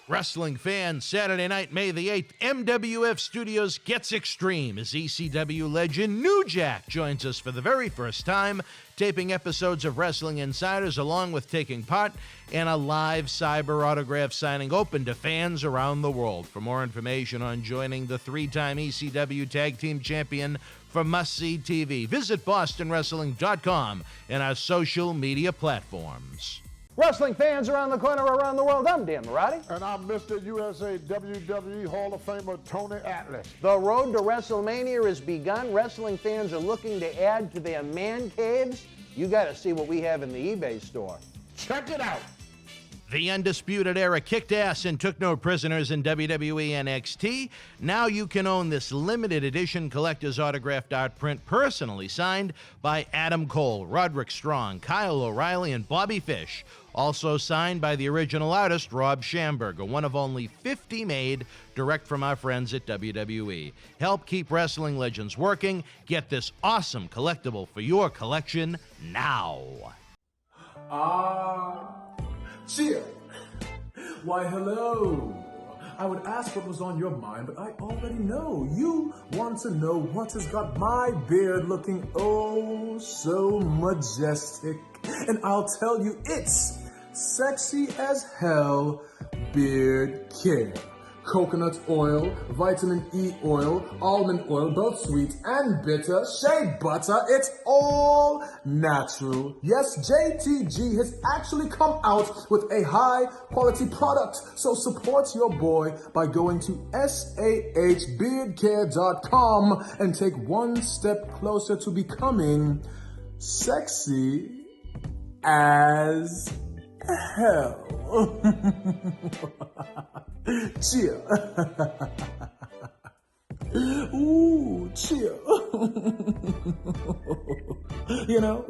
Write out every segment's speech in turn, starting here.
Wrestling fans, Saturday night, May the 8th, MWF Studios gets extreme as ECW legend New Jack joins us for the very first time, taping episodes of Wrestling Insiders along with taking part in a live cyber autograph signing open to fans around the world. For more information on joining the three-time ECW Tag Team Champion for Must-See TV, visit bostonwrestling.com and our social media platforms. Wrestling fans around the corner, around the world, I'm Dan Marty. And I'm Mr. USA WWE Hall of Famer Tony Atlas. The road to WrestleMania has begun. Wrestling fans are looking to add to their man caves. You got to see what we have in the eBay store. Check it out. The Undisputed Era kicked ass and took no prisoners in WWE NXT. Now you can own this limited edition collector's autographed art print personally signed by Adam Cole, Roderick Strong, Kyle O'Reilly, and Bobby Fish. Also signed by the original artist, Rob Schamberger, one of only 50 made direct from our friends at WWE. Help keep wrestling legends working. Get this awesome collectible for your collection now. Cheer! Why, hello! I would ask what was on your mind, but I already know. You want to know what has got my beard looking oh so majestic. And I'll tell you, it's sexy as hell beard care. Coconut oil, vitamin E oil, almond oil, both sweet and bitter, shea butter, it's all natural. Yes, JTG has actually come out with a high quality product. So support your boy by going to sahbeardcare.com and take one step closer to becoming sexy as hell. Cheer. Ooh, cheer. You know?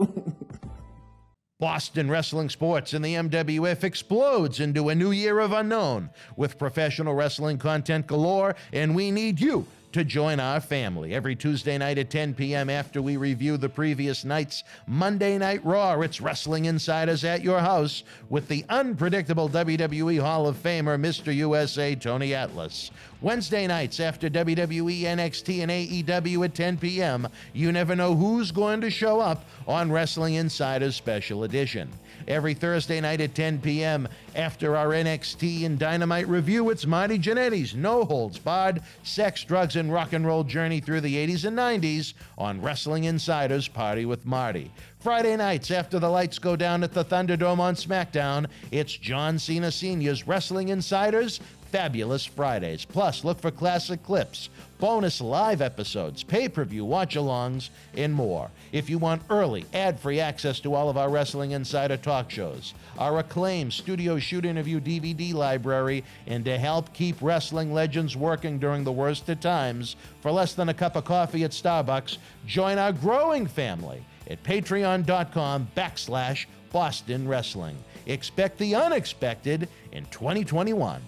Boston Wrestling Sports and the MWF explodes into a new year of unknown with professional wrestling content galore, and we need you to join our family. Every Tuesday night at 10 p.m. after we review the previous night's Monday Night Raw, it's Wrestling Insiders at your house with the unpredictable WWE Hall of Famer, Mr. USA Tony Atlas. Wednesday nights after WWE, NXT, and AEW at 10 p.m., you never know who's going to show up on Wrestling Insiders Special Edition. Every Thursday night at 10 p.m. after our NXT and Dynamite review, it's Marty Jannetty's No Holds Barred Sex, Drugs, and Rock and Roll journey through the 80s and 90s on Wrestling Insiders Party with Marty. Friday nights after the lights go down at the Thunderdome on SmackDown, it's John Cena Sr.'s Wrestling Insiders Fabulous Fridays. Plus, look for classic clips, bonus live episodes, pay-per-view watch-alongs, and more. If you want early, ad-free access to all of our Wrestling Insider talk shows, our acclaimed studio shoot interview DVD library, and to help keep wrestling legends working during the worst of times, for less than a cup of coffee at Starbucks, join our growing family at patreon.com/Boston Wrestling. Expect the unexpected in 2021.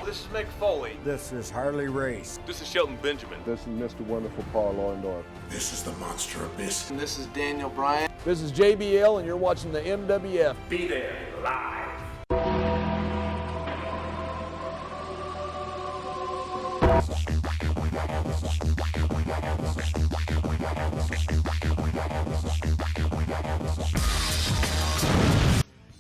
This is Mick Foley. This is Harley Race. This is Shelton Benjamin. This is Mr. Wonderful Paul Orndorff. This is the Monster Abyss. And this is Daniel Bryan. This is JBL, and you're watching the MWF. Be there, live.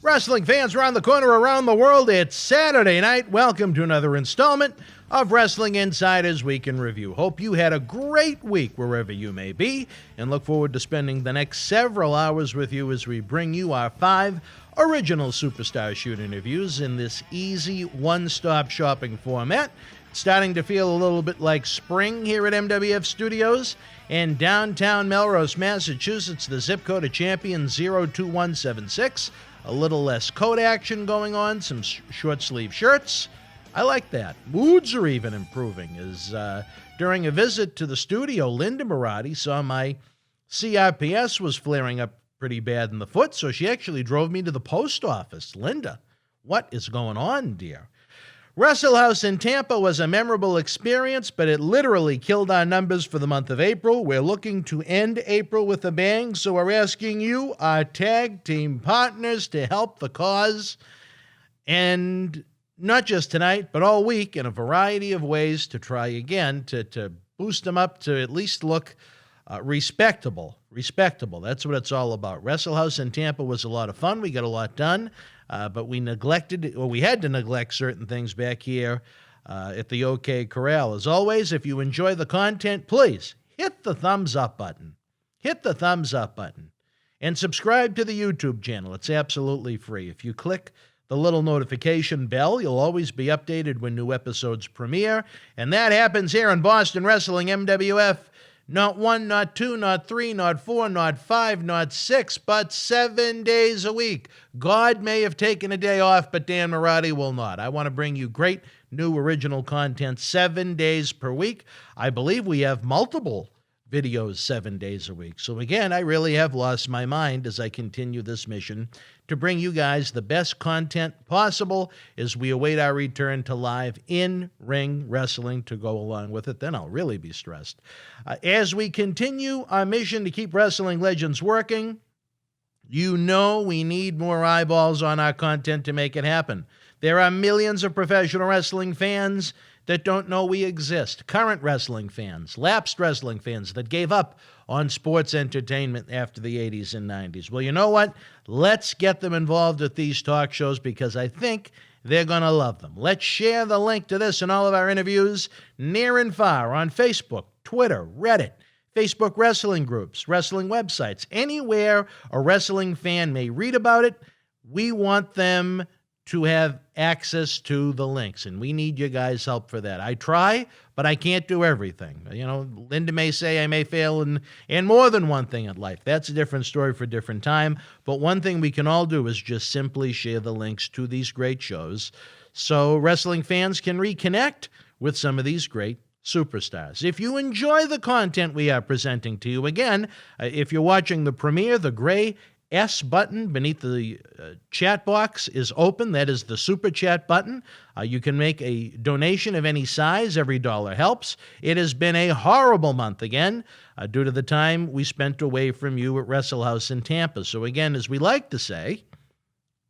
Wrestling fans around the corner, around the world, it's Saturday night. Welcome to another installment of Wrestling Insiders Week in Review. Hope you had a great week wherever you may be, and look forward to spending the next several hours with you as we bring you our 5 original Superstar Shoot interviews in this easy one-stop shopping format. It's starting to feel a little bit like spring here at MWF Studios in downtown Melrose, Massachusetts. The zip code of Champion 02176. A little less coat action going on, some short sleeve shirts. I like that. Moods are even improving as during a visit to the studio, Linda Marotti saw my CRPS was flaring up pretty bad in the foot, so she actually drove me to the post office. Linda, what is going on, dear? Wrestle House in Tampa was a memorable experience, but it literally killed our numbers for the month of April. We're looking to end April with a bang, so we're asking you, our tag team partners, to help the cause. And not just tonight, but all week in a variety of ways to try again to boost them up to at least look respectable. Respectable. That's what it's all about. Wrestle House in Tampa was a lot of fun. We got a lot done. But we had to neglect certain things back here at the OK Corral. As always, if you enjoy the content, please hit the thumbs up button. Hit the thumbs up button. And subscribe to the YouTube channel. It's absolutely free. If you click the little notification bell, you'll always be updated when new episodes premiere. And that happens here on Boston Wrestling MWF. Not 1, not 2, not 3, not 4, not 5, not 6, but 7 days a week. God may have taken a day off, but Dan Marotti will not. I want to bring you great new original content 7 days per week. I believe we have multiple videos 7 days a week. So again, I really have lost my mind as I continue this mission to bring you guys the best content possible as we await our return to live in-ring wrestling to go along with it. Then I'll really be stressed. As we continue our mission to keep wrestling legends working, you know we need more eyeballs on our content to make it happen. There are millions of professional wrestling fans that don't know we exist. Current wrestling fans, lapsed wrestling fans that gave up on sports entertainment after the 80s and 90s. Well, you know what? Let's get them involved with these talk shows because I think they're going to love them. Let's share the link to this and all of our interviews near and far on Facebook, Twitter, Reddit, Facebook wrestling groups, wrestling websites, anywhere a wrestling fan may read about it. We want them to have access to the links, and we need you guys' help for that. I try, but I can't do everything. You know, Linda may say I may fail in more than one thing in life. That's a different story for a different time, but one thing we can all do is just simply share the links to these great shows so wrestling fans can reconnect with some of these great superstars. If you enjoy the content we are presenting to you, again, if you're watching the premiere, the gray S button beneath the chat box is open. That is the super chat button. You can make a donation of any size. Every dollar helps. It has been a horrible month again due to the time we spent away from you at Wrestle House in Tampa. So again, as we like to say,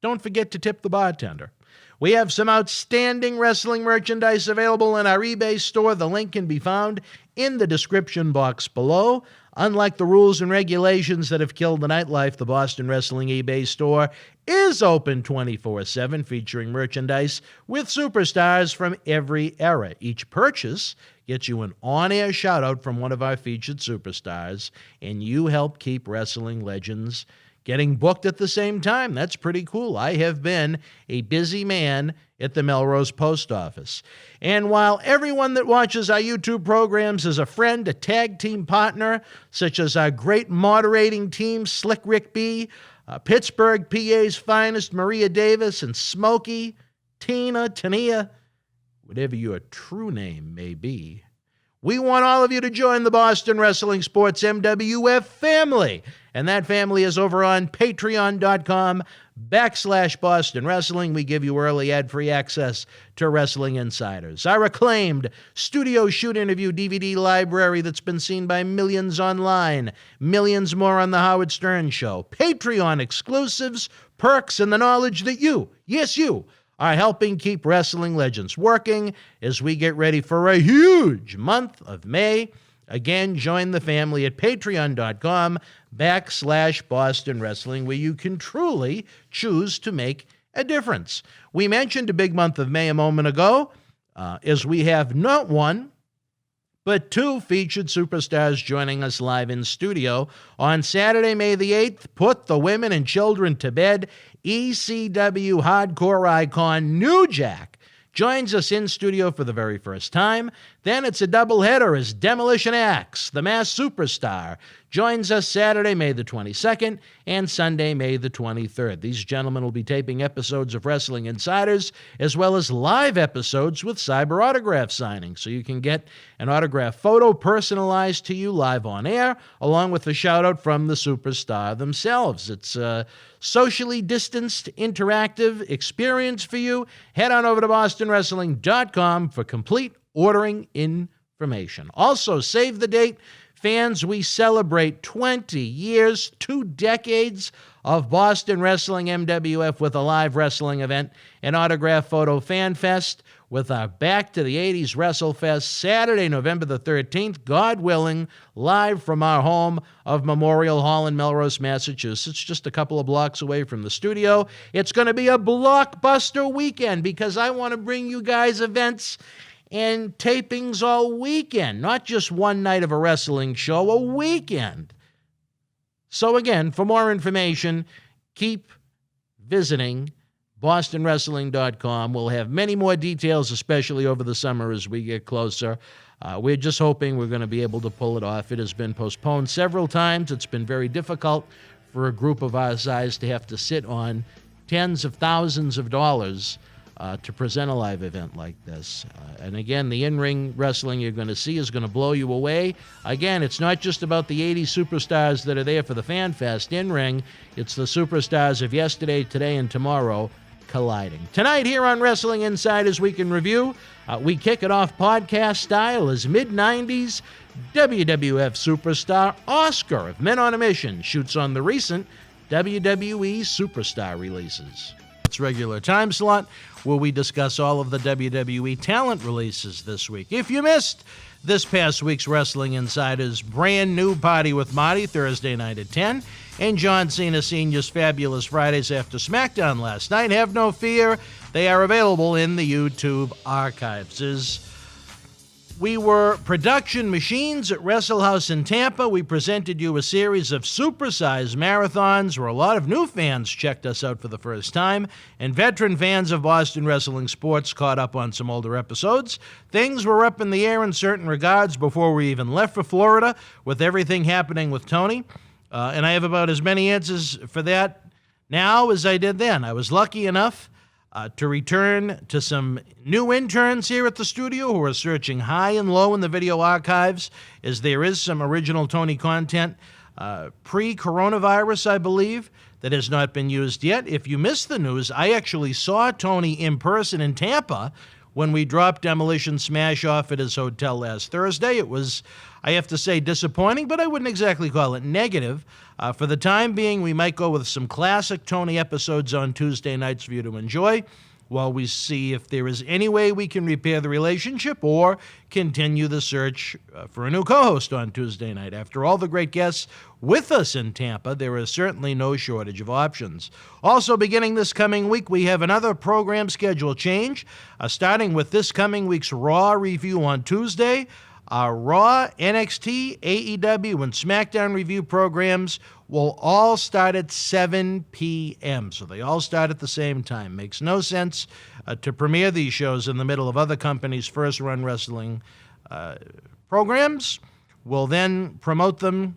don't forget to tip the bartender. We have some outstanding wrestling merchandise available in our eBay store. The link can be found in the description box below. Unlike the rules and regulations that have killed the nightlife, the Boston Wrestling eBay store is open 24/7, featuring merchandise with superstars from every era. Each purchase gets you an on-air shout-out from one of our featured superstars, and you help keep wrestling legends getting booked at the same time. That's pretty cool. I have been a busy man at the Melrose post office. And while everyone that watches our YouTube programs is a friend, a tag team partner, such as our great moderating team, Slick Rick B, Pittsburgh, PA's finest, Maria Davis, and Smokey, Tina, Cnea, whatever your true name may be, we want all of you to join the Boston Wrestling Sports MWF family. And that family is over on patreon.com/Boston Wrestling. We give you early ad-free access to Wrestling Insiders, our acclaimed studio shoot interview DVD library that's been seen by millions online, millions more on the Howard Stern Show, Patreon exclusives, perks, and the knowledge that you, yes you, are helping keep wrestling legends working as we get ready for a huge month of May. Again, join the family at patreon.com/Boston Wrestling, where you can truly choose to make a difference. We mentioned a big month of May a moment ago, as we have not one, but two featured superstars joining us live in studio. On Saturday, May the 8th, put the women and children to bed. ECW hardcore icon New Jack joins us in studio for the very first time. Then it's a doubleheader as Demolition Axe, the Mass Superstar, joins us Saturday, May the 22nd, and Sunday, May the 23rd. These gentlemen will be taping episodes of Wrestling Insiders, as well as live episodes with Cyber autograph signing, so you can get an autograph photo personalized to you live on air, along with a shout-out from the superstar themselves. It's a socially distanced, interactive experience for you. Head on over to bostonwrestling.com for complete ordering information. Also, save the date. Fans, we celebrate 20 years, 2 decades of Boston Wrestling MWF with a live wrestling event, an autograph photo fan fest with our Back to the 80s WrestleFest, Saturday, November the 13th, God willing, live from our home of Memorial Hall in Melrose, Massachusetts, just a couple of blocks away from the studio. It's going to be a blockbuster weekend because I want to bring you guys events and tapings all weekend, not just one night of a wrestling show, a weekend. So again, for more information, keep visiting bostonwrestling.com. We'll have many more details, especially over the summer as we get closer. We're just hoping we're going to be able to pull it off. It has been postponed several times. It's been very difficult for a group of our size to have to sit on tens of thousands of dollars to present a live event like this. And again, the in-ring wrestling you're going to see is going to blow you away. Again, it's not just about the 80 superstars that are there for the Fanfest in-ring. It's the superstars of yesterday, today, and tomorrow colliding. Tonight here on Wrestling Insiders Week in Review, we kick it off podcast style as mid-90s WWF superstar Oscar of Men on a Mission shoots on the recent WWE Superstar releases. Its regular time slot where we discuss all of the WWE talent releases this week. If you missed this past week's Wrestling Insiders brand new Party with Marty Thursday night at 10 and John Cena Sr.'s Fabulous Fridays after SmackDown last night, have no fear, they are available in the YouTube archives. We were production machines at WrestleHouse in Tampa. We presented you a series of supersized marathons where a lot of new fans checked us out for the first time, and veteran fans of Boston wrestling sports caught up on some older episodes. Things were up in the air in certain regards before we even left for Florida, with everything happening with Tony. And I have about as many answers for that now as I did then. I was lucky enough to return to some new interns here at the studio who are searching high and low in the video archives, as there is some original Tony content pre-coronavirus, I believe, that has not been used yet. If you missed the news, I actually saw Tony in person in Tampa when we dropped Demolition Smash off at his hotel last Thursday. It was, I have to say, disappointing, but I wouldn't exactly call it negative. For the time being, we might go with some classic Tony episodes on Tuesday nights for you to enjoy, while we see if there is any way we can repair the relationship or continue the search for a new co-host on Tuesday night. After all the great guests with us in Tampa, there is certainly no shortage of options. Also, beginning this coming week, we have another program schedule change, starting with this coming week's Raw review on Tuesday. Our Raw, NXT, AEW, and SmackDown review programs will all start at 7 p.m., so they all start at the same time. Makes no sense to premiere these shows in the middle of other companies' first-run wrestling programs. We'll then promote them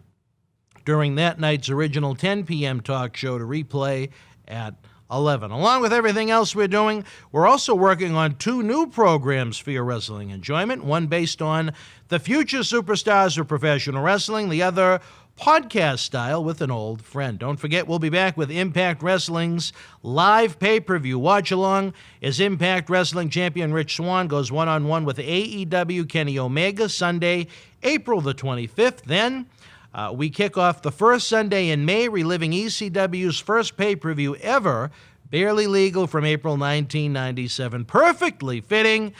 during that night's original 10 p.m. talk show to replay at 11. Along with everything else we're doing, we're also working on 2 new programs for your wrestling enjoyment, one based on the future superstars of professional wrestling, the other podcast style with an old friend. Don't forget, we'll be back with Impact Wrestling's live pay-per-view watch-along as Impact Wrestling champion Rich Swann goes one-on-one with AEW Kenny Omega Sunday, April the 25th. Then we kick off the first Sunday in May, reliving ECW's first pay-per-view ever, Barely Legal, from April 1997. Perfectly fitting,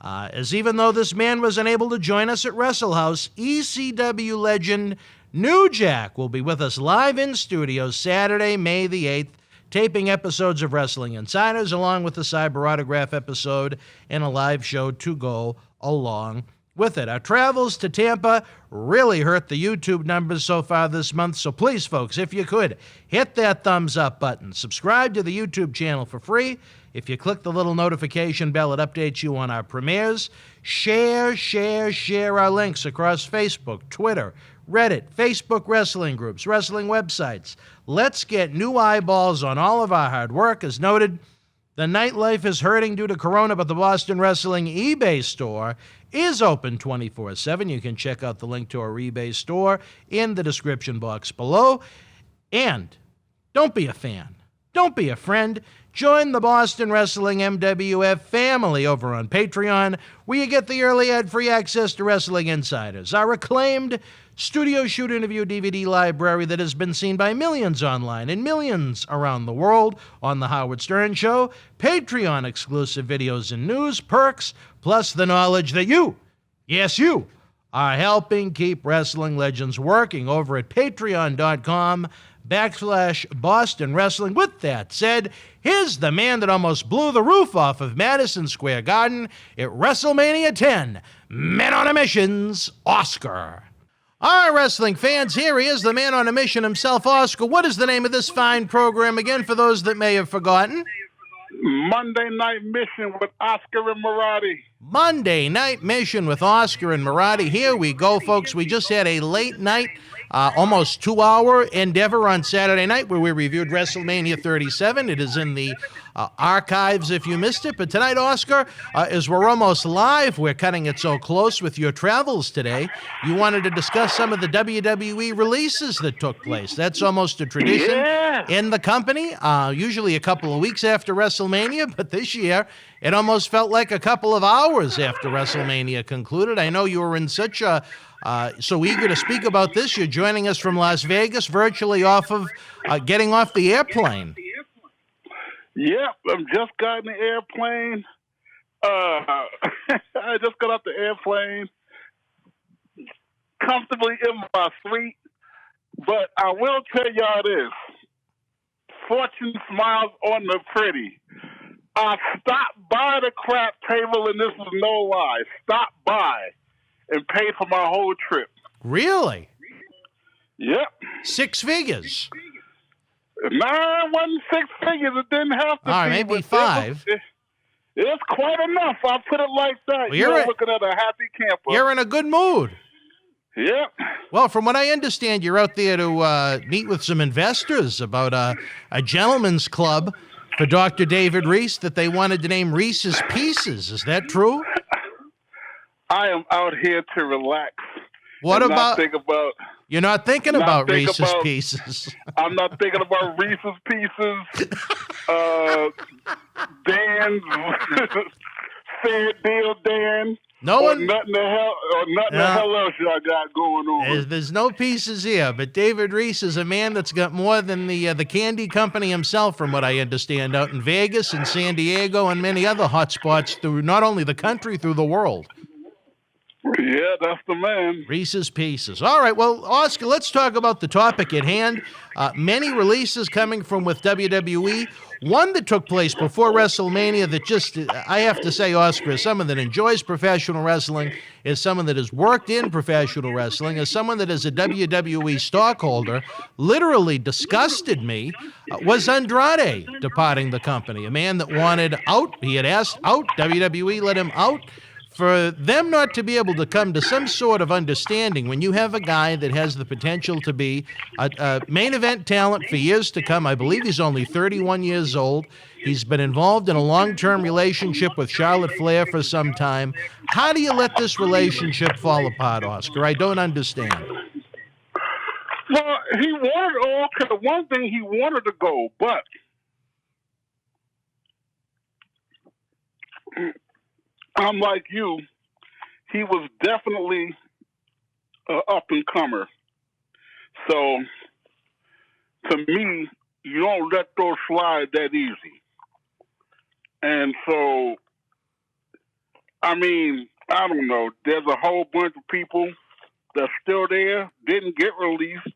as even though this man was unable to join us at WrestleHouse, ECW legend New Jack will be with us live in studio Saturday, May the 8th, taping episodes of Wrestling Insiders, along with the Cyber Autograph episode and a live show to go along with it. Our travels to Tampa really hurt the YouTube numbers so far this month, so please, folks, if you could, hit that thumbs up button. Subscribe to the YouTube channel for free. If you click the little notification bell, it updates you on our premieres. Share our links across Facebook, Twitter, Reddit, Facebook wrestling groups, wrestling websites. Let's get new eyeballs on all of our hard work. As noted, the nightlife is hurting due to Corona, but the Boston Wrestling eBay store is open 24/7. You can check out the link to our eBay store in the description box below. And don't be a fan. Don't be a friend. Join the Boston Wrestling MWF family over on Patreon, where you get the early ad-free access to Wrestling Insiders, our acclaimed studio shoot interview DVD library that has been seen by millions online and millions around the world on The Howard Stern Show, Patreon exclusive videos and news, perks, plus the knowledge that you, yes you, are helping keep wrestling legends working over at patreon.com/Boston Wrestling. With that said, here's the man that almost blew the roof off of Madison Square Garden at WrestleMania 10, Men on a Mission's Oscar. All right, wrestling fans, here he is, the man on a mission himself, Oscar. What is the name of this fine program again, for those that may have forgotten? Monday Night Mission with Oscar and Marty. Monday Night Mission with Oscar and Marty. Here we go, folks. We just had a late night, almost 2-hour endeavor on Saturday night where we reviewed WrestleMania 37. It is in the archives if you missed it. But tonight, Oscar, as we're almost live, we're cutting it so close with your travels today. You wanted to discuss some of the WWE releases that took place. That's almost a tradition in the company, usually a couple of weeks after WrestleMania. But this year, it almost felt like a couple of hours after WrestleMania concluded. I know you were in such a so eager to speak about this. You're joining us from Las Vegas, virtually off of getting off the airplane. Yep, I've just got in the airplane. I just got off the airplane, comfortably in my suite. But I will tell y'all this: fortune smiles on the pretty. I stopped by the crap table, and this is no lie. Stopped by and paid for my whole trip. Really? Yep. 6 figures? No, it wasn't 6 figures. It didn't have to be. All right, maybe 5. It's quite enough. I'll put it like that. Well, you're looking at a happy camper. You're in a good mood. Yep. Well, from what I understand, you're out there to meet with some investors about a gentleman's club for Dr. David Reese that they wanted to name Reese's Pieces. Is that true? I am out here to relax. What about? Not think about. You're not thinking about Reese's Pieces. I'm not thinking about Reese's Pieces. Dan's fair deal, Dan. Nothing the hell else y'all got going on. There's no pieces here, but David Reese is a man that's got more than the candy company himself, from what I understand, out in Vegas and San Diego and many other hot spots through not only the country, through the world. Yeah, that's the man. Reese's Pieces. All right, well, Oscar, let's talk about the topic at hand. Many releases coming from with WWE. One that took place before WrestleMania that just, I have to say, Oscar, as someone that enjoys professional wrestling, as someone that has worked in professional wrestling, as someone that is a WWE stockholder, literally disgusted me, was Andrade departing the company. A man that wanted out. He had asked out. WWE let him out. For them not to be able to come to some sort of understanding when you have a guy that has the potential to be a main event talent for years to come. I believe he's only 31 years old. He's been involved in a long-term relationship with Charlotte Flair for some time. How do you let this relationship fall apart, Oscar? I don't understand. Well, he wanted, okay, one thing he wanted to go, but I'm like you, he was definitely an up-and-comer. So, to me, you don't let those slide that easy. And so, I mean, I don't know. There's a whole bunch of people that's still there, didn't get released,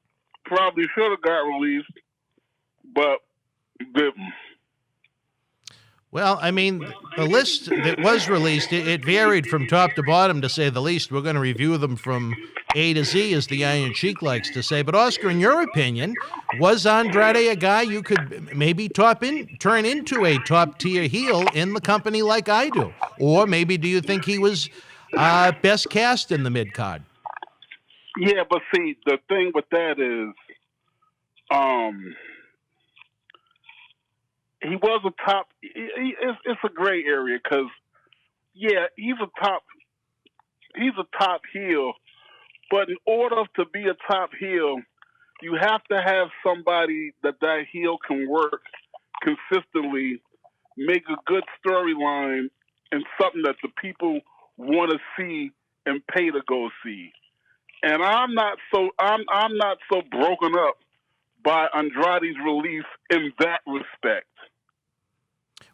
probably should have got released, but didn't. Well, I mean, the list that was released, it varied from top to bottom, to say the least. We're going to review them from A to Z, as the Iron Sheik likes to say. But, Oscar, in your opinion, was Andrade a guy you could maybe turn into a top-tier heel in the company like I do? Or maybe do you think he was best cast in the mid-card? Yeah, but see, the thing with that is, he was a top. It's a gray area because, yeah, he's a top heel. But in order to be a top heel, you have to have somebody that heel can work consistently, make a good storyline, and something that the people want to see and pay to go see. And I'm not so broken up by Andrade's release in that respect.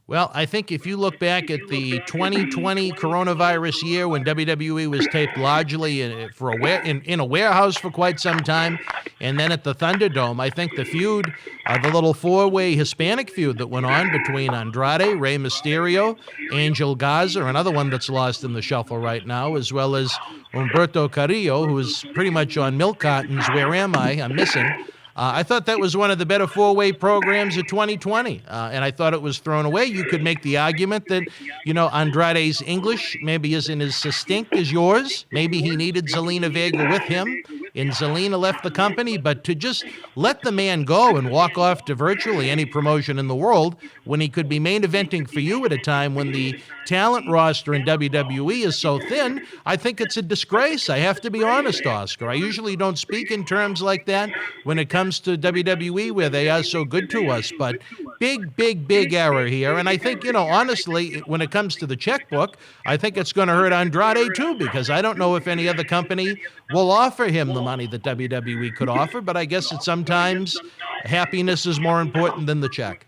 Well, I think if you look back at the 2020 coronavirus year when WWE was taped largely in a warehouse for quite some time, and then at the Thunderdome, I think the feud, the little four-way Hispanic feud that went on between Andrade, Rey Mysterio, Angel Garza, another one that's lost in the shuffle right now, as well as Humberto Carrillo, who is pretty much on milk cartons. Where am I? I'm missing. I thought that was one of the better four-way programs of 2020, and I thought it was thrown away. You could make the argument that, Andrade's English maybe isn't as distinct as yours. Maybe he needed Zelina Vega with him, and Zelina left the company. But to just let the man go and walk off to virtually any promotion in the world when he could be main eventing for you at a time when the talent roster in WWE is so thin, I think it's a disgrace. I have to be honest, Oscar. I usually don't speak in terms like that when it comes to WWE where they are so good to us, but big error here. And I think, honestly, when it comes to the checkbook, I think it's going to hurt Andrade too, because I don't know if any other company will offer him the money that WWE could offer, but I guess that sometimes happiness is more important than the check.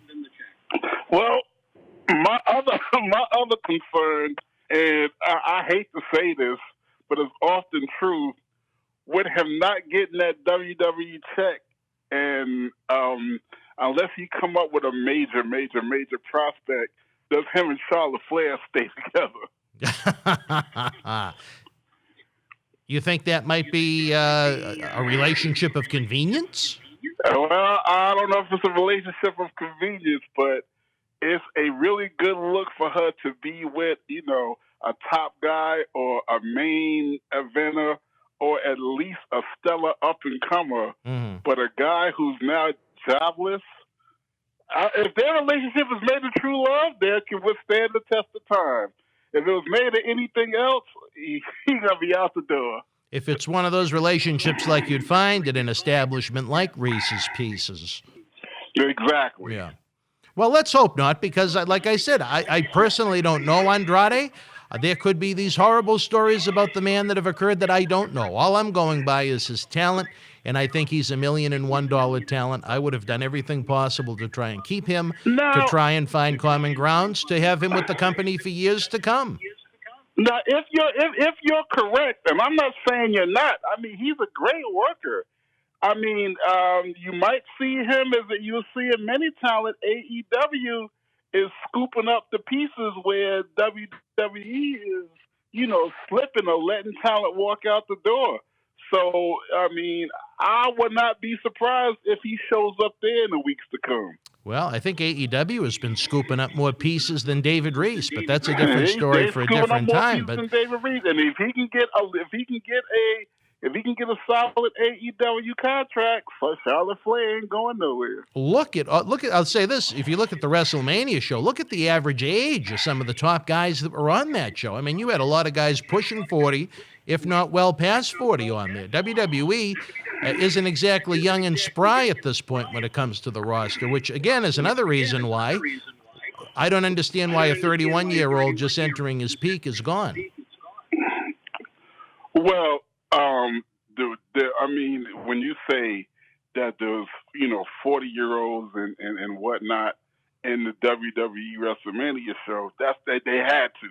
Well, my other concern, and I hate to say this, but it's often true, with him not getting that WWE check, and unless he come up with a major prospect, does him and Charlotte Flair stay together? You think that might be a relationship of convenience? Well, I don't know if it's a relationship of convenience, but it's a really good look for her to be with, a top guy or a main eventer or at least a stellar up-and-comer, but a guy who's now jobless. If their relationship is made of true love, they can withstand the test of time. If it was made of anything else, he's going to be out the door. If it's one of those relationships like you'd find at an establishment like Reese's Pieces. Exactly. Yeah. Well, let's hope not, because like I said, I personally don't know Andrade. There could be these horrible stories about the man that have occurred that I don't know. All I'm going by is his talent, and I think he's $1 million and $1 talent. I would have done everything possible to try and keep him, to try and find common grounds, to have him with the company for years to come. Now, if you're correct, and I'm not saying you're not, I mean, he's a great worker. I mean, you might see him you'll see in many talent. AEW is scooping up the pieces where WWE is, slipping or letting talent walk out the door. So, I mean, I would not be surprised if he shows up there in the weeks to come. Well, I think AEW has been scooping up more pieces than David Reese, but that's a different story for a different time. But David Reese, and if he can get a solid AEW contract, Charlotte Flair ain't going nowhere. Look at. I'll say this: if you look at the WrestleMania show, look at the average age of some of the top guys that were on that show. I mean, you had a lot of guys pushing 40, if not well past 40 on there. WWE isn't exactly young and spry at this point when it comes to the roster, which again is another reason why I don't understand why a 31-year-old just entering his peak is gone. Well, I mean, when you say that there's 40-year-olds and whatnot in the WWE WrestleMania show, that's that they had to.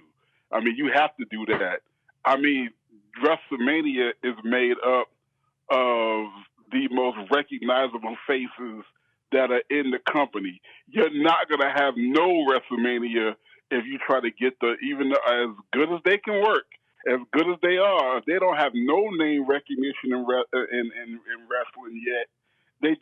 I mean, you have to do that. I mean, WrestleMania is made up of the most recognizable faces that are in the company. You're not going to have no WrestleMania if you try to get even as good as they can work, as good as they are, they don't have no name recognition in wrestling yet.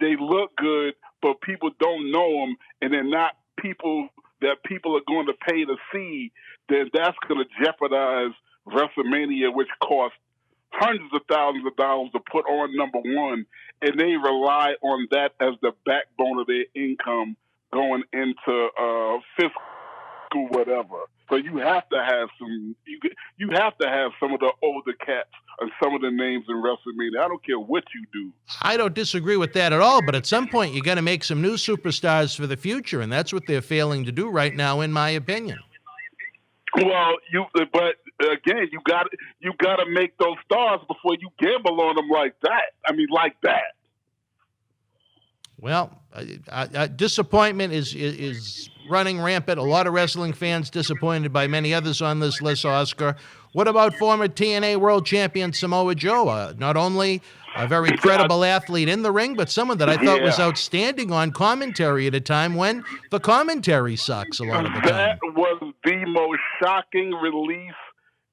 They look good, but people don't know them, and they're not people that people are going to pay to see. Then that's going to jeopardize WrestleMania, which costs hundreds of thousands of dollars to put on number one, and they rely on that as the backbone of their income going into fiscal whatever. So you have to have you have to have some of the older cats and some of the names in WrestleMania. I don't care what you do. I don't disagree with that at all, but at some point you got to make some new superstars for the future, and that's what they're failing to do right now, in my opinion. Well, but again, you got to make those stars before you gamble on them like that. I mean, like that. Well, disappointment is running rampant. A lot of wrestling fans disappointed by many others on this list, Oscar. What about former TNA World Champion Samoa Joe? Not only a very credible athlete in the ring, but someone that I thought was outstanding on commentary at a time when the commentary sucks a lot of the time. That was the most shocking release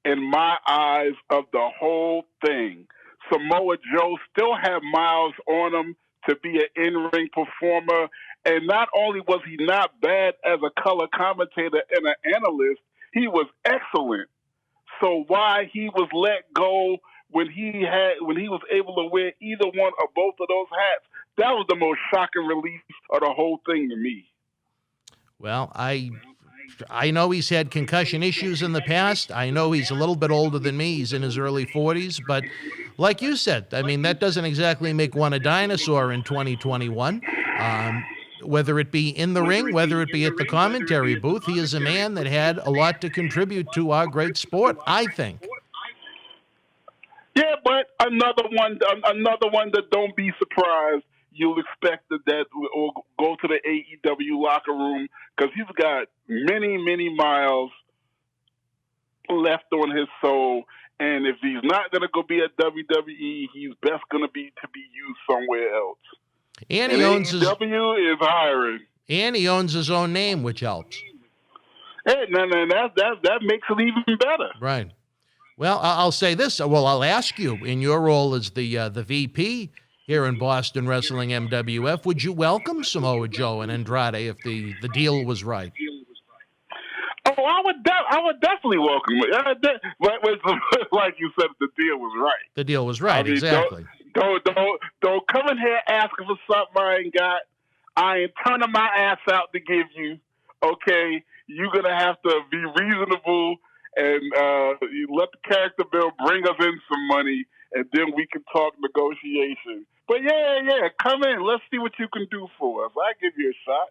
in my eyes of the whole thing. Samoa Joe still had miles on him to be an in-ring performer, and not only was he not bad as a color commentator and an analyst, he was excellent. So why he was let go when he was able to wear either one or both of those hats, that was the most shocking release of the whole thing to me. Well, I know he's had concussion issues in the past. I know he's a little bit older than me. He's in his early 40s. But like you said, I mean, that doesn't exactly make one a dinosaur in 2021. Whether it be in the ring, whether it be at the commentary booth, he is a man that had a lot to contribute to our great sport, I think. Yeah, but another one that don't be surprised. You'll expect that will go to the AEW locker room because he's got many, many miles left on his soul. And if he's not going to go be at WWE, he's best going to be used somewhere else. And he owns AEW is hiring. And he owns his own name, which helps. Hey, that makes it even better. Right. Well, I'll say this. Well, I'll ask you, in your role as the VP here in Boston Wrestling MWF, would you welcome Samoa Joe and Andrade if the deal was right? Oh, I would definitely welcome it. But like you said, the deal was right. The deal was right, exactly. Don't come in here asking for something I ain't got. I ain't turning my ass out to give you. Okay, you're gonna have to be reasonable and you let the character bill bring us in some money, and then we can talk negotiation. But yeah, come in. Let's see what you can do for us. I give you a shot.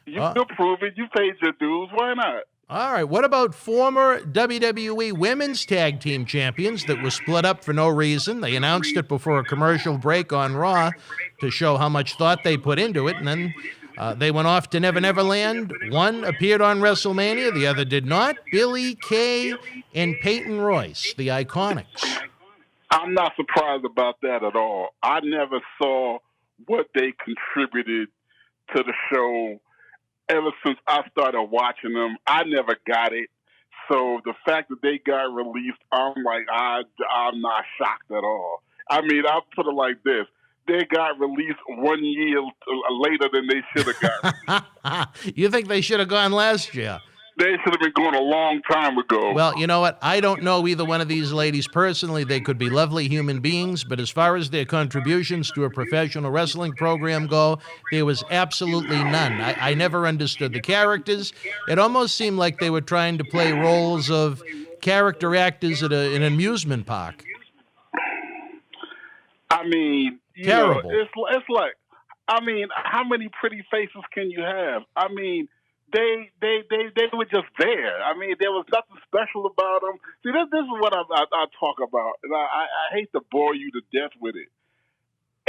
You can prove it. You paid your dues. Why not? All right. What about former WWE Women's Tag Team Champions that were split up for no reason? They announced it before a commercial break on Raw to show how much thought they put into it, and then they went off to Never Never Land. One appeared on WrestleMania, the other did not. Billie Kay and Peyton Royce, the Iconics. I'm not surprised about that at all. I never saw what they contributed to the show ever since I started watching them. I never got it. So the fact that they got released, I'm like, I'm not shocked at all. I mean, I'll put it like this. They got released 1 year later than they should have got. You think they should have gone last year? They should have been going a long time ago. Well, you know what? I don't know either one of these ladies personally. They could be lovely human beings, but as far as their contributions to a professional wrestling program go, there was absolutely none. I never understood the characters. It almost seemed like they were trying to play roles of character actors at an amusement park. I mean, terrible. It's like, I mean, how many pretty faces can you have? I mean, They were just there. I mean, there was nothing special about them. See, this is what I talk about, and I hate to bore you to death with it.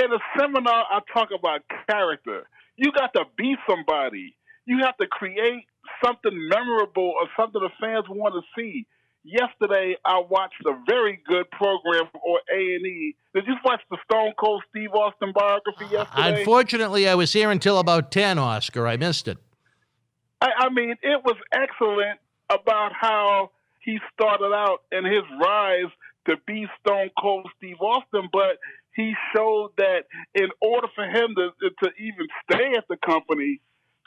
In a seminar, I talk about character. You got to be somebody. You have to create something memorable or something the fans want to see. Yesterday, I watched a very good program on A&E. Did you watch the Stone Cold Steve Austin biography yesterday? Unfortunately, I was here until about 10, Oscar. I missed it. I mean, it was excellent about how he started out and his rise to be Stone Cold Steve Austin, but he showed that in order for him to even stay at the company,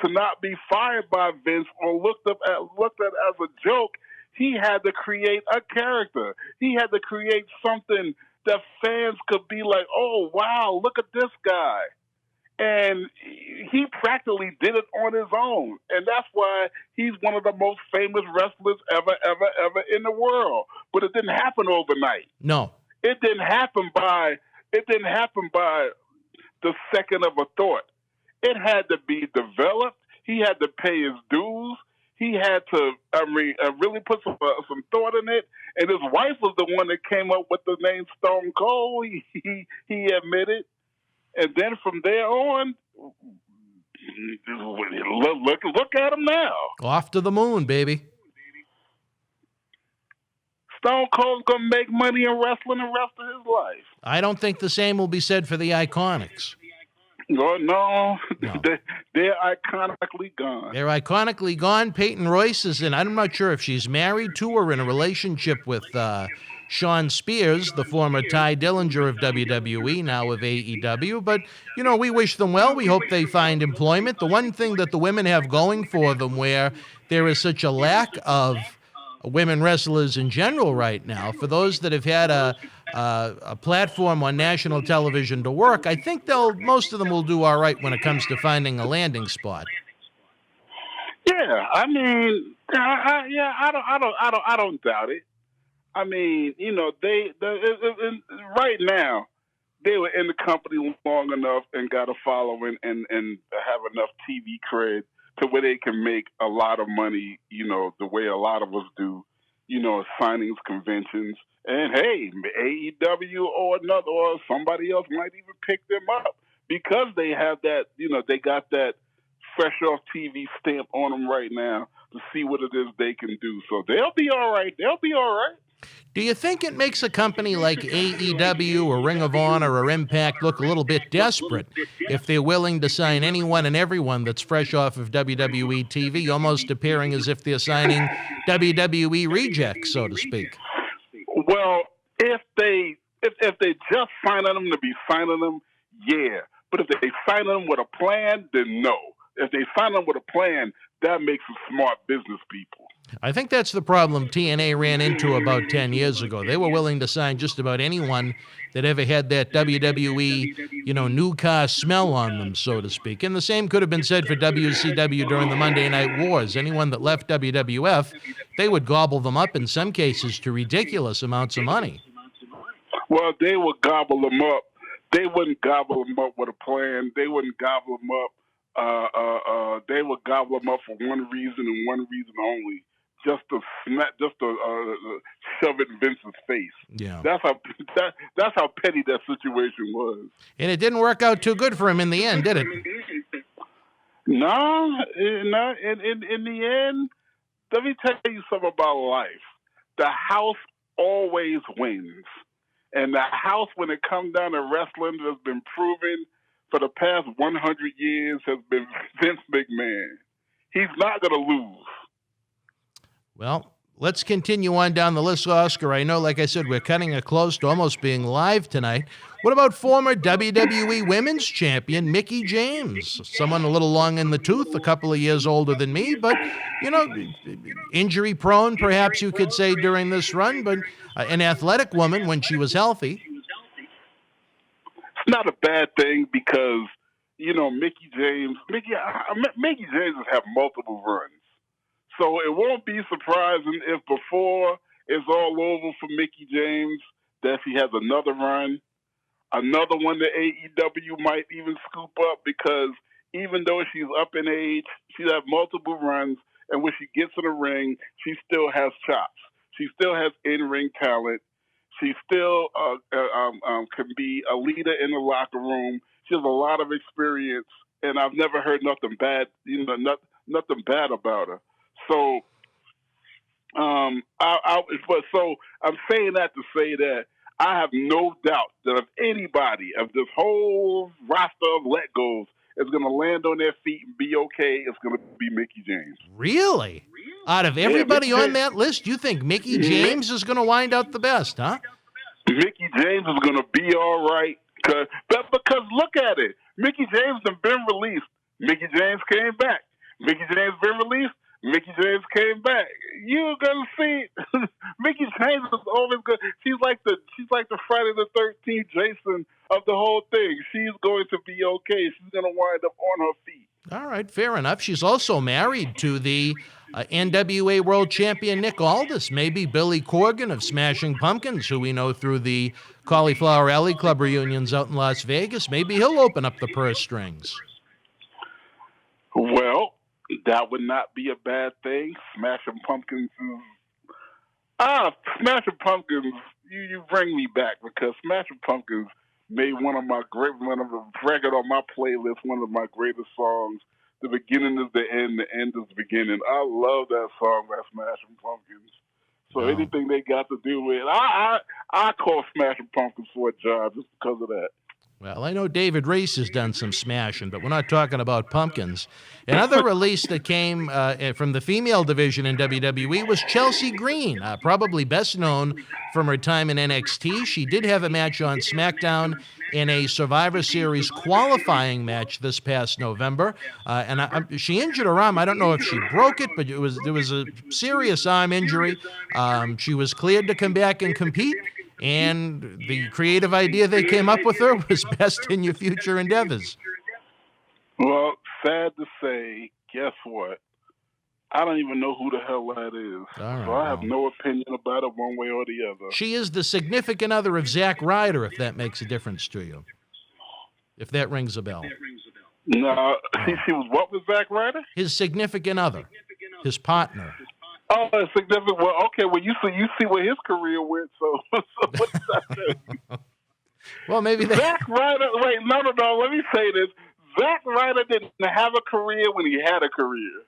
to not be fired by Vince or looked at as a joke, He had to create a character. He had to create something that fans could be like, oh, wow, look at this guy. And he practically did it on his own. And that's why he's one of the most famous wrestlers ever in the world. But it didn't happen overnight. No. It didn't happen by the second of a thought. It had to be developed. He had to pay his dues. He had to, really put some thought in it. And his wife was the one that came up with the name Stone Cold. He admitted. And then from there on, look at him now. Off to the moon, baby. Stone Cold's going to make money in wrestling the rest of his life. I don't think the same will be said for the Iconics. No. They're iconically gone. They're iconically gone. Peyton Royce is in, I'm not sure if she's married to or in a relationship with Sean Spears, the former Ty Dillinger of WWE, now of AEW. But, you know, we wish them well. We hope they find employment. The one thing that the women have going for them, where there is such a lack of women wrestlers in general right now, for those that have had a platform on national television to work, I think most of them will do all right when it comes to finding a landing spot. Yeah, I mean, I don't doubt it. I mean, you know, right now they were in the company long enough and got a following and have enough TV cred to where they can make a lot of money, you know, the way a lot of us do, you know, signings, conventions. And hey, AEW or somebody else might even pick them up because they have that, you know, they got that fresh off TV stamp on them right now to see what it is they can do. So they'll be all right. Do you think it makes a company like AEW or Ring of Honor or Impact look a little bit desperate if they're willing to sign anyone and everyone that's fresh off of WWE TV, almost appearing as if they're signing WWE rejects, so to speak? Well, if they just sign them to be signing them, yeah. But if they sign them with a plan, then no. If they sign them with a plan, that makes them smart business people. I think that's the problem TNA ran into about 10 years ago. They were willing to sign just about anyone that ever had that WWE, you know, new car smell on them, so to speak. And the same could have been said for WCW during the Monday Night Wars. Anyone that left WWF, they would gobble them up in some cases to ridiculous amounts of money. Well, they would gobble them up. They wouldn't gobble them up with a plan. They wouldn't gobble them up. They would gobble them up for one reason and one reason only. Just to shove it in Vince's face. Yeah, that's how petty that situation was. And it didn't work out too good for him in the end, did it? No. In the end, let me tell you something about life. The house always wins, and the house, when it comes down to wrestling, has been proven for the past 100 years has been Vince McMahon. He's not going to lose. Well, let's continue on down the list, Oscar. I know, like I said, we're cutting it close to almost being live tonight. What about former WWE Women's Champion Mickie James? Someone a little long in the tooth, a couple of years older than me, but, you know, injury-prone, perhaps you could say, during this run, but an athletic woman when she was healthy. It's not a bad thing because, you know, Mickie James has had multiple runs. So it won't be surprising if before it's all over for Mickie James that she has another run, another one that AEW might even scoop up because even though she's up in age, she has multiple runs, and when she gets in the ring, she still has chops. She still has in-ring talent. She still can be a leader in the locker room. She has a lot of experience, and I've never heard nothing bad, nothing bad about her. So, so I'm saying that to say that I have no doubt that if anybody of this whole roster of let-goes is going to land on their feet and be okay, it's going to be Mickie James. Really? Out of everybody on that list, you think Mickie James is going to wind out the best, huh? Mickie James is going to be all right. Because look at it. Mickie James has been released. Mickie James came back. Mickie James been released. Mickie James came back. you're gonna see Mickey James is always good. She's like the Friday the 13th Jason of the whole thing. She's going to be okay. She's gonna wind up on her feet. All right, fair enough. She's also married to the NWA World Champion Nick Aldis, maybe Billy Corgan of Smashing Pumpkins, who we know through the Cauliflower Alley Club reunions out in Las Vegas. Maybe he'll open up the purse strings. Well, that would not be a bad thing. Smashing Pumpkins Smashing Pumpkins, you bring me back, because Smashing Pumpkins made one of the record on my playlist, one of my greatest songs. The beginning is the end is the beginning. I love that song by Smashing Pumpkins. So anything they got to do with, I call Smashing Pumpkins for a job just because of that. Well, I know David Reese has done some smashing, but we're not talking about Pumpkins. Another release that came from the female division in WWE was Chelsea Green, probably best known from her time in NXT. She did have a match on SmackDown in a Survivor Series qualifying match this past November, and she injured her arm. I don't know if she broke it, but there was a serious arm injury. She was cleared to come back and compete. And the creative idea they came up with her was best in your future endeavors. Well, sad to say, guess what? I don't even know who the hell that is. Right, so I have no opinion about it one way or the other. She is the significant other of Zack Ryder, if that makes a difference to you. If that rings a bell. No, she was what with Zack Ryder? His significant other. His partner. Oh, it's significant. Well, okay. Well, you see where his career went. So what does that say? Well, maybe Zack Ryder. Wait, no. Let me say this. Zack Ryder didn't have a career when he had a career.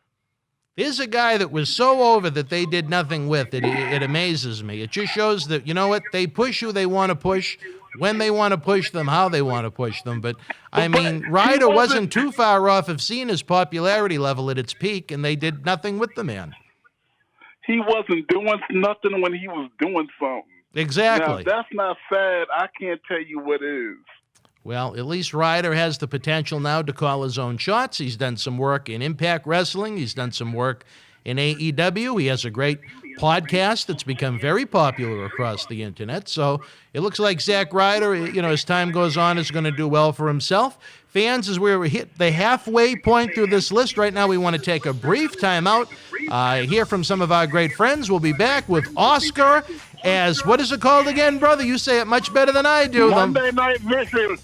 There's a guy that was so over that they did nothing with it. It amazes me. It just shows that, you know what, they push who they want to push, when they want to push them, how they want to push them. But, I mean, Ryder wasn't too far off of Cena's popularity level at its peak, and they did nothing with the man. He wasn't doing nothing when he was doing something. Exactly. Now, if that's not sad, I can't tell you what is. Well, at least Ryder has the potential now to call his own shots. He's done some work in Impact Wrestling. He's done some work in AEW. He has a great podcast that's become very popular across the internet. So it looks like Zack Ryder, as time goes on, is going to do well for himself. Fans, as we hit the halfway point through this list right now, we want to take a brief time out, hear from some of our great friends. We'll be back with Oscar as, what is it called again, brother? You say it much better than I do. Monday Night Mission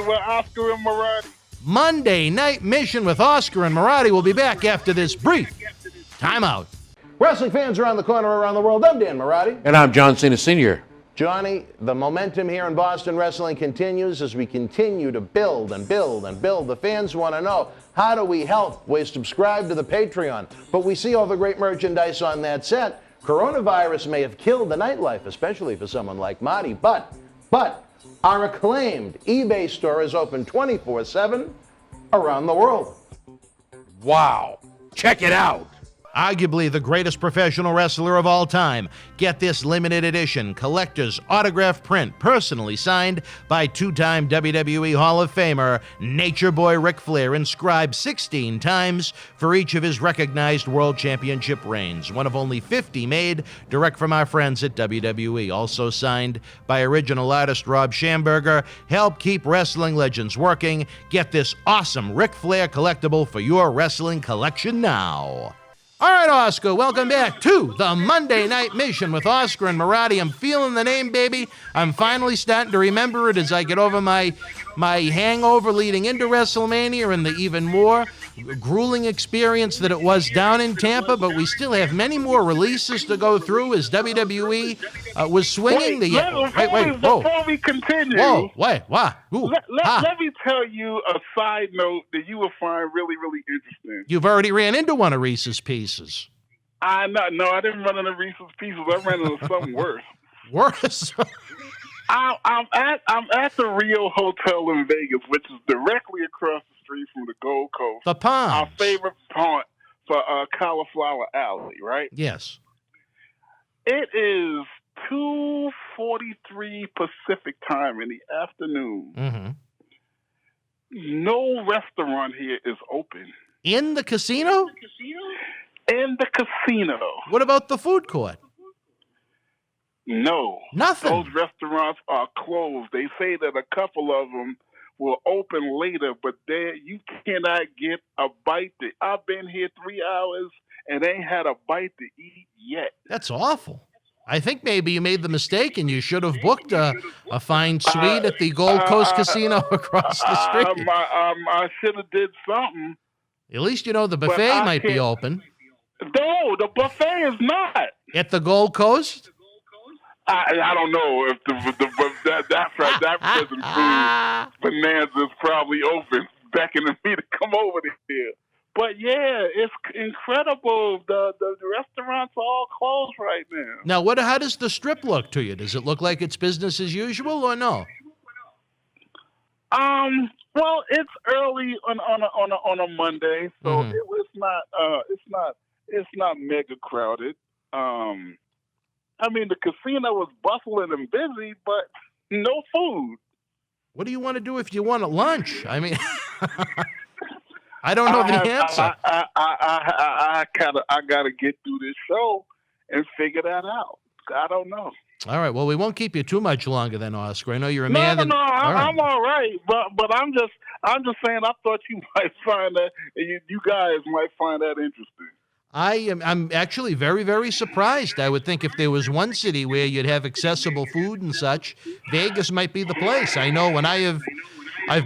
with Oscar and Marty. Monday Night Mission with Oscar and Marty. We'll be back after this brief timeout. Wrestling fans around the corner, around the world, I'm Dan Marty. And I'm John Cena Sr. Johnny, the momentum here in Boston wrestling continues as we continue to build and build and build. The fans want to know, how do we help? We subscribe to the Patreon, but we see all the great merchandise on that set. Coronavirus may have killed the nightlife, especially for someone like Marty, but our acclaimed eBay store is open 24/7 around the world. Wow. Check it out. Arguably the greatest professional wrestler of all time. Get this limited edition collector's autograph print personally signed by two-time WWE Hall of Famer Nature Boy Ric Flair, inscribed 16 times for each of his recognized World Championship reigns. One of only 50 made direct from our friends at WWE. Also signed by original artist Rob Schamberger. Help keep wrestling legends working. Get this awesome Ric Flair collectible for your wrestling collection now. All right, Oscar, welcome back to the Monday Night Mission with Oscar and Marty. I'm feeling the name, baby. I'm finally starting to remember it as I get over my hangover leading into WrestleMania and the even more grueling experience that it was down in Tampa, but we still have many more releases to go through as WWE was swinging Before we continue. Whoa, wait, what? Let me tell you a side note that you will find really, really interesting. You've already ran into one of Reese's Pieces. No, I didn't run into Reese's Pieces. I ran into something worse. Worse? I'm at the Rio Hotel in Vegas, which is directly across the street from the Gold Coast. The Palms. Our favorite point for Cauliflower Alley, right? Yes. It is 2:43 Pacific time in the afternoon. Mm-hmm. No restaurant here is open. In the casino? In in the casino. What about the food court? No. Nothing. Those restaurants are closed. They say that a couple of them will open later, but there you cannot get a bite. I've been here 3 hours and ain't had a bite to eat yet. That's awful. I think maybe you made the mistake and you should have booked a fine suite at the Gold Coast Casino across the street. I should have did something. At least you know the buffet might be open. No, the buffet is not. At the Gold Coast? I don't know if that prison food bonanza is probably open, beckoning me to come over there. But yeah, it's incredible. The restaurants are all closed right now. Now, how does the strip look to you? Does it look like it's business as usual or no? Well, it's early on a Monday, so it's not mega crowded. I mean, the casino was bustling and busy, but no food. What do you want to do if you want a lunch? I mean, I don't know the answer. I gotta get through this show and figure that out. I don't know. All right. Well, we won't keep you too much longer then, Oscar. I know you're a man. No, I'm all right. But I'm just saying. I thought you might find that you guys might find that interesting. I'm actually very, very surprised. I would think if there was one city where you'd have accessible food and such, Vegas might be the place. I know when I've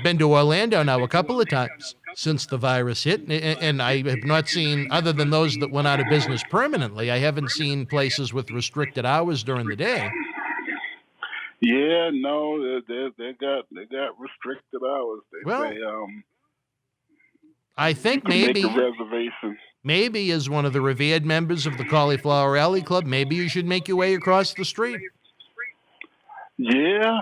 been to Orlando now a couple of times since the virus hit, and I have not seen, other than those that went out of business permanently, I haven't seen places with restricted hours during the day. Yeah, no, they got restricted hours. They say, I think maybe make a reservation. Maybe as one of the revered members of the Cauliflower Alley Club, maybe you should make your way across the street. Yeah,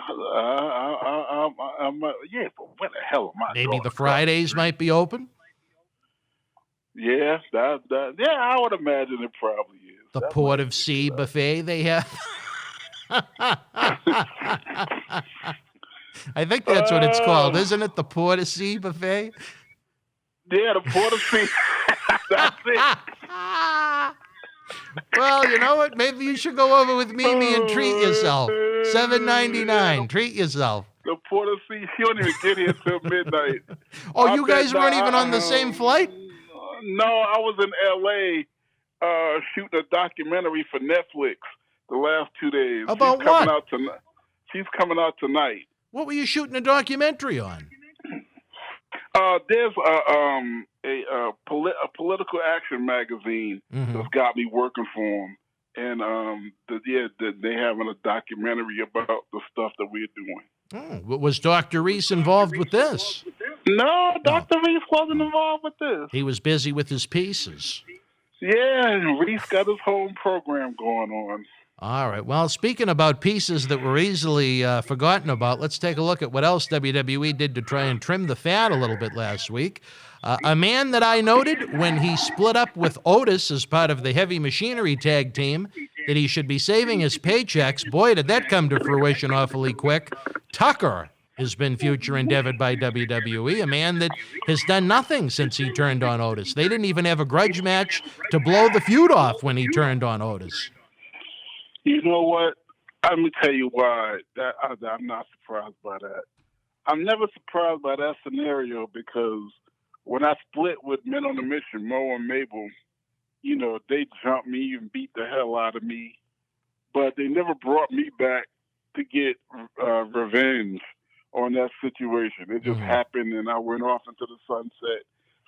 yeah, but where the hell am I? Maybe the Fridays might be open. Yeah, I would imagine it probably is. The Port of Sea buffet they have. I think that's what it's called, isn't it? The Port of Sea buffet. Yeah, the Port of Sea. That's it. Well, you know what? Maybe you should go over with Mimi and treat yourself. $7.99. Treat yourself. The Port of Sea. She don't even get here till midnight. Oh, you guys weren't even on the same flight? No, I was in L.A. Shooting a documentary for Netflix the last 2 days. About what? She's coming out tonight. What were you shooting a documentary on? There's a political action magazine that's got me working for them, and they having a documentary about the stuff that we're doing. Oh, was Dr. Reese involved with this? No, Dr. Reese wasn't involved with this. He was busy with his pieces. Yeah, and Reese got his whole program going on. All right. Well, speaking about pieces that were easily forgotten about, let's take a look at what else WWE did to try and trim the fat a little bit last week. A man that I noted when he split up with Otis as part of the Heavy Machinery tag team that he should be saving his paychecks. Boy, did that come to fruition awfully quick. Tucker has been future endeavored by WWE, a man that has done nothing since he turned on Otis. They didn't even have a grudge match to blow the feud off when he turned on Otis. You know what? Let me tell you why I'm not surprised by that. I'm never surprised by that scenario because when I split with Men on a Mission, Mo and Mabel, they jumped me and beat the hell out of me, but they never brought me back to get revenge on that situation. It just happened, and I went off into the sunset.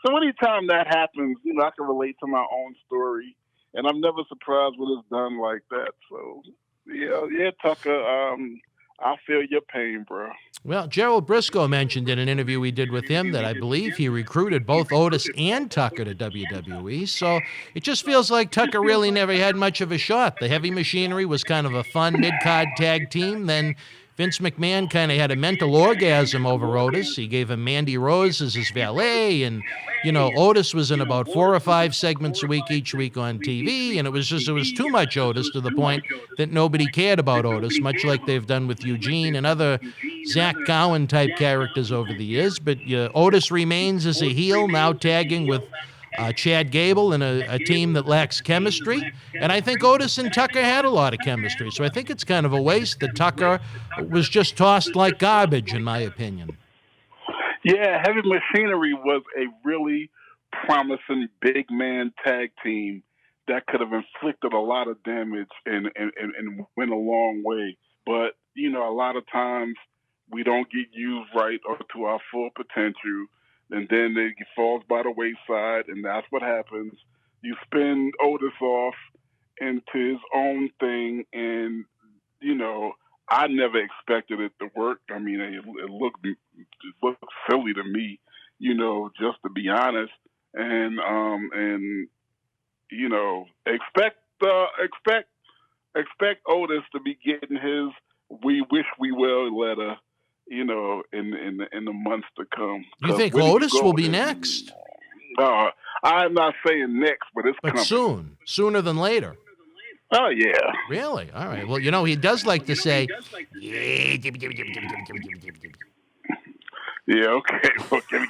So anytime that happens, I can relate to my own story. And I'm never surprised when it's done like that. So, yeah, Tucker, I feel your pain, bro. Well, Gerald Briscoe mentioned in an interview we did with him that I believe he recruited both Otis and Tucker to WWE. So it just feels like Tucker really never had much of a shot. The Heavy Machinery was kind of a fun mid-card tag team. Then Vince McMahon kind of had a mental orgasm over Otis. He gave him Mandy Rose as his valet, and Otis was in about 4 or 5 segments a week each week on TV, and it was too much Otis to the point that nobody cared about Otis, much like they've done with Eugene and other Zach Gowen type characters over the years. But Otis remains as a heel, now tagging with Chad Gable in a team that lacks chemistry. And I think Otis and Tucker had a lot of chemistry. So I think it's kind of a waste that Tucker was just tossed like garbage, in my opinion. Yeah, Heavy Machinery was a really promising big man tag team that could have inflicted a lot of damage and went a long way. But, you know, a lot of times we don't get used right or to our full potential, and then it falls by the wayside, and that's what happens. You spin Otis off into his own thing, and, you know, I never expected it to work. I mean, it looked silly to me, you know, just to be honest. And you know, expect Otis to be getting his "We Wish We Well" letter, you know, in the months to come. You think Otis will be next? I'm not saying next, but it's coming. Sooner than later. Oh, yeah. Really? All right. Well, you know, he does like to say, yeah, okay. Well, give me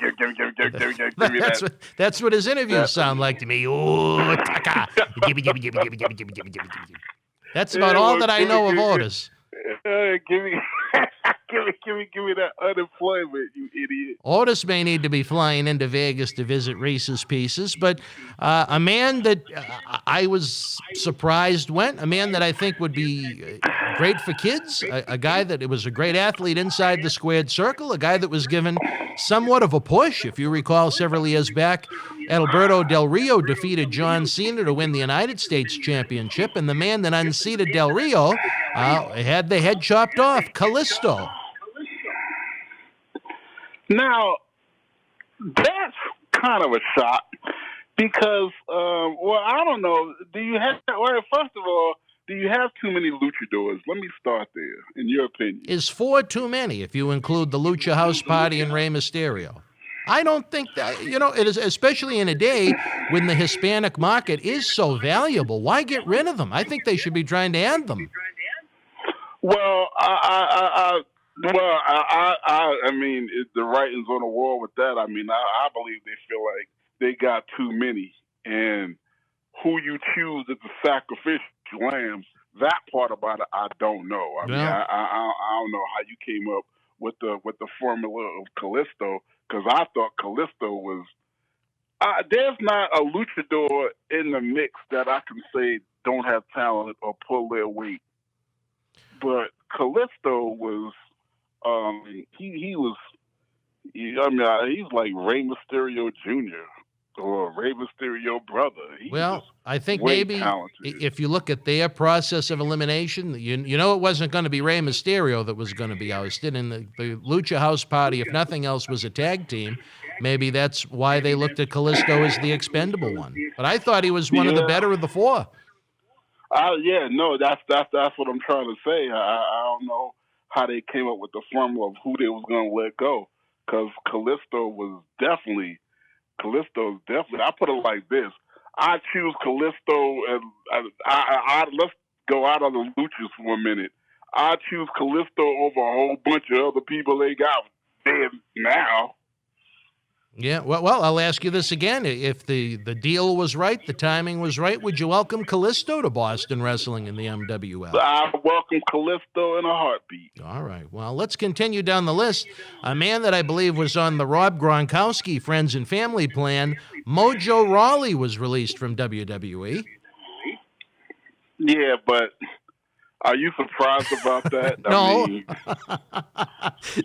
that. That's what his interviews sound like to me. Oh, Taka. That's about all that I know of Otis. Give me that unemployment, you idiot. Otis may need to be flying into Vegas to visit Reese's Pieces, but a man that I was surprised went, a man that I think would be great for kids, a guy that was a great athlete inside the squared circle, a guy that was given somewhat of a push. If you recall, several years back, Alberto Del Rio defeated John Cena to win the United States Championship, and the man that unseated Del Rio had the head chopped off, Kalisto. Now, that's kind of a shock because, well, I don't know. First of all, do you have too many luchadors? Let me start there, in your opinion. Is 4 too many if you include the Lucha House Party and Rey Mysterio? I don't think that, you know, it is, especially in a day when the Hispanic market is so valuable. Why get rid of them? I think they should be trying to end them. Well, I mean, the writing's on the wall with that. I mean, I believe they feel like they got too many, and who you choose as the sacrificial lambs, that part about it, I don't know. I mean, I don't know how you came up with the formula of Kalisto, because I thought Kalisto was. There's not a luchador in the mix that I can say don't have talent or pull their weight. But Kalisto was, he's like Rey Mysterio Jr. or Rey Mysterio brother. I think maybe talented. If you look at their process of elimination, you know it wasn't going to be Rey Mysterio that was going to be ousted, and the Lucha House Party, if nothing else, was a tag team. Maybe that's why they looked at Kalisto as the expendable one. But I thought he was one of the better of the 4. That's what I'm trying to say. I don't know how they came up with the formula of who they was going to let go, because Kalisto was definitely. I put it like this: I choose Kalisto, and let's go out of the luchas for a minute. I choose Kalisto over a whole bunch of other people they got dead now. Yeah, well, I'll ask you this again. If the deal was right, the timing was right, would you welcome Kalisto to Boston Wrestling in the MWL? I welcome Kalisto in a heartbeat. All right. Well, let's continue down the list. A man that I believe was on the Rob Gronkowski Friends and Family plan, Mojo Raleigh, was released from WWE. Yeah, but are you surprised about that? No.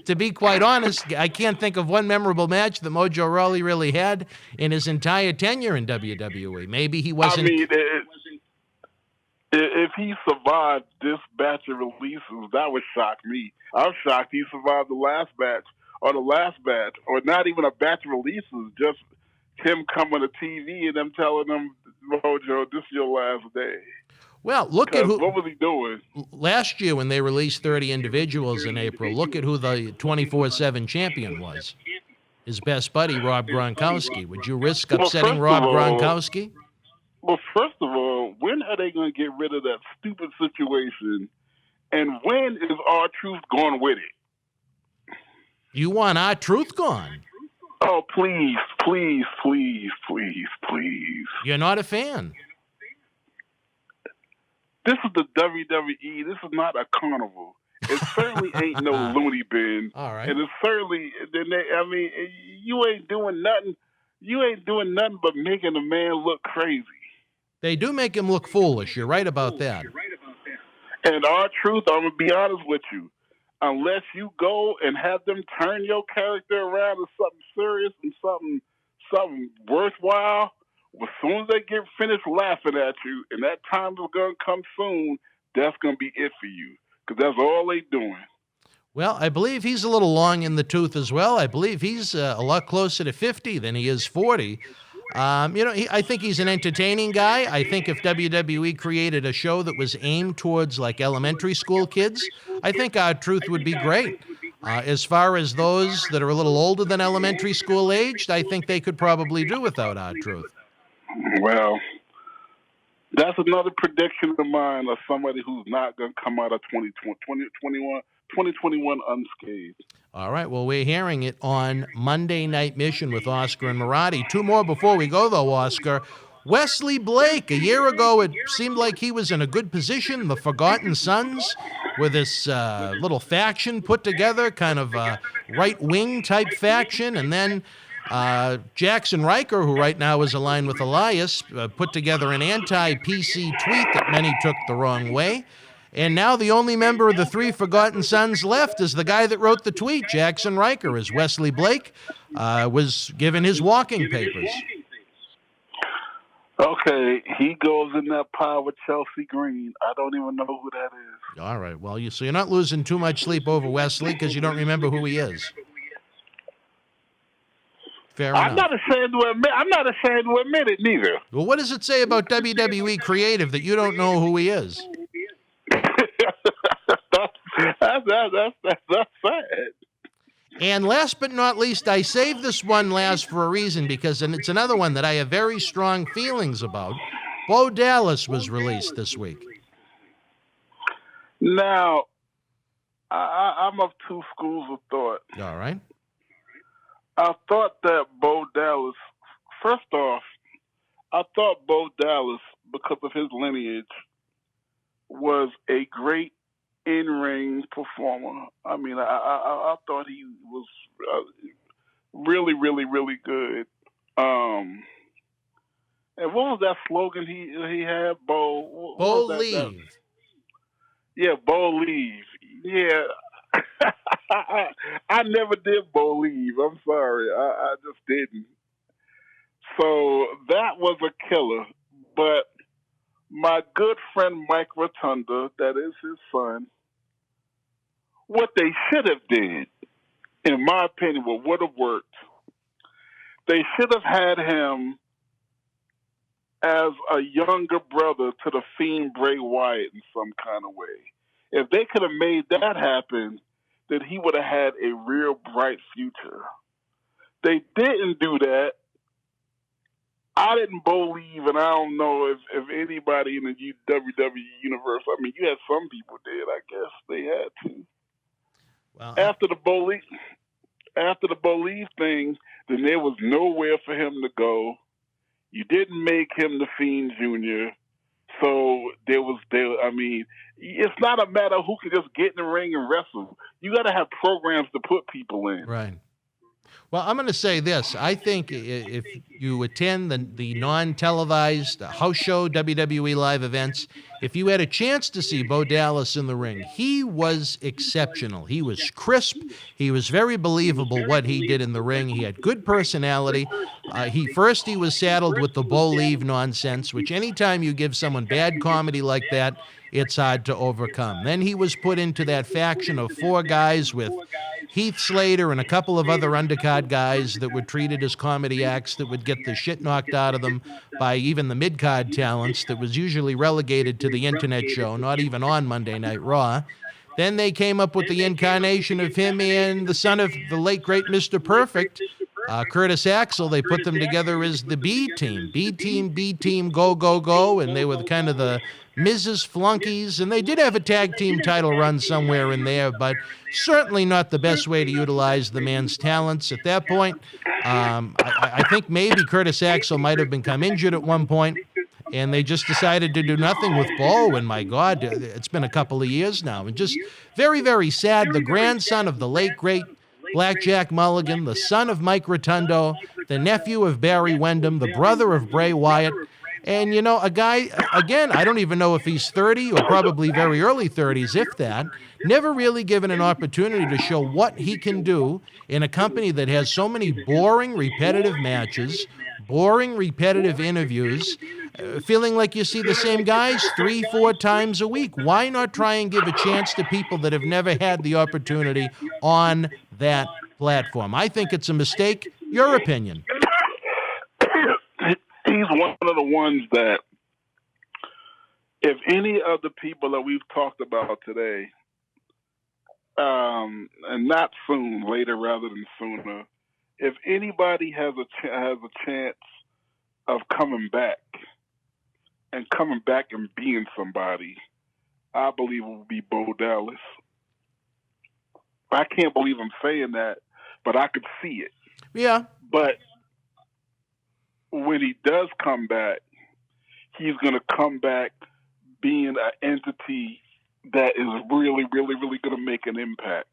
To be quite honest, I can't think of one memorable match that Mojo Rawley really had in his entire tenure in WWE. Maybe he wasn't. I mean, if he survived this batch of releases, that would shock me. I'm shocked he survived the last batch, or not even a batch of releases, just him coming to TV and them telling him, Mojo, this is your last day. Well, look at what was he doing? Last year when they released 30 individuals in April, look at who the 24/7 champion was. His best buddy, Rob Gronkowski. Would you risk upsetting Rob Gronkowski? Well, first of all, when are they going to get rid of that stupid situation? And when is R-Truth going with it? You want R-Truth gone? Oh, please, please, please, please, please. You're not a fan. This is the WWE. This is not a carnival. It certainly ain't no loony bin. All right. And it's certainly, you ain't doing nothing. You ain't doing nothing but making a man look crazy. They do make him look foolish. You're right about that. And our truth, I'm going to be honest with you. Unless you go and have them turn your character around to something serious and something worthwhile, as soon as they get finished laughing at you, and that time is going to come soon, that's going to be it for you. Because that's all they doing. Well, I believe he's a little long in the tooth as well. I believe he's a lot closer to 50 than he is 40. I think he's an entertaining guy. I think if WWE created a show that was aimed towards like elementary school kids, I think our truth would be great. As far as those that are a little older than elementary school aged, I think they could probably do without our truth. Well, that's another prediction of mine of somebody who's not going to come out of 2021 unscathed. All right, well, we're hearing it on Monday Night Mission with Oscar and Marty. Two more before we go, though, Oscar. Wesley Blake, a year ago, it seemed like he was in a good position. The Forgotten Sons, with this little faction put together, kind of a right-wing type faction. And then Jackson Riker, who right now is aligned with Elias, put together an anti-PC tweet that many took the wrong way. And now the only member of the three Forgotten Sons left is the guy that wrote the tweet, Jackson Riker, as Wesley Blake was given his walking papers. Okay, he goes in that pile with Chelsea Green. I don't even know who that is. All right, well, so you're not losing too much sleep over Wesley because you don't remember who he is. Fair enough. I'm not ashamed to admit it, neither. Well, what does it say about WWE Creative that you don't know who he is? That's sad. And last but not least, I saved this one last for a reason because it's another one that I have very strong feelings about. Bo Dallas was released this week. Now, I'm of two schools of thought. All right. I thought that Bo Dallas, first off, I thought Bo Dallas, because of his lineage, was a great in-ring performer. I mean, I thought he was really, really, really good. And what was that slogan he had? Bo Leave. Yeah, Bo Leave. Yeah. I never did Bo Leave. I'm sorry. I just didn't. So that was a killer. But my good friend Mike Rotunda, that is his son, what they should have did, in my opinion, what would have worked, they should have had him as a younger brother to the Fiend Bray Wyatt in some kind of way. If they could have made that happen, then he would have had a real bright future. They didn't do that. I didn't believe, and I don't know if anybody in the WWE universe, I mean, you had some people did, I guess they had to. Well, After the Believe thing, then there was nowhere for him to go. You didn't make him the Fiend Jr., so I mean, it's not a matter of who can just get in the ring and wrestle. You got to have programs to put people in. Right. Well, I'm going to say this. I think if you attend the non-televised house show WWE live events, if you had a chance to see Bo Dallas in the ring, he was exceptional. He was crisp. He was very believable what he did in the ring. He had good personality. He was saddled with the Bo Leave nonsense, which anytime you give someone bad comedy like that, it's hard to overcome. Then he was put into that faction of four guys with Heath Slater and a couple of other undercard guys that were treated as comedy acts that would get the shit knocked out of them by even the mid-card talents that was usually relegated to the internet show, not even on Monday Night Raw. Then they came up with the incarnation of him and the son of the late, great Mr. Perfect, Curtis Axel. They put them together as the B-Team. B-Team, go, go, go, and they were kind of the Mrs. Flunkies, and they did have a tag team title run somewhere in there, but certainly not the best way to utilize the man's talents. At that point, I think maybe Curtis Axel might have become injured at one point, and they just decided to do nothing with Bo. And my God, it's been a couple of years now. And just very, very sad. The grandson of the late, great Blackjack Mulligan, the son of Mike Rotundo, the nephew of Barry Windham, the brother of Bray Wyatt. And, a guy, again, I don't even know if he's 30 or probably very early 30s, if that, never really given an opportunity to show what he can do in a company that has so many boring, repetitive matches, boring, repetitive interviews, feeling like you see the same guys 3-4 times a week. Why not try and give a chance to people that have never had the opportunity on that platform? I think it's a mistake. Your opinion? He's one of the ones that, if any of the people that we've talked about today, and not soon, later rather than sooner, if anybody has a chance of coming back and being somebody, I believe it will be Bo Dallas. I can't believe I'm saying that, but I could see it. Yeah. But when he does come back, he's going to come back being an entity that is really, really, really going to make an impact.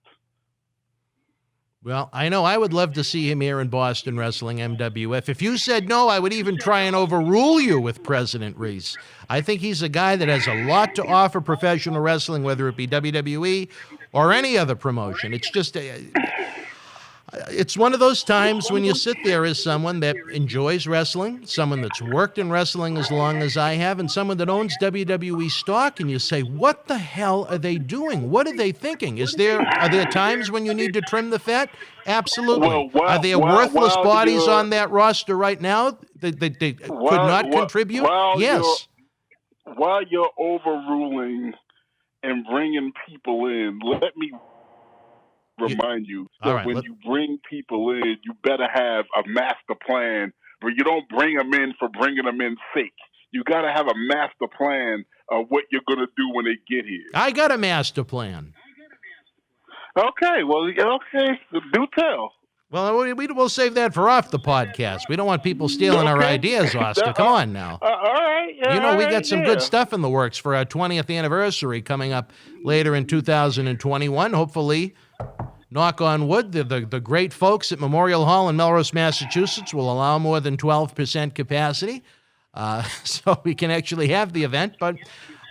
Well, I know I would love to see him here in Boston Wrestling MWF. If you said no, I would even try and overrule you with President Reese. I think he's a guy that has a lot to offer professional wrestling, whether it be WWE or any other promotion. It's just it's one of those times when you sit there as someone that enjoys wrestling, someone that's worked in wrestling as long as I have, and someone that owns WWE stock, and you say, what the hell are they doing? What are they thinking? Are there times when you need to trim the fat? Absolutely. Are there worthless bodies on that roster right now that could not contribute? Yes. While you're overruling and bringing people in, let me remind you that when you bring people in, you better have a master plan, but you don't bring them in for bringing them in sake. You got to have a master plan of what you're going to do when they get here. I got a master plan. Okay, do tell. Well, we'll save that for off the podcast. We don't want people stealing our ideas, Oscar. Come on now. All right. Yeah, we got some good stuff in the works for our 20th anniversary coming up later in 2021. Hopefully, knock on wood, the great folks at Memorial Hall in Melrose, Massachusetts will allow more than 12% capacity, so we can actually have the event. But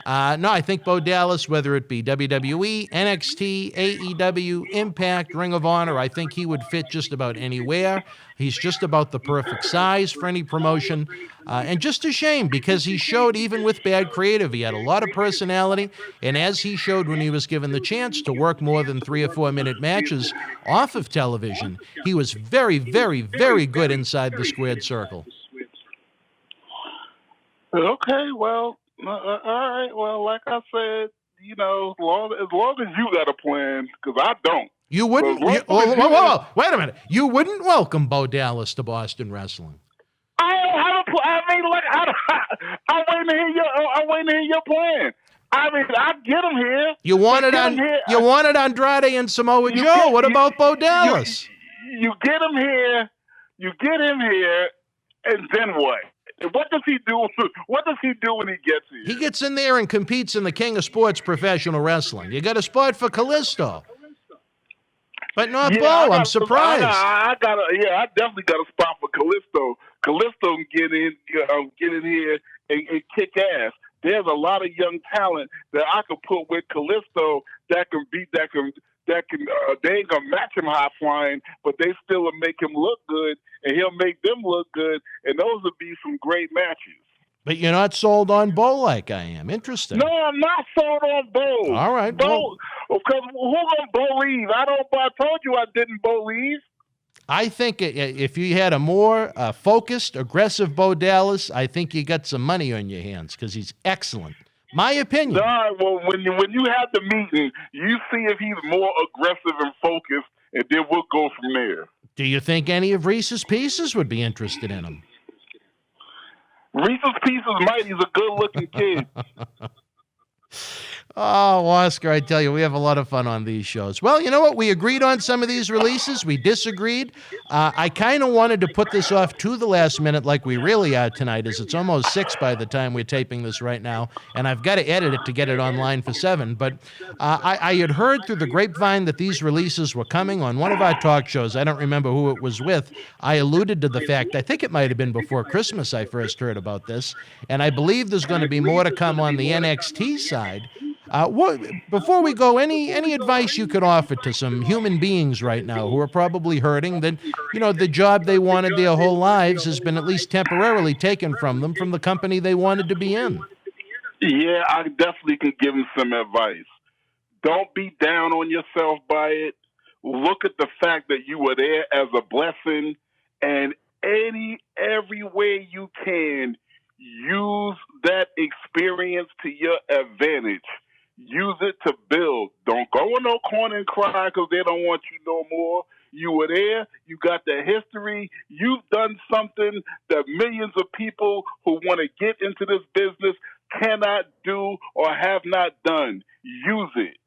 no, I think Bo Dallas, whether it be WWE, NXT, AEW, Impact, Ring of Honor, I think he would fit just about anywhere. He's just about the perfect size for any promotion. And just a shame, because he showed, even with bad creative, he had a lot of personality. And as he showed when he was given the chance to work more than 3 or 4 minute matches off of television, he was very, very, very good inside the squared circle. Okay, well, all right. Well, like I said, as long as you got a plan, because I don't. You wouldn't. Whoa, wait a minute. You wouldn't welcome Bo Dallas to Boston Wrestling. I'm waiting to hear your plan. I mean, I get him here. You wanted Andrade and Samoa Joe. What about Bo Dallas? You get him here. And then what? What does he do? What does he do when he gets here? He gets in there and competes in the King of Sports Professional Wrestling. You got a spot for Kalisto, but not Bo. I'm surprised. I definitely got a spot for Kalisto. Kalisto can get in here and kick ass. There's a lot of young talent that I could put with Kalisto that can beat they ain't gonna match him high flying, but they still will make him look good, and he'll make them look good, and those would be some great matches. But you're not sold on Bo like I am. Interesting. No, I'm not sold on Bo. All right, Bo, because who gonna Bo leave? I told you I didn't Bo leave. I think if you had a more focused, aggressive Bo Dallas, I think you got some money on your hands, because he's excellent. My opinion. No, well, when you have the meeting, you see if he's more aggressive and focused, and then we'll go from there. Do you think any of Reese's Pieces would be interested in him? Reese's Pieces, he's a good-looking kid. Oh, Oscar, I tell you, we have a lot of fun on these shows. Well, you know what? We agreed on some of these releases. We disagreed. I kind of wanted to put this off to the last minute like we really are tonight, as it's almost 6 by the time we're taping this right now, and I've got to edit it to get it online for 7. But I had heard through the grapevine that these releases were coming on one of our talk shows. I don't remember who it was with. I alluded to the fact, I think it might have been before Christmas I first heard about this, and I believe there's going to be more to come on the NXT side. Before we go, any advice you could offer to some human beings right now who are probably hurting that, the job they wanted their whole lives has been at least temporarily taken from them from the company they wanted to be in? Yeah, I definitely can give them some advice. Don't be down on yourself by it. Look at the fact that you were there as a blessing, and every way you can, use that experience to your advantage. Use it to build. Don't go in no corner and cry because they don't want you no more. You were there. You got the history. You've done something that millions of people who want to get into this business cannot do or have not done. Use it.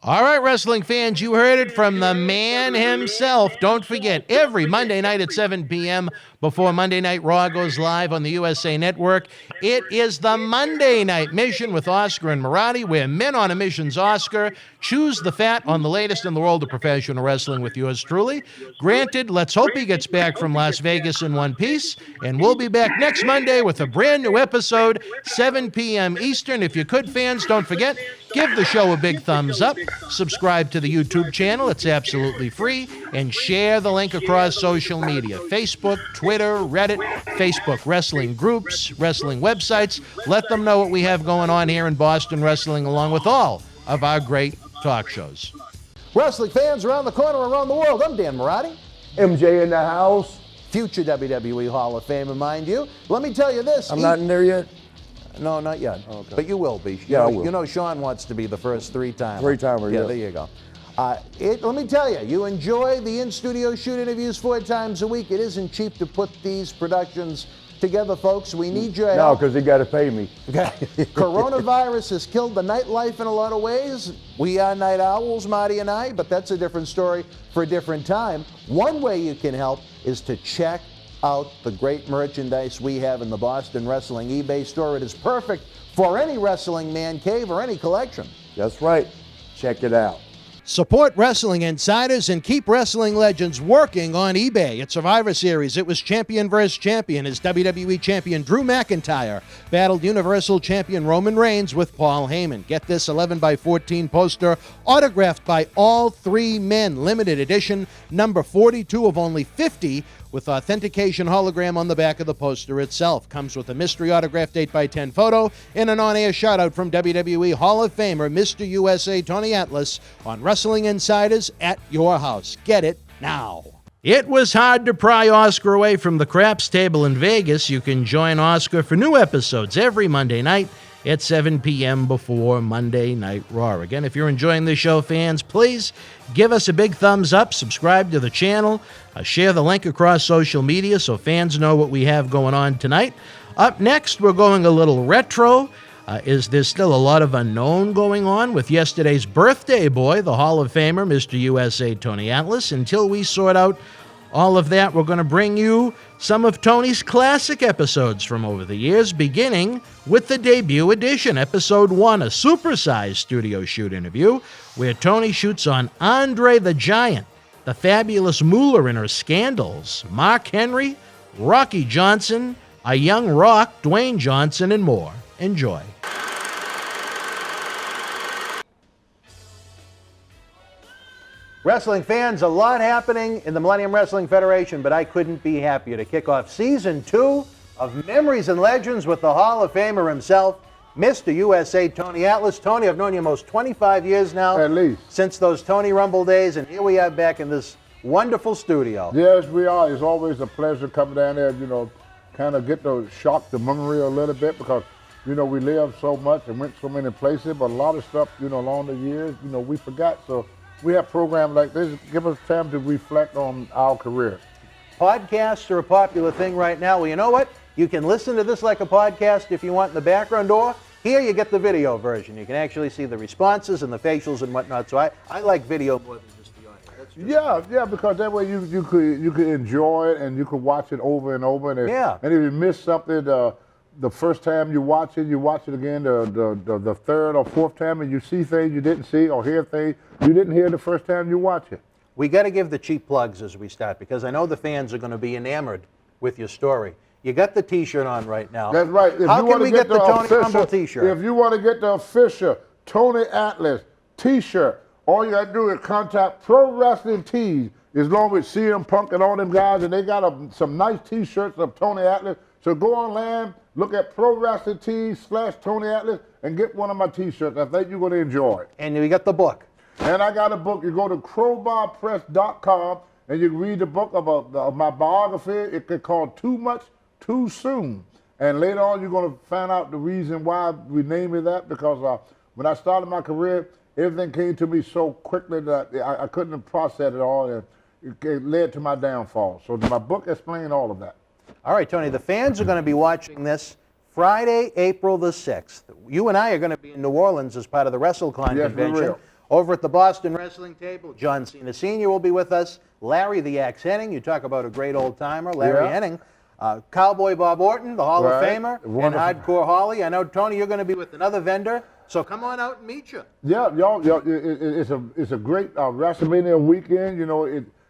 All right, wrestling fans, you heard it from the man himself. Don't forget, every Monday night at 7 p.m. before Monday Night Raw goes live on the USA Network, it is the Monday Night Mission with Oscar and Marty, where Men on a Mission's Oscar choose the fat on the latest in the world of professional wrestling with yours truly. Granted, let's hope he gets back from Las Vegas in one piece, and we'll be back next Monday with a brand new episode, 7 p.m. Eastern. If you could, fans, don't forget, give the show a big thumbs up, subscribe to the YouTube channel, it's absolutely free, and share the link across social media, Facebook, Twitter, Reddit, Facebook wrestling groups, wrestling websites. Let them know what we have going on here in Boston Wrestling, along with all of our great talk shows. Wrestling fans around the corner, around the world, I'm Dan Marty. MJ in the house. Future WWE Hall of Famer, mind you. Let me tell you this. I'm not in there yet? No, not yet. Okay. But you will be. I will. You know Sean wants to be the first three-timer. Three-timer, yeah. yeah. There you go. Let me tell you, you enjoy the in-studio shoot interviews 4 times a week. It isn't cheap to put these productions together, folks. We need your No, help. because they got to pay me. Coronavirus has killed the nightlife in a lot of ways. We are night owls, Marty and I, but that's a different story for a different time. One way you can help is to check out the great merchandise we have in the Boston Wrestling eBay store. It is perfect for any wrestling man cave or any collection. That's right. Check it out. Support Wrestling Insiders and keep wrestling legends working on eBay. At Survivor Series, it was champion versus champion as WWE champion Drew McIntyre battled Universal champion Roman Reigns with Paul Heyman. Get this 11x14 poster autographed by all 3 men. Limited edition, number 42 of only 50, with authentication hologram on the back of the poster itself. Comes with a mystery autographed 8x10 photo and an on-air shout-out from WWE Hall of Famer Mr. USA Tony Atlas on Wrestling Insiders at your house. Get it now. It was hard to pry Oscar away from the craps table in Vegas. You can join Oscar for new episodes every Monday night at 7 p.m. before Monday Night Raw. Again, if you're enjoying this show, fans, please give us a big thumbs up, subscribe to the channel, share the link across social media so fans know what we have going on tonight. Up next, we're going a little retro. There's still a lot of unknown going on with yesterday's birthday boy, the Hall of Famer, Mr. USA Tony Atlas. Until we sort out all of that, we're going to bring you some of Tony's classic episodes from over the years, beginning with the debut edition, Episode 1, a supersized studio shoot interview, where Tony shoots on Andre the Giant, the fabulous Moola in her scandals, Mark Henry, Rocky Johnson, a young Rock, Dwayne Johnson, and more. Enjoy. Wrestling fans, a lot happening in the Millennium Wrestling Federation, but I couldn't be happier to kick off Season 2 of Memories and Legends with the Hall of Famer himself, Mr. USA Tony Atlas. Tony, I've known you almost 25 years now. At least. Since those Tony Rumble days, and here we are back in this wonderful studio. Yes, we are. It's always a pleasure coming down there, kind of get to shock the memory a little bit because, we lived so much and went so many places, but a lot of stuff, along the years, we forgot. So we have programs like this, give us time to reflect on our career. Podcasts are a popular thing right now. Well, you know what? You can listen to this like a podcast if you want in the background, or Here you get the video version. You can actually see the responses and the facials and whatnot. So I like video more than just the audio. That's true. Yeah, because that way you could enjoy it and you could watch it over and over. And if you miss something, the first time you watch it again the third or fourth time, and you see things you didn't see or hear things you didn't hear the first time you watch it. We got to give the cheap plugs as we start, because I know the fans are going to be enamored with your story. You got the T-shirt on right now. That's right. How can we get the Tony Rumble T-shirt? If you want to get the official Tony Atlas T-shirt, all you got to do is contact Pro Wrestling Tees, as long as CM Punk and all them guys, and they got some nice T-shirts of Tony Atlas. So go online, look at Pro Wrestling Tees /Tony Atlas, and get one of my T-shirts. I think you're going to enjoy it. And we got the book. And I got a book. You go to crowbarpress.com and you can read the book of my biography. It's called Too Much, Too Soon. And later on, you're going to find out the reason why we named it that, because when I started my career, everything came to me so quickly that I couldn't process it all, and it led to my downfall. So my book explains all of that. All right, Tony, the fans are going to be watching this Friday, April the 6th. You and I are going to be in New Orleans as part of the WrestleCon convention. Over at the Boston Wrestling Table, John Cena Sr. will be with us. Larry the Axe Henning, you talk about a great old-timer, Larry Henning. Cowboy Bob Orton, the Hall of Famer, and Hardcore Holly. I know, Tony, you're going to be with another vendor, so come on out and meet you. Yeah, y'all, it's a great WrestleMania weekend. You know,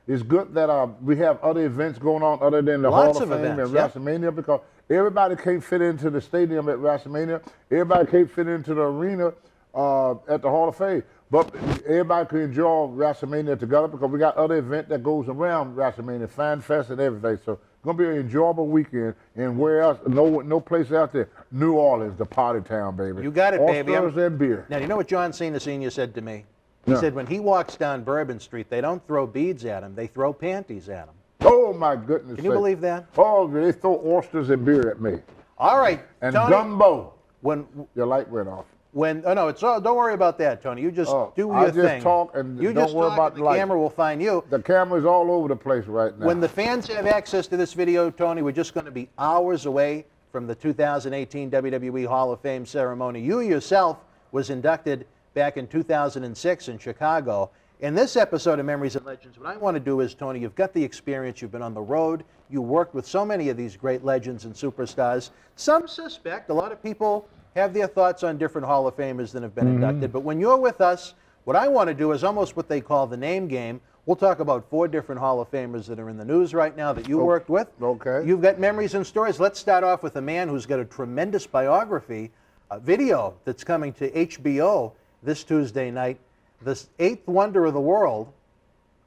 it's good that we have other events going on other than the Hall of Fame and WrestleMania, because everybody can't fit into the stadium at WrestleMania. Everybody can't fit into the arena at the Hall of Fame. But everybody can enjoy WrestleMania together, because we got other events that goes around WrestleMania, Fanfest and everything. So it's going to be an enjoyable weekend. And where else? No place out there. New Orleans, the party town, baby. You got it, baby. Oysters and beer. Now, you know what John Cena Sr. said to me? He said when he walks down Bourbon Street, they don't throw beads at him, they throw panties at him. Oh, my goodness. Can you believe that? Oh, they throw oysters and beer at me. All right, and Tony, gumbo. When your light went off. Don't worry about that, Tony. You just do your thing. I just talk and don't worry about the light. The camera will find you. The camera's all over the place right now. When the fans have access to this video, Tony, we're just going to be hours away from the 2018 WWE Hall of Fame ceremony. You yourself was inducted back in 2006 in Chicago. In this episode of Memories and Legends, what I want to do is, Tony, you've got the experience. You've been on the road. You worked with so many of these great legends and superstars. Some suspect, a lot of people have their thoughts on different Hall of Famers that have been inducted. But when you're with us, what I want to do is almost what they call the name game. We'll talk about 4 different Hall of Famers that are in the news right now that you worked with. Okay. You've got memories and stories. Let's start off with a man who's got a tremendous biography, a video that's coming to HBO this Tuesday night, the 8th wonder of the world,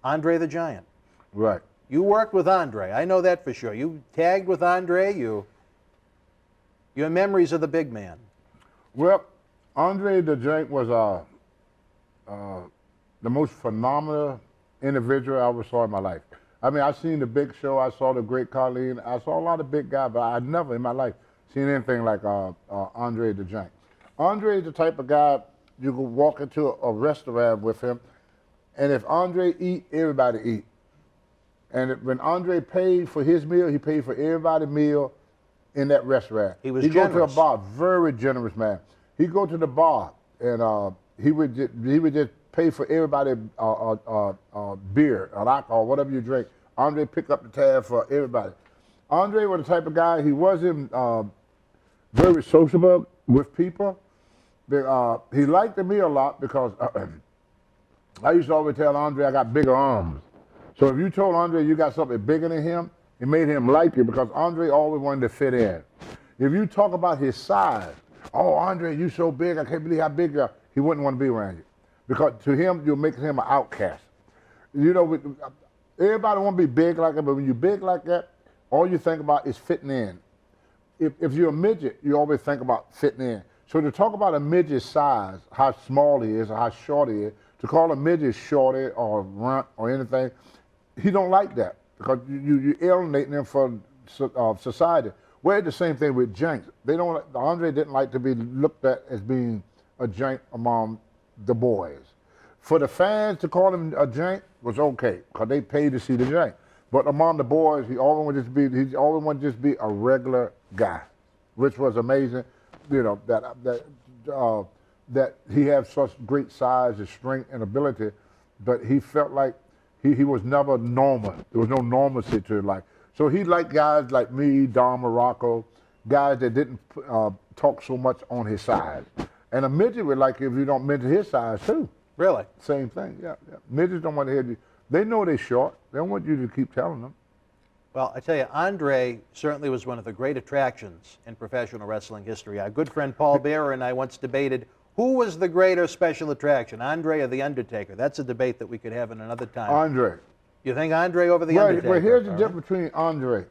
Andre the Giant. Right. You worked with Andre. I know that for sure. You tagged with Andre. Your memories of the big man. Well, Andre the Giant was the most phenomenal individual I ever saw in my life. I mean, I seen the Big Show. I saw the Great Khali. I saw a lot of big guys, but I never in my life seen anything like Andre the Giant. Andre is the type of guy you could walk into a restaurant with him, and if Andre eat, everybody eat. And when Andre paid for his meal, he paid for everybody's meal in that restaurant. He was generous. He'd go to a bar, very generous man. He'd go to the bar, and he would just pay for everybody beer or alcohol, whatever you drink. Andre pick up the tab for everybody. Andre was the type of guy, he wasn't very sociable with people. He liked me a lot because I used to always tell Andre I got bigger arms. So if you told Andre you got something bigger than him, it made him like you, because Andre always wanted to fit in. If you talk about his size, oh, Andre, you so big, I can't believe how big you are, he wouldn't want to be around you. Because to him, you're making him an outcast. You know, everybody want to be big like that, but when you're big like that, all you think about is fitting in. If you're a midget, you always think about fitting in. So to talk about a midget's size, how small he is or how short he is, to call a midget shorty or runt or anything, he don't like that, because you're alienating him from society. Well, it's the same thing with janks. Andre didn't like to be looked at as being a jank among the boys. For the fans to call him a jank was okay, because they paid to see the jank. But among the boys, he always wanted to just be a regular guy, which was amazing. You know, that that he had such great size and strength and ability, but he felt like he was never normal. There was no normalcy to it. Like, so he liked guys like me, Don Morocco, guys that didn't talk so much on his size. And a midget would like you if you don't mention his size too. Really? Same thing, yeah. Midgets don't want to hear you. They know they're short. They don't want you to keep telling them. Well, I tell you, Andre certainly was one of the great attractions in professional wrestling history. Our good friend Paul Bearer and I once debated who was the greater special attraction, Andre or The Undertaker. That's a debate that we could have in another time. Andre. You think Andre over The Undertaker? Well, here's the difference between Andre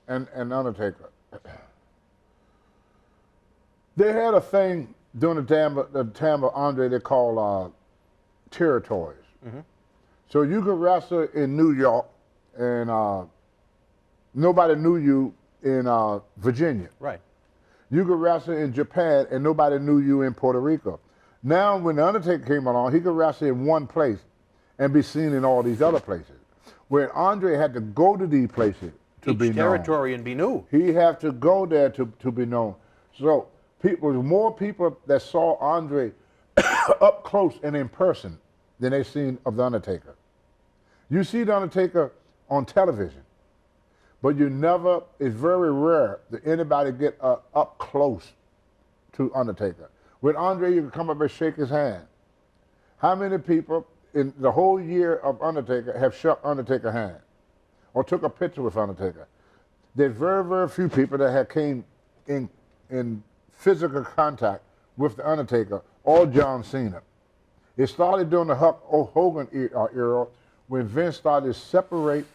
and Undertaker. They had a thing during the time of Andre they called territories. Mm-hmm. So you could wrestle in New York and nobody knew you in Virginia. Right. You could wrestle in Japan and nobody knew you in Puerto Rico. Now, when The Undertaker came along, he could wrestle in one place and be seen in all these other places. Where Andre had to go to these places to be known. Each territory and be new. He had to go there to be known. So more people that saw Andre up close and in person than they seen of The Undertaker. You see The Undertaker on television, but you never, it's very rare that anybody get up close to Undertaker. With Andre, you can come up and shake his hand. How many people in the whole year of Undertaker have shook Undertaker's hand or took a picture with Undertaker? There's very, very few people that have came in physical contact with the Undertaker or John Cena. It started during the Hulk Hogan era when Vince started to separate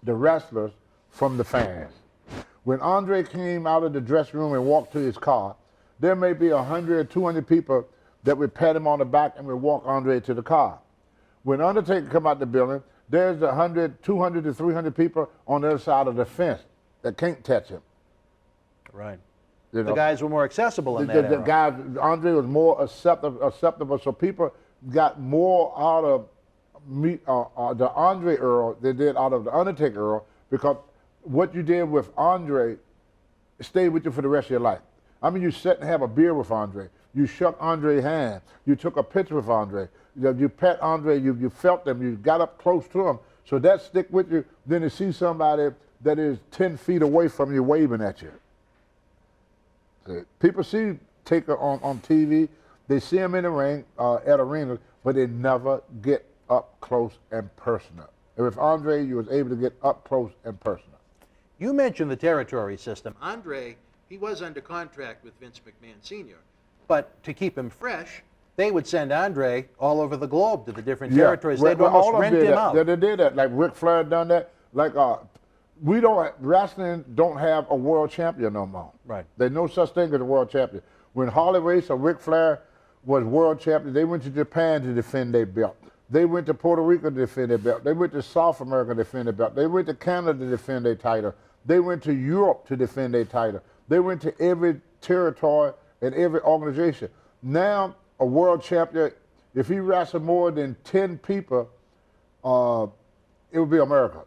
the wrestlers from the fans. When Andre came out of the dressing room and walked to his car, there may be 100, 200 people that would pat him on the back and would walk Andre to the car. When Undertaker come out the building, there's 100, 200 to 300 people on the other side of the fence that can't touch him. Right. You know? The guys were more accessible in that era. The guys, Andre was more acceptable, so people got more out of the Andre era than they did out of the Undertaker era, because what you did with Andre stayed with you for the rest of your life. I mean, you sat and have a beer with Andre. You shook Andre's hand. You took a picture with Andre. You pet Andre. You felt them. You got up close to him. So that stick with you. Then to see somebody that is 10 feet away from you waving at you. People see Taker on TV. They see him in the ring at arenas, but they never get up close and personal. And with Andre, you was able to get up close and personal. You mentioned the territory system. Andre, he was under contract with Vince McMahon Sr., but to keep him fresh, they would send Andre all over the globe to the different territories. They'd almost rent him out. They did that. Like Ric Flair done that. Like wrestling don't have a world champion no more. Right. There's no such thing as a world champion. When Harley Race or Ric Flair was world champion, they went to Japan to defend their belt. They went to Puerto Rico to defend their belt. They went to South America to defend their belt. They went to Canada to defend their title. They went to Europe to defend their title. They went to every territory and every organization. Now, a world champion, if he wrestled more than 10 people, it would be America.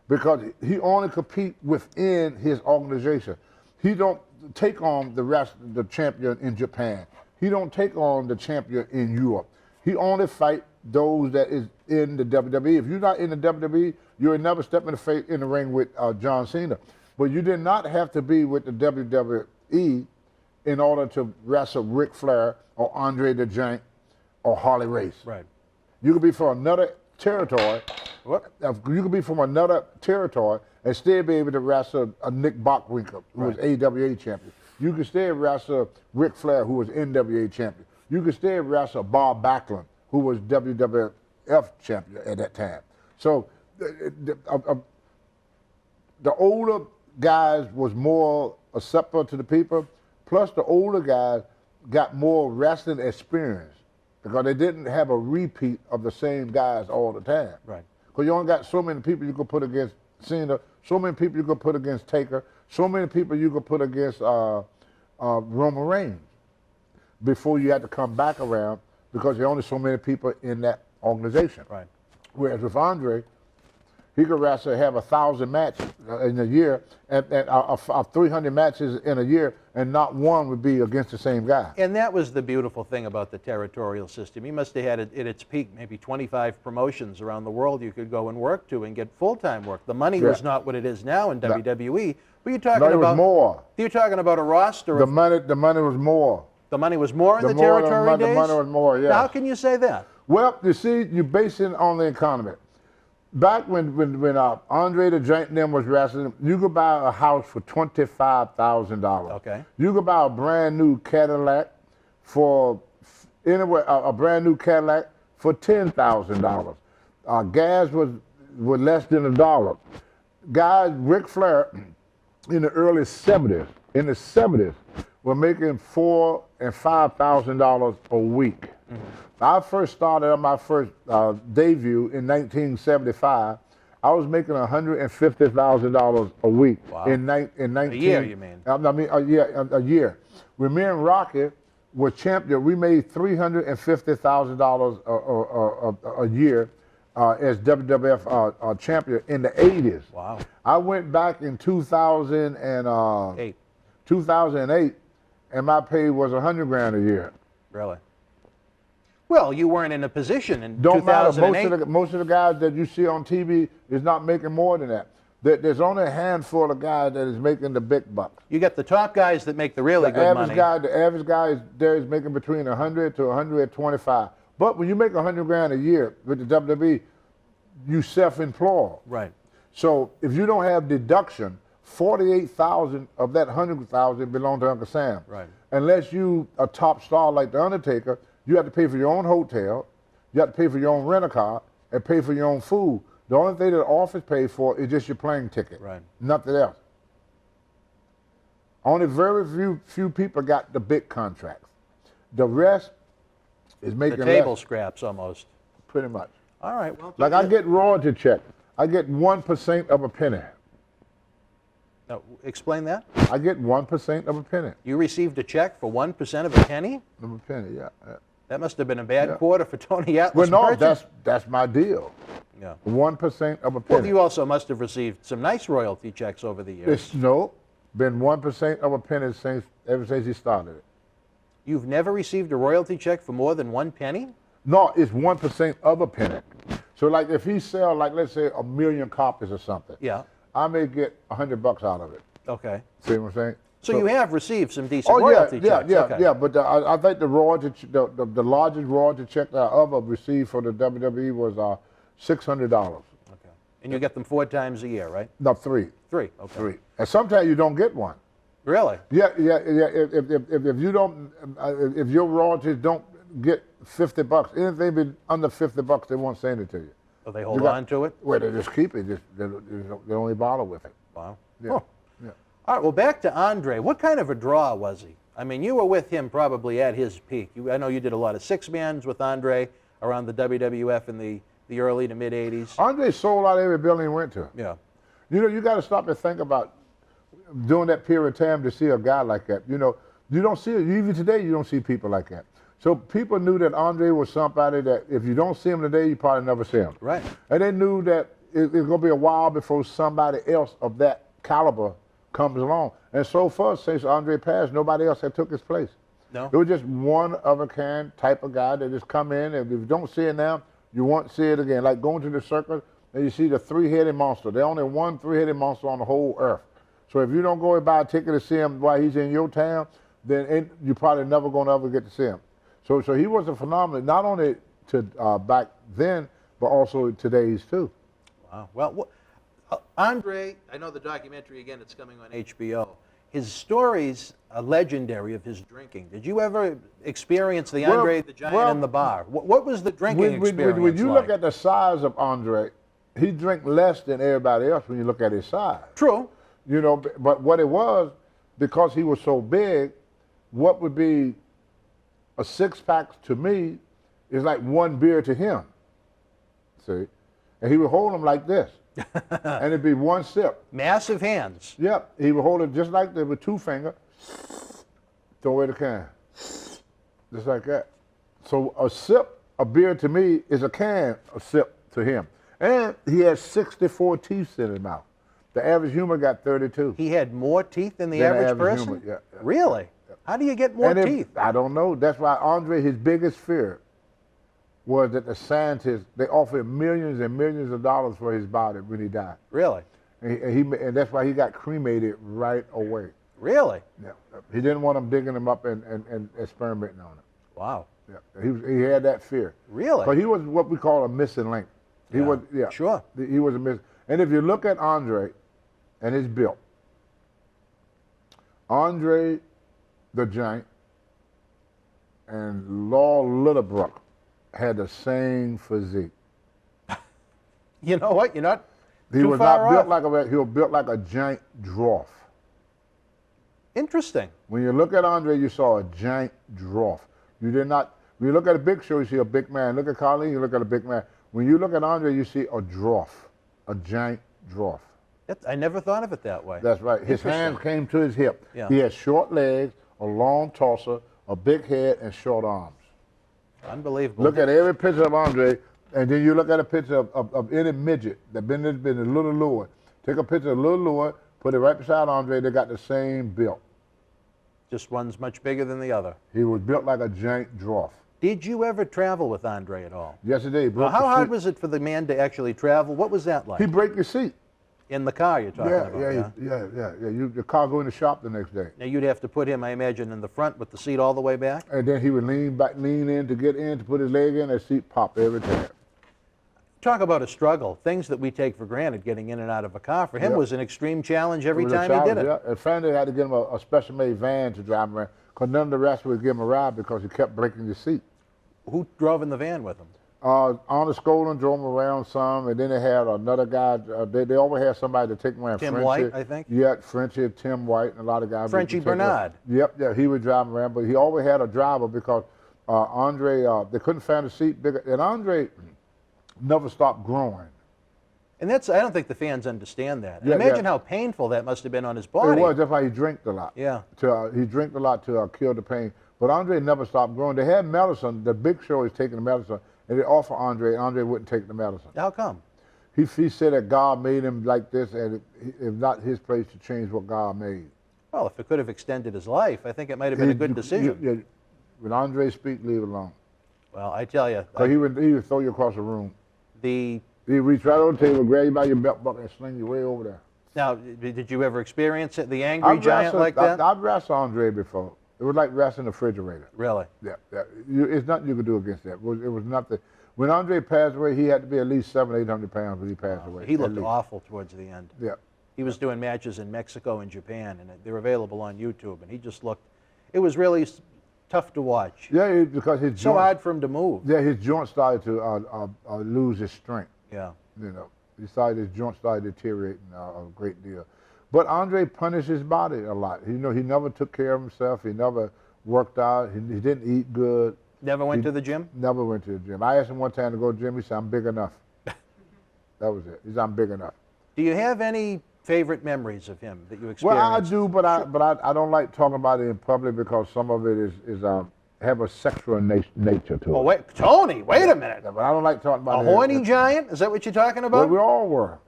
Because he only compete within his organization. He don't take on the champion in Japan. He don't take on the champion in Europe. He only fight those that is in the WWE. If you're not in the WWE, you'll never step in the ring with John Cena. But you did not have to be with the WWE in order to wrestle Ric Flair or Andre the Giant or Harley Race. Right. You could be from another territory. You could be from another territory and still be able to wrestle a Nick Bockwinkel, who was AWA champion. You could still wrestle Ric Flair, who was NWA champion. You could still wrestle Bob Backlund, who was WWF champion at that time. So the older guys was more acceptable to the people, plus the older guys got more wrestling experience because they didn't have a repeat of the same guys all the time. Right. Because you only got so many people you could put against Cena, so many people you could put against Taker, so many people you could put against Roman Reigns before you had to come back around because there are only so many people in that organization. Right. Whereas with Andre, he could wrestle, have 1,000 matches in a year, and 300 matches in a year, and not one would be against the same guy. And that was the beautiful thing about the territorial system. He must have had at its peak maybe 25 promotions around the world you could go and work to and get full-time work. The money was not what it is now in WWE, but you're talking it was more. You're talking about a roster. The money was more. The money was more in the territory days? The money was more, yeah. Now, how can you say that? Well, you see, you base it on the economy. Back when Andrade the Giant and them was wrestling, you could buy a house for $25,000. Okay. You could buy a brand new Cadillac for $10,000. Gas was less than $1. Guys, Ric Flair in the early 70s, were making $4,000 and $5,000 a week. I first started on my first debut in 1975. I was making $150,000 a week. Wow. In 19. A year, you mean? I mean, a year. When me and Rocky were champion, we made $350,000 a year as WWF champion in the 80s. Wow. I went back in 2008, and my pay was $100,000 a year. Really? Well, you weren't in a position in Don't 2008. matter. Most of the guys that you see on TV is not making more than that. There's only a handful of guys that is making the big bucks. You got the top guys that make the really good money. The average guy is making between 100 to 125. But when you make $100,000 a year with the WWE, you self-employed. Right. So if you don't have deduction, 48,000 of that 100,000 belong to Uncle Sam. Right. Unless you a top star like the Undertaker, you have to pay for your own hotel, you have to pay for your own rent-a-car, and pay for your own food. The only thing that the office pays for is just your plane ticket. Right. Nothing else. Only very few people got the big contracts. The rest is making the table less, scraps almost. pretty much. All right. Well, Like I get royalty check. I get 1% of a penny. now, explain that. I get 1% of a penny. You received a check for 1% of a penny? Of a penny, yeah. That must have been a bad Yeah. quarter for Tony Atlas. Well, no, Merchant. that's my deal. Yeah. 1% of a penny. Well, you also must have received some nice royalty checks over the years. It's been 1% of a penny ever since he started it. You've never received a royalty check for more than 1 penny? No, it's 1% of a penny. So like if he sell like let's say 1 million copies or something, Yeah. I may get $100 out of it. Okay. See what I'm saying? So you have received some decent Oh royalty yeah, checks. yeah. Okay. But I think the royalty, the largest royalty check that I ever received for the WWE was $600. Okay. And you get them 4 times a year, right? No, 3. 3. Okay. 3. And sometimes you don't get one. Really? Yeah. If you don't, if your royalties don't get $50, anything under $50, they won't send it to you. So they hold on to it? Well, they just keep it. They only bother with it. Wow. Yeah. Huh. Yeah. All right, well, back to Andre. What kind of a draw was he? I mean, you were with him probably at his peak. I know you did a lot of 6-mans with Andre around the WWF in the early to mid-'80s. Andre sold out every building he went to. Yeah. You know, you got to stop and think about during that period of time to see a guy like that. You know, you don't see it. Even today, you don't see people like that. So people knew that Andre was somebody that if you don't see him today, you probably never see him. Right. And they knew that it was going to be a while before somebody else of that caliber comes along. And so far, since Andre passed, nobody else had took his place. No. It was just one of a kind type of guy that just come in, and if you don't see it now, you won't see it again. Like going to the circus, and you see the 3-headed monster. There's only one 3-headed monster on the whole earth. So if you don't go and buy a ticket to see him while he's in your town, then you're probably never going to ever get to see him. So he was a phenomenon, not only to back then, but also today's too. Wow. Well, Andre, I know the documentary, again, it's coming on HBO. His stories are legendary of his drinking. Did you ever experience the Andre the Giant in the bar? What was the drinking experience when you like? look at the size of Andre, he drank less than everybody else when you look at his size. True. You know, but what it was, because he was so big, what would be a 6-pack to me is like 1 beer to him. See? And he would hold them like this. And it'd be 1 sip. Massive hands. Yep. He would hold it just like that with 2 fingers. Throw away the can. Just like that. So a sip of beer to me is a can, a sip to him. And he had 64 teeth in his mouth. The average human got 32. He had more teeth than the Than average person? human, yeah. Really? How do you get more teeth? I don't know. That's why Andre, his biggest fear was that the scientists, they offered millions and millions of dollars for his body when he died. Really? And that's why he got cremated right away. Really? Yeah. He didn't want them digging him up and experimenting on him. Wow. Yeah. He had that fear. Really? But he was what we call a missing link. He was, yeah. Sure. He was a miss. And if you look at Andre and his build, Andre the Giant and Law Littlebrook had the same physique. You know what? You're not He too was far not built off. like he was built like a giant dwarf. Interesting. When you look at Andre, you saw a giant dwarf. You did not. When you look at a Big Show, you see a big man. Look at Kali, you look at a big man. When you look at Andre, you see a dwarf, a giant dwarf. I never thought of it that way. That's right. His hands came to his hip. Yeah. He had short legs, a long torso, a big head, and short arms. Unbelievable. Look at every picture of Andre, and then you look at a picture of any midget that been a little lower. Take a picture of little lower, put it right beside Andre. They got the same build. Just one's much bigger than the other. He was built like a giant dwarf. Did you ever travel with Andre at all? Yes, he did. Well, how hard was it for the man to actually travel? What was that like? He break your seat. In the car you're talking about, Yeah. Your car go in the shop the next day. Now you'd have to put him, I imagine, in the front with the seat all the way back? And then he would lean in to get in, to put his leg in, and seat pop every time. Talk about a struggle. Things that we take for granted, getting in and out of a car, for him was an extreme challenge every time he did it. Yeah. And finally, they had to get him a special-made van to drive him around, because none of the rest would give him a ride because he kept breaking the seat. Who drove in the van with him? Arnold Skolin drove him around some, and then they had another guy. They always had somebody to take him around. Tim Frenchie, White, I think? Yeah, Frenchie, Tim White, and a lot of guys. Frenchie Bernard. Yep, yeah, he would drive him around, but he always had a driver because Andre, they couldn't find a seat bigger. And Andre never stopped growing. And I don't think the fans understand that. Yeah, Imagine how painful that must have been on his body. It was, that's why he drank a lot. Yeah. He drank a lot to kill the pain. But Andre never stopped growing. They had medicine. The Big Show is taking the medicine, and they offer Andre, and Andre wouldn't take the medicine. How come? He said that God made him like this, and it's not his place to change what God made. Well, if it could have extended his life, I think it might have been a good decision. When Andre speak, leave it alone. Well, I tell you. Because he would throw you across the room. He'd reach right over the table, grab you by your belt buckle, and sling you way over there. Now, did you ever experience it, the angry giant like that? I've wrestled Andre before. It was like wrestling a refrigerator. Really? Yeah. It's nothing you could do against that. It was nothing. When Andre passed away, he had to be at least 700-800 pounds when he passed away. He looked awful towards the end. Yeah. He was doing matches in Mexico and Japan, and they're available on YouTube, and he just looked, it was really tough to watch. Yeah, because his so hard for him to move. Yeah, his joints started to lose his strength. Yeah. His joints started deteriorating a great deal. But Andre punished his body a lot. He never took care of himself. He never worked out. He didn't eat good. Never went to the gym? Never went to the gym. I asked him one time to go to the gym. He said, "I'm big enough." That was it. He said, "I'm big enough." Do you have any favorite memories of him that you experienced? Well, I do, but I don't like talking about it in public because some of it is have a sexual nature to it. Oh, wait, Tony, wait a minute. Yeah, but I don't like talking about a horny giant? Is that what you're talking about? Well, we all were.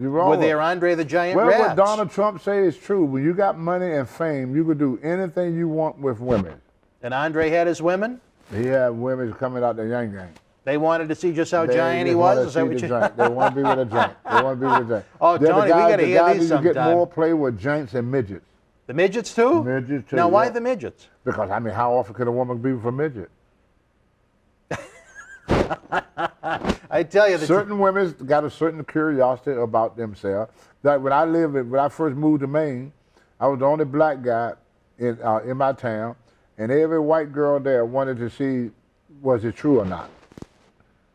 Were there Andre the Giant well, rats? What Donald Trump say is true. When you got money and fame, you could do anything you want with women. And Andre had his women? He had women coming out the Yang Gang. They wanted to see just how giant he was? Is that what you... They want to be with a giant. They want to be with a giant. Oh, Tony, we got to hear these sometime. You get more play with giants and midgets. The midgets too? Midgets too. Now, why the midgets? Because, how often can a woman be with a midget? I tell you that certain women got a certain curiosity about themselves. Like when I first moved to Maine, I was the only black guy in my town, and every white girl there wanted to see was it true or not.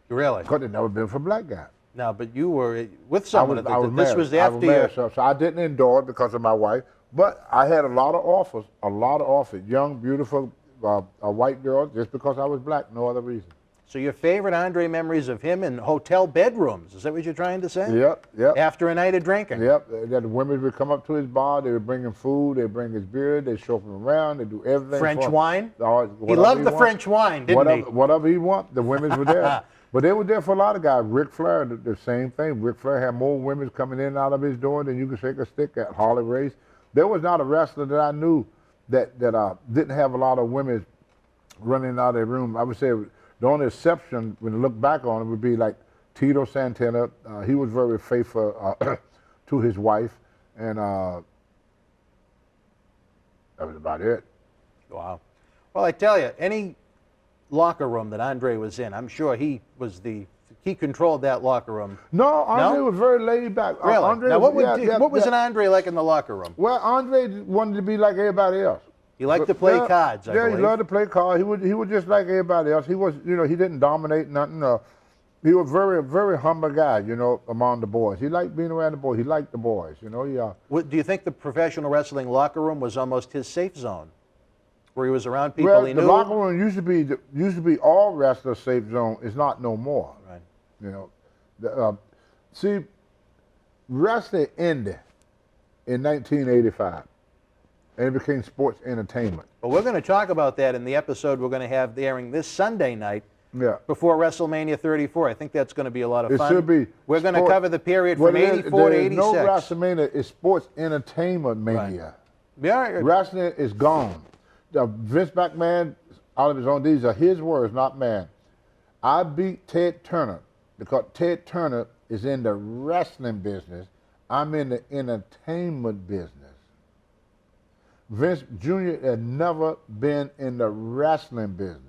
Really? Because they'd never been for a black guy. No, but you were with someone. I was this married. was after you. So I didn't endure it because of my wife, but I had a lot of offers, young, beautiful white girls, just because I was black, no other reason. So your favorite Andre memories of him in hotel bedrooms, is that what you're trying to say? Yep. After a night of drinking? Yep. The women would come up to his bar, they would bring him food, they'd bring his beer, they'd show him around, they'd do everything. French wine? Oh, he loved the French wine, didn't he? Whatever he want, the women were there. But they were there for a lot of guys. Ric Flair, the same thing. Ric Flair had more women coming in and out of his door than you could shake a stick at. Harley Race. There was not a wrestler that I knew that didn't have a lot of women running out of their room. I would say the only exception, when you look back on it, would be like Tito Santana. He was very faithful to his wife, and that was about it. Wow. Well, I tell you, any locker room that Andre was in, I'm sure he controlled that locker room. No, Andre was very laid back. Really? Andre now, what was, was an Andre like in the locker room? Well, Andre wanted to be like everybody else. He liked to play cards, I believe. He loved to play cards. He was just like everybody else. He was, he didn't dominate nothing. He was very, very humble guy, among the boys. He liked being around the boys. He liked the boys, Do you think the professional wrestling locker room was almost his safe zone, where he was around people he knew? The locker room used to be all wrestlers' safe zone. It's not no more. Right. See, wrestling ended in 1985, and it became sports entertainment. But we're going to talk about that in the episode we're going to have airing this Sunday night. Yeah. Before WrestleMania 34. I think that's going to be a lot of fun. It should be. We're going to cover the period from 84 to 86. No WrestleMania. It's sports entertainment mania. Right. Yeah. Wrestling is gone. Vince McMahon, out of his own, these are his words, not mine. I beat Ted Turner because Ted Turner is in the wrestling business. I'm in the entertainment business. Vince Jr. had never been in the wrestling business.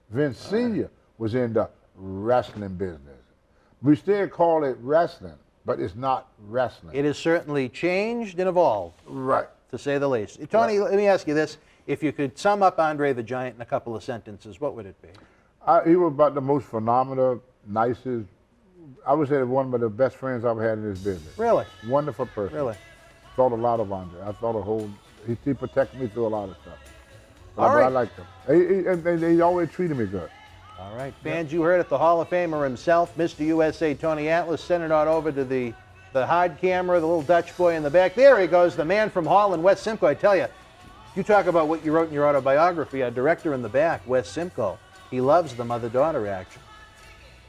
Vince Sr. was in the wrestling business. We still call it wrestling, but it's not wrestling. It has certainly changed and evolved. Right. To say the least. Tony, let me ask you this. If you could sum up Andre the Giant in a couple of sentences, what would it be? He was about the most phenomenal, nicest, I would say one of the best friends I've had in this business. Really? Wonderful person. Really? Thought a lot of Andre. I thought he protected me through a lot of stuff. All right. I liked him. He always treated me good. All right. Fans, you heard it, the Hall of Famer himself, Mr. USA Tony Atlas. Send it on over to the hard camera, the little Dutch boy in the back. There he goes, the man from Holland, Wes Simcoe. I tell you, you talk about what you wrote in your autobiography, our director in the back, Wes Simcoe. He loves the mother-daughter action.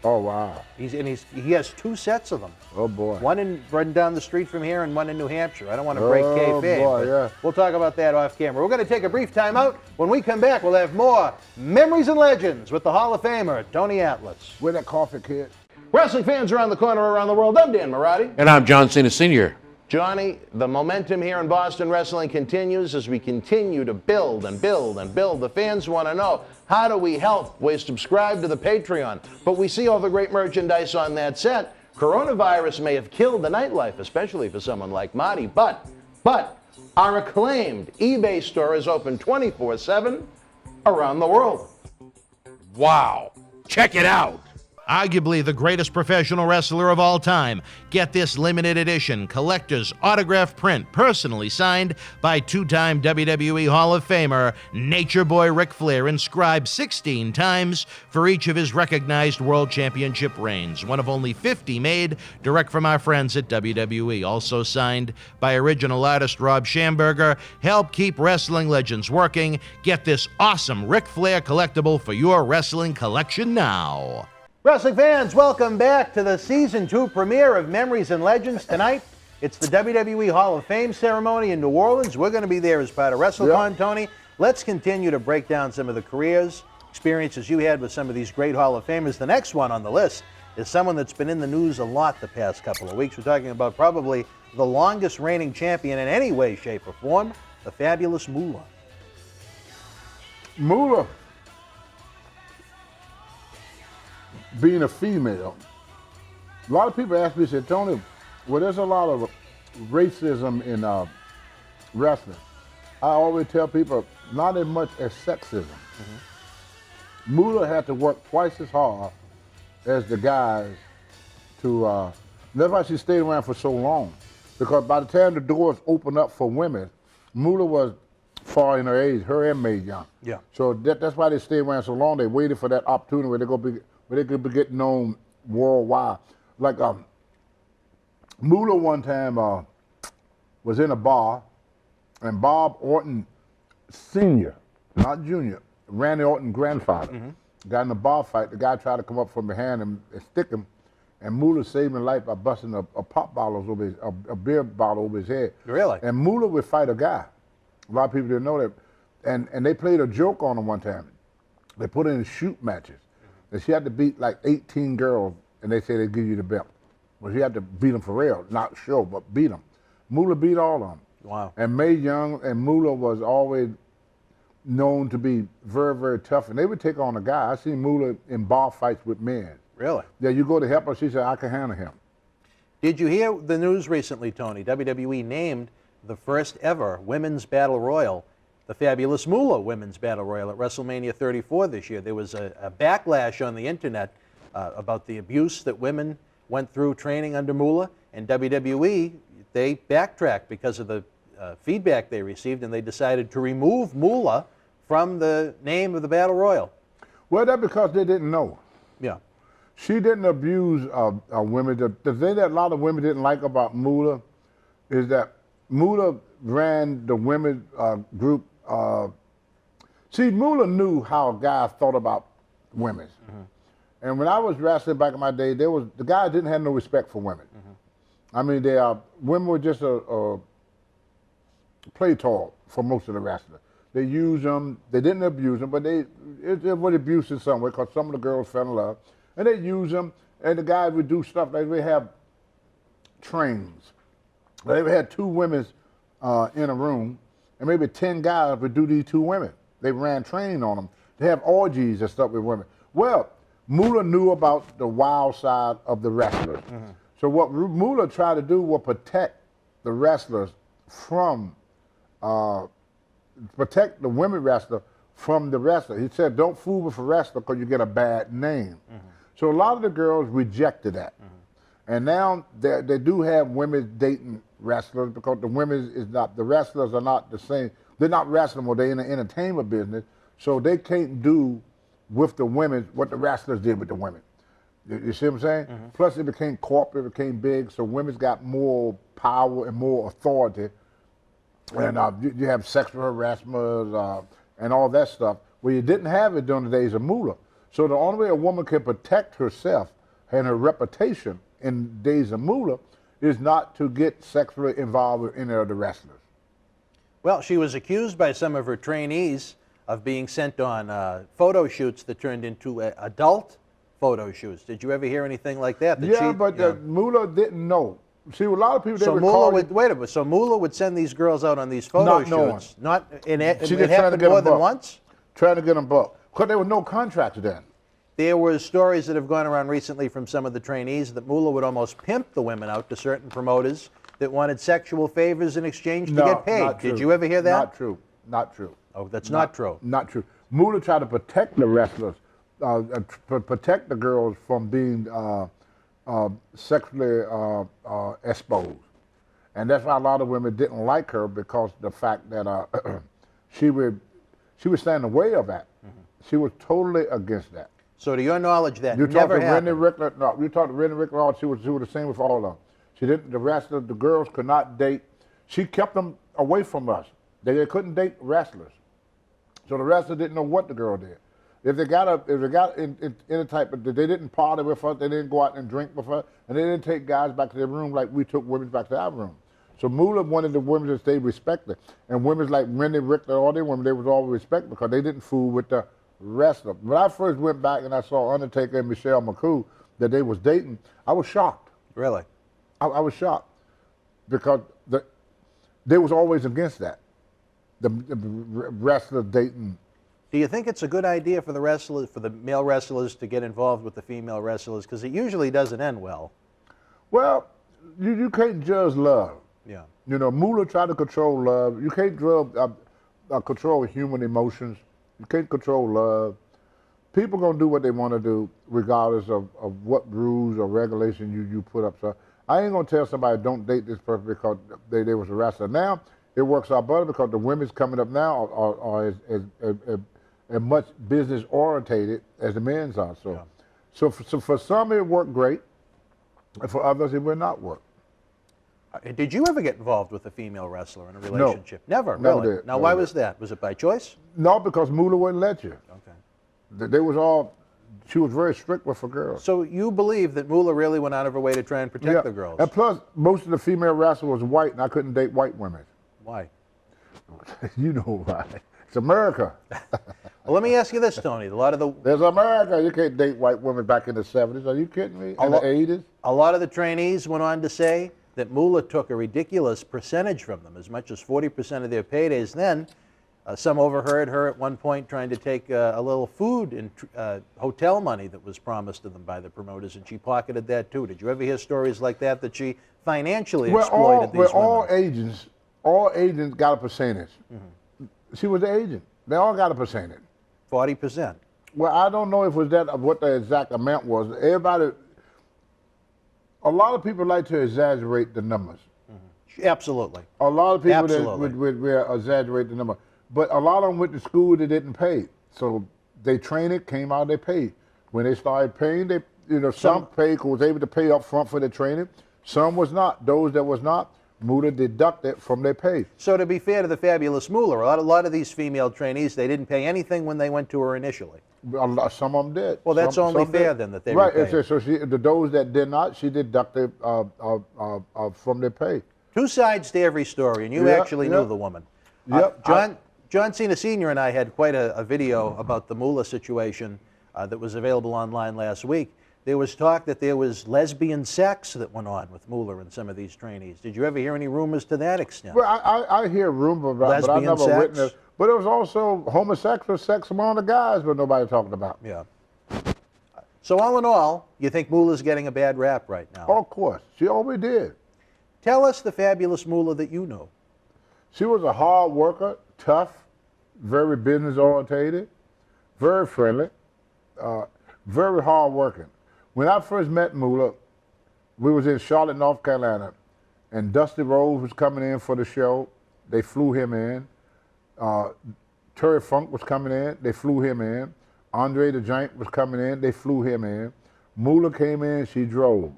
Oh, wow. He has 2 sets of them. Oh, boy. One running down the street from here and one in New Hampshire. I don't want to break kayfabe. Boy, yeah. We'll talk about that off camera. We're going to take a brief time out. When we come back, we'll have more Memories and Legends with the Hall of Famer, Tony Atlas. Where that coffee, kid? Wrestling fans around the corner, around the world, I'm Dan Marty. And I'm John Cena Sr. Johnny, the momentum here in Boston wrestling continues as we continue to build and build and build. The fans want to know, how do we help? We subscribe to the Patreon, but we see all the great merchandise on that set. Coronavirus may have killed the nightlife, especially for someone like Marty, but our acclaimed eBay store is open 24/7 around the world. Wow. Check it out. Arguably the greatest professional wrestler of all time. Get this limited edition collector's autograph print personally signed by 2-time WWE Hall of Famer Nature Boy Ric Flair, inscribed 16 times for each of his recognized World Championship reigns. One of only 50 made direct from our friends at WWE. Also signed by original artist Rob Schamberger. Help keep wrestling legends working. Get this awesome Ric Flair collectible for your wrestling collection now. Wrestling fans, welcome back to the Season 2 premiere of Memories and Legends. Tonight, it's the WWE Hall of Fame ceremony in New Orleans. We're going to be there as part of WrestleCon, Tony. Let's continue to break down some of the careers, experiences you had with some of these great Hall of Famers. The next one on the list is someone that's been in the news a lot the past couple of weeks. We're talking about probably the longest reigning champion in any way, shape, or form, the fabulous Moola. Moola, being a female, a lot of people ask me, say, Tony, well, there's a lot of racism in wrestling. I always tell people, not as much as sexism. Moola had to work twice as hard as the guys to, that's why she stayed around for so long. Because by the time the doors opened up for women, Moola was far in her age, her and Mae Young. Yeah. So that's why they stayed around so long. They waited for that opportunity where they could be getting known worldwide. Like Moola one time was in a bar, and Bob Orton Sr., not Jr., Randy Orton's grandfather, got in a bar fight. The guy tried to come up from behind him and stick him, and Moola saved his life by busting a pop bottle over his, a beer bottle over his head. Really? And Moola would fight a guy. A lot of people didn't know that. And they played a joke on him one time. They put her in shoot matches. And she had to beat like 18 girls, and they say they give you the belt. But she had to beat them for real, not show, but beat them. Moola beat all of them. Wow. And Mae Young and Moola was always known to be very, very tough. And they would take on a guy. I seen Moola in bar fights with men. Really? Yeah, you go to help her, she said, I can handle him. Did you hear the news recently, Tony? WWE named the first ever women's battle royal the fabulous Moola Women's Battle Royal at WrestleMania 34 this year. There was a backlash on the internet about the abuse that women went through training under Moola, and WWE, they backtracked because of the feedback they received, and they decided to remove Moola from the name of the Battle Royal. Well, that's because they didn't know. Yeah. She didn't abuse women. The thing that a lot of women didn't like about Moola is that Moola ran the women's group. See, Moola knew how guys thought about women. Mm-hmm. And when I was wrestling back in my day, the guys didn't have no respect for women. Mm-hmm. I mean, women were just a play toy for most of the wrestlers. They used them, they didn't abuse them, but it was abuse in some way because some of the girls fell in love. And they used them, and the guys would do stuff like we have trains. They had 2 women in a room, and maybe 10 guys would do these 2 women. They ran training on them. They have orgies and stuff with women. Well, Moola knew about the wild side of the wrestlers. Mm-hmm. So what Moola tried to do was protect the wrestlers from, protect the women wrestler from the wrestler. He said, don't fool with a wrestler because you get a bad name. Mm-hmm. So a lot of the girls rejected that. Mm-hmm. And now they do have women dating wrestlers because the wrestlers are not the same. They're not wrestling, well, they're in the entertainment business, so they can't do with the women what the wrestlers did with the women. You see what I'm saying? Mm-hmm. Plus it became corporate, it became big, so women's got more power and more authority. And you have sexual harassment and all that stuff, where you didn't have it during the days of Moola. So the only way a woman can protect herself and her reputation in days of Moola is not to get sexually involved with any of the wrestlers. Well, she was accused by some of her trainees of being sent on photo shoots that turned into adult photo shoots. Did you ever hear anything like that? Moola didn't know. See, a lot of people. So Moola would wait a minute. So Moola would send these girls out on these photo shoots. It happened more than once. Trying to get them booked because there were no contracts then. There were stories that have gone around recently from some of the trainees that Moola would almost pimp the women out to certain promoters that wanted sexual favors in exchange to get paid. Not true. Did you ever hear that? Not true. Not true. Oh, that's not true. Not true. Moola tried to protect the wrestlers, protect the girls from being sexually exposed. And that's why a lot of women didn't like her, because the fact that she would stand in the way of that. Mm-hmm. She was totally against that. So to your knowledge, that you never happened? You talked to Rennie Rickler, she was the same with all of them. She didn't. The wrestlers, the girls could not date. She kept them away from us. They couldn't date wrestlers. So the wrestlers didn't know what the girl did. If they got in a type of, they didn't party with us, they didn't go out and drink with us, and they didn't take guys back to their room like we took women back to our room. So Moola wanted the women to stay respected, and women like Rennie Rickler, all their women, they was always respected because they didn't fool with the wrestler. When I first went back and I saw Undertaker and Michelle McCool that they was dating, I was shocked. Really? I was shocked because they was always against that, the wrestler dating. Do you think it's a good idea for the male wrestlers to get involved with the female wrestlers? Because it usually doesn't end well. Well, you can't judge love. Yeah. You know, Moola tried to control love. You can't control human emotions. You can't control love. People gonna do what they want to do, regardless of what rules or regulation you put up. So I ain't gonna tell somebody don't date this person because they was a wrestler. Now it works out better because the women's coming up now are as much business orientated as the men's are. So, yeah. so for some it worked great, and for others it will not work. Did you ever get involved with a female wrestler in a relationship? No. Never, Never really? did. Now, why was that? Was it by choice? No, because Moola wouldn't let you. Okay. They was all, she was very strict with her girls. So you believe that Moola really went out of her way to try and protect the girls? And plus, most of the female wrestlers was white, and I couldn't date white women. Why? You know why. It's America. Well, let me ask you this, Tony. A lot of the There's America. You can't date white women back in the 70s. Are you kidding me? In the 80s? A lot of the trainees went on to say that Moola took a ridiculous percentage from them, as much as 40% of their paydays. Then, some overheard her at one point trying to take a little food and hotel money that was promised to them by the promoters, and she pocketed that too. Did you ever hear stories like that, that she financially exploited these women? All agents got a percentage. She was the agent. They all got a percentage. 40%. Well, I don't know if it was that what the exact amount was. Everybody, a lot of people like to exaggerate the numbers. Absolutely. A lot of people that would exaggerate the number. But a lot of them went to school, they didn't pay. So they trained it, came out, they paid. When they started paying, they, some paid, was able to pay up front for the training. Some was not. Those that was not, Moola deducted from their pay. So to be fair to the fabulous Moola, a lot of these female trainees, they didn't pay anything when they went to her initially. Some of them did. Well, that's only fair then that they right. Right. So those that did not, she deducted from their pay. Two sides to every story, and you actually know the woman. John Cena Sr. and I had quite a video about the Moola situation that was available online last week. There was talk that there was lesbian sex that went on with Moola and some of these trainees. Did you ever hear any rumors to that extent? Well, I hear rumors about it, but I never witnessed. But it was also homosexual sex among the guys, but nobody talking about. Yeah. So all in all, you think Moola's getting a bad rap right now? Oh, of course. She always did. Tell us the fabulous Moola that you know. She was a hard worker, tough, very business orientated, very friendly, very hard working. When I first met Moola, we was in Charlotte, North Carolina, and Dusty Rhodes was coming in for the show. They flew him in. Terry Funk was coming in. They flew him in. Andrade the Giant was coming in. They flew him in. Moola came in. She drove.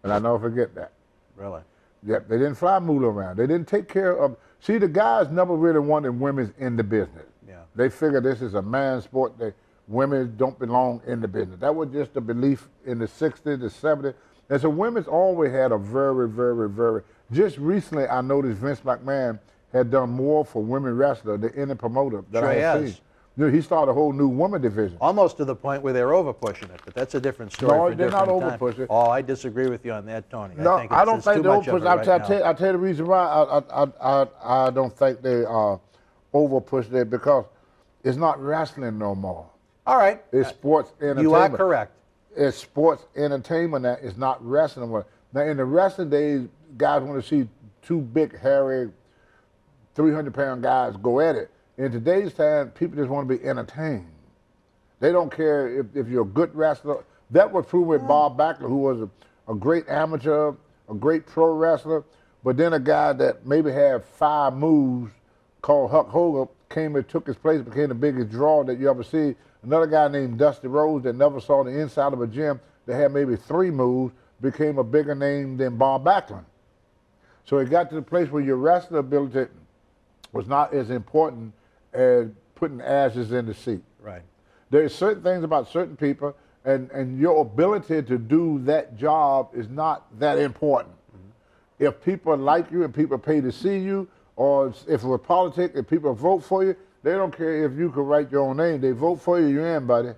And I never forget that. Really? Yep, they didn't fly Moola around. They didn't take care of. See, the guys never really wanted women in the business. Yeah. They figured this is a man's sport. Women don't belong in the business. That was just the belief in the 60s, the 70s. And so women's always had a very, very, very. Just recently, I noticed Vince McMahon had done more for women wrestlers than any promoter that I had seen. He started a whole new woman division. Almost to the point where they're over pushing it, but that's a different story. No, for they're not over time. pushing. Oh, I disagree with you on that, Tony. No, I don't think they're over pushing. I'll tell you the reason why I don't think they are over pushing it, because it's not wrestling no more. All right. It's sports entertainment. You are correct. It's sports entertainment now. It's not wrestling. Now, in the wrestling days, guys want to see two big, hairy, 300-pound guys go at it. In today's time, people just want to be entertained. They don't care if you're a good wrestler. That was proven with Bob Backlund, who was a great amateur, a great pro wrestler, but then a guy that maybe had 5 moves called Hulk Hogan came and took his place, became the biggest draw that you ever see. Another guy named Dusty Rhodes that never saw the inside of a gym, that had maybe 3 moves, became a bigger name than Bob Backlund. So it got to the place where your wrestling ability was not as important as putting ashes in the seat. Right. There's certain things about certain people, and your ability to do that job is not that important. Mm-hmm. If people like you and people pay to see you, or if it was politics, if people vote for you, they don't care if you can write your own name. They vote for you, you're in, buddy.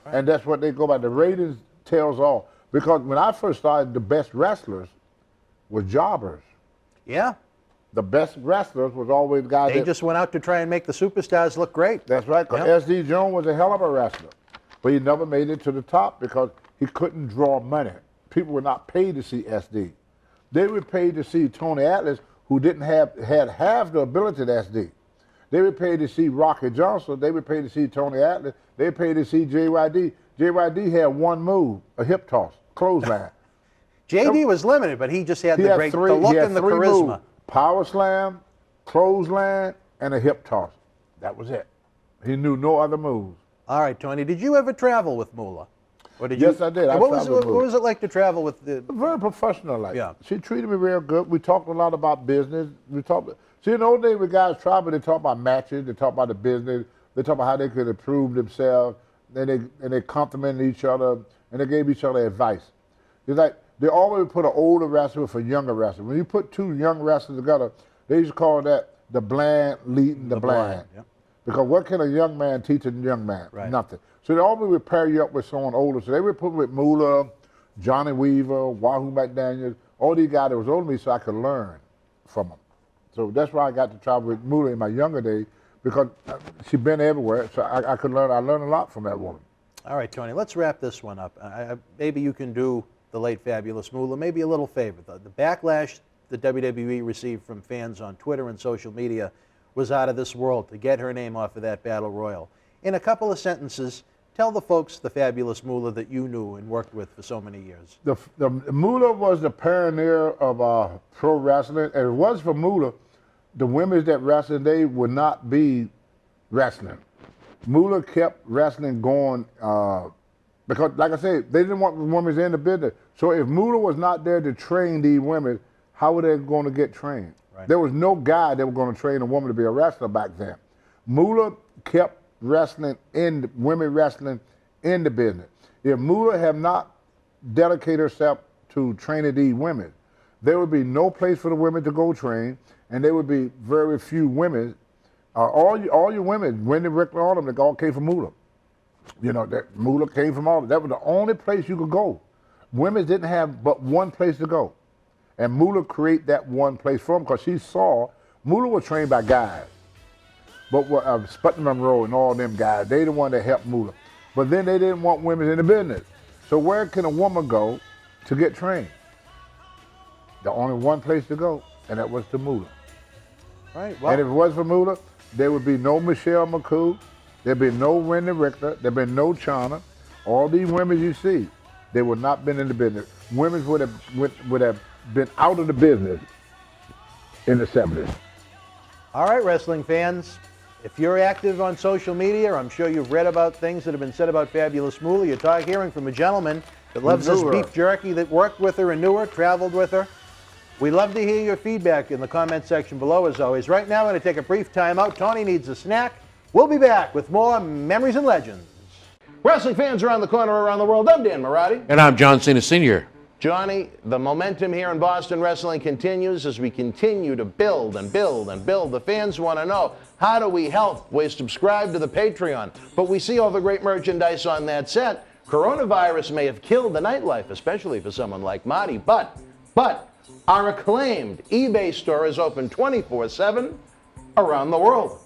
Right. And that's what they go by. The ratings tells all. Because when I first started, the best wrestlers were jobbers. Yeah. The best wrestlers was always guys They just went out to try and make the superstars look great. That's right, because S.D. Jones was a hell of a wrestler. But he never made it to the top because he couldn't draw money. People were not paid to see S.D. They were paid to see Tony Atlas, who had half the ability to S.D. They were paid to see Rocky Johnson. They were paid to see Tony Atlas. They were paid to see J.Y.D. J.Y.D. had one move, a hip toss, clothesline. J.D. was limited, but he just had the look and the charisma. Moves. Power slam, clothesline, and a hip toss. That was it. He knew no other moves. All right, Tony, did you ever travel with Moola? Or did yes, I did. What was it like to travel with the... Very professional like. Yeah. She treated me real good. We talked a lot about business. See, in the old days when guys travel, they talk about matches, they talk about the business, they talk about how they could improve themselves, and they complimented each other, and they gave each other advice. It's like they always put an older wrestler with a younger wrestler. When you put two young wrestlers together, they used to call that the bland leading the bland. Yep. Because what can a young man teach a young man? Right. Nothing. So they always would pair you up with someone older. So they would put me with Moola, Johnny Weaver, Wahoo McDaniels, all these guys that was older than me so I could learn from them. So that's why I got to travel with Moola in my younger days, because she'd been everywhere, so I could learn. I learned a lot from that woman. All right, Tony, let's wrap this one up. Maybe you can do the late fabulous Moola, maybe a little favor. The backlash the WWE received from fans on Twitter and social media was out of this world to get her name off of that battle royal. In a couple of sentences, tell the folks the fabulous Moola that you knew and worked with for so many years. The Moola was the pioneer of pro wrestling, and it was for Moola, the women that wrestled, they would not be wrestling. Moola kept wrestling going because, like I said, they didn't want women in the business. So if Moola was not there to train these women, how were they going to get trained? Right. There was no guy that was going to train a woman to be a wrestler back then. Moola kept women wrestling in the business. If Moola had not dedicated herself to training these women, there would be no place for the women to go train, and there would be very few women. All your women, Wendy, Rick, all of them, they all came from Moola. You know, that Moola came from all of them. That was the only place you could go. Women didn't have but one place to go. And Moola created that one place for them because she saw Moola was trained by guys. But Sputnik Monroe and all them guys, they the one that helped Moola. But then they didn't want women in the business. So where can a woman go to get trained? The only one place to go, and that was to Moola. Right. Well, and if it was for Moola, there would be no Michelle McCool, there'd be no Wendy Richter, there'd be no Chana. All these women you see, they would not been in the business. Women would have been out of the business in the 70s. all right, wrestling fans. If you're active on social media, I'm sure you've read about things that have been said about Fabulous Moola. You're hearing from a gentleman that loves his beef jerky, that worked with her and knew her, traveled with her. We love to hear your feedback in the comment section below, as always. Right now, we're going to take a brief time out. Tony needs a snack. We'll be back with more Memories and Legends. Wrestling fans around the corner, around the world, I'm Dan Marati. And I'm John Cena Sr. Johnny, the momentum here in Boston wrestling continues as we continue to build and build and build. The fans want to know, how do we help? We subscribe to the Patreon, but we see all the great merchandise on that set. Coronavirus may have killed the nightlife, especially for someone like Marty, but our acclaimed eBay store is open 24/7 around the world.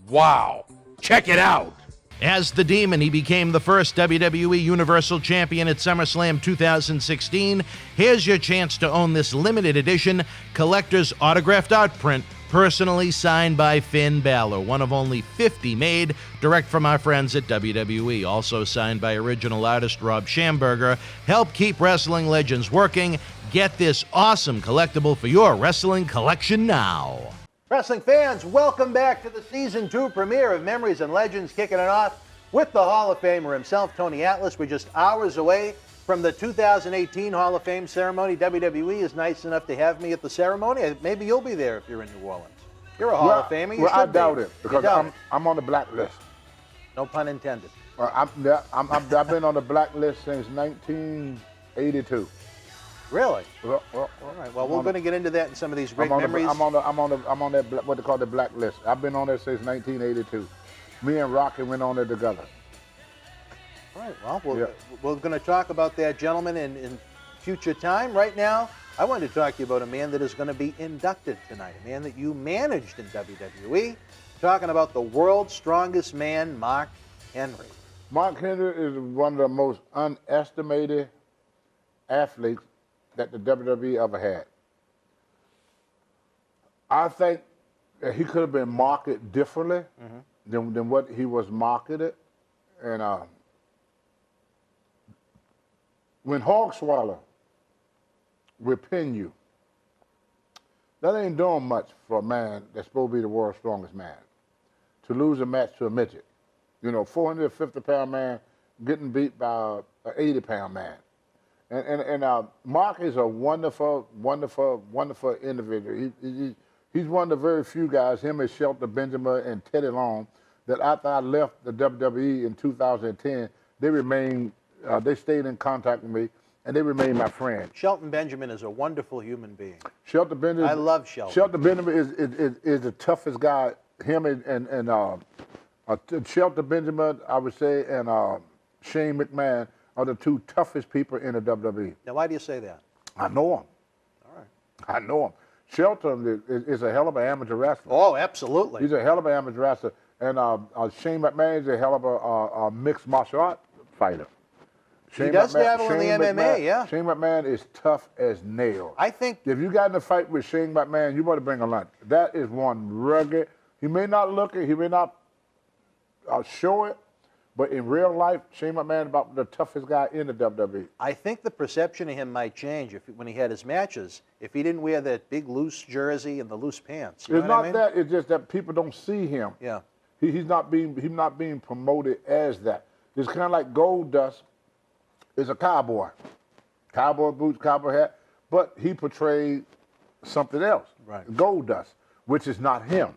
Wow. Check it out. As the Demon, he became the first WWE Universal Champion at SummerSlam 2016. Here's your chance to own this limited edition collector's autographed art print, personally signed by Finn Balor, one of only 50 made, direct from our friends at WWE. Also signed by original artist Rob Schamberger. Help keep wrestling legends working. Get this awesome collectible for your wrestling collection now. Wrestling fans, welcome back to the Season 2 premiere of Memories and Legends, kicking it off with the Hall of Famer himself, Tony Atlas. We're just hours away from the 2018 Hall of Fame ceremony. WWE is nice enough to have me at the ceremony. Maybe you'll be there if you're in New Orleans. You're a Hall of Famer. You I should doubt be. it, because I'm on the blacklist. No pun intended. I've been on the blacklist since 1982. Really? Well, all right. Well, we're going to get into that in some of these great memories. I'm on that what they call the blacklist. I've been on there since 1982. Me and Rocky went on there together. All right. Well, we're going to talk about that gentleman in future time. Right now, I wanted to talk to you about a man that is going to be inducted tonight, a man that you managed in WWE. Talking about the world's strongest man, Mark Henry. Mark Henry is one of the most underestimated athletes that the WWE ever had. I think that he could have been marketed differently than what he was marketed. And when Hogswaller will pin you, that ain't doing much for a man that's supposed to be the world's strongest man. To lose a match to a midget. You know, 450-pound man getting beat by an 80-pound man. And Mark is a wonderful, wonderful, wonderful individual. He's one of the very few guys, him and Shelton Benjamin and Teddy Long, that after I left the WWE in 2010, they stayed in contact with me, and they remained my friend. Shelton Benjamin is a wonderful human being. Shelton Benjamin. I love Shelton. Shelton Benjamin is the toughest guy. Him and Shelton Benjamin, I would say, and Shane McMahon are the two toughest people in the WWE. Now, why do you say that? I know him. All right. I know him. Shelton is a hell of an amateur wrestler. Oh, absolutely. He's a hell of an amateur wrestler. And Shane McMahon is a hell of a mixed martial art fighter. He does dabble in the MMA, yeah. Shane McMahon is tough as nails. I think if you got in a fight with Shane McMahon, you better bring a lunch. That is one rugged. He may not look it, he may not show it, but in real life, Shane McMahon is about the toughest guy in the WWE. I think the perception of him might change when he had his matches, if he didn't wear that big loose jersey and the loose pants. You It's know not what I mean? that, it's just that people don't see him. Yeah. He's not being promoted as that. It's kind of like Goldust is a cowboy. Cowboy boots, cowboy hat, but he portrayed something else. Right. Goldust, which is not him.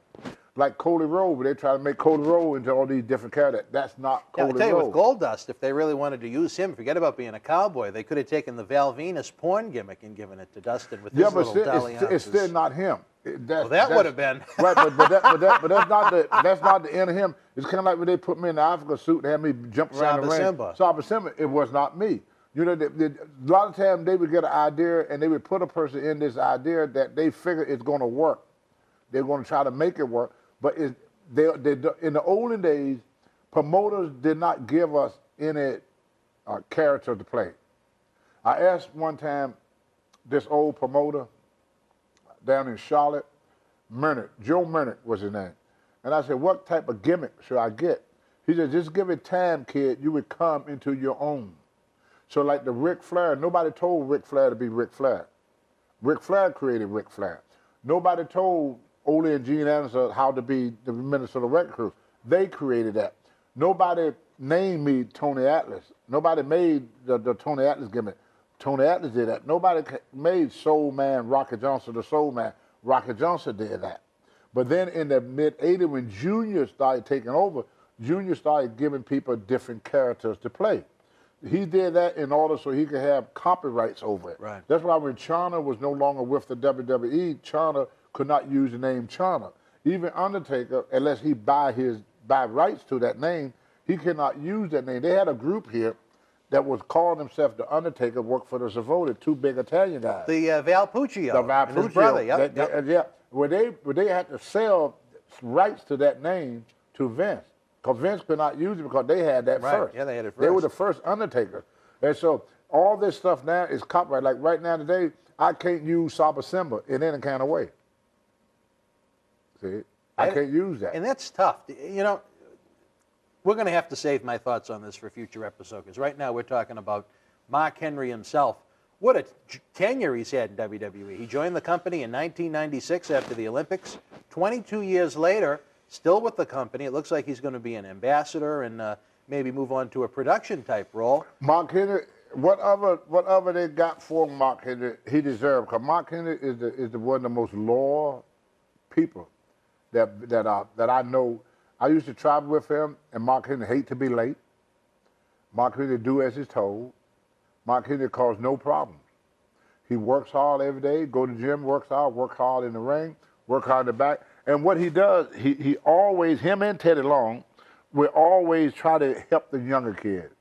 Like Cody Rhodes, they try to make Cody Rhodes into all these different characters. That's not Cody I'll tell you, Rhodes. with Goldust, if they really wanted to use him, forget about being a cowboy. They could have taken the Val Venus porn gimmick and given it to Dustin with his little dalliances. It's still not him. Well, that would have been. Right, but that's not the end of him. It's kind of like when they put me in the Africa suit and had me jump around the ring. Saba Simba, it was not me. You know, a lot of times they would get an idea and they would put a person in this idea that they figure it's going to work. They're going to try to make it work. But in the olden days, promoters did not give us any character to play. I asked one time this old promoter down in Charlotte, Joe Murnick was his name. And I said, what type of gimmick should I get? He said, just give it time, kid, you would come into your own. So like the Ric Flair, nobody told Ric Flair to be Ric Flair. Ric Flair created Ric Flair. Nobody told Ole and Gene Anderson how to be the Minnesota Wrecking Crew. They created that. Nobody named me Tony Atlas. Nobody made the Tony Atlas gimmick. Tony Atlas did that. Nobody made Soul Man Rocky Johnson the Soul Man. Rocky Johnson did that. But then in the mid-'80s, when Junior started taking over, Junior started giving people different characters to play. He did that in order so he could have copyrights over it. Right. That's why when China was no longer with the WWE, China could not use the name China. Even Undertaker, unless he buy rights to that name, he cannot use that name. They had a group here that was calling themselves the Undertaker, worked for the Savoy, two big Italian guys. The Val Puccio. The Val and his brother, yep. Yeah, where they had to sell rights to that name to Vince, because Vince could not use it because they had that first. Yeah, they had it first. They were the first Undertaker. And so all this stuff now is copyright. Like right now today, I can't use Saba Simba in any kind of way. See, I can't use that. And that's tough. You know, we're going to have to save my thoughts on this for future episodes, because right now we're talking about Mark Henry himself. What a tenure he's had in WWE. He joined the company in 1996 after the Olympics. 22 years later, still with the company. It looks like he's going to be an ambassador and maybe move on to a production-type role. Mark Henry, whatever they got for Mark Henry, he deserved. Because Mark Henry is one of the most loyal people that I know. I used to travel with him, and Mark Henry hate to be late. Mark Henry do as he's told. Mark Henry caused no problems. He works hard every day, go to the gym, work hard in the ring, work hard in the back. And what he does, he always, him and Teddy Long, will always try to help the younger kids.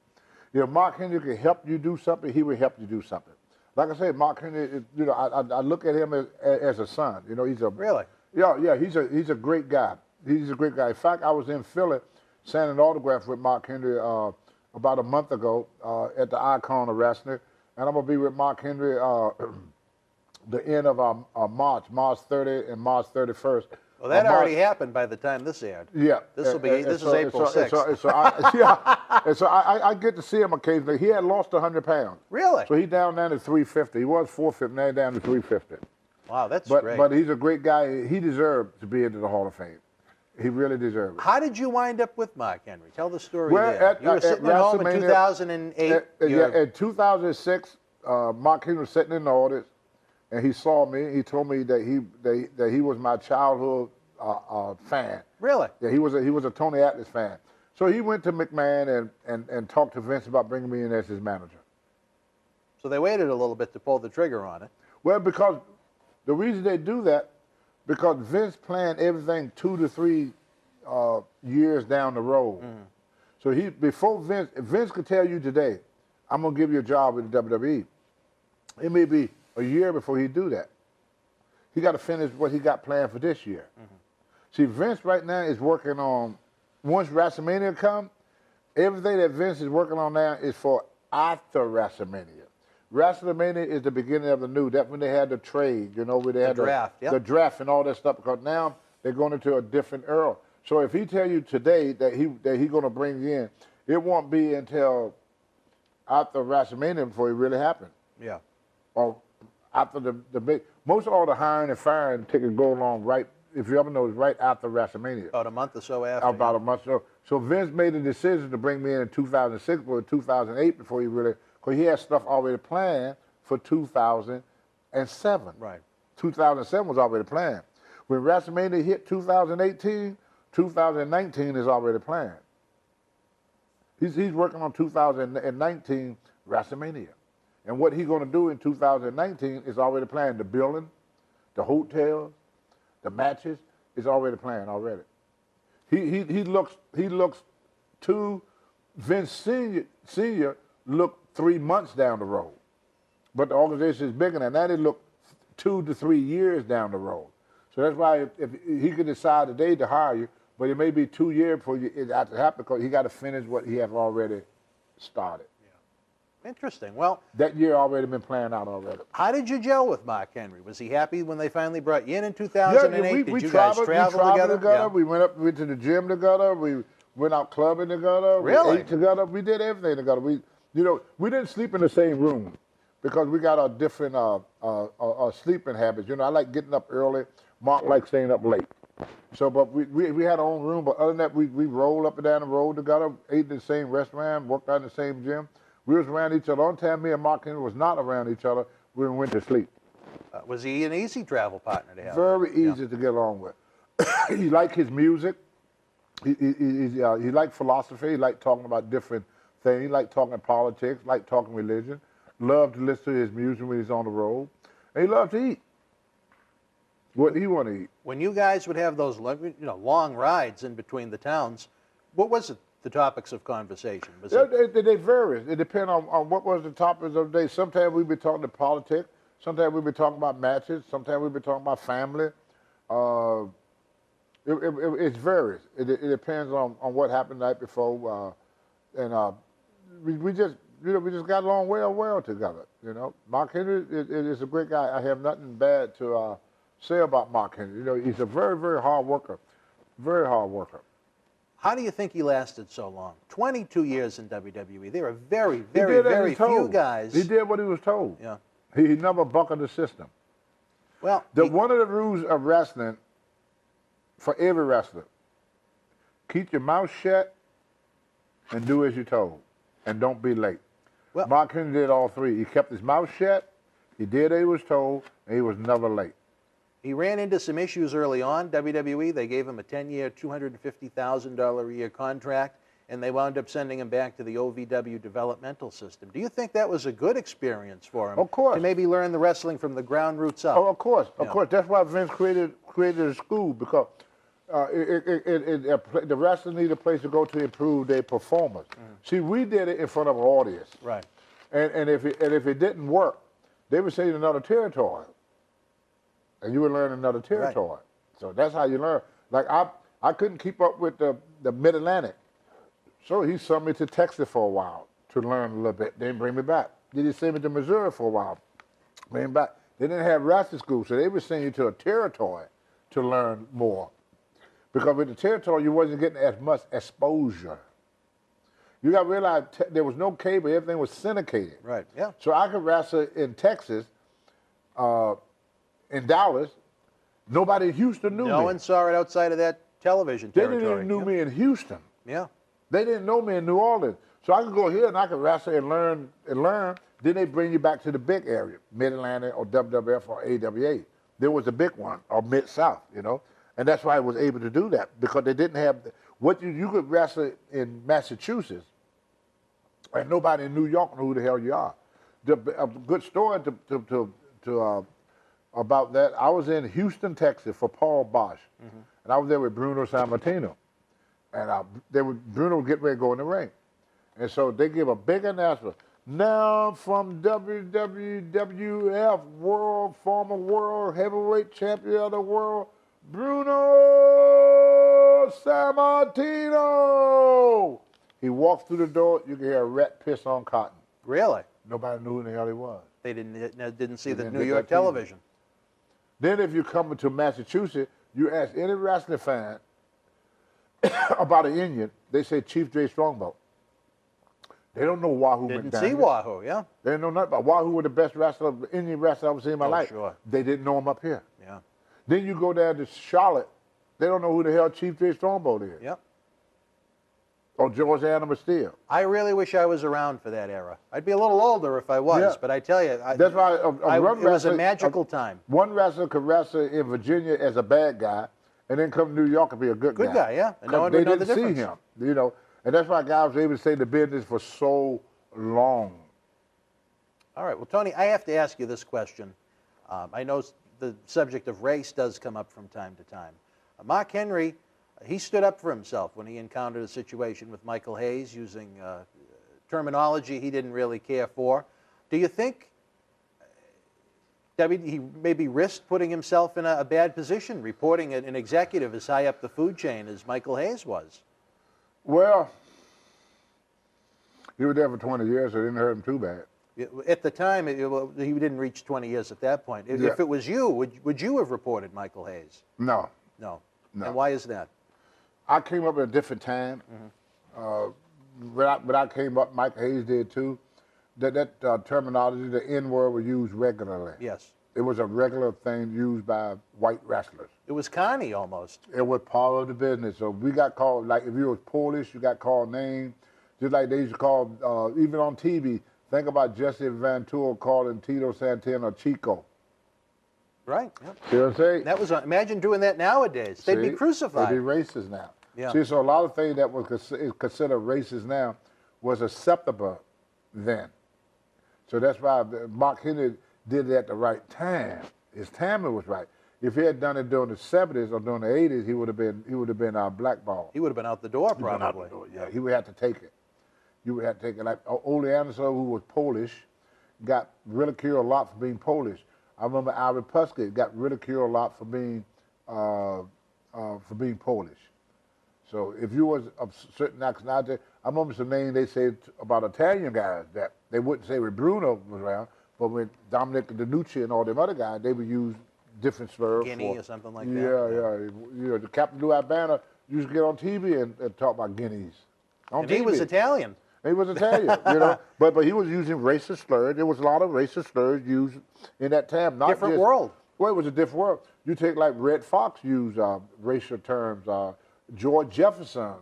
If Mark Henry can help you do something, he will help you do something. Like I said, Mark Henry, you know, I look at him as a son. You know, he's a really. Yeah, he's a great guy. He's a great guy. In fact, I was in Philly signing an autograph with Mark Henry about a month ago at the Icon of Wrestling, and I'm gonna be with Mark Henry the end of March 30 and March 31st. Well, that already happened by the time this aired. Yeah. This is April 6th. So I get to see him occasionally. He had lost 100 pounds. Really? So he's down to 350. He was 450, now he's down to 350. Wow, that's great. But he's a great guy. He deserved to be into the Hall of Fame. He really deserved it. How did you wind up with Mark Henry? Tell the story well, there. You were sitting at home in 2008. In 2006, Mark Henry was sitting in the audience, and he saw me. He told me that he was my childhood fan. Really? Yeah, he was a Tony Atlas fan. So he went to McMahon and talked to Vince about bringing me in as his manager. So they waited a little bit to pull the trigger on it. Well, because the reason they do that, because Vince planned everything 2 to 3 years down the road. So before Vince could tell you today, I'm gonna give you a job with the WWE. It may be a year before he do that. He got to finish what he got planned for this year. See, Vince right now is working on, once WrestleMania come, everything that Vince is working on now is for after WrestleMania. WrestleMania is the beginning of the new. That's when they had the trade, where they had the draft and all that stuff. Because now they're going into a different era. So if he tell you today that he going to bring you in, it won't be until after WrestleMania before it really happens. Yeah. Or after the big, most of all the hiring and firing tickets go along right, if you ever know, it's right after WrestleMania. About a month or so after. About a month or so. So Vince made a decision to bring me in 2006 or 2008 before he really, because he had stuff already planned for 2007. Right. 2007 was already planned. When WrestleMania hit 2018, 2019 is already planned. He's working on 2019 WrestleMania. And what he's going to do in 2019 is already planned. The building, the hotels, the matches is already planned already. He looks to Vince Senior look 3 months down the road. But the organization is bigger than that. They look 2 to 3 years down the road. So that's why if he could decide today to hire you, but it may be 2 years before it has to happen because he got to finish what he has already started. Interesting. Well, that year already been planned out already. How did you gel with Mark Henry? Was he happy when they finally brought you in 2008? Yeah, did you guys travel together? Yeah. We went to the gym together. We went out clubbing together. Really? We ate together. We did everything together. We didn't sleep in the same room because we got our different sleeping habits. I like getting up early. Mark likes staying up late. So, but we had our own room. But other than that, we rolled up and down the road together, ate in the same restaurant, worked out in the same gym. We was around each other. On time me and Mark Henry was not around each other, we went to sleep. Was he an easy travel partner to have? Very easy to get along with. He liked his music. He liked philosophy. He liked talking about different things. He liked talking politics, liked talking religion. Loved to listen to his music when he's on the road. And he loved to eat. What he want to eat. When you guys would have those long rides in between the towns, what was it? The topics of conversation? They vary. It depends on what was the topics of the day. Sometimes we'd be talking to politics. Sometimes we'd be talking about matches. Sometimes we'd be talking about family. It varies. It depends on what happened the night before. We just got along well together. Mark Henry is a great guy. I have nothing bad to say about Mark Henry. He's a very, very hard worker. Very hard worker. How do you think he lasted so long? 22 years in WWE. There are very, very, very few guys. He did what he was told. Yeah. He never buckled the system. Well, one of the rules of wrestling for every wrestler, keep your mouth shut and do as you're told, and don't be late. Well, Mark Henry did all three. He kept his mouth shut, he did as he was told, and he was never late. He ran into some issues early on. WWE, they gave him a 10-year, $250,000 a year contract, and they wound up sending him back to the OVW developmental system. Do you think that was a good experience for him? Of course. To maybe learn the wrestling from the ground roots up? Oh, of course. Of course. That's why Vince created a school, because the wrestlers need a place to go to improve their performance. See, we did it in front of an audience. Right. And if it didn't work, they would send you to another territory. And you would learn another territory. Right. So that's how you learn. Like I couldn't keep up with the Mid-Atlantic. So he sent me to Texas for a while to learn a little bit. Then bring me back. Then he sent me to Missouri for a while. Bring me back. They didn't have wrestling school, so they would send you to a territory to learn more. Because with the territory, you wasn't getting as much exposure. You got to realize there was no cable. Everything was syndicated. Right, yeah. So I could wrestle in Texas, in Dallas. Nobody in Houston knew me. No one saw it outside of that television territory. They didn't even know me in Houston. Yeah. They didn't know me in New Orleans. So I could go here and I could wrestle and learn. Then they bring you back to the big area, Mid-Atlantic or WWF or AWA. There was a big one, or Mid-South, And that's why I was able to do that, because they didn't have, what you could wrestle in Massachusetts, and nobody in New York knew who the hell you are. A good story about that, I was in Houston, Texas for Paul Bosch, and I was there with Bruno Sammartino. And Bruno was getting ready to go in the ring. And so they give a big announcement. Now from WWF former world heavyweight champion of the world, Bruno Sammartino. He walked through the door, you could hear a rat piss on cotton. Really? Nobody knew who the hell he was. They didn't see the New York television. Then if you come to Massachusetts, you ask any wrestling fan about an Indian, they say Chief J Strongbow. They don't know Wahoo Didn't McDaniel. see Wahoo, yeah. They didn't know nothing about Wahoo. Was the best wrestler, Indian wrestler I've ever seen in my life. Sure. They didn't know him up here. Yeah. Then you go down to Charlotte, they don't know who the hell Chief J Strongbow is. Yep. Or George Animal Steele. I really wish I was around for that era. I'd be a little older if I was, Yeah. but I tell you, That's why it was a magical time. One wrestler could wrestle in Virginia as a bad guy, and then come to New York and be a good guy. Good guy, yeah. And no one they would know the didn't see difference. him, you know. And that's why guys were able to stay in the business for so long. All right, well, Tony, I have to ask you this question. I know the subject of race does come up from time to time. Mark Henry, he stood up for himself when he encountered a situation with Michael Hayes using terminology he didn't really care for. Do you think he maybe risked putting himself in a bad position, reporting an executive as high up the food chain as Michael Hayes was? Well, he was there for 20 years, so it didn't hurt him too bad. At the time, he didn't reach 20 years at that point. If it was you, would you have reported Michael Hayes? No. No. No. And why is that? I came up at a different time. When I came up, Mike Hayes did too. That terminology, the N-word, was used regularly. Yes. It was a regular thing used by white wrestlers. It was Connie almost. It was part of the business. So we got called, like if you were Polish, you got called names. Just like they used to call, even on TV, think about Jesse Van Tour calling Tito Santana Chico. Right. Yep. See what I'm saying? That was imagine doing that nowadays. They'd be crucified. They'd be racist now. Yeah. See, so a lot of things that was considered racist now was acceptable then. So that's why Mark Henry did it at the right time. His timing was right. If he had done it during the 70s or during the 80s, he would have been blackballed. He would have been out the door probably. Out the door, yeah. He would have to take it. You would have to take it. Like Ole Anderson, who was Polish, got ridiculed a lot for being Polish. I remember Ira Puskett got ridiculed a lot for being Polish. So if you was of certain nationality, I remember some names they said about Italian guys that they wouldn't say when Bruno was around, but when Dominic DeNucci and all them other guys, they would use different slurs. Guinea or something like that. Yeah. You know, the Captain Lou Albano used to get on TV and talk about guineas. And he was Italian. He was Italian, you know, but he was using racist slurs. There was a lot of racist slurs used in that time. Not Different just, world. Well, it was a different world. You take like Red Fox used racial terms. George Jefferson,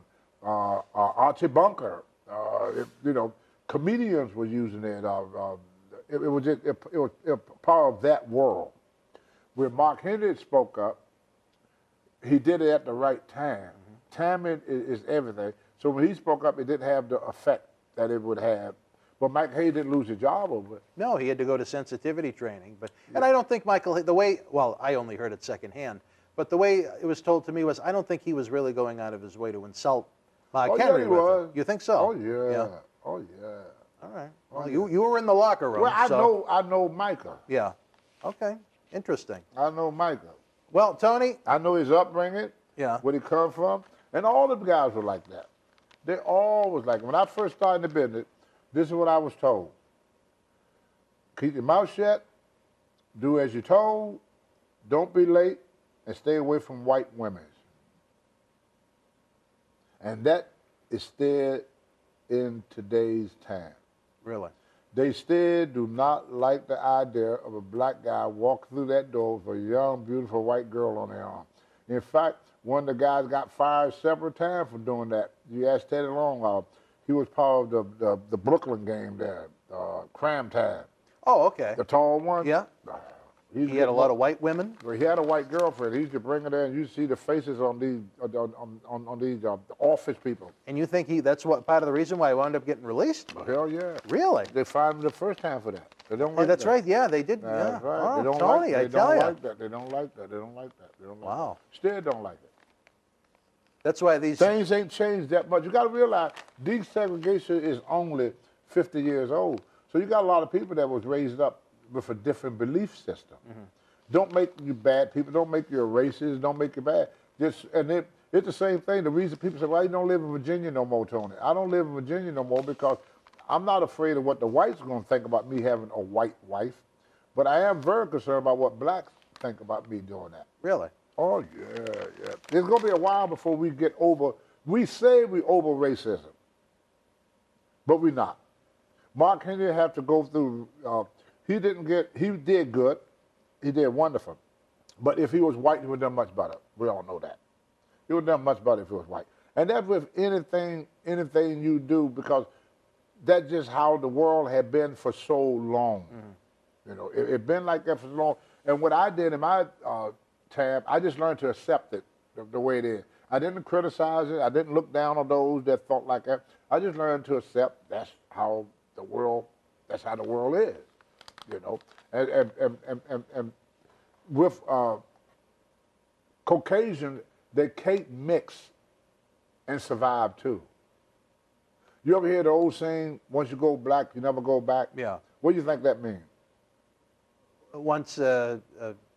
Archie Bunker, you know, comedians were using it. It was part of that world. When Mark Henry spoke up, he did it at the right time. Timing is everything. So when he spoke up, it didn't have the effect that it would have. But Mike Hayes didn't lose his job over it. No, he had to go to sensitivity training. And I don't think Michael, I only heard it secondhand, but the way it was told to me was, I don't think he was really going out of his way to insult Mark Henry. Yeah, he was. You think so? Oh, yeah. Oh, yeah. All right. Well, you were in the locker room. Well, I know Micah. Yeah. Okay. Interesting. I know Micah. Well, Tony. I know his upbringing. Yeah. Where he come from. And all the guys were like that. They all was like, when I first started in the business, this is what I was told. Keep your mouth shut, do as you're told, don't be late, and stay away from white women. And that is still in today's time. Really? They still do not like the idea of a black guy walking through that door with a young, beautiful white girl on their arm. In fact, one of the guys got fired several times for doing that. You asked Teddy Long, he was part of the Brooklyn game there, Crime Time. Oh, okay. The tall one? Yeah. He had a lot of white women? Well, he had a white girlfriend. He used to bring her there, and you see the faces on these office people. And you think that's what part of the reason why he wound up getting released? Hell yeah. Really? They fined him the first time for that. They don't like that's that. right. Yeah, they did. That's yeah. right. Oh, They don't Tony, like, I tell don't you. like that. They don't like that. They don't like that. They don't like Wow. that. Still don't like it. That's why these Things ain't changed that much. You got to realize desegregation is only 50 years old. So you got a lot of people that was raised up with a different belief system. Don't make you bad people. Don't make you a racist. Don't make you bad. It's the same thing. The reason people say, well, you don't live in Virginia no more, Tony. I don't live in Virginia no more because I'm not afraid of what the whites are going to think about me having a white wife. But I am very concerned about what blacks think about me doing that. Really? Oh, yeah, yeah. It's going to be a while before we get over, we say we over racism, but we're not. Mark Henry had to go through, he did good, he did wonderful. But if he was white, he would have done much better. We all know that. He would have done much better if he was white. And that's with anything you do, because that's just how the world had been for so long. You know, it been like that for so long. And what I did in my tab, I just learned to accept it the way it is. I didn't criticize it. I didn't look down on those that thought like that. I just learned to accept that's how the world is, you know. And with Caucasians, they can't mix and survive too. You ever hear the old saying, once you go black, you never go back? Yeah. What do you think that means? Once a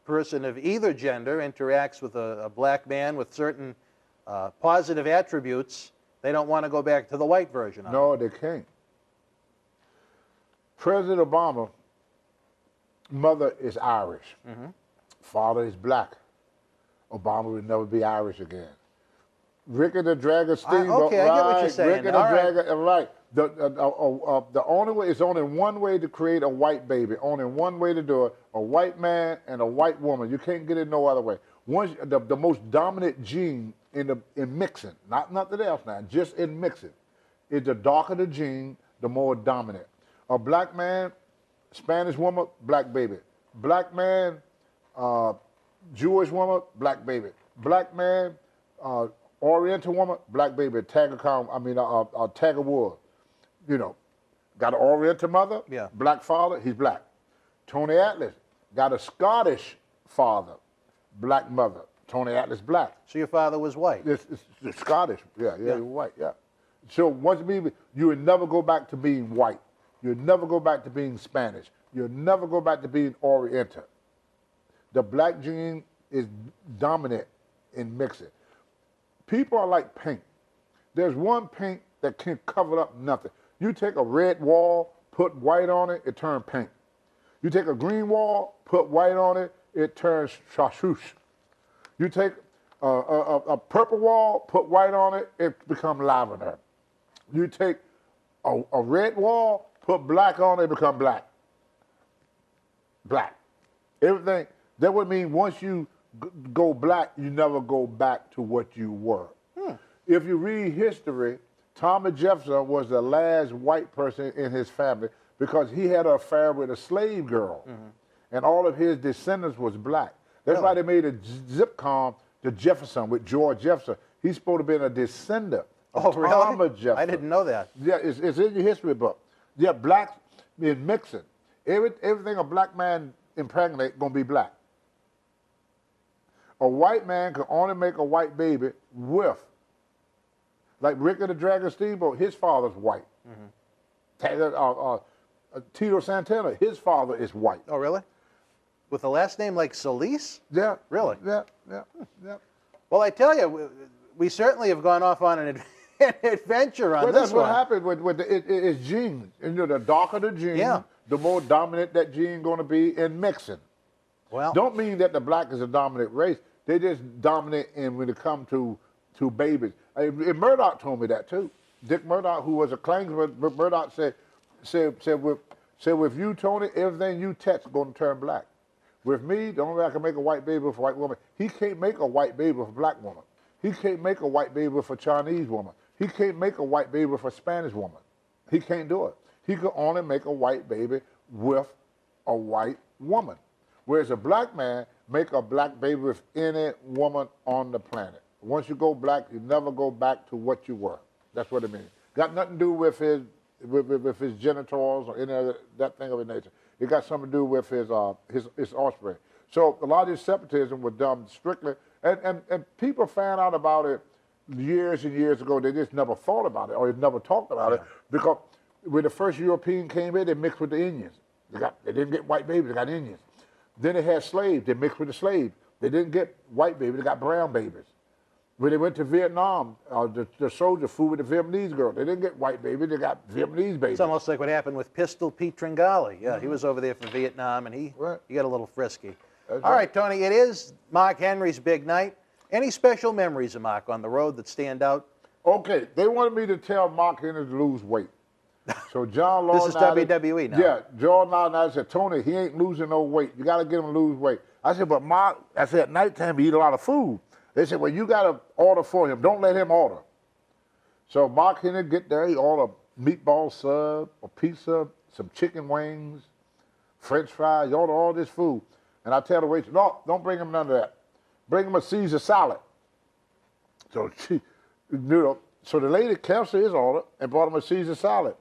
person of either gender interacts with a black man with certain positive attributes, they don't want to go back to the white version of No, it. they can't. President Obama, mother is Irish. Father is black. Obama would never be Irish again. Ricky the Dragon Steamboat, okay, I get what you're saying. Ricky the Dragon, right. The only way, it's only one way to create a white baby, only one way to do it, a white man and a white woman. You can't get it no other way. Once the most dominant gene in mixing, not nothing else now, just in mixing, is the darker the gene, the more dominant. A black man, Spanish woman, black baby. Black man, Jewish woman, black baby. Black man, Oriental woman, black baby. Tiger Woods. You know, got an Oriental mother, yeah. Black father, he's black. Tony Atlas got a Scottish father, black mother. Tony Atlas black. So your father was white? It's Scottish, yeah, he was white, yeah. So once you would never go back to being white. You'll never go back to being Spanish. You'll never go back to being Oriental. The black gene is dominant in mixing. People are like paint. There's one paint that can cover up nothing. You take a red wall, put white on it, it turns pink. You take a green wall, put white on it, it turns chartreuse. You take a purple wall, put white on it, it becomes lavender. You take a red wall, put black on it, it becomes black. Black. Everything. That would mean once you go black, you never go back to what you were. If you read history, Thomas Jefferson was the last white person in his family because he had an affair with a slave girl. And all of his descendants was black. That's why they made a zip code to Jefferson with George Jefferson. He's supposed to be a descendant of Thomas Jefferson. I didn't know that. Yeah, it's in your history book. Yeah, blacks in mixing. Everything a black man impregnate gonna be black. A white man can only make a white baby with, like Ricky the Dragon Steamboat, his father's white. Tito Santana, his father is white. Oh, really? With a last name like Solis? Yeah. Really? Yeah. Well, I tell you, we certainly have gone off on an adventure on Well, this that's one. what happened with it's genes. And, the darker the gene, the more dominant that gene going to be in mixing. Well, don't mean that the black is a dominant race. They just dominant in when it comes to babies. And Murdoch told me that too. Dick Murdoch, who was a Klansman, Murdoch said with you, Tony, everything you touch is going to turn black. With me, the only way I can make a white baby with a white woman, he can't make a white baby with a black woman. He can't make a white baby with a Chinese woman. He can't make a white baby with a Spanish woman. He can't do it. He can only make a white baby with a white woman. Whereas a black man make a black baby with any woman on the planet. Once you go black, you never go back to what you were. That's what it means. Got nothing to do with his genitals or any other that thing of that nature. It got something to do with his offspring. So a lot of this separatism was done strictly, and people found out about it years and years ago. They just never thought about it or they never talked about it because when the first European came in, they mixed with the Indians. They didn't get white babies, they got Indians. Then they had slaves, they mixed with the slaves. They didn't get white babies, they got brown babies. When they went to Vietnam, the soldiers flew with the Vietnamese girl. They didn't get white babies, they got Vietnamese babies. It's almost like what happened with Pistol Pete Tringali. Yeah, he was over there for Vietnam, and he got a little frisky. All right, Tony, it is Mark Henry's big night. Any special memories of Mark on the road that stand out? Okay, they wanted me to tell Mark Henry to lose weight. So John Law This is WWE now. Yeah, John Law and I said, Tony, he ain't losing no weight. You got to get him to lose weight. I said, but Mark, I said, at nighttime he eat a lot of food. They said, well, you got to order for him. Don't let him order. So Mark Henry get there, he order meatball sub, a pizza, some chicken wings, French fries, he order all this food. And I tell the waitress, no, don't bring him none of that. Bring him a Caesar salad. So so the lady canceled his order and brought him a Caesar salad.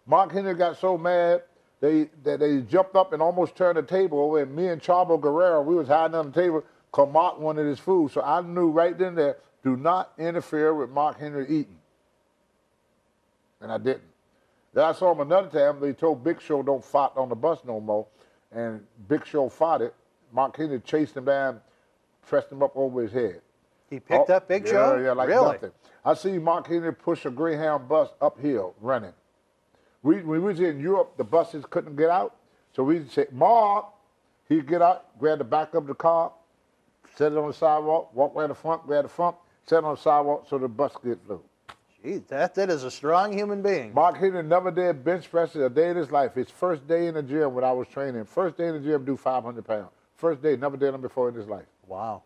Mark Henry got so mad that they jumped up and almost turned the table over, and me and Chavo Guerrero, we was hiding on the table because Mark wanted his food. So I knew right then and there, do not interfere with Mark Henry eating. And I didn't. Then I saw him another time, they told Big Show don't fight on the bus no more, and Big Show fought it. Mark Henry chased him down, pressed him up over his head. He picked up Big Show? Yeah, like really? nothing. I see Mark Henry push a Greyhound bus uphill running. When we was in Europe, the buses couldn't get out. So we said, Mark, he'd get out, grab the back of the car, set it on the sidewalk, walk around the front, grab the front, set it on the sidewalk so the bus could through. Gee, that is a strong human being. Mark Henry never did bench press a day in his life. His first day in the gym when I was training, first day in the gym, do 500 pounds. First day, never did them before in his life. Wow.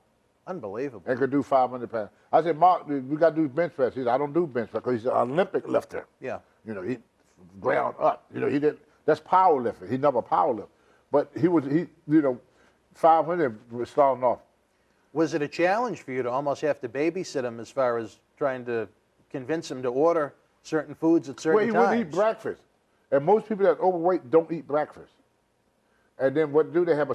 Unbelievable. And could do 500 pounds. I said, Mark, we got to do bench press. He said, I don't do bench press because he's an Olympic lifter. Yeah. You know, he ground up. You know, he didn't. That's powerlifting. He never powerlifted. But he 500 was starting off. Was it a challenge for you to almost have to babysit him as far as trying to convince him to order certain foods at certain times? Well, he wouldn't eat breakfast. And most people that are overweight don't eat breakfast. And then what do they have?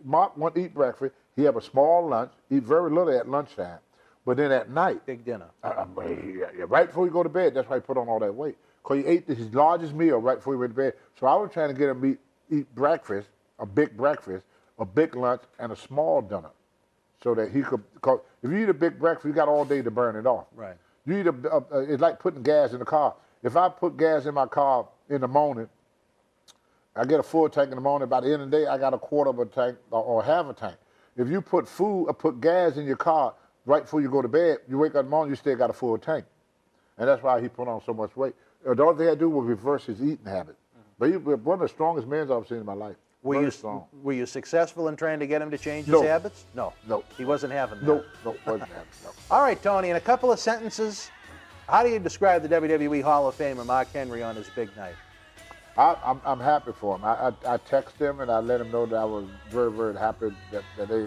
Mark won't eat breakfast. He have a small lunch, eat very little at lunchtime. But then at night, big dinner. Right before he go to bed, that's why he put on all that weight. Because he ate his largest meal right before he went to bed. So I was trying to get him to eat breakfast, a big lunch, and a small dinner. So that he could, because if you eat a big breakfast, you got all day to burn it off. Right. You eat it's like putting gas in the car. If I put gas in my car in the morning, I get a full tank in the morning. By the end of the day, I got a quarter of a tank or half a tank. If you put food or put gas in your car right before you go to bed, you wake up in the morning, you still got a full tank. And that's why he put on so much weight. The only thing I do was reverse his eating habit. But he was one of the strongest men I've seen in my life. Were you successful in trying to get him to change his habits? No. He wasn't having that. No, wasn't having that. All right, Tony, in a couple of sentences, how do you describe the WWE Hall of Famer Mark Henry on his big night? I'm happy for him. I text him and I let him know that I was very, very happy that they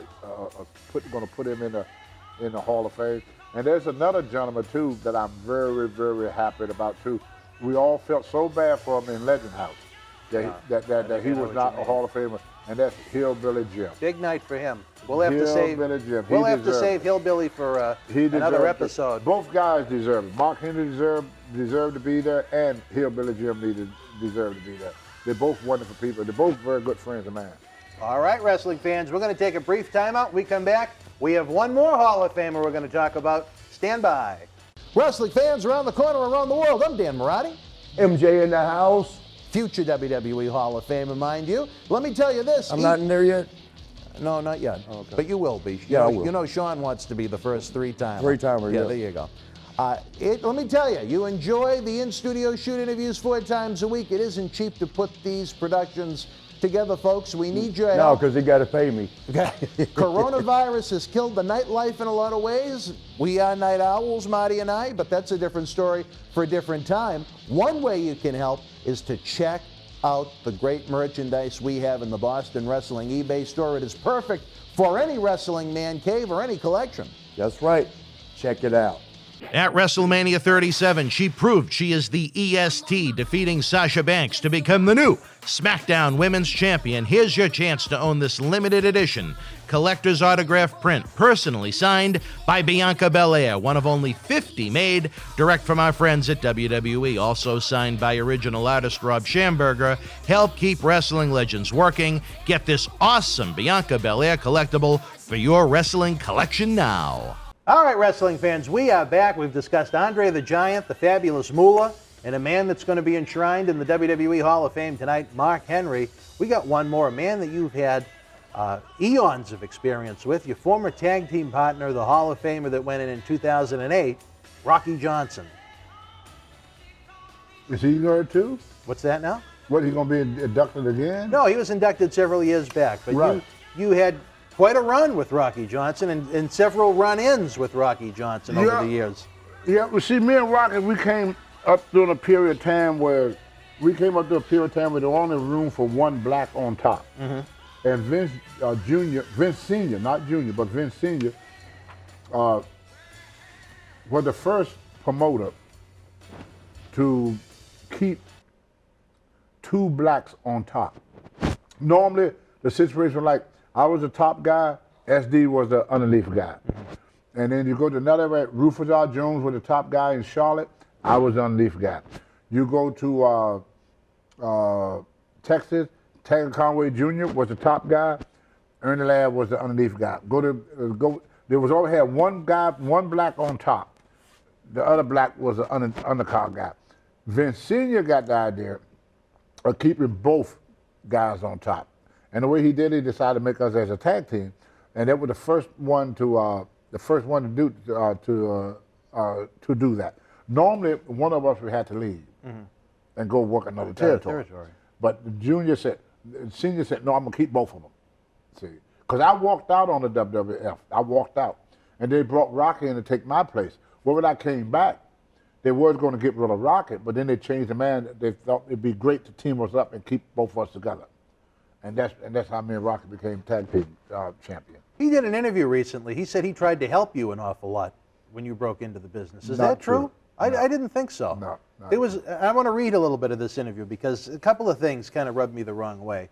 going to put him in the Hall of Fame. And there's another gentleman too that I'm very, very happy about too. We all felt so bad for him in Legend House that he was not a Hall of Famer, and that's Hillbilly Jim. Big night for him. We'll have to save Hillbilly for another episode. Both guys deserve it. Mark Henry deserved to be there, and Hillbilly Jim deserved to be there. They're both wonderful people. They're both very good friends of mine. All right, wrestling fans, we're going to take a brief timeout. We come back. We have one more Hall of Famer we're going to talk about. Stand by. Wrestling fans around the corner, around the world, I'm Dan Marati. MJ in the house. Future WWE Hall of Famer, mind you. Let me tell you this. I'm not in there yet? No, not yet. Oh, okay. But you will be. I will. You know Sean wants to be the first three-timer. Three-timer, yeah. yeah. There you go. Let me tell you, you enjoy the in-studio shoot interviews 4 times a week. It isn't cheap to put these productions together, folks. We need your help. No, because he got to pay me. Okay. Coronavirus has killed the nightlife in a lot of ways. We are night owls, Marty and I, but that's a different story for a different time. One way you can help is to check out the great merchandise we have in the Boston Wrestling eBay store. It is perfect for any wrestling man cave or any collection. That's right. Check it out. At WrestleMania 37, she proved she is the EST, defeating Sasha Banks to become the new SmackDown Women's Champion. Here's your chance to own this limited edition collector's autograph print, personally signed by Bianca Belair, one of only 50 made, direct from our friends at WWE. Also signed by original artist Rob Schamberger. Help keep wrestling legends working. Get this awesome Bianca Belair collectible for your wrestling collection now. All right, wrestling fans, we are back. We've discussed Andre the Giant, the fabulous Moola, and a man that's going to be enshrined in the WWE Hall of Fame tonight, Mark Henry. We got one more, a man that you've had eons of experience with, your former tag team partner, the Hall of Famer that went in 2008, Rocky Johnson. Is he there too? What's that now? What, he going to be inducted again? No, he was inducted several years back, but right. you had quite a run with Rocky Johnson and several run-ins with Rocky Johnson over the years. Yeah, well, see, me and Rocky, we came up during a period of time where there was only room for one black on top. Mm-hmm. And Vince Sr., not Junior, but Vince Sr. Was the first promoter to keep two blacks on top. Normally, the situation like, I was the top guy, SD was the underneath guy. Mm-hmm. And then you go to another way, Rufus R. Jones was the top guy in Charlotte, I was the underneath guy. You go to Texas, Taggart Conway Jr. was the top guy, Ernie Ladd was the underneath guy. There was always had one guy, one black on top. The other black was the undercard guy. Vince Sr. got the idea of keeping both guys on top. And the way he did it, he decided to make us as a tag team, and that was the first one to do that. Normally, one of us would have to leave and go work another territory. But the senior said, no, I'm gonna keep both of them. See, because I walked out on the WWF. I walked out, and they brought Rocky in to take my place. Well, when I came back, they was going to get rid of Rocky, but then they changed the man. They thought it'd be great to team us up and keep both of us together. And that's how me and Rocky became tag team champion. He did an interview recently. He said he tried to help you an awful lot when you broke into the business. Is that true? I didn't think so. No. I want to read a little bit of this interview because a couple of things kind of rubbed me the wrong way.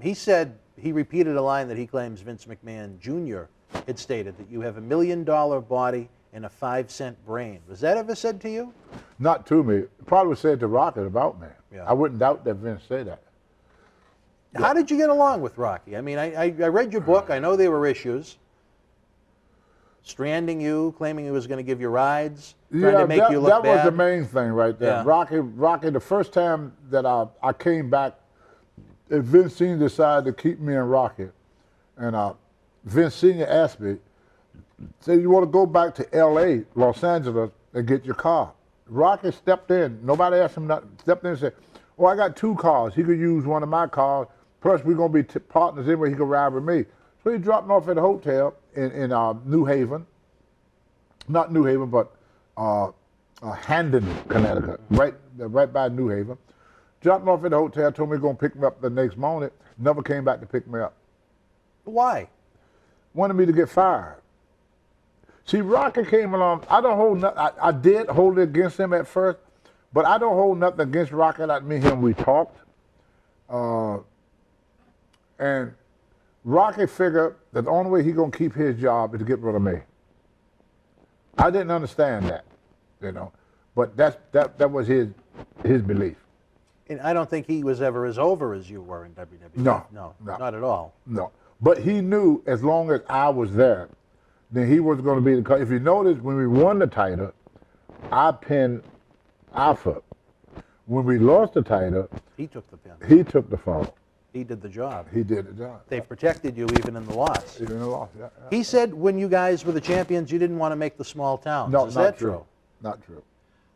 He said, he repeated a line that he claims Vince McMahon Jr. had stated, that you have $1 million body and a 5-cent brain. Was that ever said to you? Not to me. It probably was said to Rocky about me. Yeah. I wouldn't doubt that Vince said that. How did you get along with Rocky? I mean, I read your book. I know there were issues. Stranding you, claiming he was going to give you rides, trying to make you look bad. That was the main thing right there. Yeah. Rocky, the first time that I came back, Vince Sr. decided to keep me and Rocky. And Vince Sr. asked me, said, you want to go back to L.A., Los Angeles, and get your car? Rocky stepped in. Nobody asked him nothing. Stepped in and said, oh, I got 2 cars. He could use one of my cars. Plus, we're going to be partners anyway. He could ride with me. So he dropped me off at a hotel in New Haven. Not New Haven, but Handon, Connecticut, right by New Haven. Dropped me off at the hotel, told me he was going to pick me up the next morning. Never came back to pick me up. Why? Wanted me to get fired. See, Rocky came along. I did hold it against him at first, but I don't hold nothing against Rocky. Like me and him, we talked. And Rocky figured that the only way he's going to keep his job is to get rid of me. I didn't understand that, but that was his belief. And I don't think he was ever as over as you were in WWE. No, not at all. No, but he knew as long as I was there, then he was going to be the. If you notice, when we won the title, I pinned Alpha. When we lost the title, he took the pin. He took the fall. He did the job. He did the job. They protected you even in the loss. Even in the loss, yeah. He said when you guys were the champions, you didn't want to make the small towns. No, Is not that true? Not true.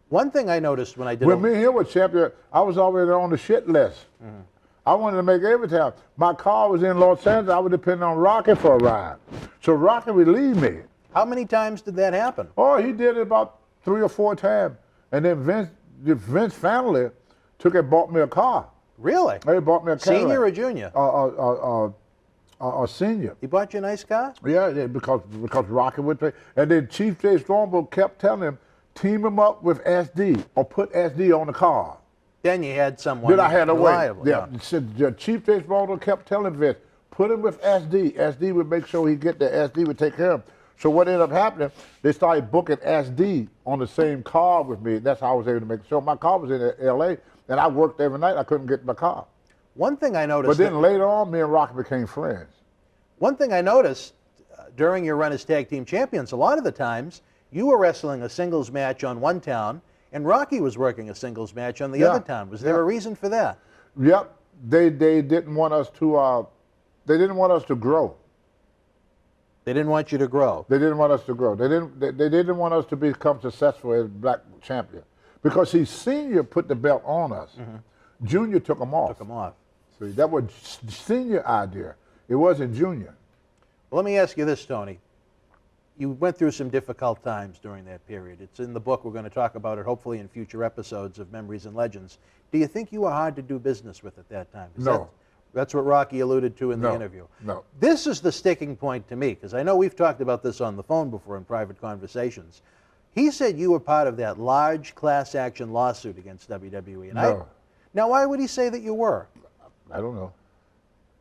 One thing I noticed when I did. When me and him were champion, I was already on the shit list. Mm-hmm. I wanted to make every town. My car was in Los Angeles. I would depend on Rocky for a ride. So Rocky would leave me. How many times did that happen? Oh, he did it about 3 or 4 times. And then Vince family took and bought me a car. Really? They bought me a Cadillac. Senior or junior? Senior. He bought you a nice car? Yeah, because Rocky would pay. And then Chief Jay Strongbow kept telling him, team him up with SD or put SD on the car. Then you had someone Then I had a way. reliable. Yeah. Chief Jay Strongbow kept telling Vince, put him with SD. SD would make sure he get the SD would take care of him. So what ended up happening, they started booking SD on the same car with me. That's how I was able to make it. So my car was in L.A., and I worked every night. I couldn't get my car. One thing I noticed... But then later on, me and Rocky became friends. One thing I noticed during your run as tag team champions, a lot of the times, you were wrestling a singles match on one town, and Rocky was working a singles match on the other town. Was there a reason for that? Yep. They didn't want us to... they didn't want us to grow. They didn't want you to grow. They didn't want us to grow. They didn't want us to become successful as black champion. Because Senior put the belt on us. Junior took them off. Took them off. See, that was Senior idea. It wasn't Junior. Well, let me ask you this, Tony. You went through some difficult times during that period. It's in the book. We're going to talk about it hopefully in future episodes of Memories and Legends. Do you think you were hard to do business with at that time? No. That's what Rocky alluded to in the interview. No. This is the sticking point to me, because I know we've talked about this on the phone before in private conversations. He said you were part of that large class action lawsuit against WWE. And now, why would he say that you were? I don't know.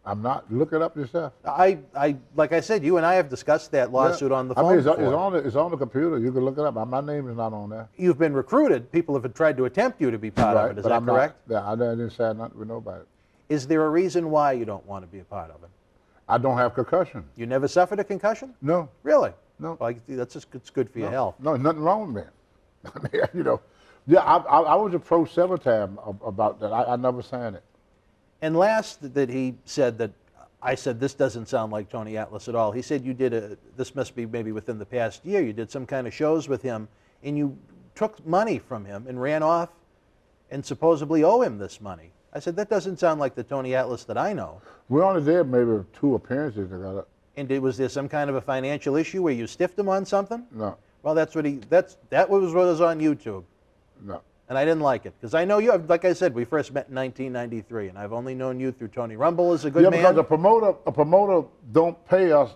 I'm not. Look it up yourself. Like I said, you and I have discussed that lawsuit on the phone before. It's on the computer. You can look it up. My name is not on there. You've been recruited. People have tried to attempt you to be part of it. Is that correct? I didn't say nothing with nobody. Is there a reason why you don't want to be a part of it? I don't have concussion. You never suffered a concussion? No. Really? No. Well, it's good for your health. No, nothing wrong with me. You know, yeah, I was approached several times about that. I never signed it. And last that he said that, I said, this doesn't sound like Tony Atlas at all. He said you did this must be maybe within the past year, you did some kind of shows with him, and you took money from him and ran off and supposedly owe him this money. I said, that doesn't sound like the Tony Atlas that I know. We only did maybe 2 appearances together. And was there some kind of a financial issue where you stiffed him on something? No. Well, that was what was on YouTube. No. And I didn't like it, because I know you, like I said, we first met in 1993, and I've only known you through Tony Rumble as a good man. Yeah, because a promoter don't pay us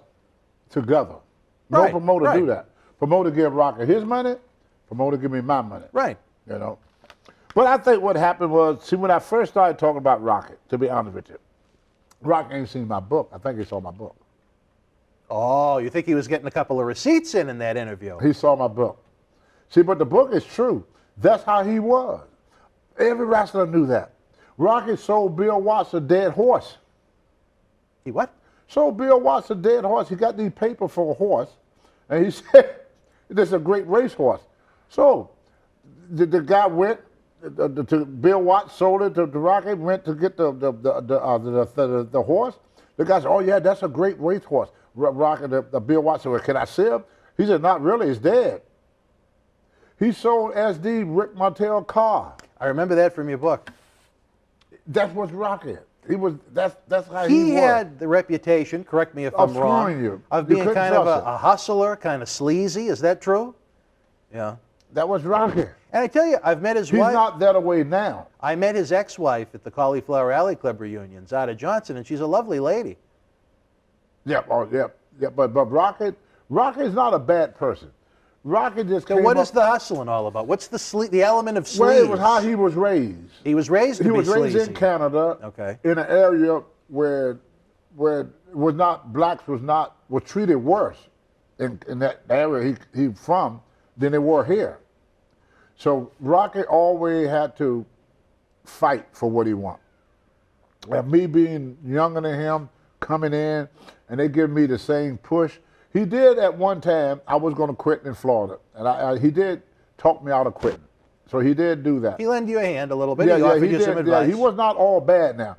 together. No promoter do that. Promoter give Rocky his money, promoter give me my money. Right. You know. But I think what happened was, see, when I first started talking about Rocky, to be honest with you, Rocky ain't seen my book. I think he saw my book. Oh, you think he was getting a couple of receipts in that interview? He saw my book. See, but the book is true. That's how he was. Every wrestler knew that. Rocky sold Bill Watts a dead horse. He what? Sold Bill Watts a dead horse. He got these papers for a horse, and he said, this is a great racehorse. So the guy went, to Bill Watts sold it to Rocky, went to get the horse. The guy said, oh yeah, that's a great racehorse. Rocky, Bill Watts said, well, can I see him? He said, not really, it's dead. He sold SD Rick Martel car. I remember that from your book. That's what's Rocky. That's how he was. He had the reputation, correct me if I'm wrong, of being kind of a hustler, kind of sleazy. Is that true? Yeah. That was Rocky. And I tell you, I've met his wife. He's not that way now. I met his ex-wife at the Cauliflower Alley Club reunion, Zada Johnson, and she's a lovely lady. Yeah, but Rocky's not a bad person. Rocky just So what is the hustling all about? What's the element of sleaze? Well, it was how he was raised. He was raised to be sleazy. He was raised in Canada, in an area where was not blacks was treated worse in that area he from than they were here. So Rocky always had to fight for what he wanted. And me being younger than him, coming in, and they give me the same push. He did at one time, I was going to quit in Florida. And he did talk me out of quitting. So he did do that. He lent you a hand a little bit. He offered you some advice. Yeah, he was not all bad now.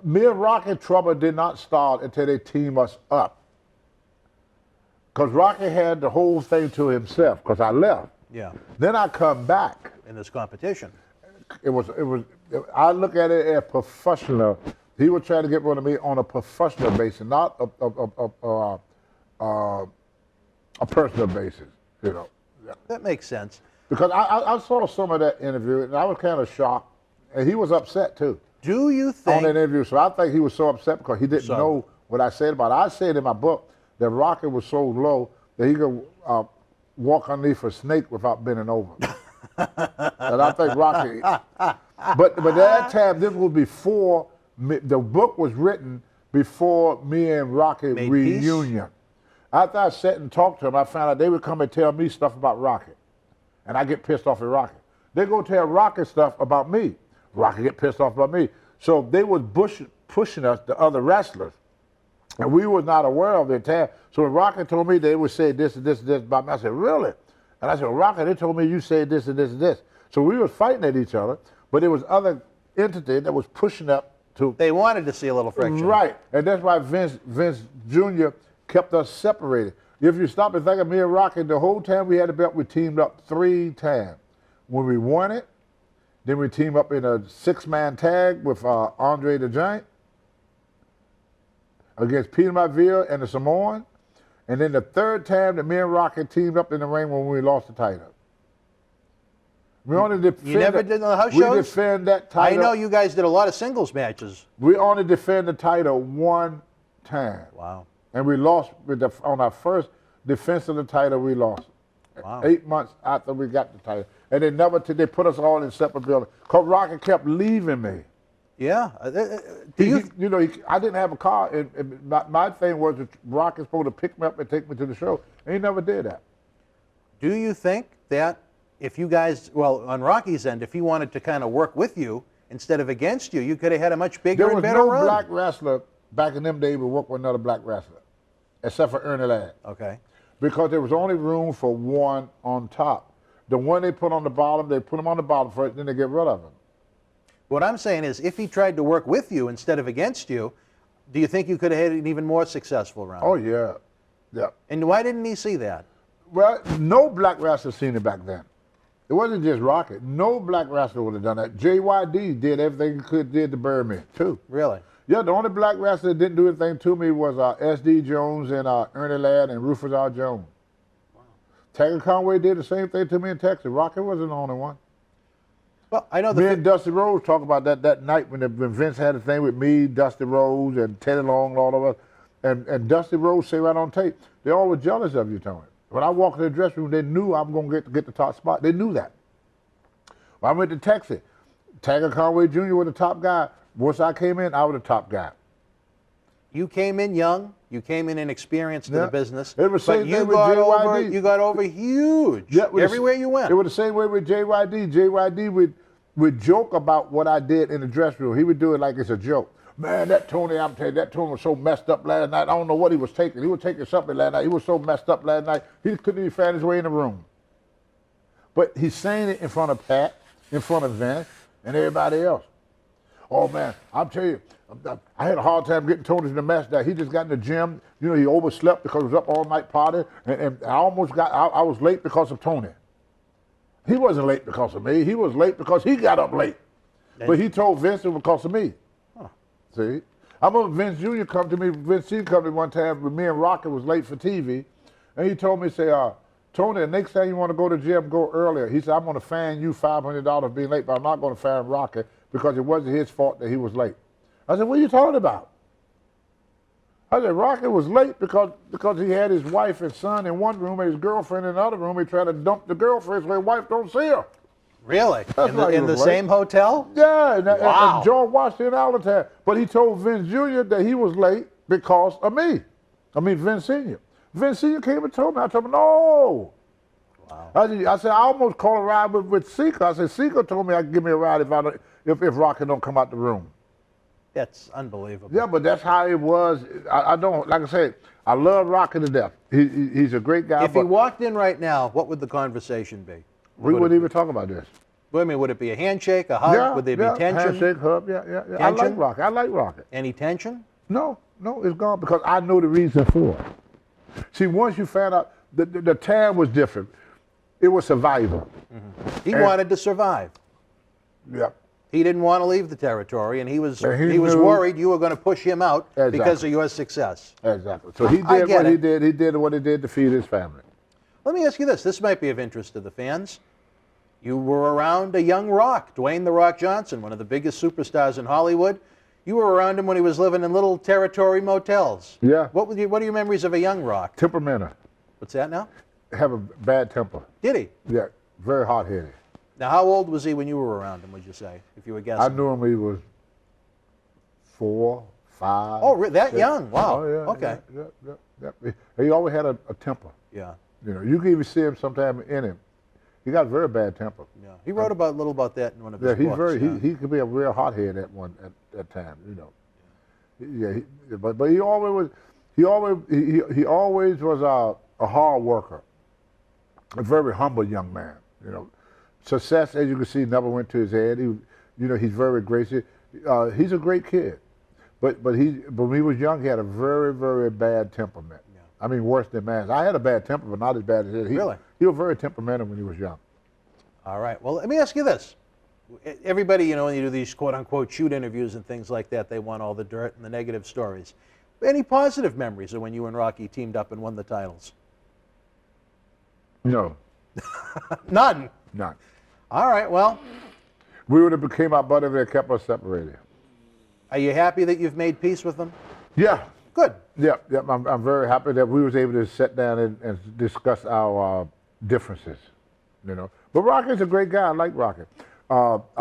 Me and Rocky trouble did not start until they teamed us up. Because Rocky had the whole thing to himself, because I left. Yeah. Then I come back. In this competition. I look at it as professional. He was trying to get rid of me on a professional basis, not a personal basis, you know. That makes sense. Because I saw some of that interview, and I was kind of shocked, and he was upset too. Do you on think? that interview. So I think he was so upset because he didn't know what I said about it. I said in my book that Rocky was so low that he could walk underneath a snake without bending over. And I think Rocky. But at that time, this was before the book was written before me and Rocky reunion. After I sat and talked to him, I found out they would come and tell me stuff about Rocky. And I get pissed off at Rocky. They go tell Rocky stuff about me. Rocky get pissed off about me. So they was pushing us, the other wrestlers. And we was not aware of it. So when Rocky told me they would say this and this and this about me, I said, really? And I said, well, Rocky, they told me you said this and this and this. So we was fighting at each other, but there was other entity that was pushing up to. They wanted to see a little friction. Right. And that's why Vince Jr. kept us separated. If you stop and think of me and Rocky, the whole time we had the belt, we teamed up 3 times. When we won it, then we teamed up in a 6-man tag with Andrade the Giant against Peter Maivia and the Samoan. And then the 3rd time that me and Rocky teamed up in the ring when we lost the title. We only defend. You never did the house we shows? We defend that title. I know you guys did a lot of singles matches. We only defend the title 1 time. Wow. And we lost on our first defense of the title. We lost. Wow. 8 months after we got the title, and they put us all in separate buildings. Cause Rocky kept leaving me. Yeah. I didn't have a car, and my thing was that Rocky's supposed to pick me up and take me to the show, and he never did that. Do you think that if you guys, well, on Rocky's end, if he wanted to kind of work with you instead of against you, you could have had a much bigger and better run? There was no black wrestler back in them days who would work with another black wrestler, except for Ernie Ladd. Okay. Because there was only room for one on top. The one they put on the bottom, they put him on the bottom first, then they get rid of him. What I'm saying is, if he tried to work with you instead of against you, do you think you could have had an even more successful run? Oh, yeah. Yeah. And why didn't he see that? Well, no black wrestler seen it back then. It wasn't just Rocky. No black wrestler would have done that. JYD did everything he could did to bury me, too. Really? Yeah, the only black wrestler that didn't do anything to me was S.D. Jones and Ernie Ladd and Rufus R. Jones. Wow. Tiger Conway did the same thing to me in Texas. Rocky wasn't the only one. Well, I know me and Dusty Rhodes talk about that night when Vince had a thing with me, Dusty Rhodes, and Teddy Long, and all of us. And Dusty Rhodes say right on tape, they all were jealous of you, Tony. When I walked in the dressing room, they knew I was going to get the top spot. They knew that. When I went to Texas, Tiger Conway Jr. was the top guy. Once I came in, I was the top guy. You came in young. You came in inexperienced in the business. It was the same thing with JYD. You got over huge everywhere you went. It was the same way with JYD. JYD would joke about what I did in the dressing room. He would do it like it's a joke. Man, that Tony, I'm telling you, that Tony was so messed up last night. I don't know what he was taking. He was taking something last night. He was so messed up last night, he couldn't even find his way in the room. But he's saying it in front of Pat, in front of Vince, and everybody else. Oh, man, I'm telling you, I had a hard time getting Tony to the match that he just got in the gym. You know, he overslept because he was up all night partying, and I almost I was late because of Tony. He wasn't late because of me. He was late because he got up late. But he told Vince it was because of me. Huh. See? I remember Vince Jr. come to me, Vince Sr. come to me one time when me and Rocky was late for TV, and he told me, say, Tony, the next time you want to go to the gym, go earlier. He said, I'm going to fine you $500 for being late, but I'm not going to fine Rocky because it wasn't his fault that he was late. I said, what are you talking about? I said, Rocky was late because he had his wife and son in one room and his girlfriend in another room. He tried to dump the girlfriend so his wife don't see her. Really? In the same hotel? Yeah, wow. And George Washington all the time. But he told Vince Jr. that he was late because of me. I mean, Vince Sr. Vince Sr. came and told me. I told him, no. Wow. I said, I almost called a ride with Sika. I said, Sika told me I could give me a ride if Rocky don't come out the room. That's unbelievable. Yeah, but that's how it was. I don't, like I said, I love Rocky to death. He's a great guy. If he walked in right now, what would the conversation be? We wouldn't even talk about this. Well, I mean, would it be a handshake, a hug? Yeah, would there be tension? Handshake, hug, yeah. Tension? I like Rocky. Any tension? No, it's gone because I know the reason for it. See, once you found out, the time was different. It was survival. Mm-hmm. He wanted to survive. Yep. He didn't want to leave the territory, and he was worried you were going to push him out because of your success. Exactly. So he did what he did. He did what he did to feed his family. Let me ask you this. This might be of interest to the fans. You were around a young Rock, Dwayne "The Rock" Johnson, one of the biggest superstars in Hollywood. You were around him when he was living in little Territorial motels. Yeah. What are your memories of a young Rock? Temperamental. What's that now? Have a bad temper. Did he? Yeah, very hot-headed. Now, how old was he when you were around him, would you say, if you were guessing? I knew him when he was 4, 5. Oh, that 6. young? Wow. Oh, yeah. Okay. Yeah. He always had a temper. Yeah. You know, you can even see him sometime in him. He got a very bad temper. Yeah. He wrote a little about that in one of his he's books. very. He could be a real hothead at times. You know. Yeah. But he always was. He always was a hard worker. A very humble young man. You know, success, as you can see, never went to his head. He's very gracious. He's a great kid. But when he was young, he had a very, very bad temperament. Yeah. I mean, worse than mine. I had a bad temper, but not as bad as his. Really? He was very temperamental when he was young. All right. Well, let me ask you this. Everybody, when you do these quote-unquote shoot interviews and things like that, they want all the dirt and the negative stories. Any positive memories of when you and Rocky teamed up and won the titles? No. None? None. All right, well. We would have became our buddy if they kept us separated. Are you happy that you've made peace with them? Yeah. Good. Yeah. I'm very happy that we was able to sit down and discuss our differences, you know. But Rocky's a great guy. I like Rocky.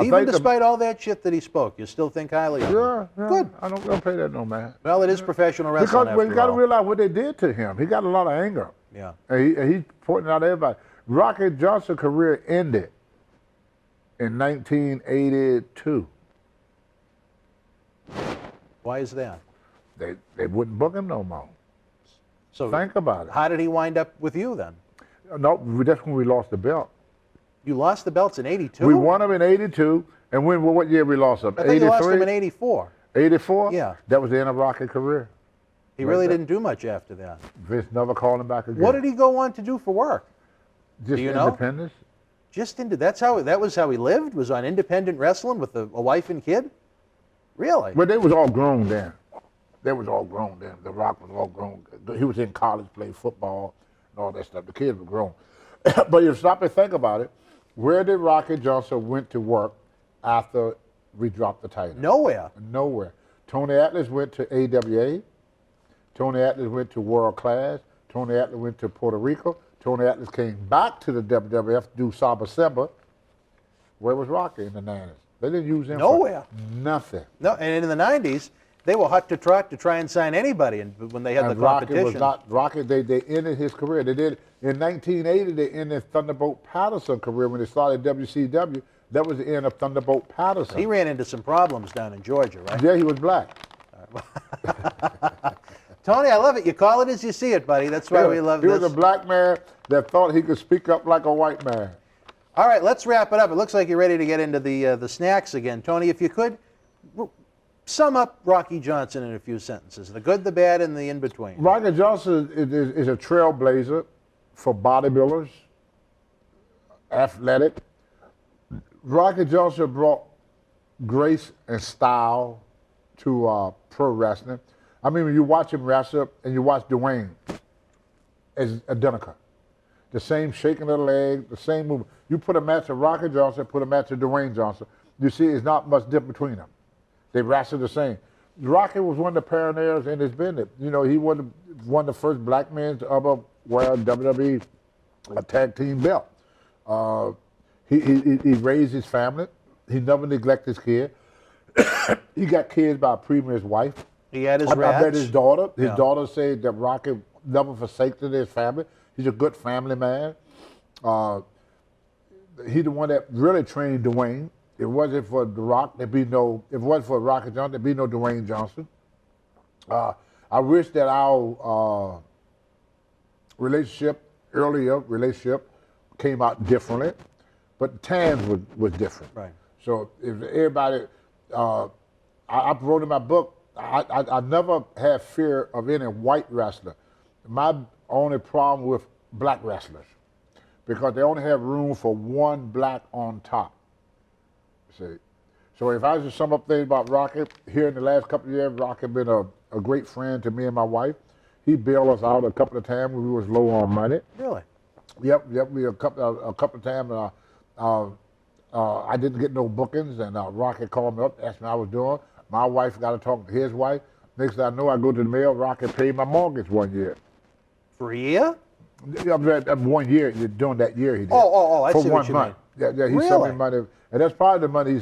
Even despite all that shit that he spoke, you still think highly of him? Yeah. Good. I don't pay that no man. Well, it is professional wrestling Because you got to all. realize what they did to him. He got a lot of anger. Yeah. And he pointing out everybody. Rocky Johnson's career ended in 1982. Why is that? They wouldn't book him no more. So think about it. How did he wind up with you then? No, that's when we lost the belt. You lost the belts in 82? We won them in 82, and what year we lost them? I think you lost them in 84. 84? Yeah. That was the end of Rocky's career. He really didn't do much after that. Vince never called him back again. What did he go on to do for work? Just do you know? independence. That was how he lived? Was on independent wrestling with a wife and kid? Really? But they was all grown then. They was all grown then. The Rock was all grown. He was in college, played football, and all that stuff. The kids were grown. But you stop and think about it. Where did Rocky Johnson went to work after we dropped the title? Nowhere. Nowhere. Tony Atlas went to AWA. Tony Atlas went to World Class. Tony Atlas went to Puerto Rico. Tony Atlas came back to the WWF to do Saba Seba. Where was Rocky in the 90s? They didn't use him Nowhere. for nothing. No, and in the 90s, they were hot to trot to try and sign anybody when they had the competition. Rocky, they ended his career. They did in 1980. They ended Thunderbolt Patterson's career when they started WCW. That was the end of Thunderbolt Patterson. He ran into some problems down in Georgia, right? Yeah, he was black. Tony, I love it. You call it as you see it, buddy. That's why we love this. He was a black man that thought he could speak up like a white man. All right, let's wrap it up. It looks like you're ready to get into the snacks again. Tony, if you could, sum up Rocky Johnson in a few sentences. The good, the bad, and the in-between. Rocky Johnson is a trailblazer for bodybuilders, athletic. Rocky Johnson brought grace and style to pro wrestling. I mean, when you watch him wrestle and you watch Dwayne, it's identical. The same shaking of the leg, the same movement. You put a match of Rocky Johnson, put a match of Dwayne Johnson, you see it's not much difference between them. They wrestle the same. Rocky was one of the pioneers in his business. You know, he was one of the first black men to ever wear a WWE tag team belt. He raised his family. He never neglected his kid. He got kids by a previous wife. He had his I rats. met his daughter. His daughter said that Rocky never forsaken his family. He's a good family man. He's the one that really trained Dwayne. If it wasn't for The Rock, if it wasn't for Rocky Johnson, there'd be no Dwayne Johnson. I wish that our earlier relationship came out differently, but the times was different. Right. So if everybody, I wrote in my book, I never had fear of any white wrestler. My only problem with black wrestlers, because they only have room for one black on top. See, so if I was to sum up things about Rocky, here in the last couple of years, Rocky been a great friend to me and my wife. He bailed us out a couple of times when we was low on money. Really? Yep. We a couple of times. I didn't get no bookings, and Rocky called me up, asked me how I was doing. My wife got to talk to his wife. Next thing I know, I go to the mail. Rocky paid my mortgage 1 year. For a year? 1 year, during that year he did. I For see what you mean. Yeah, he Really? sent me money. And that's probably the money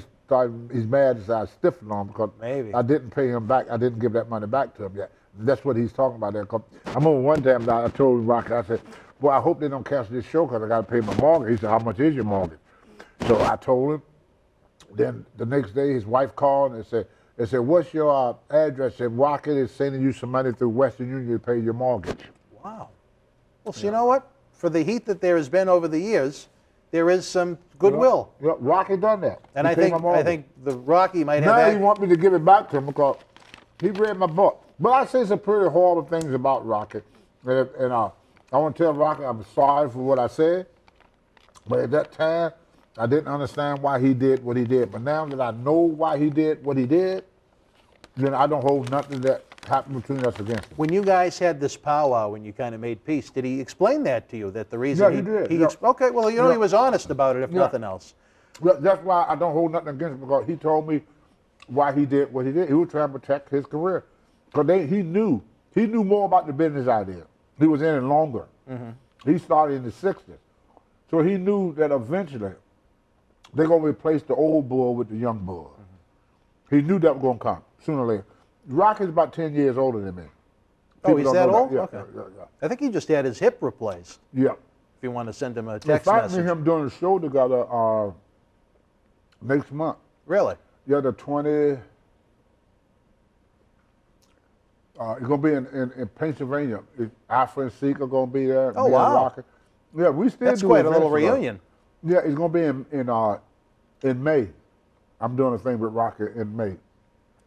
he's mad that I stiffed on because Maybe. I didn't pay him back. I didn't give that money back to him yet. That's what he's talking about there. I remember one time I told Rocky, I said, "Boy, I hope they don't cancel this show because I got to pay my mortgage." He said, "How much is your mortgage?" So I told him. Then the next day, his wife called and said, "What's your address?" I said, "Rocket is sending you some money through Western Union to pay your mortgage." Wow. Well, so you know what? For the heat that there has been over the years, there is some goodwill. Yeah, Rocky done that. And He I paid my mortgage. think the Rocky might have Now that. he want me to give it back to him because he read my book. But I say some pretty horrible things about Rocky. And I want to tell Rocky I'm sorry for what I said. But at that time, I didn't understand why he did what he did. But now that I know why he did what he did, then I don't hold nothing that happened between us against him. When you guys had this powwow, when you kind of made peace, did he explain that to you? That the reason Yeah, he did. Okay, well, you know, Yeah. he was honest about it, if nothing else. Well, that's why I don't hold nothing against him, because he told me why he did what he did. He was trying to protect his career. Because he knew more about the business I did. He was in it longer. Mm-hmm. He started in the 60s. So he knew that eventually they're going to replace the old bull with the young bull. Mm-hmm. He knew that was going to come sooner or later. Rocky's about 10 years older than me. Oh, he's that old? Yeah, Okay. yeah. I think he just had his hip replaced. Yeah. If you want to send him a In text fact, message. me and him doing a show together next month. Really? Yeah, the 20. It's going to be in Pennsylvania. Alfred and Seek are going to be there. Oh, me and wow. Rocky. Yeah, we still That's do quite a little events together. reunion. Yeah, it's going to be in May. I'm doing a thing with Rocky in May.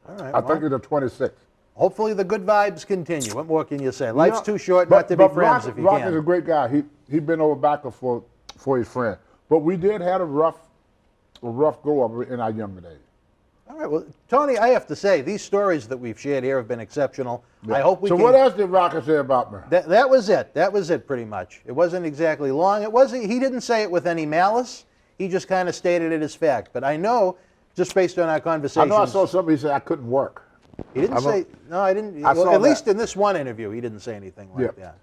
All right. I think it's the 26th. Hopefully the good vibes continue. What more can you say? Life's Yeah, too short not to be friends if you Rocky's can. a great guy. He been over backer for his friend. But we did have a rough go of it in our younger days. All right. Well, Tony, I have to say, these stories that we've shared here have been exceptional. Yeah. I hope we So can... what else did Rocky say about me? That was it. That was it, pretty much. It wasn't exactly long. It wasn't. He didn't say it with any malice. He just kind of stated it as fact. But I know, just based on our I conversations... know I saw somebody say I couldn't work. He didn't say... No, I didn't... I well, saw at least that. in this one interview, he didn't say anything like Yeah. that.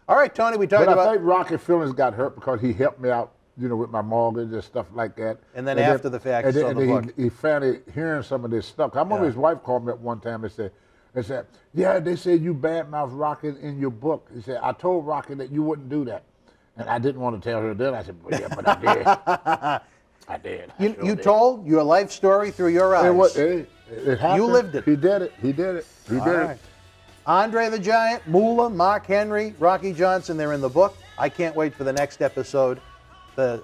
All right, Tony, we talked But about... I think Rocky's feelings got hurt because he helped me out, with my mortgage and stuff like that. And then after the fact, and he then, saw the book. he found hearing some of this stuff. I remember Yeah. his wife called me up one time and said, "Yeah, they said you badmouth Rocky in your book." He said, "I told Rocky that you wouldn't do that." And I didn't want to tell her then. I said, "Well, yeah, but I did." I did. I sure You did. told your life story through your eyes. It happened. You lived it. He did it. He did it. He All did right. it. Andre the Giant, Moola, Mark Henry, Rocky Johnson, they're in the book. I can't wait for the next episode.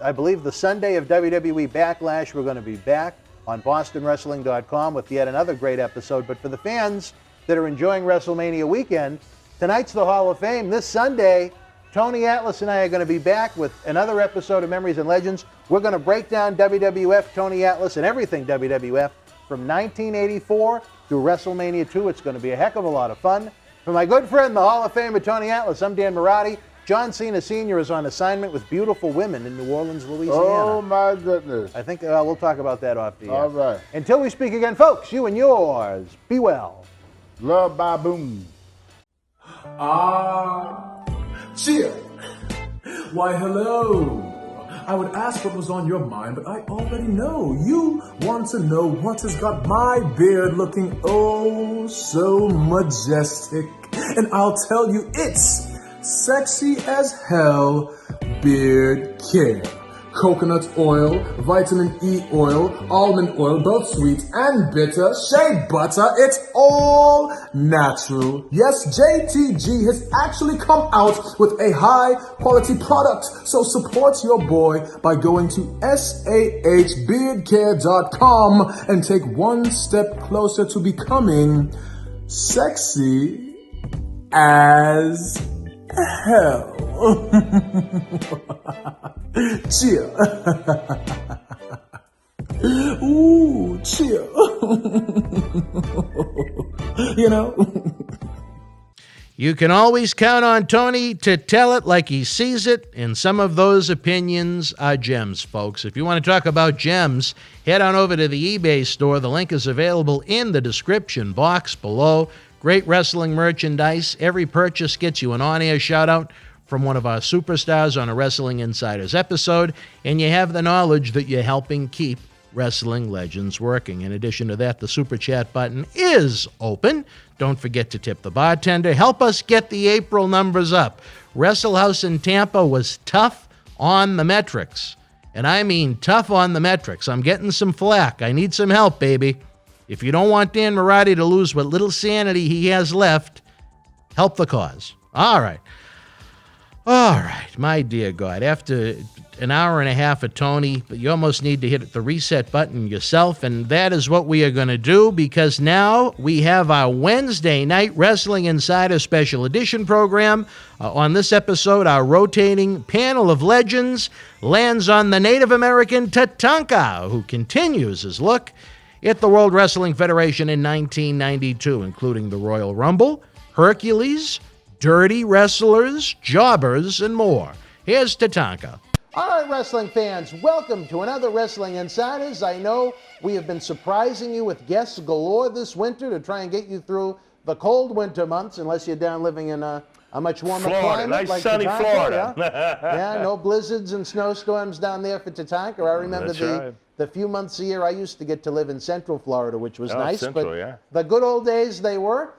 I believe the Sunday of WWE Backlash, we're going to be back on BostonWrestling.com with yet another great episode. But for the fans that are enjoying WrestleMania weekend, tonight's the Hall of Fame. This Sunday, Tony Atlas and I are going to be back with another episode of Memories and Legends. We're going to break down WWF, Tony Atlas, and everything WWF from 1984 through WrestleMania 2. It's going to be a heck of a lot of fun. For my good friend, the Hall of Famer, Tony Atlas, I'm Dan Marotti. John Cena Sr. is on assignment with beautiful women in New Orleans, Louisiana. Oh, my goodness. I think we'll talk about that off the air. All right. Until we speak again, folks, you and yours, be well. Love, bye, boom. Cheer. Why, hello. I would ask what was on your mind, but I already know. You want to know what has got my beard looking oh so majestic. And I'll tell you, it's sexy as hell beard care. Coconut oil, vitamin E oil, almond oil, both sweet and bitter, shea butter, it's all natural. Yes, JTG has actually come out with a high quality product. So support your boy by going to sahbeardcare.com and take one step closer to becoming sexy as hell. Cheer. Ooh, cheer. You know? You can always count on Tony to tell it like he sees it, and some of those opinions are gems, folks. If you want to talk about gems, head on over to the eBay store. The link is available in the description box below. Great wrestling merchandise. Every purchase gets you an on-air shout-out from one of our superstars on a Wrestling Insiders episode, and you have the knowledge that you're helping keep wrestling legends working. In addition to that, the Super Chat button is open. Don't forget to tip the bartender. Help us get the April numbers up. Wrestle House in Tampa was tough on the metrics. And I mean tough on the metrics. I'm getting some flack. I need some help, baby. If you don't want Dan Marotti to lose what little sanity he has left, help the cause. All right. All right, my dear God, after an hour and a half of Tony, you almost need to hit the reset button yourself, and that is what we are going to do, because now we have our Wednesday Night Wrestling Insider Special Edition program. On this episode, our rotating panel of legends lands on the Native American Tatanka, who continues his look at the World Wrestling Federation in 1992, including the Royal Rumble, Hercules, dirty wrestlers, jobbers, and more. Here's Tatanka. All right, wrestling fans, welcome to another Wrestling Insiders. I know we have been surprising you with guests galore this winter to try and get you through the cold winter months, unless you're down living in a much warmer climate. Nice like sunny Tatanka, Florida. Yeah, no blizzards and snowstorms down there for Tatanka. I remember the few months a year I used to get to live in Central Florida, which was nice. Central, but yeah. The good old days they were.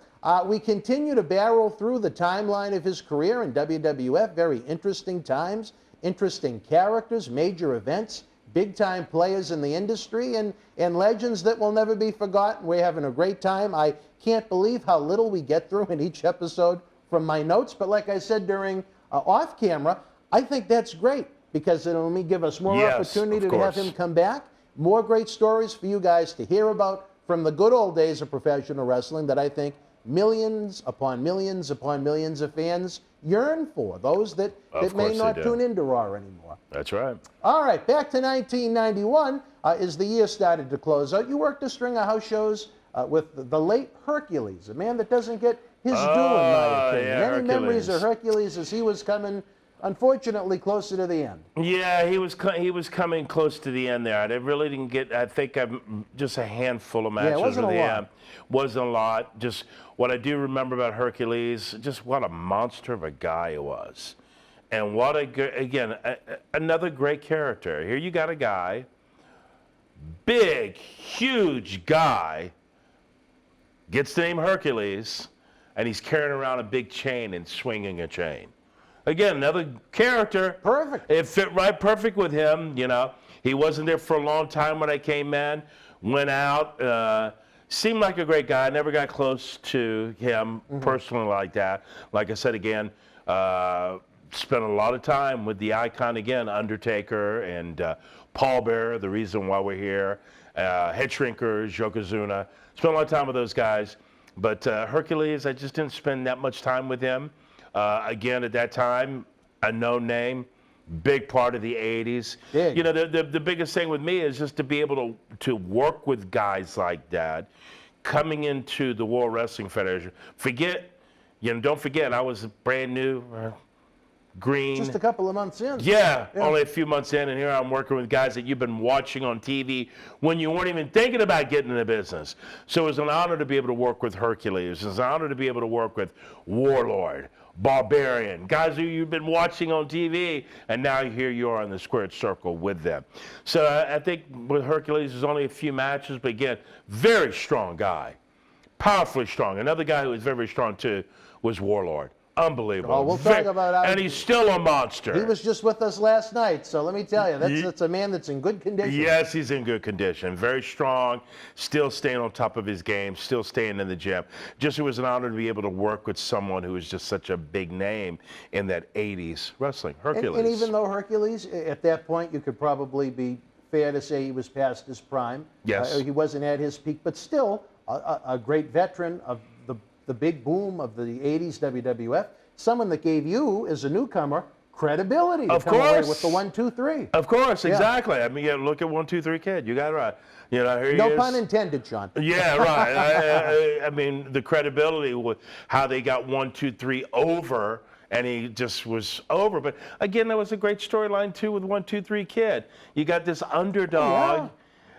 We continue to barrel through the timeline of his career in WWF. Very interesting times, interesting characters, major events, big-time players in the industry, and legends that will never be forgotten. We're having a great time. I can't believe how little we get through in each episode from my notes, but like I said during off-camera, I think that's great, because it'll give us more opportunity to have him come back, more great stories for you guys to hear about from the good old days of professional wrestling that I think millions upon millions upon millions of fans yearn for, those that may not tune into Raw anymore. That's right. All right, back to 1991 as the year started to close out. You worked a string of house shows with the late Hercules, a man that doesn't get his due, in my opinion. Yeah, Many Hercules. memories of Hercules as he was coming, unfortunately, closer to the end. Yeah, he was coming close to the end there. I really didn't get, I think just a handful of matches. Yeah, it wasn't a lot. Wasn't a lot. Just what I do remember about Hercules, just what a monster of a guy he was. And what another great character. Here you got a guy, big, huge guy, gets the name Hercules, and he's carrying around a big chain and swinging a chain. Again, another character. Perfect. It fit right perfect with him, you know. He wasn't there for a long time when I came in, went out, seemed like a great guy. Never got close to him personally like that. Like I said again, spent a lot of time with the icon again, Undertaker and Paul Bearer, the reason why we're here, Head Shrinkers, Yokozuna. Spent a lot of time with those guys. But Hercules, I just didn't spend that much time with him. Again, at that time, a known name, big part of the 80s. Big. You know, the biggest thing with me is just to be able to work with guys like that, coming into the World Wrestling Federation. Don't forget, I was brand new, green. Just a couple of months in. Yeah, only a few months in, and here I'm working with guys that you've been watching on TV when you weren't even thinking about getting in the business. So it was an honor to be able to work with Hercules. It was an honor to be able to work with Warlord, Barbarian, guys who you've been watching on TV, and now here you are in the squared circle with them. So I think with Hercules, there's only a few matches, but again, very strong guy, powerfully strong. Another guy who was very, very strong too was Warlord. Unbelievable. Oh, we'll talk about how and he's still a monster. He was just with us last night, so let me tell you, that's a man that's in good condition. Yes, he's in good condition. Very strong, still staying on top of his game, still staying in the gym. Just it was an honor to be able to work with someone who was just such a big name in that 80s wrestling. Hercules. And even though Hercules, at that point, you could probably be fair to say he was past his prime. Yes. He wasn't at his peak, but still a great veteran of the big boom of the 80s WWF. Someone that gave you, as a newcomer, credibility to Of come away course. with the 1, 2, 3. Of course, Yeah. exactly. I mean, yeah, look at 1, 2, 3 Kid. You got it right. You know, here he No is. pun intended, Sean. Yeah, right. I mean, the credibility with how they got 1, 2, 3 over, and he just was over. But again, that was a great storyline too with 1, 2, 3 Kid. You got this underdog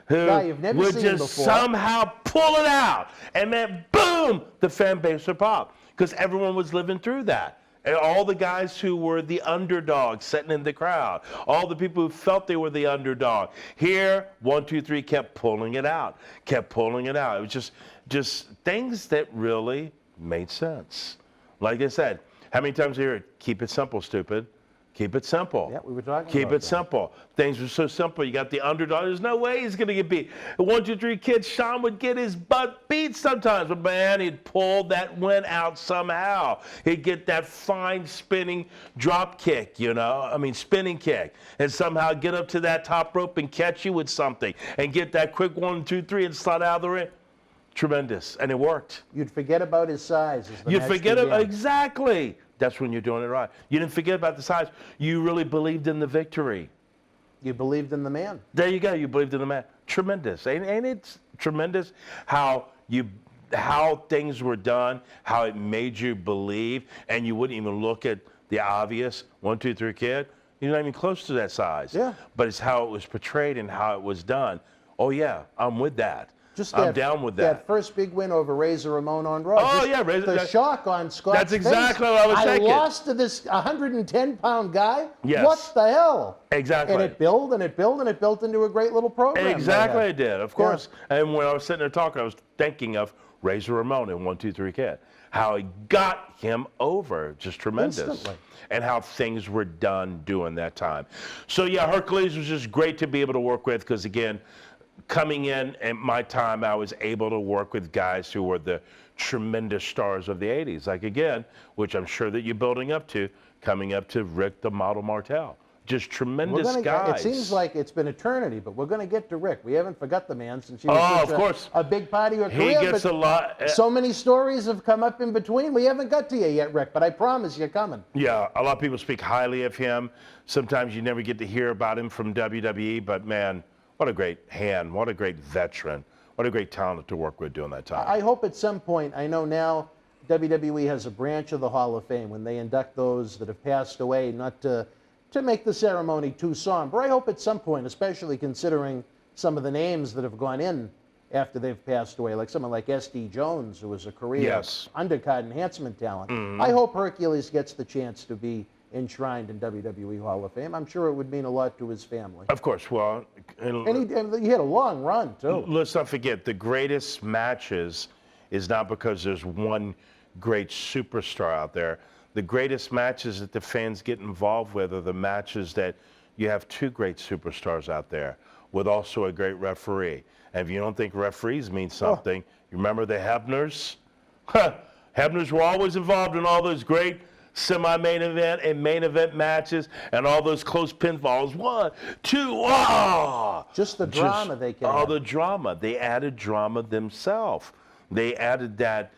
who Guy you've never would seen just before. somehow pull it out, and then boom, the fan base would pop because everyone was living through that. And all the guys who were the underdogs sitting in the crowd, all the people who felt they were the underdog. Here, 1, 2, 3 kept pulling it out, kept pulling it out. It was just things that really made sense. Like I said, how many times do you hear, keep it simple, stupid? Keep it simple. Yeah, we were talking Keep about it that. simple. Things were so simple. You got the underdog. There's no way he's going to get beat. The 1, 2, 3 Kid, Sean would get his butt beat sometimes, but man, he'd pull that win out somehow. He'd get that fine spinning drop kick, spinning kick, and somehow get up to that top rope and catch you with something, and get that quick 1, 2, 3 and slide out of the ring. Tremendous, and it worked. You'd forget about his size. As the You match forget began. about exactly. That's when you're doing it right. You didn't forget about the size. You really believed in the victory. You believed in the man. There you go. You believed in the man. Tremendous. Ain't it tremendous how things were done, how it made you believe, and you wouldn't even look at the obvious 1, 2, 3 Kid. You're not even close to that size. Yeah. But it's how it was portrayed and how it was done. Oh yeah, I'm with that. I'm down with that. That first big win over Razor Ramon on Raw. Oh, Just yeah, Razor. The shock on Scott's That's exactly what I was thinking. I lost to this 110-pound guy? Yes. What the hell? Exactly. And it built and it built and it built into a great little program. Exactly, it did, of course. And when I was sitting there talking, I was thinking of Razor Ramon in 1, 2, 3 Kid. How he got him over, just tremendous. Instantly. And how things were done during that time. So yeah, Hercules was just great to be able to work with because again, coming in at my time, I was able to work with guys who were the tremendous stars of the 80s. Like again, which I'm sure that you're building up to, coming up to Rick the Model Martel. Just tremendous guys. It seems like it's been eternity, but we're going to get to Rick. We haven't forgot the man since he was such a big part of your career. He gets a lot. So many stories have come up in between. We haven't got to you yet, Rick, but I promise you're coming. Yeah, a lot of people speak highly of him. Sometimes you never get to hear about him from WWE, but man, what a great hand, what a great veteran, what a great talent to work with during that time. I hope at some point, I know now WWE has a branch of the Hall of Fame when they induct those that have passed away, not to make the ceremony too somber. I hope at some point, especially considering some of the names that have gone in after they've passed away, like someone like S.D. Jones, who was a career undercard enhancement talent. I hope Hercules gets the chance to be enshrined in WWE Hall of Fame. I'm sure it would mean a lot to his family. Of course, well. And he had a long run, too. Let's not forget, the greatest matches is not because there's one great superstar out there. The greatest matches that the fans get involved with are the matches that you have two great superstars out there with also a great referee. And if you don't think referees mean something, you remember the Hebners? Hebners were always involved in all those great semi-main event and main event matches and all those close pinfalls. 1, 2, Just the drama they can all have. the drama. They added drama themselves. They added that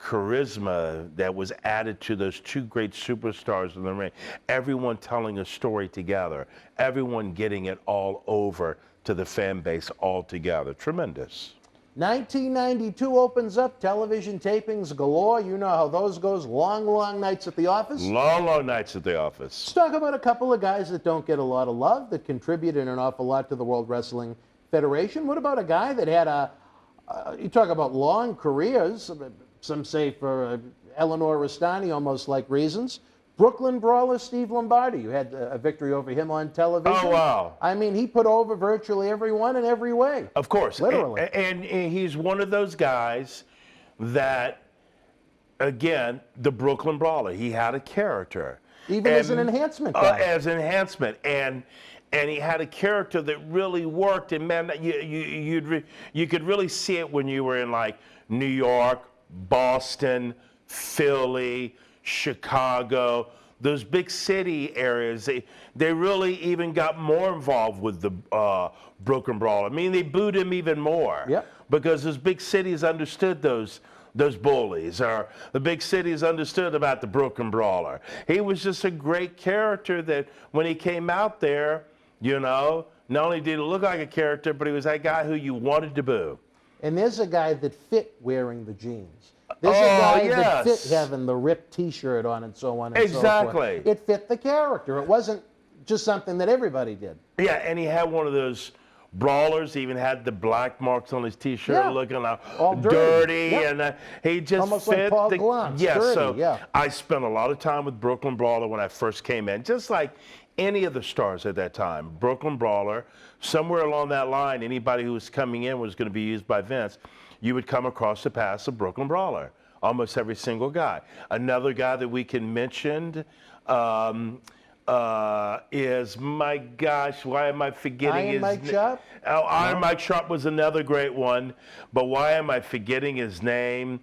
charisma that was added to those two great superstars in the ring. Everyone telling a story together. Everyone getting it all over to the fan base all together. Tremendous. 1992 opens up, television tapings galore. You know how those goes. Long, long nights at the office. Long, long nights at the office. Let's talk about a couple of guys that don't get a lot of love, that contributed an awful lot to the World Wrestling Federation. What about a guy that had you talk about long careers, some say for Eleanor Rastani, almost like reasons. Brooklyn Brawler Steve Lombardi. You had a victory over him on television. Oh, wow. I mean, he put over virtually everyone in every way. Of course. Literally. And he's one of those guys that, again, the Brooklyn Brawler, he had a character. Even as an enhancement guy. As an enhancement. And he had a character that really worked. And, man, you could really see it when you were in, like, New York, Boston, Philly, Chicago, those big city areas. They really even got more involved with the Brooklyn Brawler. I mean, they booed him even more. Yep. Because those big cities understood those those bullies, or the big cities understood about the Brooklyn Brawler. He was just a great character that when he came out there, you know, not only did he look like a character, but he was that guy who you wanted to boo. And there's a guy that fit wearing the jeans. There's a guy that fit having the ripped T-shirt on and so on and so forth. It fit the character. It wasn't just something that everybody did. Yeah, and he had one of those brawlers. He even had the black marks on his T-shirt, looking all dirty, and he just almost fit like Paul Glantz, dirty, I spent a lot of time with Brooklyn Brawler when I first came in, just like any of the stars at that time. Brooklyn Brawler, somewhere along that line, anybody who was coming in was going to be used by Vince. You would come across the paths of Brooklyn Brawler, almost every single guy. Another guy that we can mention is, my gosh, why am I forgetting his name? Mike Sharp? Iron Mike Sharp was another great one, but why am I forgetting his name?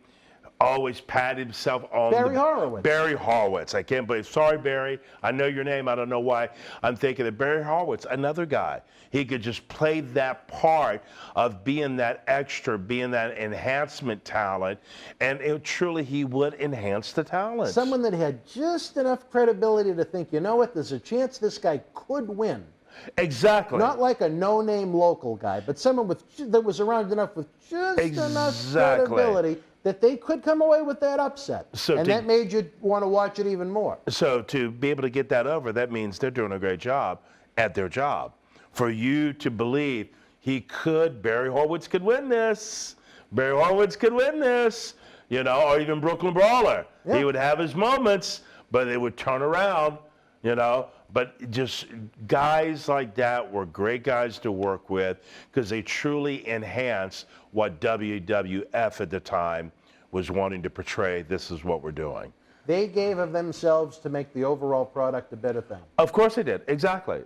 Always patted himself on Barry Horowitz. Barry Horowitz. I can't believe. Sorry, Barry. I know your name. I don't know why I'm thinking of Barry Horowitz. Another guy. He could just play that part of being that extra, being that enhancement talent, and truly he would enhance the talent. Someone that had just enough credibility to think, you know what, there's a chance this guy could win. Exactly. Not like a no-name local guy, but someone that was around enough with just enough credibility that they could come away with that upset. And that made you want to watch it even more. So to be able to get that over, that means they're doing a great job at their job. For you to believe Barry Horowitz could win this. Barry Horowitz could win this, you know, or even Brooklyn Brawler. Yeah. He would have his moments, but they would turn around, you know. But just guys like that were great guys to work with because they truly enhanced what WWF at the time was wanting to portray. This is what we're doing. They gave of themselves to make the overall product a better thing. Of course they did. Exactly.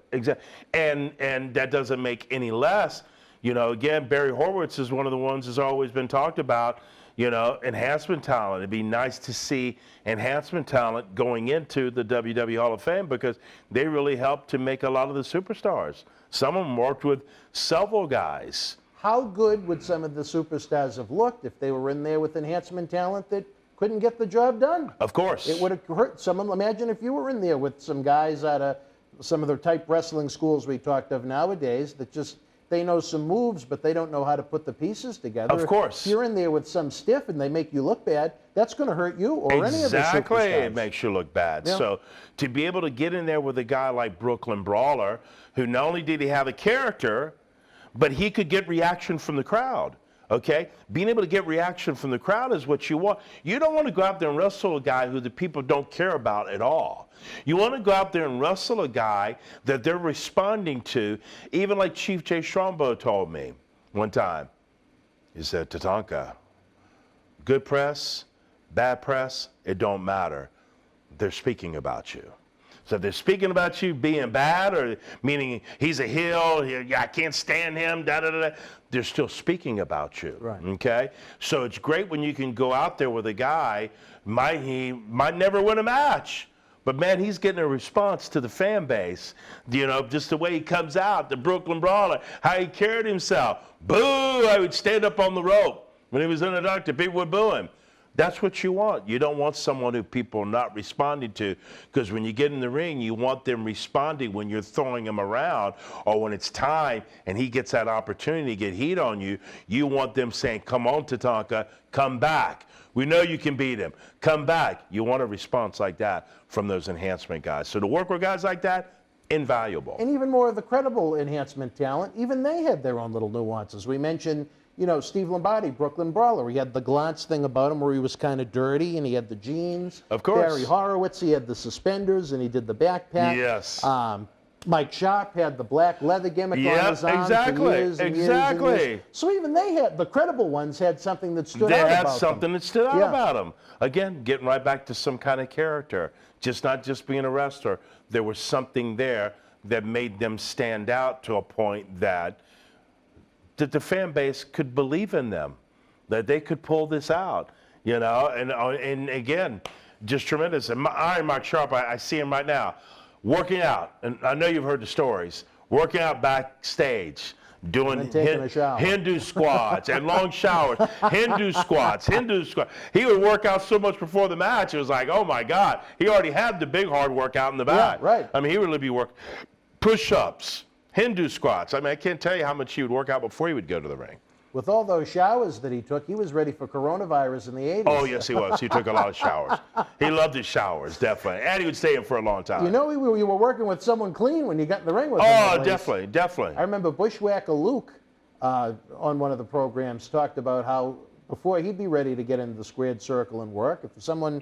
And that doesn't make any less. You know, again, Barry Horowitz is one of the ones that's always been talked about. You know, enhancement talent. It'd be nice to see enhancement talent going into the WWE Hall of Fame because they really helped to make a lot of the superstars. Some of them worked with several guys. How good would some of the superstars have looked if they were in there with enhancement talent that couldn't get the job done? Of course. It would have hurt someone. Imagine if you were in there with some guys out of some of the type wrestling schools we talked of nowadays that just, they know some moves, but they don't know how to put the pieces together. Of course. If you're in there with some stiff and they make you look bad, that's going to hurt you or any of the superstars. Exactly. It makes you look bad. Yeah. So to be able to get in there with a guy like Brooklyn Brawler, who not only did he have a character, but he could get reaction from the crowd. Okay? Being able to get reaction from the crowd is what you want. You don't want to go out there and wrestle a guy who the people don't care about at all. You want to go out there and wrestle a guy that they're responding to, even like Chief Jay Strongbow told me one time. He said, Tatanka, good press, bad press, it don't matter. They're speaking about you. So if they're speaking about you being bad, or meaning he's a heel, I can't stand him, they're still speaking about you. Right. Okay? So it's great when you can go out there with a guy, he might never win a match, but man, he's getting a response to the fan base. You know, just the way he comes out, the Brooklyn Brawler, how he carried himself. Boo! I would stand up on the rope. When he was in the doctor, people would boo him. That's what you want. You don't want someone who people are not responding to, because when you get in the ring, you want them responding when you're throwing him around, or when it's time and he gets that opportunity to get heat on you, you want them saying, come on, Tatanka, come back. We know you can beat him. Come back. You want a response like that from those enhancement guys. So to work with guys like that, invaluable. And even more of the credible enhancement talent, even they had their own little nuances. We mentioned, you know, Steve Lombardi, Brooklyn Brawler. He had the Glantz thing about him where he was kind of dirty, and he had the jeans. Of course. Barry Horowitz, he had the suspenders, and he did the backpack. Yes. Mike Sharp had the black leather gimmick on his arm for years and years and years. So even they had, the credible ones had something that stood out about them. They had something that stood out about them. Again, getting right back to some kind of character. Not just being a wrestler. There was something there that made them stand out to a point that the fan base could believe in them, that they could pull this out, you know, and again, just tremendous. And Iron Mike Sharp, I see him right now, working out, and I know you've heard the stories, working out backstage, doing And taking a shower. Hindu squats and long showers, Hindu squats. He would work out so much before the match. It was like, oh my God, he already had the big hard workout in the back. Yeah, right. I mean, he would be push-ups, Hindu squats. I mean, I can't tell you how much he would work out before he would go to the ring. With all those showers that he took, he was ready for coronavirus in the 80s. Oh, yes, he was. He took a lot of showers. He loved his showers, definitely. And he would stay in for a long time. You know, you were working with someone clean when you got in the ring with him. Oh, definitely. I remember Bushwhacker Luke on one of the programs talked about how before he'd be ready to get into the squared circle and work, if someone,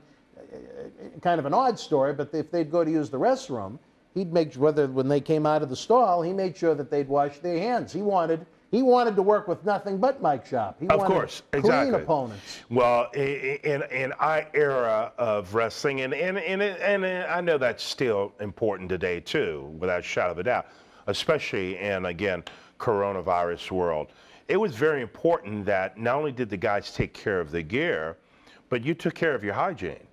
kind of an odd story, but if they'd go to use the restroom, he'd make whether when they came out of the stall, he made sure that they'd wash their hands. He wanted to work with nothing but Mike Shop. He wanted clean opponents. Well, in our era of wrestling, and I know that's still important today too, without a shadow of a doubt, especially in, again, coronavirus world. It was very important that not only did the guys take care of the gear, but you took care of your hygiene.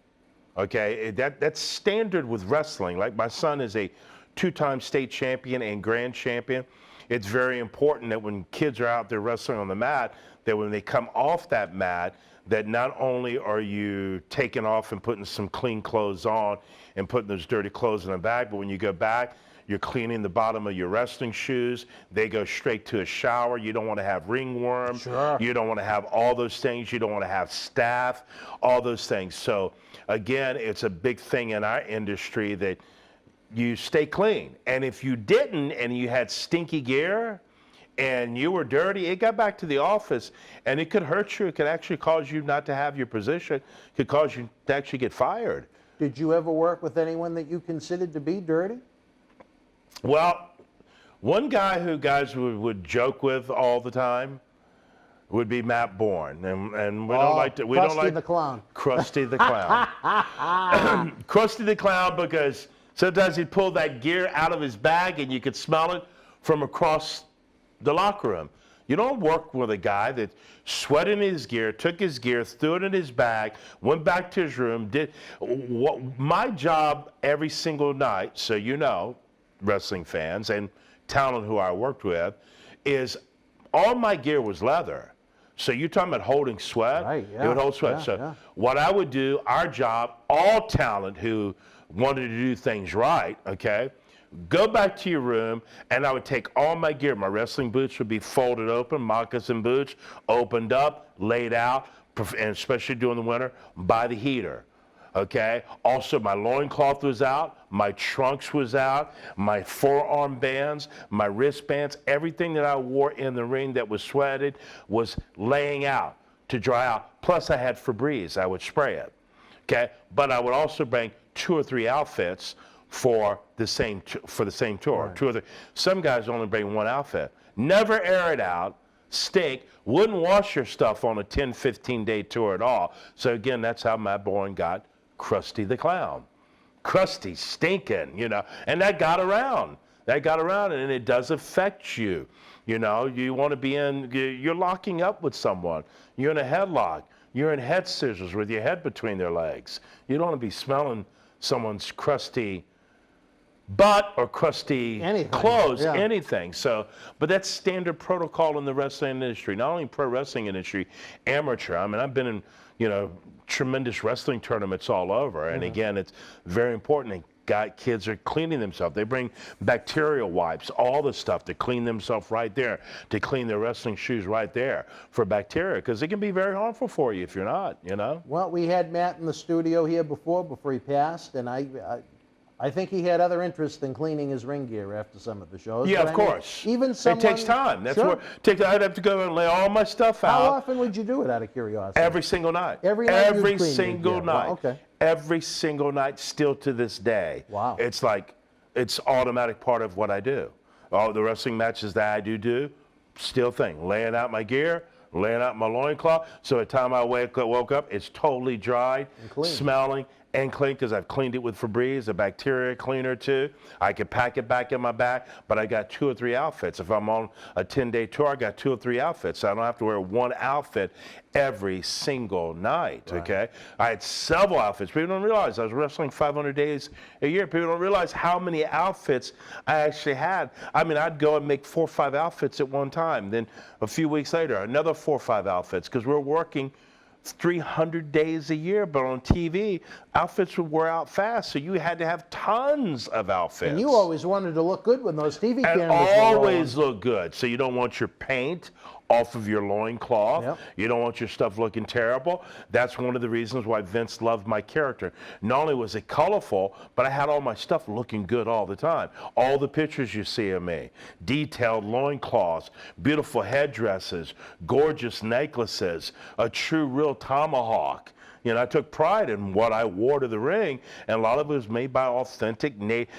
Okay, that's standard with wrestling. Like my son is a 2-time state champion and grand champion. It's very important that when kids are out there wrestling on the mat, that when they come off that mat, that not only are you taking off and putting some clean clothes on and putting those dirty clothes in the bag, but when you go back, you're cleaning the bottom of your wrestling shoes. They go straight to a shower. You don't want to have ringworm. Sure. You don't want to have all those things. You don't want to have staph, all those things. So again, it's a big thing in our industry that you stay clean. And if you didn't and you had stinky gear and you were dirty, it got back to the office and it could hurt you. It could actually cause you not to have your position. It could cause you to actually get fired. Did you ever work with anyone that you considered to be dirty? Well, one guy who guys would joke with all the time would be Matt Bourne, and we don't like to. We don't like Krusty the Clown. Krusty the Clown. Krusty the Clown, because sometimes he'd pull that gear out of his bag and you could smell it from across the locker room. You don't work with a guy that sweated in his gear, took his gear, threw it in his bag, went back to his room, did my job every single night, so you know, wrestling fans and talent who I worked with, is all my gear was leather. So you're talking about holding sweat? Right, yeah. It would hold sweat. What I would do, our job, all talent who wanted to do things right, okay, go back to your room and I would take all my gear. My wrestling boots would be folded open, moccasin boots, opened up, laid out, and especially during the winter, by the heater. Okay. Also, my loincloth was out, my trunks was out, my forearm bands, my wristbands, everything that I wore in the ring that was sweated was laying out to dry out. Plus, I had Febreze. I would spray it. Okay. But I would also bring 2 or 3 outfits for the same tour. Right. 2 or 3. Some guys only bring 1 outfit. Never air it out. Stink, wouldn't wash your stuff on a 10, 15-day tour at all. So again, that's how Matt Bourne got Krusty the Clown. Krusty, stinking, you know, and that got around. And it does affect you. You know, you want to be you're locking up with someone. You're in a headlock. You're in head scissors with your head between their legs. You don't want to be smelling someone's crusty butt or crusty clothes, anything. So, but that's standard protocol in the wrestling industry, not only pro wrestling industry, amateur. I mean, I've been in, you know, tremendous wrestling tournaments all over. And again, it's very important that kids are cleaning themselves. They bring bacterial wipes, all the stuff to clean themselves right there, to clean their wrestling shoes right there for bacteria, because it can be very harmful for you if you're not, you know? Well, we had Matt in the studio here before he passed, and I think he had other interests than cleaning his ring gear after some of the shows. Yeah, of course. Even someone, it takes time. That's where I'd have to go and lay all my stuff out. How often would you do it, out of curiosity? Every single night. Every night. Every single night. Wow, okay. Every single night, still to this day. Wow. It's like it's automatic part of what I do. All the wrestling matches that I do, still thing. Laying out my gear, laying out my loincloth. So by the time I woke up, it's totally dried, smelling, and clean because I've cleaned it with Febreze, a bacteria cleaner too. I could pack it back in my bag, but I got 2 or 3 outfits. If I'm on a 10-day tour, I got 2 or 3 outfits. So I don't have to wear one outfit every single night, okay? I had several outfits. People don't realize I was wrestling 500 days a year. People don't realize how many outfits I actually had. I mean, I'd go and make 4 or 5 outfits at one time. Then a few weeks later, another 4 or 5 outfits because we're working 300 days a year, but on TV, outfits would wear out fast, so you had to have tons of outfits. And you always wanted to look good when those TV cameras were always look good, so you don't want your paint off of your loincloth. Yep. You don't want your stuff looking terrible. That's one of the reasons why Vince loved my character. Not only was it colorful, but I had all my stuff looking good all the time. All the pictures you see of me, detailed loincloths, beautiful headdresses, gorgeous necklaces, a true real tomahawk. You know, I took pride in what I wore to the ring, and a lot of it was made by authentic.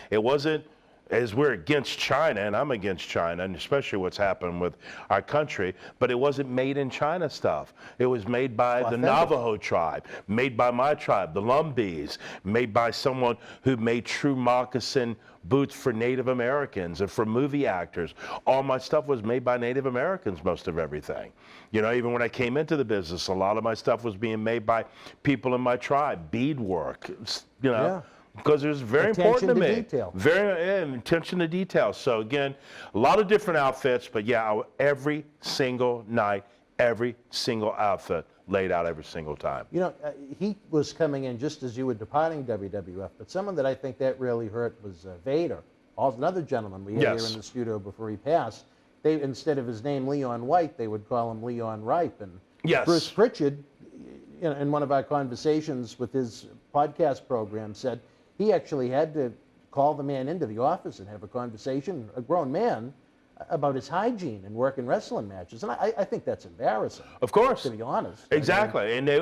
It wasn't, as we're against China, and I'm against China, and especially what's happened with our country, but it wasn't made in China stuff. It was made by the Navajo tribe, made by my tribe, the Lumbees, made by someone who made true moccasin boots for Native Americans and for movie actors. All my stuff was made by Native Americans, most of everything. You know, even when I came into the business, a lot of my stuff was being made by people in my tribe, beadwork, you know. Yeah. Because it was very important to me. Detail. Attention to detail. So again, a lot of different outfits, but yeah, every single night, every single outfit laid out every single time. You know, he was coming in just as you were departing WWF, but someone that I think that really hurt was Vader. Also, another gentleman we had here in the studio before he passed. They, instead of his name Leon White, they would call him Leon Ripe. And Bruce Pritchard, you know, in one of our conversations with his podcast program, said he actually had to call the man into the office and have a conversation, a grown man, about his hygiene and work in wrestling matches. And I think that's embarrassing. Of course. To be honest. Exactly. And they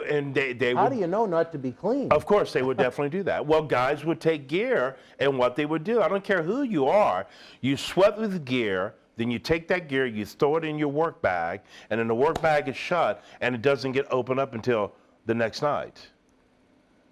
how would, do you know not to be clean? Of course, they would definitely do that. Well, guys would take gear, and what they would do, I don't care who you are, you sweat with gear, then you take that gear, you throw it in your work bag, and then the work bag is shut, and it doesn't get opened up until the next night.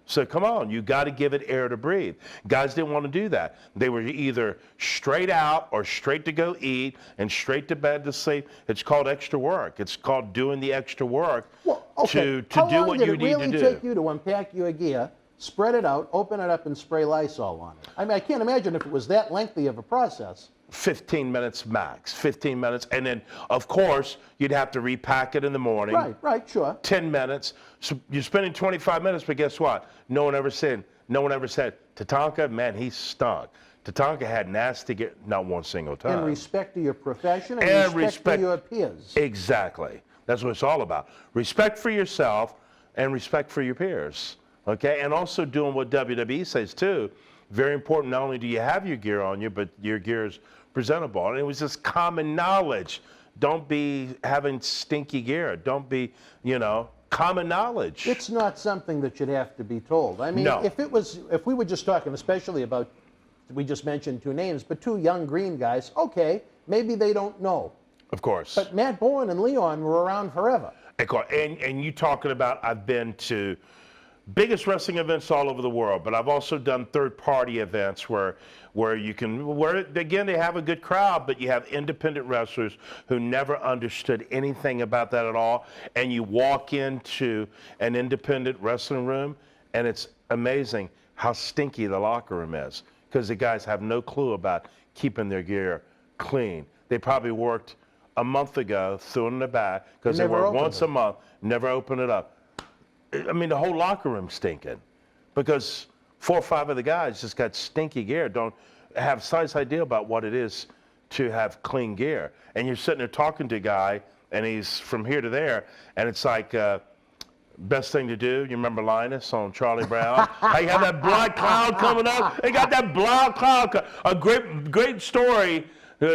So come on, you got to give it air to breathe. Guys didn't want to do that. They were either straight out or straight to go eat and straight to bed to sleep. It's called extra work. It's called doing the extra work to do what you need to do. How long did it really take you to unpack your gear, spread it out, open it up, and spray Lysol on it? I mean, I can't imagine if it was that lengthy of a process. 15 minutes max, 15 minutes. And then, of course, you'd have to repack it in the morning. Right, sure. 10 minutes. So you're spending 25 minutes, but guess what? No one ever said, Tatanka, man, he stunk. Tatanka had nasty gear, not one single time. In respect to your profession and respect to your peers. Exactly. That's what it's all about. Respect for yourself and respect for your peers. Okay? And also doing what WWE says, too. Very important, not only do you have your gear on you, but your gear is presentable. And it was just common knowledge. Don't be having stinky gear. Don't be, you know, common knowledge. It's not something that should have to be told. I mean, if we were just talking, especially about, we just mentioned 2 names, but 2 young green guys, okay, maybe they don't know. Of course. But Matt Bourne and Leon were around forever. And you talking about, I've been to biggest wrestling events all over the world, but I've also done third-party events where again, they have a good crowd, but you have independent wrestlers who never understood anything about that at all, and you walk into an independent wrestling room, and it's amazing how stinky the locker room is, because the guys have no clue about keeping their gear clean. They probably worked a month ago, threw it in the bag, because they work once a month, never open it up. I mean, the whole locker room stinking because 4 or 5 of the guys just got stinky gear, don't have a slightest idea about what it is to have clean gear. And you're sitting there talking to a guy, and he's from here to there, and it's like, best thing to do, you remember Linus on Charlie Brown? How you have that black cloud coming up? They got that black cloud, a great story,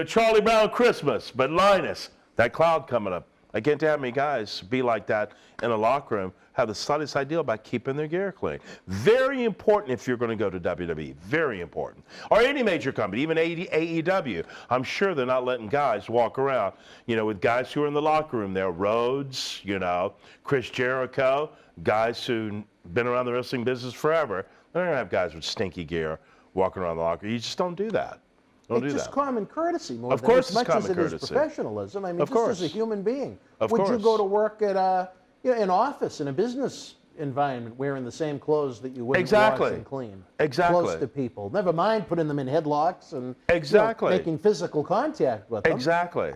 Charlie Brown Christmas, but Linus, that cloud coming up. I can't tell how many guys be like that in a locker room, have the slightest idea about keeping their gear clean. Very important if you're going to go to WWE. Very important. Or any major company, even AEW. I'm sure they're not letting guys walk around, with guys who are in the locker room there. Rhodes, Chris Jericho, guys who've been around the wrestling business forever. They're not going to have guys with stinky gear walking around the locker room. You just don't do that. It's just common courtesy more of than course as much it's as it common is professionalism. I mean, of just course. as a human being. Of Would course. you go to work at an office in a business environment wearing the same clothes that you wouldn't wash and clean? Exactly. Close to people. Never mind putting them in headlocks and making physical contact with them. Exactly.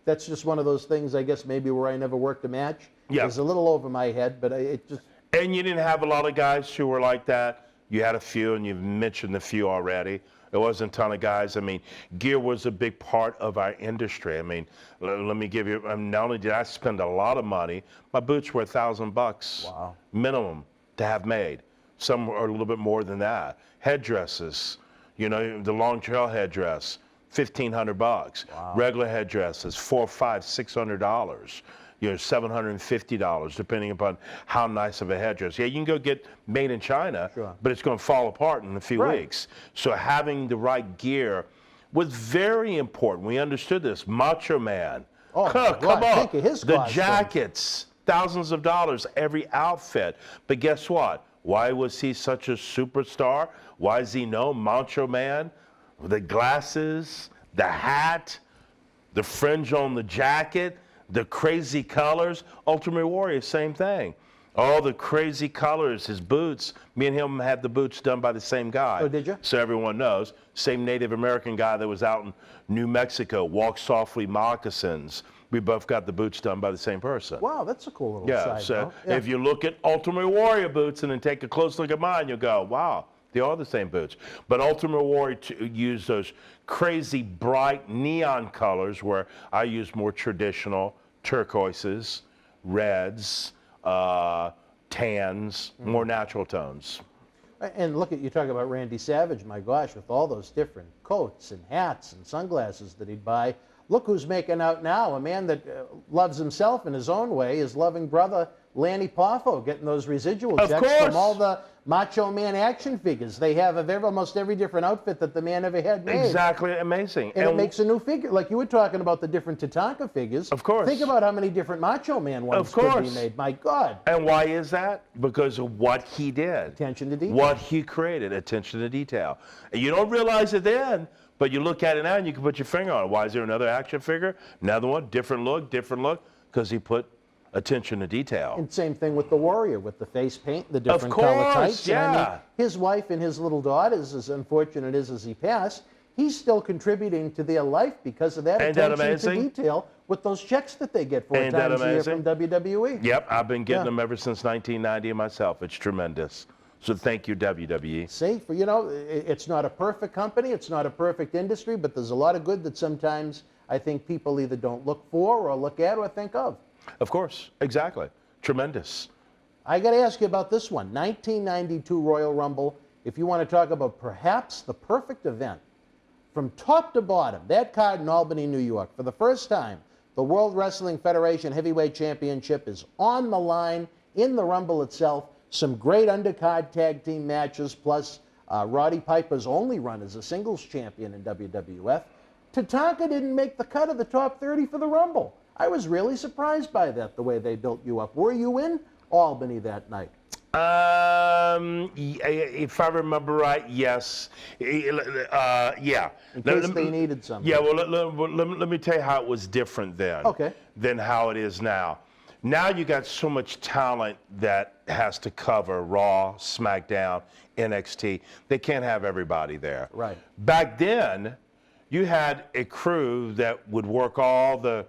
That's just one of those things, I guess, maybe where I never worked a match. Yeah. It's a little over my head, but it just... And you didn't have a lot of guys who were like that. You had a few, and you've mentioned a few already. There wasn't a ton of guys. I mean, gear was a big part of our industry. I mean, let me give you, not only did I spend a lot of money, my boots were $1,000 minimum to have made. Some are a little bit more than that. Headdresses, the long trail headdress, $1,500. Regular headdresses, $400, $500, $600. $750, depending upon how nice of a headdress. Yeah, you can go get made in China, but it's going to fall apart in a few weeks. So having the right gear was very important. We understood this. Macho Man. Oh, come on. Think of his the costume. jackets, thousands of dollars every outfit. But guess what? Why was he such a superstar? Why is he known Macho Man? The glasses, the hat, the fringe on the jacket, the crazy colors. Ultimate Warrior, same thing. All the crazy colors, his boots. Me and him had the boots done by the same guy. Oh, did you? So everyone knows. Same Native American guy that was out in New Mexico, Walk Softly moccasins. We both got the boots done by the same person. Wow, that's a cool little side note. If you look at Ultimate Warrior boots and then take a close look at mine, you'll go, wow, they are the same boots. But Ultimate Warrior used those crazy bright neon colors where I use more traditional turquoises, reds, tans, more natural tones. And look at, you talk about Randy Savage, my gosh, with all those different coats and hats and sunglasses that he'd buy. Look who's making out now, a man that loves himself in his own way, his loving brother, Lanny Poffo, getting those residual checks from all the Macho Man action figures. They have almost every different outfit that the man ever had made. Exactly, amazing. And it makes a new figure. Like you were talking about the different Tatanka figures. Of course. Think about how many different Macho Man ones could be made. My God. And why is that? Because of what he did. Attention to detail. What he created, attention to detail. And you don't realize it then, but you look at it now and you can put your finger on it. Why is there another action figure? Another one, different look, because he put attention to detail. And same thing with the Warrior, with the face paint, the different color types. Yeah. And I mean, his wife and his little daughters, as unfortunate as he passed, he's still contributing to their life because of that attention to detail with those checks that they get 4 times a year from WWE. Yep, I've been getting them ever since 1990 myself. It's tremendous. So thank you, WWE. See, it's not a perfect company, it's not a perfect industry, but there's a lot of good that sometimes I think people either don't look for or look at or think of. Of course, exactly. Tremendous. I got to ask you about this one, 1992 Royal Rumble. If you want to talk about perhaps the perfect event, from top to bottom, that card in Albany, New York, for the first time, the World Wrestling Federation Heavyweight Championship is on the line in the Rumble itself. Some great undercard tag team matches, plus Roddy Piper's only run as a singles champion in WWF. Tatanka didn't make the cut of the top 30 for the Rumble. I was really surprised by that, the way they built you up. Were you in Albany that night? If I remember right, yes. Yeah. In case they needed something. Yeah, well, let me tell you how it was different then than how it is now. Now you got so much talent that has to cover Raw, SmackDown, NXT. They can't have everybody there. Right. Back then, you had a crew that would work all the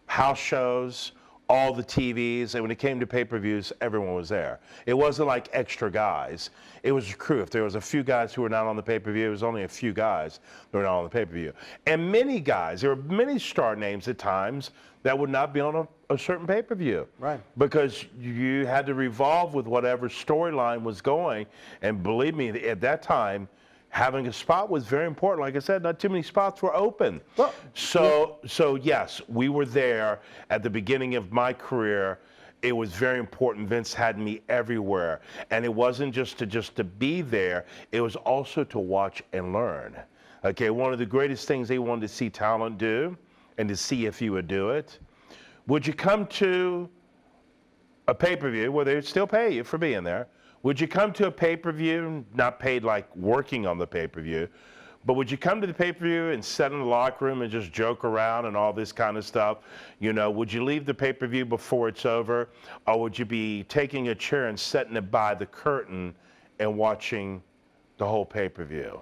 house shows, all the TVs, and when it came to pay-per-views, everyone was there. It wasn't like extra guys. It was a crew. If there was a few guys who were not on the pay-per-view, it was only a few guys that were not on the pay-per-view. And many guys, there were many star names at times that would not be on a certain pay-per-view. Right. Because you had to revolve with whatever storyline was going. And believe me, at that time, having a spot was very important. Like I said, not too many spots were open. Well, So yes, we were there at the beginning of my career. It was very important. Vince had me everywhere. And it wasn't just to be there, it was also to watch and learn. Okay, one of the greatest things they wanted to see talent do and to see if you would do it. Would you come to a pay-per-view where they'd still pay you for being there? Would you come to a pay-per-view, not paid like working on the pay-per-view, but would you come to the pay-per-view and sit in the locker room and just joke around and all this kind of stuff? You know, would you leave the pay-per-view before it's over? Or would you be taking a chair and setting it by the curtain and watching the whole pay-per-view?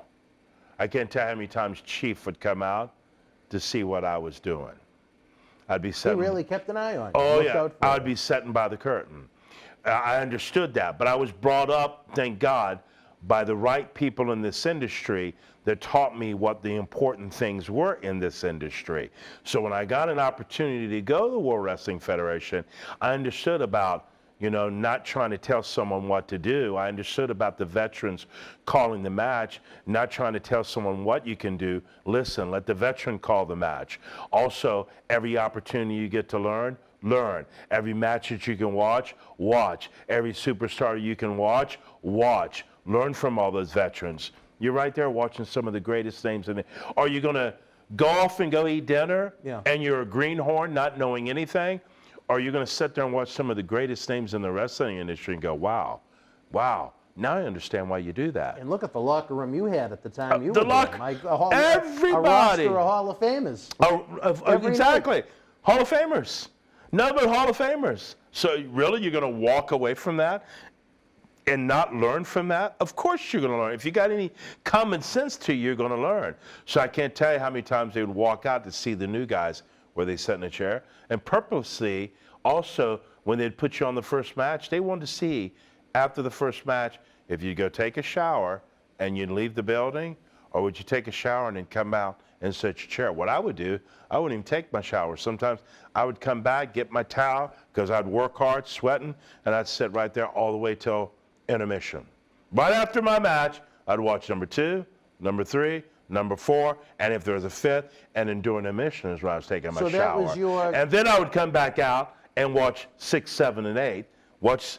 I can't tell how many times Chief would come out to see what I was doing. I'd be sitting. He really kept an eye on you. Oh, yeah. I'd be sitting by the curtain. I understood that, but I was brought up, thank God, by the right people in this industry that taught me what the important things were in this industry. So when I got an opportunity to go to the World Wrestling Federation, I understood about, you know, not trying to tell someone what to do. I understood about the veterans calling the match, not trying to tell someone what you can do. Listen, let the veteran call the match. Also, every opportunity you get to learn. Every match that you can watch. Every superstar you can watch. Learn from all those veterans. You're right there watching some of the greatest names in it. Are you going to go off and go eat dinner and you're a greenhorn not knowing anything? Or are you going to sit there and watch some of the greatest names in the wrestling industry and go, wow, now I understand why you do that. And look at the locker room you had at the time you the were locker, there. everybody. A roster of Hall of Famers. Exactly. Night. Hall of Famers. No, but Hall of Famers. So really you're going to walk away from that and not learn from that? Of course you're going to learn. If you got any common sense to you, you're going to learn. So I can't tell you how many times they would walk out to see the new guys where they sat in a chair. And purposely, also, when they'd put you on the first match, they wanted to see, after the first match, if you go take a shower and you'd leave the building, or would you take a shower and then come out and sit your chair? What I would do, I wouldn't even take my shower. Sometimes I would come back, get my towel, because I'd work hard, sweating, and I'd sit right there all the way till intermission. Right after my match, I'd watch number 2, number 3, number 4, and if there was a 5th, and then during intermission is when I was taking my shower. That was your... And then I would come back out and watch 6, 7, and 8. Watch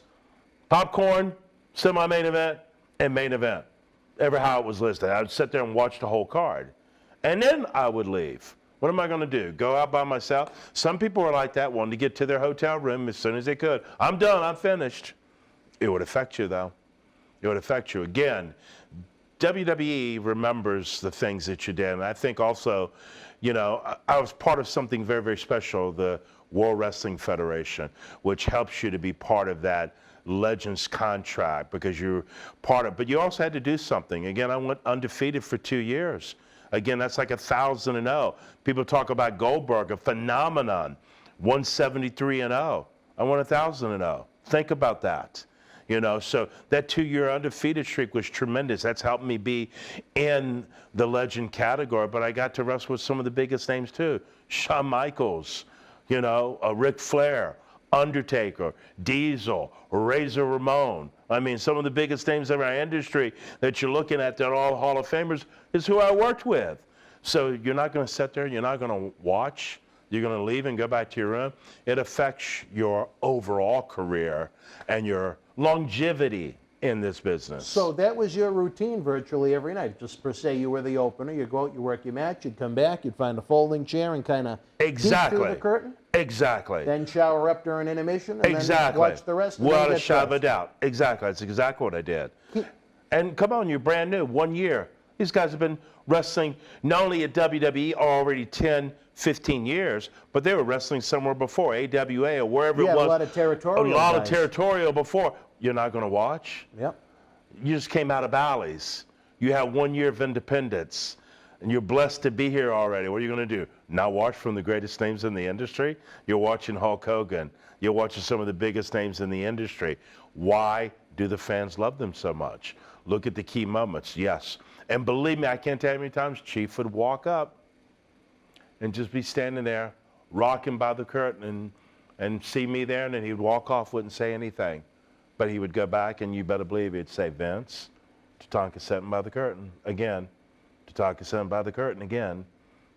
popcorn, semi-main event, and main event. Ever how it was listed. I would sit there and watch the whole card. And then I would leave. What am I going to do? Go out by myself? Some people were like that, wanted to get to their hotel room as soon as they could. I'm done. I'm finished. It would affect you, though. It would affect you. Again, WWE remembers the things that you did. And I think also, you know, I was part of something very, very special, the World Wrestling Federation, which helps you to be part of that Legends contract because you're part of, but you also had to do something. Again, I went undefeated for 2 years. Again, that's like 1,000-0. People talk about Goldberg, a phenomenon, 173-0. I won 1,000-0. Think about that. You know, so that 2-year undefeated streak was tremendous. That's helped me be in the legend category, but I got to wrestle with some of the biggest names too. Shawn Michaels, you know, Ric Flair, Undertaker, Diesel, Razor Ramon. I mean, some of the biggest names in our industry that you're looking at that are all Hall of Famers is who I worked with. So you're not going to sit there, you're not going to watch, you're going to leave and go back to your room. It affects your overall career and your longevity in this business. So that was your routine virtually every night. Just per se, you were the opener. You go out, you work your match, you'd come back, you'd find a folding chair and kind of peek through the curtain. Exactly. Then shower up during intermission and then watch the rest. Without a shadow of a doubt. Exactly. That's exactly what I did. And come on, you're brand new. 1 year. These guys have been wrestling not only at WWE already 10, 15 years, but they were wrestling somewhere before, AWA or wherever it was. A lot of Territorial. A lot of Territorial before. You're not going to watch? Yep. You just came out of Bally's. You have 1 year of independence, and you're blessed to be here already. What are you going to do? Not watch from the greatest names in the industry? You're watching Hulk Hogan. You're watching some of the biggest names in the industry. Why do the fans love them so much? Look at the key moments, yes. And believe me, I can't tell you how many times Chief would walk up and just be standing there, rocking by the curtain and see me there, and then he'd walk off, wouldn't say anything. But he would go back, and you better believe he'd say, Vince, Tatanka sitting by the curtain again. Tatanka sitting by the curtain again.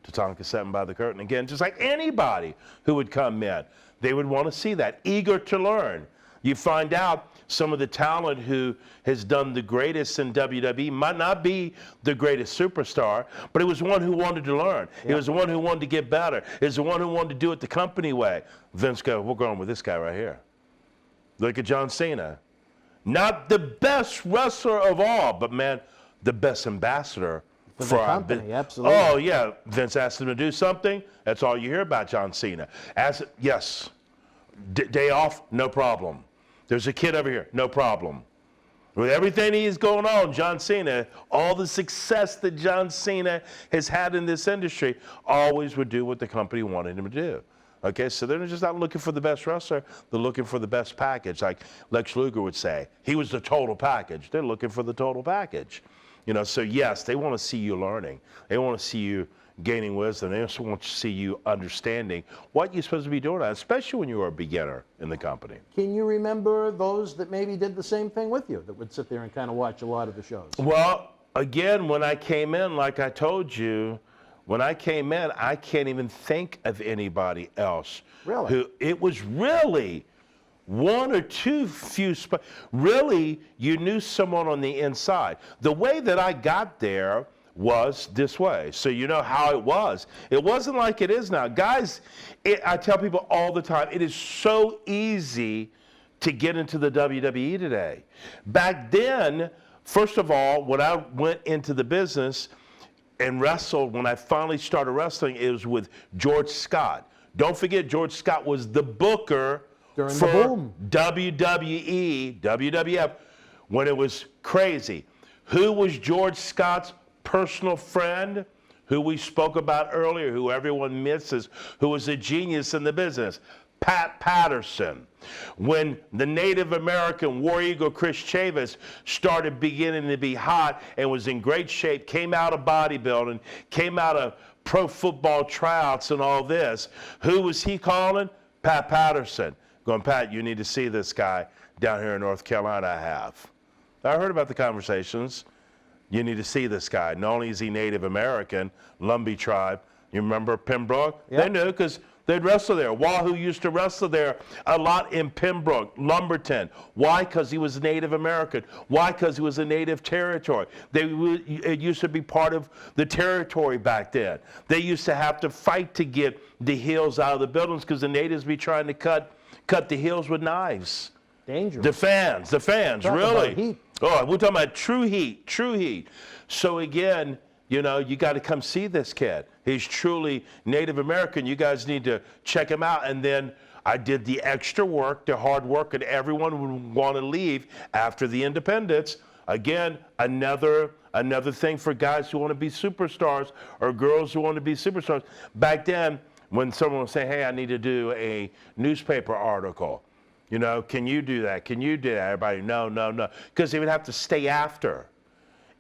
Tatanka sitting by the curtain again. Just like anybody who would come in, they would want to see that, eager to learn. You find out some of the talent who has done the greatest in WWE might not be the greatest superstar, but it was one who wanted to learn. Yeah. It was the one who wanted to get better. It was the one who wanted to do it the company way. Vince goes, we're going with this guy right here. Look at John Cena. Not the best wrestler of all, but man, the best ambassador for the company, absolutely. Oh, yeah. Vince asked him to do something. That's all you hear about John Cena. Yes. Day off, no problem. There's a kid over here, no problem. With everything he's going on, John Cena, all the success that John Cena has had in this industry, always would do what the company wanted him to do. Okay, so they're just not looking for the best wrestler, they're looking for the best package. Like Lex Luger would say, he was the total package. They're looking for the total package. You know, so yes, they want to see you learning. They want to see you gaining wisdom. They also want to see you understanding what you're supposed to be doing, especially when you are a beginner in the company. Can you remember those that maybe did the same thing with you, that would sit there and kind of watch a lot of the shows? Well, again, when I came in, like I told you, when I came in, I can't even think of anybody else. Really? Who, it was really one or two few really, you knew someone on the inside. The way that I got there was this way. So you know how it was. It wasn't like it is now. Guys, I tell people all the time, it is so easy to get into the WWE today. Back then, first of all, when I went into the business and wrestled, when I finally started wrestling, it was with George Scott. Don't forget, George Scott was the booker during for the boom. WWE, WWF, when it was crazy. Who was George Scott's personal friend, who we spoke about earlier, who everyone misses, who was a genius in the business? Pat Patterson. When the Native American War Eagle Chris Chavis started beginning to be hot and was in great shape, came out of bodybuilding, came out of pro football tryouts and all this, who was he calling? Pat Patterson. Going, Pat, you need to see this guy down here in North Carolina I have. I heard about the conversations. You need to see this guy. Not only is he Native American, Lumbee tribe. You remember Pembroke? Yep. They knew because they'd wrestle there. Wahoo used to wrestle there a lot in Pembroke, Lumberton. Why? Because he was Native American. Why? Because he was a native territory. It used to be part of the territory back then. They used to have to fight to get the heels out of the buildings because the natives be trying to cut the heels with knives. Dangerous. The fans, Talk really. about heat. Oh, we're talking about true heat. So again, you know, you got to come see this kid. He's truly Native American. You guys need to check him out. And then I did the extra work, the hard work, and everyone would want to leave after the independence. Again, another thing for guys who want to be superstars or girls who want to be superstars. Back then, when someone would say, hey, I need to do a newspaper article, you know, can you do that? Can you do that? Everybody, no. Because they would have to stay after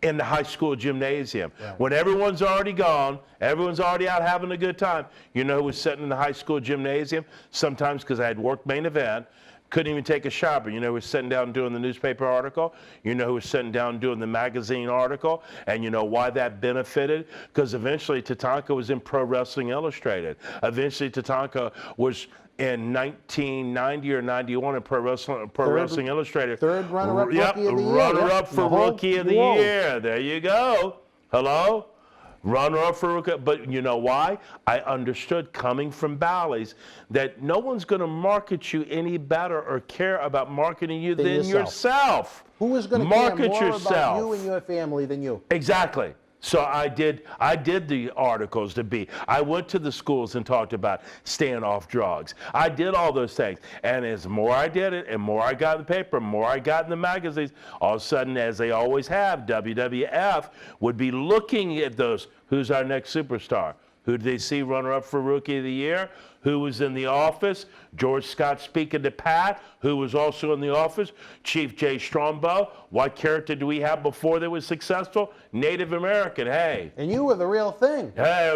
in the high school gymnasium. Right. When everyone's already gone, everyone's already out having a good time, you know who was sitting in the high school gymnasium? Sometimes because I had worked main event, couldn't even take a shower. You know who was sitting down doing the newspaper article? You know who was sitting down doing the magazine article? And you know why that benefited? Because eventually Tatanka was in Pro Wrestling Illustrated. Eventually Tatanka was in 1990 or 91 in Pro Wrestling Illustrated. Third runner-up Rookie of the Year. Runner-up for Rookie of the Year. There you go. Hello? Runner-up for Rookie. But you know why? I understood coming from Bally's that no one's going to market you any better or care about marketing you than yourself. Who is going to care more about you and your family than you? Exactly. So I did the articles I went to the schools and talked about staying off drugs. I did all those things. And as more I did it and more I got in the paper, more I got in the magazines, all of a sudden, as they always have, WWF would be looking at those, who's our next superstar? Who did they see runner-up for Rookie of the Year? Who was in the office? George Scott speaking to Pat, who was also in the office. Chief Jay Strongbow. What character do we have before they were successful? Native American, hey. And you were the real thing. Hey,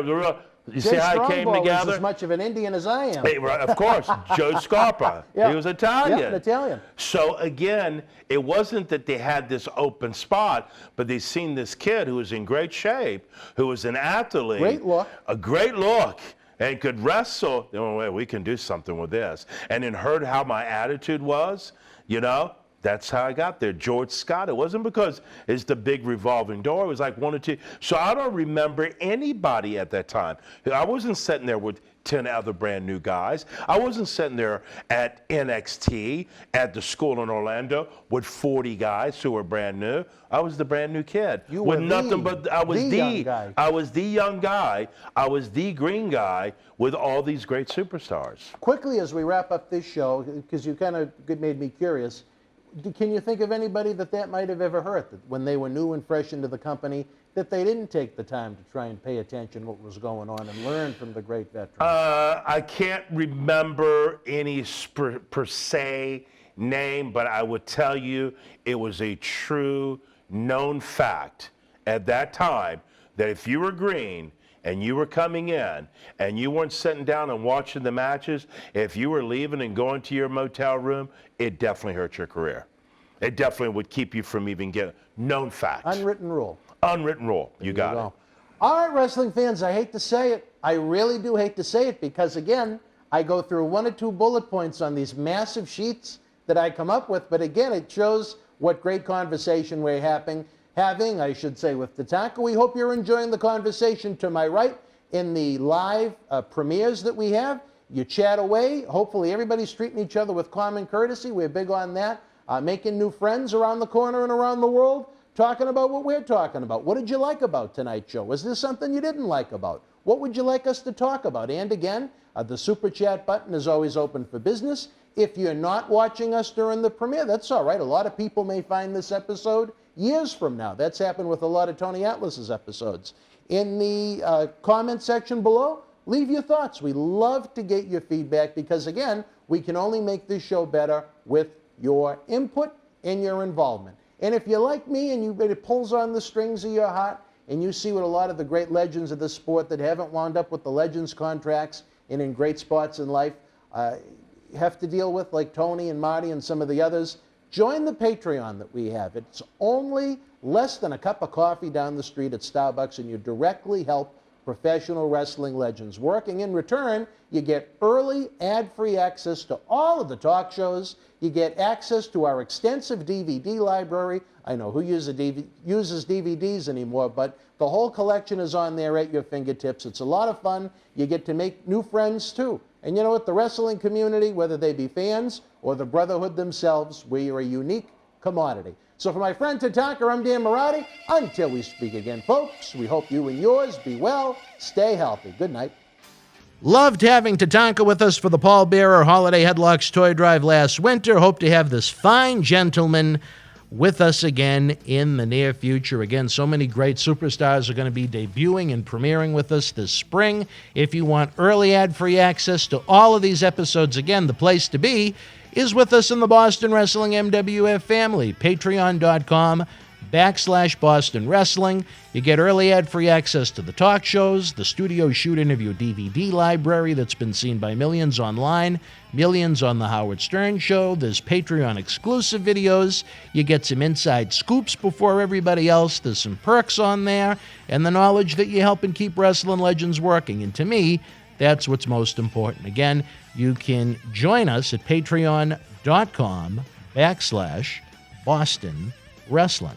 You see how it came Strongbow together? is as much of an Indian as I am. Hey, right, of course, Joe Scarpa. Yeah. He was Italian. Yeah, an Italian. So again, it wasn't that they had this open spot, but they seen this kid who was in great shape, who was an athlete. Great look. A great look. And could wrestle. They went, "Wait, we can do something with this." And then heard how my attitude was, you know. That's how I got there. George Scott. It wasn't because it's the big revolving door. It was like one or two. So I don't remember anybody at that time. I wasn't sitting there with 10 other brand new guys. I wasn't sitting there at NXT at the school in Orlando with 40 guys who were brand new. I was the brand new kid. You with were nothing but I was the young guy. I was the young guy. I was the green guy with all these great superstars. Quickly, as we wrap up this show, because you kind of made me curious, can you think of anybody that might have ever hurt, that when they were new and fresh into the company, that they didn't take the time to try and pay attention what was going on and learn from the great veterans? I can't remember any per se name, but I would tell you it was a true known fact at that time that if you were green and you were coming in and you weren't sitting down and watching the matches, if you were leaving and going to your motel room, it definitely hurt your career. It definitely would keep you from even getting known fact. Unwritten rule. Unwritten rule. You got it. All right, wrestling fans, I hate to say it. I really do hate to say it because, again, I go through 1 or 2 bullet points on these massive sheets that I come up with. But, again, it shows what great conversation we're having, I should say, with Tatanka. We hope you're enjoying the conversation to my right in the live premieres that we have. You chat away. Hopefully everybody's treating each other with common courtesy. We're big on that. Making new friends around the corner and around the world. Talking about what we're talking about. What did you like about tonight's show? Was there something you didn't like about? What would you like us to talk about? And again, the Super Chat button is always open for business. If you're not watching us during the premiere, that's all right. A lot of people may find this episode years from now. That's happened with a lot of Tony Atlas's episodes. In the comment section below, leave your thoughts. We love to get your feedback because, again, we can only make this show better with your input and your involvement. And if you're like me and it pulls on the strings of your heart and you see what a lot of the great legends of the sport that haven't wound up with the legends contracts and in great spots in life have to deal with, like Tony and Marty and some of the others, join the Patreon that we have. It's only less than a cup of coffee down the street at Starbucks, and you directly help professional wrestling legends. Working in return, you get early ad-free access to all of the talk shows. You get access to our extensive DVD library. I know who uses DVDs anymore, but the whole collection is on there at your fingertips. It's a lot of fun. You get to make new friends too. And you know what? The wrestling community, whether they be fans or the brotherhood themselves, we are a unique commodity. So for my friend Tatanka, I'm Dan Marati. Until we speak again, folks, we hope you and yours be well, stay healthy. Good night. Loved having Tatanka with us for the Paul Bearer Holiday Headlocks Toy Drive last winter. Hope to have this fine gentleman with us again in the near future. Again, so many great superstars are going to be debuting and premiering with us this spring. If you want early ad-free access to all of these episodes, again, the place to be is with us in the Boston Wrestling MWF family. Patreon.com/Boston Wrestling. You get early ad-free access to the talk shows, the studio shoot interview DVD library that's been seen by millions online, millions on the Howard Stern Show. There's Patreon exclusive videos. You get some inside scoops before everybody else. There's some perks on there, and the knowledge that you help and keep wrestling legends working. And to me, that's what's most important. Again, you can join us at patreon.com/Boston Wrestling.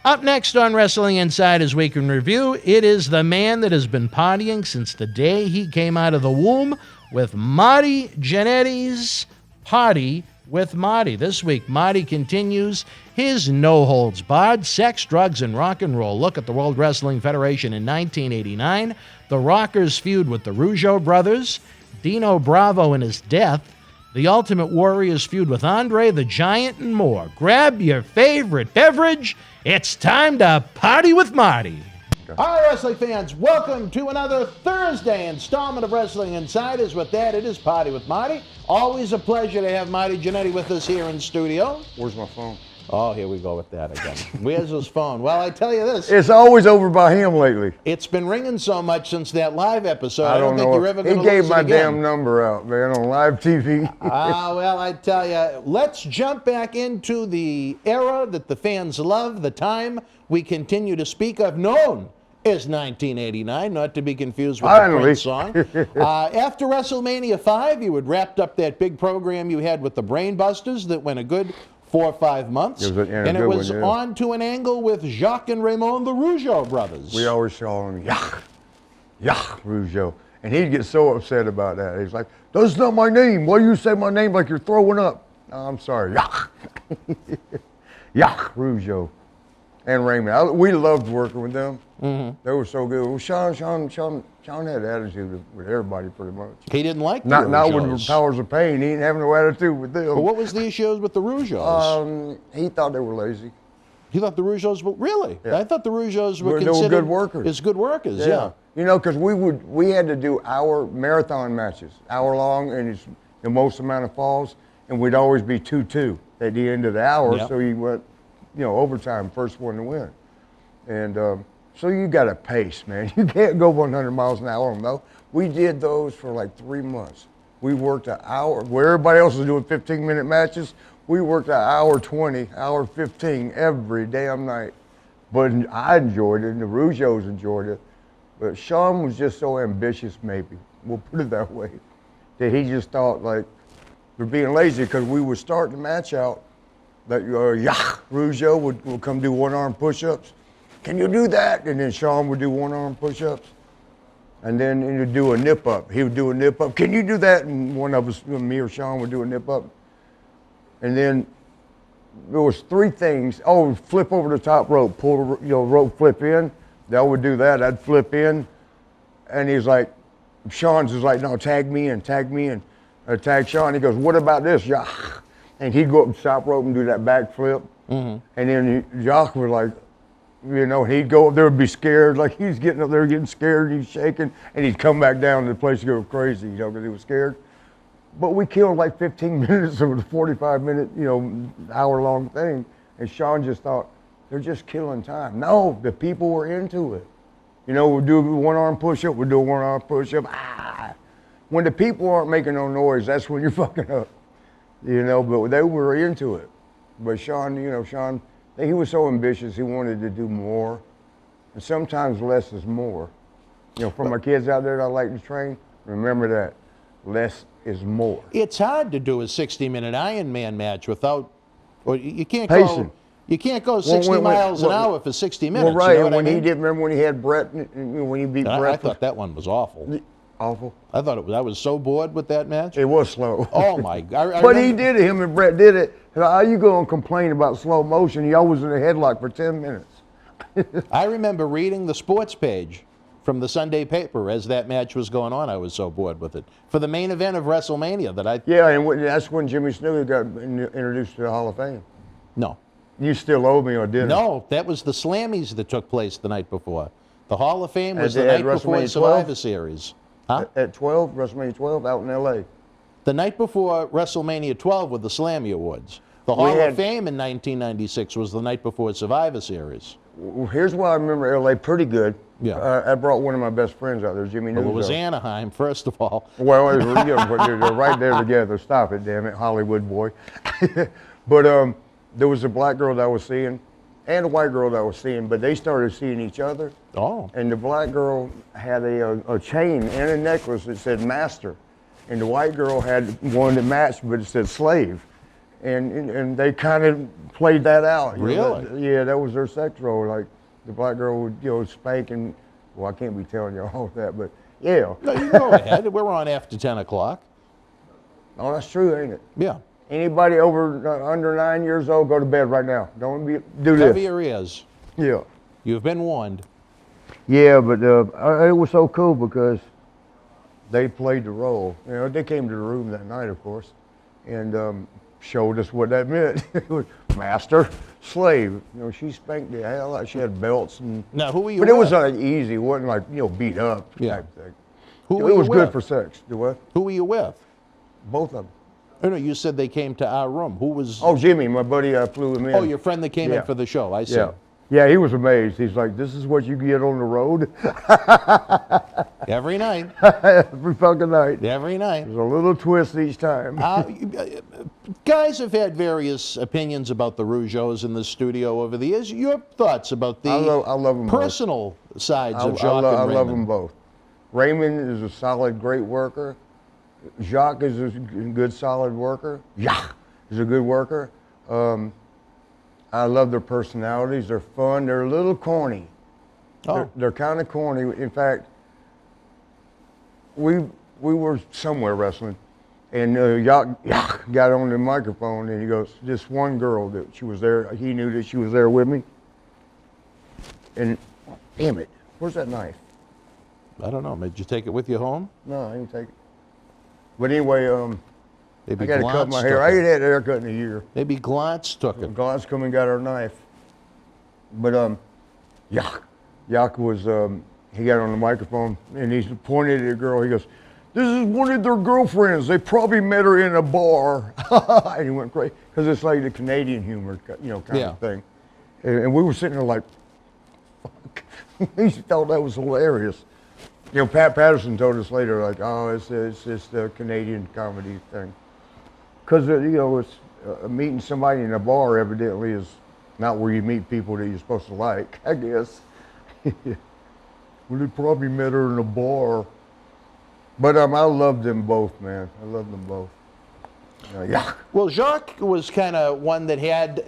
Up next on Wrestling Insider's Week in Review, it is the man that has been partying since the day he came out of the womb with Marty Jannetty's Party with Marty. This week, Marty continues his no-holds-barred sex, drugs, and rock and roll look at the World Wrestling Federation in 1989, the Rockers' feud with the Rougeau brothers, Dino Bravo and his death, the Ultimate Warrior's feud with Andrade the Giant, and more. Grab your favorite beverage. It's time to party with Marty. All right, wrestling fans, welcome to another Thursday installment of Wrestling Insiders. With that, it is Party with Marty. Always a pleasure to have Marty Jannetty with us here in studio. Where's my phone? Oh, here we go with that again. Where's his phone? Well, I tell you this. It's always over by him lately. It's been ringing so much since that live episode. I don't know. think you're ever going to lose it again. He gave my damn number out, man, on live TV. Well, I tell you, let's jump back into the era that the fans love, the time we continue to speak of, known as 1989, not to be confused with the Prince song. After WrestleMania 5, you had wrapped up that big program you had with the Brainbusters that went a good 4 or 5 months. It was and it was on to an angle with Jacques and Raymond, the Rougeau brothers. We always saw him, Rougeau. And he'd get so upset about that. He's like, that's not my name. Why do you say my name like you're throwing up? Oh, I'm sorry, Rougeau. And Raymond. We loved working with them. Mm-hmm. They were so good. Well, Sean had attitude with everybody pretty much. He didn't like the Not with Powers of Pain. He didn't have no attitude with them. Well, what was the issues with the Rougeaus? He thought they were lazy. He thought the Rougeaus were, really? Yeah. I thought the Rougeaus were considered considered good workers. As good workers, yeah. You know, because we had to do our marathon matches, hour long, and it's the most amount of falls, and we'd always be 2-2 at the end of the hour. Yep. So you went, overtime, first one to win, and so you got to pace, man. You can't go 100 miles an hour on those. We did those for like 3 months. We worked an hour where everybody else was doing 15-minute matches. We worked an hour 20, hour 15 every damn night. But I enjoyed it, and the Rougeaus enjoyed it. But Sean was just so ambitious, maybe, we'll put it that way, that he just thought, like, we're being lazy because we would start the match out that Rougeau would come do one-arm push-ups. Can you do that? And then Sean would do one-arm push-ups. And then he'd do a nip-up. He would do a nip-up. Can you do that? And one of us, me or Sean, would do a nip-up. And then there was 3 things. Oh, flip over the top rope, pull the rope, flip in. They would do that. I'd flip in. And he's like, Sean's just like, no, tag me in. Tag Sean. He goes, what about this? Yeah. And he'd go up the top rope and do that back flip. Mm-hmm. And then Jacques was like, he'd go up there and be scared, like he's getting up there getting scared, he's shaking, and he'd come back down to the place to go crazy, because he was scared. But we killed like 15 minutes of a 45-minute, hour-long thing, and Sean just thought, they're just killing time. No, the people were into it. We'll do a one-arm push-up, we'll do a one-arm push-up. When the people aren't making no noise, that's when you're fucking up. But they were into it. But Sean, he was so ambitious, he wanted to do more. And sometimes less is more. For my kids out there that I like to train, remember that. Less is more. It's hard to do a 60-minute Ironman match without, or you can't pacing. Go. You can't go 60 miles an hour for 60 minutes. Well, right. You know when he did, remember when he had Brett, when he beat Brett? I thought that one was awful. Awful. I thought I was so bored with that match. It was slow. Oh my God! But he did it. Him and Brett did it. How you going to complain about slow motion? Y'all was in a headlock for 10 minutes. I remember reading the sports page from the Sunday paper as that match was going on. I was so bored with it. For the main event of WrestleMania that I... Yeah, and that's when Jimmy Snuka got introduced to the Hall of Fame. No. You still owe me or didn't? No, that was the Slammies that took place the night before. The Hall of Fame was the night before Survivor Series. Huh? At 12, WrestleMania 12, out in L.A. The night before WrestleMania 12 with the Slammy Awards. The Hall of Fame in 1996 was the night before Survivor Series. Well, here's why I remember L.A. pretty good. Yeah. I brought one of my best friends out there, Jimmy Rougeau. Well, it was Anaheim, first of all. Well, they're right there together. Stop it, damn it, Hollywood boy. But there was a black girl that I was seeing and a white girl that I was seeing, but they started seeing each other. Oh. And the black girl had a chain and a necklace that said master. And the white girl had one that matched, but it said slave. And they kind of played that out. Really? Yeah, that was their sex role. Like the black girl would spank and, well, I can't be telling you all that, but yeah. No, you go ahead. We're on after 10 o'clock. Oh, that's true, ain't it? Yeah. Anybody under 9 years old, go to bed right now. Don't do this. Cover your ears. Yeah. You've been warned. Yeah, but it was so cool because they played the role. They came to the room that night, of course, and showed us what that meant. It was master, slave. She spanked the hell out. She had belts and. Now, who were you? But with? it was easy. It wasn't like beat up type thing. Who it was good for sex. Do what? Who were you with? Both of them. Oh, no, you said they came to our room. Who was? Oh, Jimmy, my buddy, flew him in. Oh, your friend that came in for the show. I see. Yeah. Yeah, he was amazed. He's like, this is what you get on the road? Every night. Every fucking night. Every night. There's a little twist each time. Guys have had various opinions about the Rougeaus in the studio over the years. Your thoughts about the I love them personal sides of Jacques and I Raymond? love them both. Raymond is a solid, great worker. Jacques is a good, solid worker. Jacques is a good worker. I love their personalities. They're fun. They're a little corny. Oh. They're kind of corny. In fact, we were somewhere wrestling, and Jacques got on the microphone, and he goes, this one girl that she was there, he knew that she was there with me. And damn it, where's that knife? I don't know. Did you take it with you home? No, I didn't take it. But anyway, Maybe I got to cut my hair. I ain't had a haircut in a year. Maybe Glantz took it. Glantz come and got our knife. But Jacques was, he got on the microphone and he pointed at a girl. He goes, this is one of their girlfriends. They probably met her in a bar. And he went crazy. Because it's like the Canadian humor, kind of thing. And we were sitting there like, fuck. He thought that was hilarious. Pat Patterson told us later, like, oh, it's the Canadian comedy thing. Because, it's meeting somebody in a bar evidently is not where you meet people that you're supposed to like, I guess. Well, they probably met her in a bar. But I love them both, man. I love them both. Well, Jacques was kind of one that had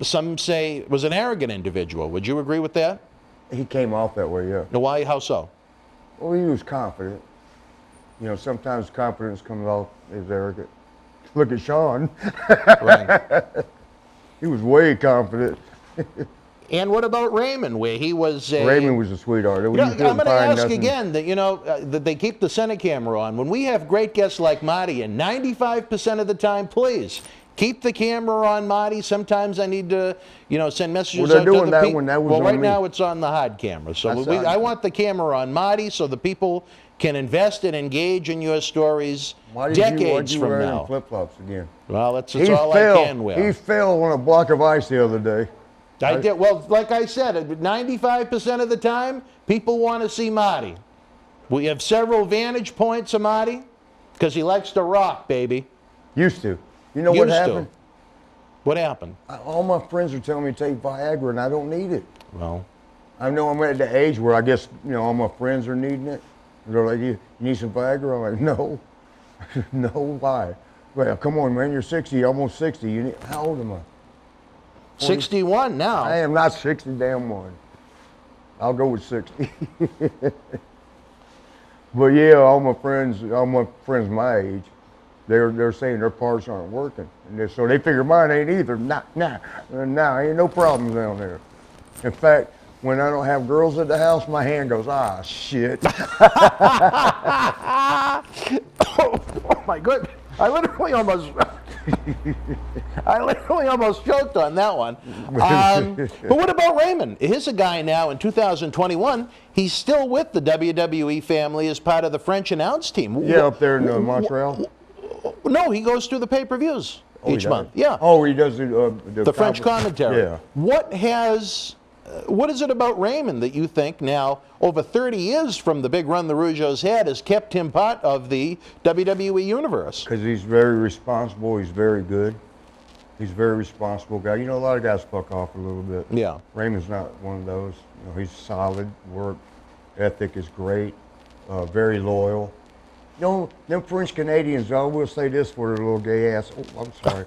some say was an arrogant individual. Would you agree with that? He came off that way, yeah. Now, why? How so? Well, he was confident. Sometimes confidence comes off as arrogant. Look at Sean. Right. He was way confident. And what about Raymond, where he was Raymond was a sweetheart. I'm going to ask again that, that they keep the center camera on. When we have great guests like Marty, and 95% of the time, please, keep the camera on Marty. Sometimes I need to, send messages out to the people. Well, right now it's on the hard camera. So I want the camera on Marty so the people can invest and engage in your stories decades from now. Flip-flops again? Well, that's all I can wear. He fell on a block of ice the other day. I did. Well, like I said, 95% of the time, people want to see Marty. We have several vantage points of Marty because he likes to rock, baby. Used to. You know what happened? What happened? All my friends are telling me to take Viagra, and I don't need it. Well, I know I'm at the age where I guess, all my friends are needing it. They're like, you need some Viagra? I'm like, no. No, why? Well, come on, man, you're 60, almost 60. How old am I? 61 now. I am not 60, damn one. I'll go with 60. But yeah, all my friends my age, they're saying their parts aren't working. And so they figure mine ain't either. Nah, ain't no problems down there. In fact, when I don't have girls at the house, my hand goes, shit. Oh my goodness. I literally almost choked on that one. But what about Raymond? Here's a guy now in 2021. He's still with the WWE family as part of the French announce team. Yeah, up there in Montreal. No, he goes through the pay-per-views each month. Yeah. Oh, he does the French commentary. Yeah. What is it about Raymond that you think now, over 30 years from the big run the Rougeaus had, has kept him part of the WWE universe? Because he's very responsible. He's very good. He's a very responsible guy. A lot of guys fuck off a little bit. Yeah. Raymond's not one of those. He's solid. Work ethic is great. Very loyal. Them French Canadians, I will say this for their little gay ass. Oh, I'm sorry.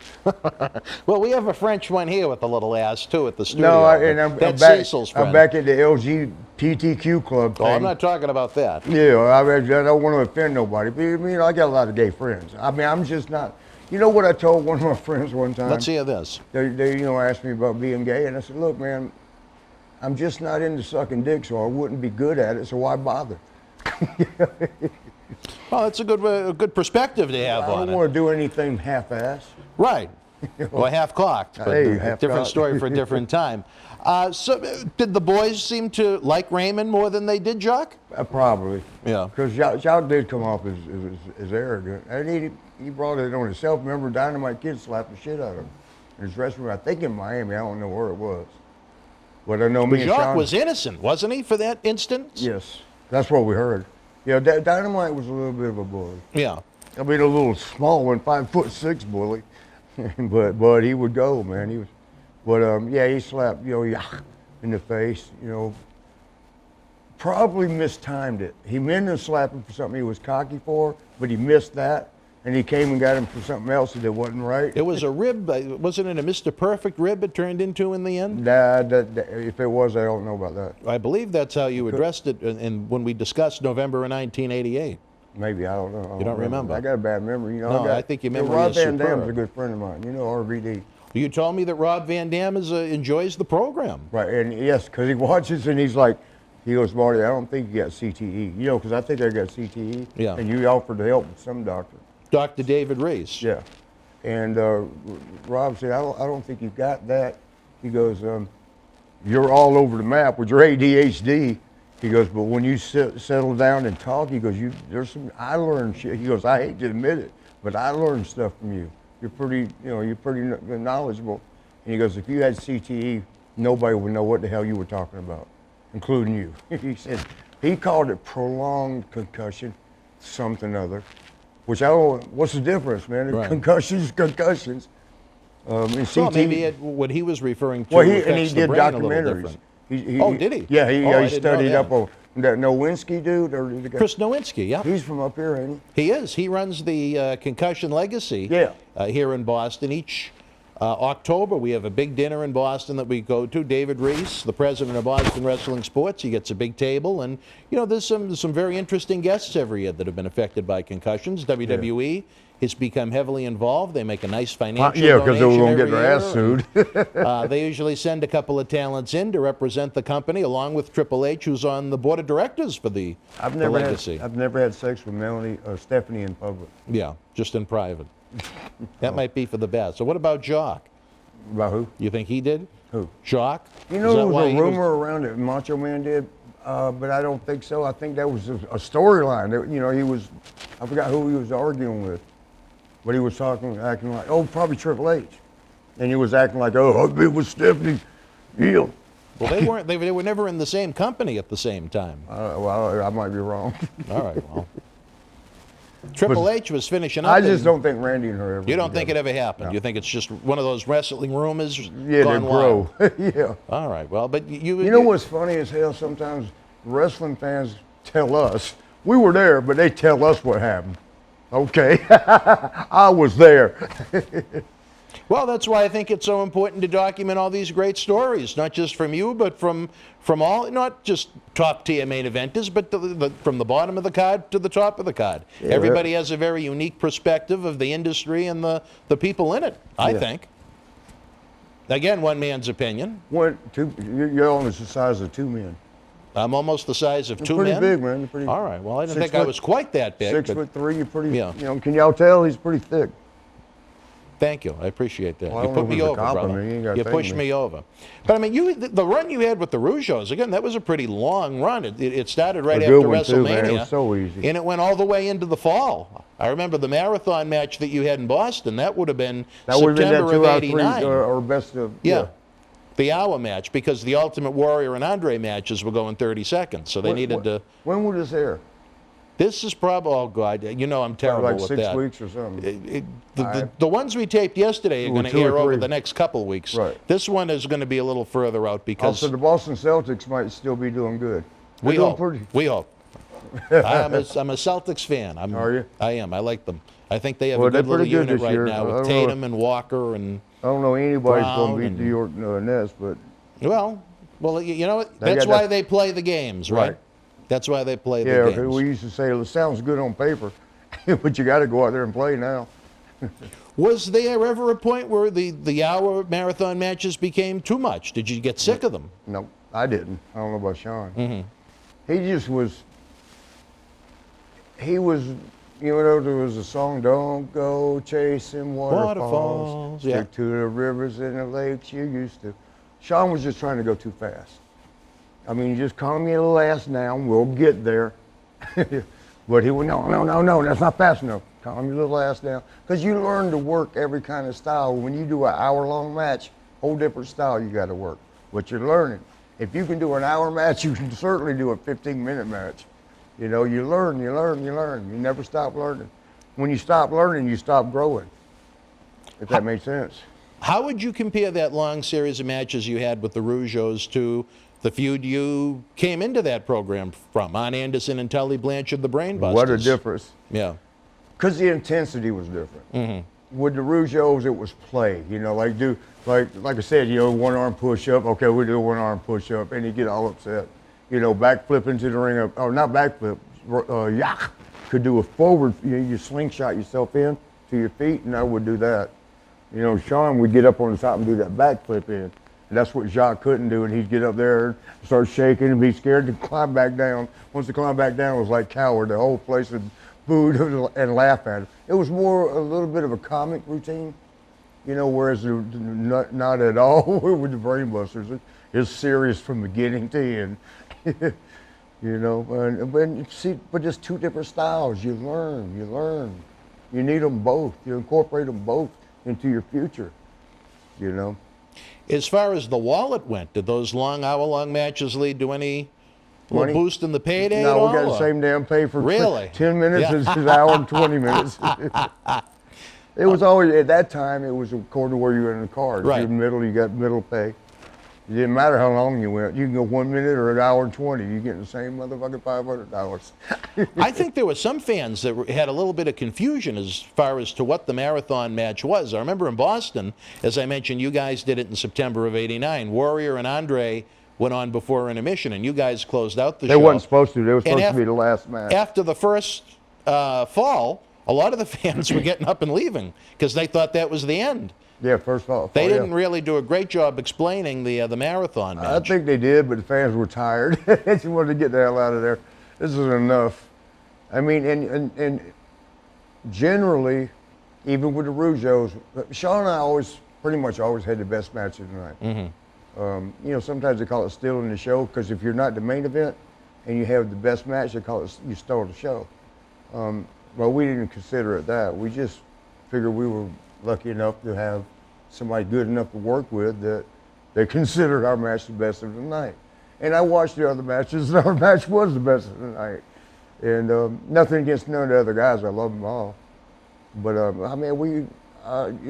Well, we have a French one here with a little ass, too, at the studio. No, I'm back at the LGBTQ club thing. Oh, I'm not talking about that. Yeah, I don't want to offend nobody. But, I got a lot of gay friends. I'm just not. You know what I told one of my friends one time? Let's hear this. They asked me about being gay, and I said, look, man, I'm just not into sucking dick, so I wouldn't be good at it, so why bother? Well, that's a good perspective to have on it. I don't want to do anything half-assed. Right. Well, half-cocked, but Hey, a different half-cocked. story for a different time. So, did the boys seem to like Raymond more than they did Jock? Probably. Yeah. Because Jock did come off as arrogant. And he brought it on himself. Remember, Dynamite Kid slapped the shit out of him in his dressing room. I think in Miami. I don't know where it was. But I know me and Jock Sean was innocent, wasn't he, for that instance? Yes. That's what we heard. Yeah, Dynamite was a little bit of a bully. Yeah. I mean, a little small one, 5'6" bully. but he would go, man. He was. But yeah, he slapped, in the face, Probably mistimed it. He meant to slap him for something he was cocky for, but he missed that, and he came and got him for something else that wasn't right. It was a rib, wasn't it a Mr. Perfect rib it turned into in the end? Nah, if it was, I don't know about that. I believe that's how you addressed it when we discussed November of 1988. Maybe, I don't know. You don't remember? I got a bad memory. No, I think your memory Rob is Van Dam's superb. a good friend of mine. RVD. You told me that Rob Van Dam enjoys the program. Right, and yes, because he watches and he goes, Marty, I don't think you got CTE. Because I think I got CTE. Yeah. And you offered to help with some doctor. Dr. David Reese. Yeah. And Rob said, I don't think you got that. He goes, you're all over the map with your ADHD. He goes, but when you settle down and talk, he goes, I learned shit. He goes, I hate to admit it, but I learned stuff from you. You're pretty knowledgeable. And he goes, if you had CTE, nobody would know what the hell you were talking about, including you. He said, he called it prolonged concussion, something other, which I don't, what's the difference, man? Right. Concussions. And CTE, Well, maybe what he was referring to well, he affects the did brain a little documentaries. different. Oh, did he? Yeah, he Oh, I didn't know studied that. up on that Nowinski dude. Or the guy. Chris Nowinski, yeah. He's from up here, ain't He is. He runs the Concussion Legacy here in Boston. Each October, we have a big dinner in Boston that we go to. David Reese, the president of Boston Wrestling Sports, he gets a big table. And, there's some very interesting guests every year that have been affected by concussions. WWE has become heavily involved. They make a nice financial Yeah, because they were going to get donation their ass every year. sued. They usually send a couple of talents in to represent the company, along with Triple H, who's on the board of directors for the Legacy. I've never had sex with Melanie or Stephanie in public. Yeah, just in private. That might be for the best. So what about Jock? About who? You think he did? Who? Jock? There was a rumor around it Macho Man did, but I don't think so. I think that was a storyline. He was, I forgot who he was arguing with, but he was acting like, probably Triple H. And he was acting like, I've been with Stephanie. Yeah. Well, they weren't. They were never in the same company at the same time. Well, I might be wrong. All right, well. Triple H was finishing up. I just don't think Randy and her ever. You don't think it ever happened? No. You think it's just one of those wrestling rumors? Yeah, gone they grow. Yeah. All right. Well, but you know what's funny as hell? Sometimes wrestling fans tell us we were there, but they tell us what happened. Okay, I was there. Well, that's why I think it's so important to document all these great stories, not just from you, but from all, not just top-tier main eventers, but from the bottom of the card to the top of the card. Yeah, everybody has a very unique perspective of the industry and the people in it, I think. Again, one man's opinion. You're almost the size of two men. I'm almost the size of two men? You're pretty big, man. You're pretty, all right, well, I didn't think I was quite that big. 6'3", you're pretty, can y'all tell he's pretty thick? Thank you. I appreciate that. Well, you put me over, brother. You pushed me over. But I mean, the run you had with the Rougeaus, again, that was a pretty long run. It started right after WrestleMania. Too, man. It was so easy. And it went all the way into the fall. I remember the marathon match that you had in Boston. That would have been September of '89. Or best of. Yeah. The hour match, because the Ultimate Warrior and Andrade matches were going 30 seconds, so they needed to. When would this air? This is probably, oh God, I'm terrible like with 6 weeks or something. The ones we taped yesterday are going to air over the next couple of weeks. Right. This one is going to be a little further out because. Also, the Boston Celtics might still be doing good. We hope. We hope. I'm a Celtics fan. Are you? I am. I like them. I think they have a good little unit right now with Tatum and Walker and. I don't know anybody's going to beat the York Nets, but. Well, you know what? That's why they play the games, right? That's why they play the games. Yeah, we used to say, it sounds good on paper, but you got to go out there and play now. Was there ever a point where the hour marathon matches became too much? Did you get sick of them? No, I didn't. I don't know about Sean. Mm-hmm. He just was, he was You know, there was a song, "Don't go chasing waterfalls. Yeah. Stick to the rivers and the lakes you used to." Sean was just trying to go too fast. I mean, just calm your little ass down. We'll get there. But he went, no, that's not fast enough. Calm your little ass down. Because you learn to work every kind of style. When you do an hour-long match, whole different style you got to work. What you're learning. If you can do an hour match, you can certainly do a 15-minute match. You know, you learn. You never stop learning. When you stop learning, you stop growing, if that makes sense. How would you compare that long series of matches you had with the Rougeaus to the feud you came into that program from, Arn Anderson and Tully Blanchard, the Brainbusters? What a difference. Yeah. Because the intensity was different. Mm-hmm. With the Rougeaus, it was play. You know, like I said, you know, one arm push up. Okay, we do a one arm push up, and you get all upset. You know, backflip into the ring, or not backflip, yak. Could do a forward, you slingshot yourself in to your feet, and I would do that. You know, Sean would get up on the top and do that backflip in. And that's what Jacques couldn't do, and he'd get up there and start shaking and be scared to climb back down. Once he climbed back down, it was like coward. The whole place would boo and laugh at him. It was more a little bit of a comic routine, you know, whereas not at all with the Brainbusters. It's serious from beginning to end. You know, but just two different styles. You learn. You need them both. You incorporate them both into your future, you know. As far as the wallet went, did those long, hour-long matches lead to any little boost in the payday at all? No, we got the same damn pay for really? 10 minutes as an hour and 20 minutes. It was always, at that time, it was according to where you were in the card. Right. If you're middle, you got middle pay. It didn't matter how long you went. You can go 1 minute or an hour and 20. You get the same motherfucking $500. I think there were some fans that had a little bit of confusion as far as to what the marathon match was. I remember in Boston, as I mentioned, you guys did it in September of '89. Warrior and Andrade went on before intermission, and you guys closed out the show. They wasn't supposed to. They were supposed to be the last match. After the first fall, a lot of the fans were getting up and leaving because they thought that was the end. Yeah, first of all. They didn't really do a great job explaining the marathon match. I think they did, but the fans were tired. They just wanted to get the hell out of there. This is enough. I mean, and generally, even with the Rougeaus, Sean and I pretty much always had the best match of the night. Mm-hmm. You know, sometimes they call it stealing the show, because if you're not the main event and you have the best match, they call it you stole the show. Well, we didn't consider it that. We just figured we were lucky enough to have somebody good enough to work with that they considered our match the best of the night. And I watched the other matches, and our match was the best of the night. And nothing against none of the other guys. I love them all. But, I mean, you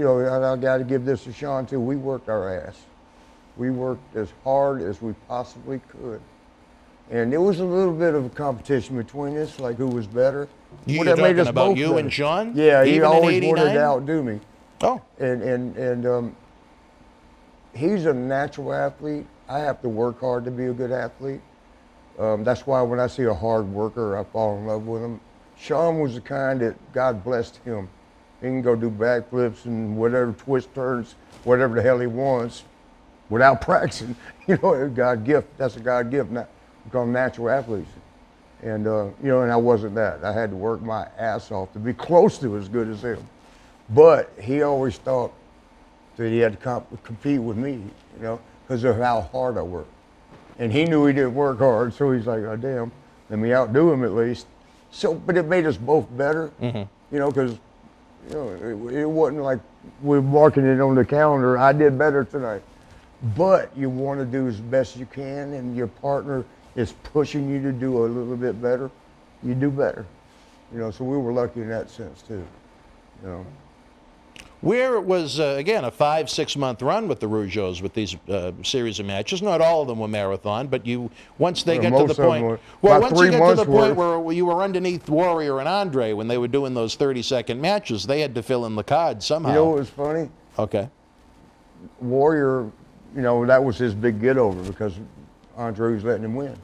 know, I got to give this to Sean, too. We worked our ass. We worked as hard as we possibly could. And there was a little bit of a competition between us, like who was better. You're talking about you and Sean? Yeah, he Even always in wanted to 89? outdo me. Oh. And he's a natural athlete. I have to work hard to be a good athlete. That's why when I see a hard worker, I fall in love with him. Sean was the kind that God blessed him. He can go do backflips and whatever twist turns, whatever the hell he wants, without practicing. You know, God gift. That's a God gift. Not become natural athletes. And you know, and I wasn't that. I had to work my ass off to be close to as good as him. But he always thought that he had to compete with me, you know, because of how hard I worked. And he knew he didn't work hard, so he's like, oh, damn, let me outdo him at least. So, but it made us both better, you know, because, you know, it wasn't like we're marking it on the calendar, I did better tonight. But you want to do as best you can, and your partner is pushing you to do a little bit better, you do better. You know, so we were lucky in that sense, too, you know. Where it was, again, a 5-6 month run with the Rougeaus with these series of matches. Not all of them were marathon, but once they get to the point, once you get to the point where you were underneath Warrior and Andrade when they were doing those 30-second matches, they had to fill in the card somehow. You know what was funny? Okay. Warrior, you know, that was his big get over because Andrade was letting him win.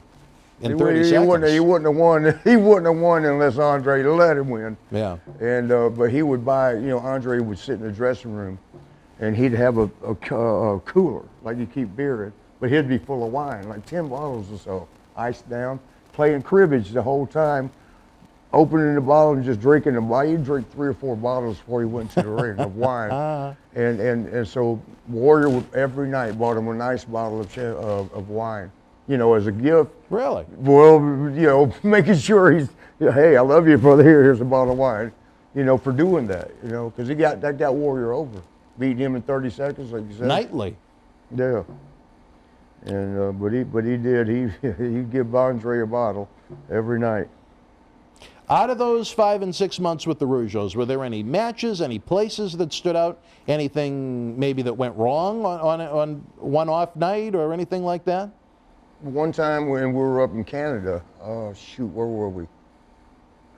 In 30 seconds. He wouldn't have won. He wouldn't have won unless Andrade let him win. Yeah. And but he would buy. You know, Andrade would sit in the dressing room, and he'd have a cooler like you keep beer in, but he'd be full of wine, like 10 bottles or so, iced down, playing cribbage the whole time. opening the bottle and just drinking the bottle. He'd drink 3 or 4 bottles before he went to the ring of wine. And so Warrior would, every night bought him a nice bottle of wine, you know, as a gift. Really? Well, you know, making sure he's, hey, I love you, brother. Here's a bottle of wine, you know, for doing that, you know, because that got Warrior over, beating him in 30 seconds, like you said. Nightly. Yeah. And but he did. He'd give Andre a bottle every night. Out of those 5 and 6 months with the Rougeaus, were there any matches, any places that stood out, anything maybe that went wrong on one-off night or anything like that? One time when we were up in Canada, oh shoot, where were we?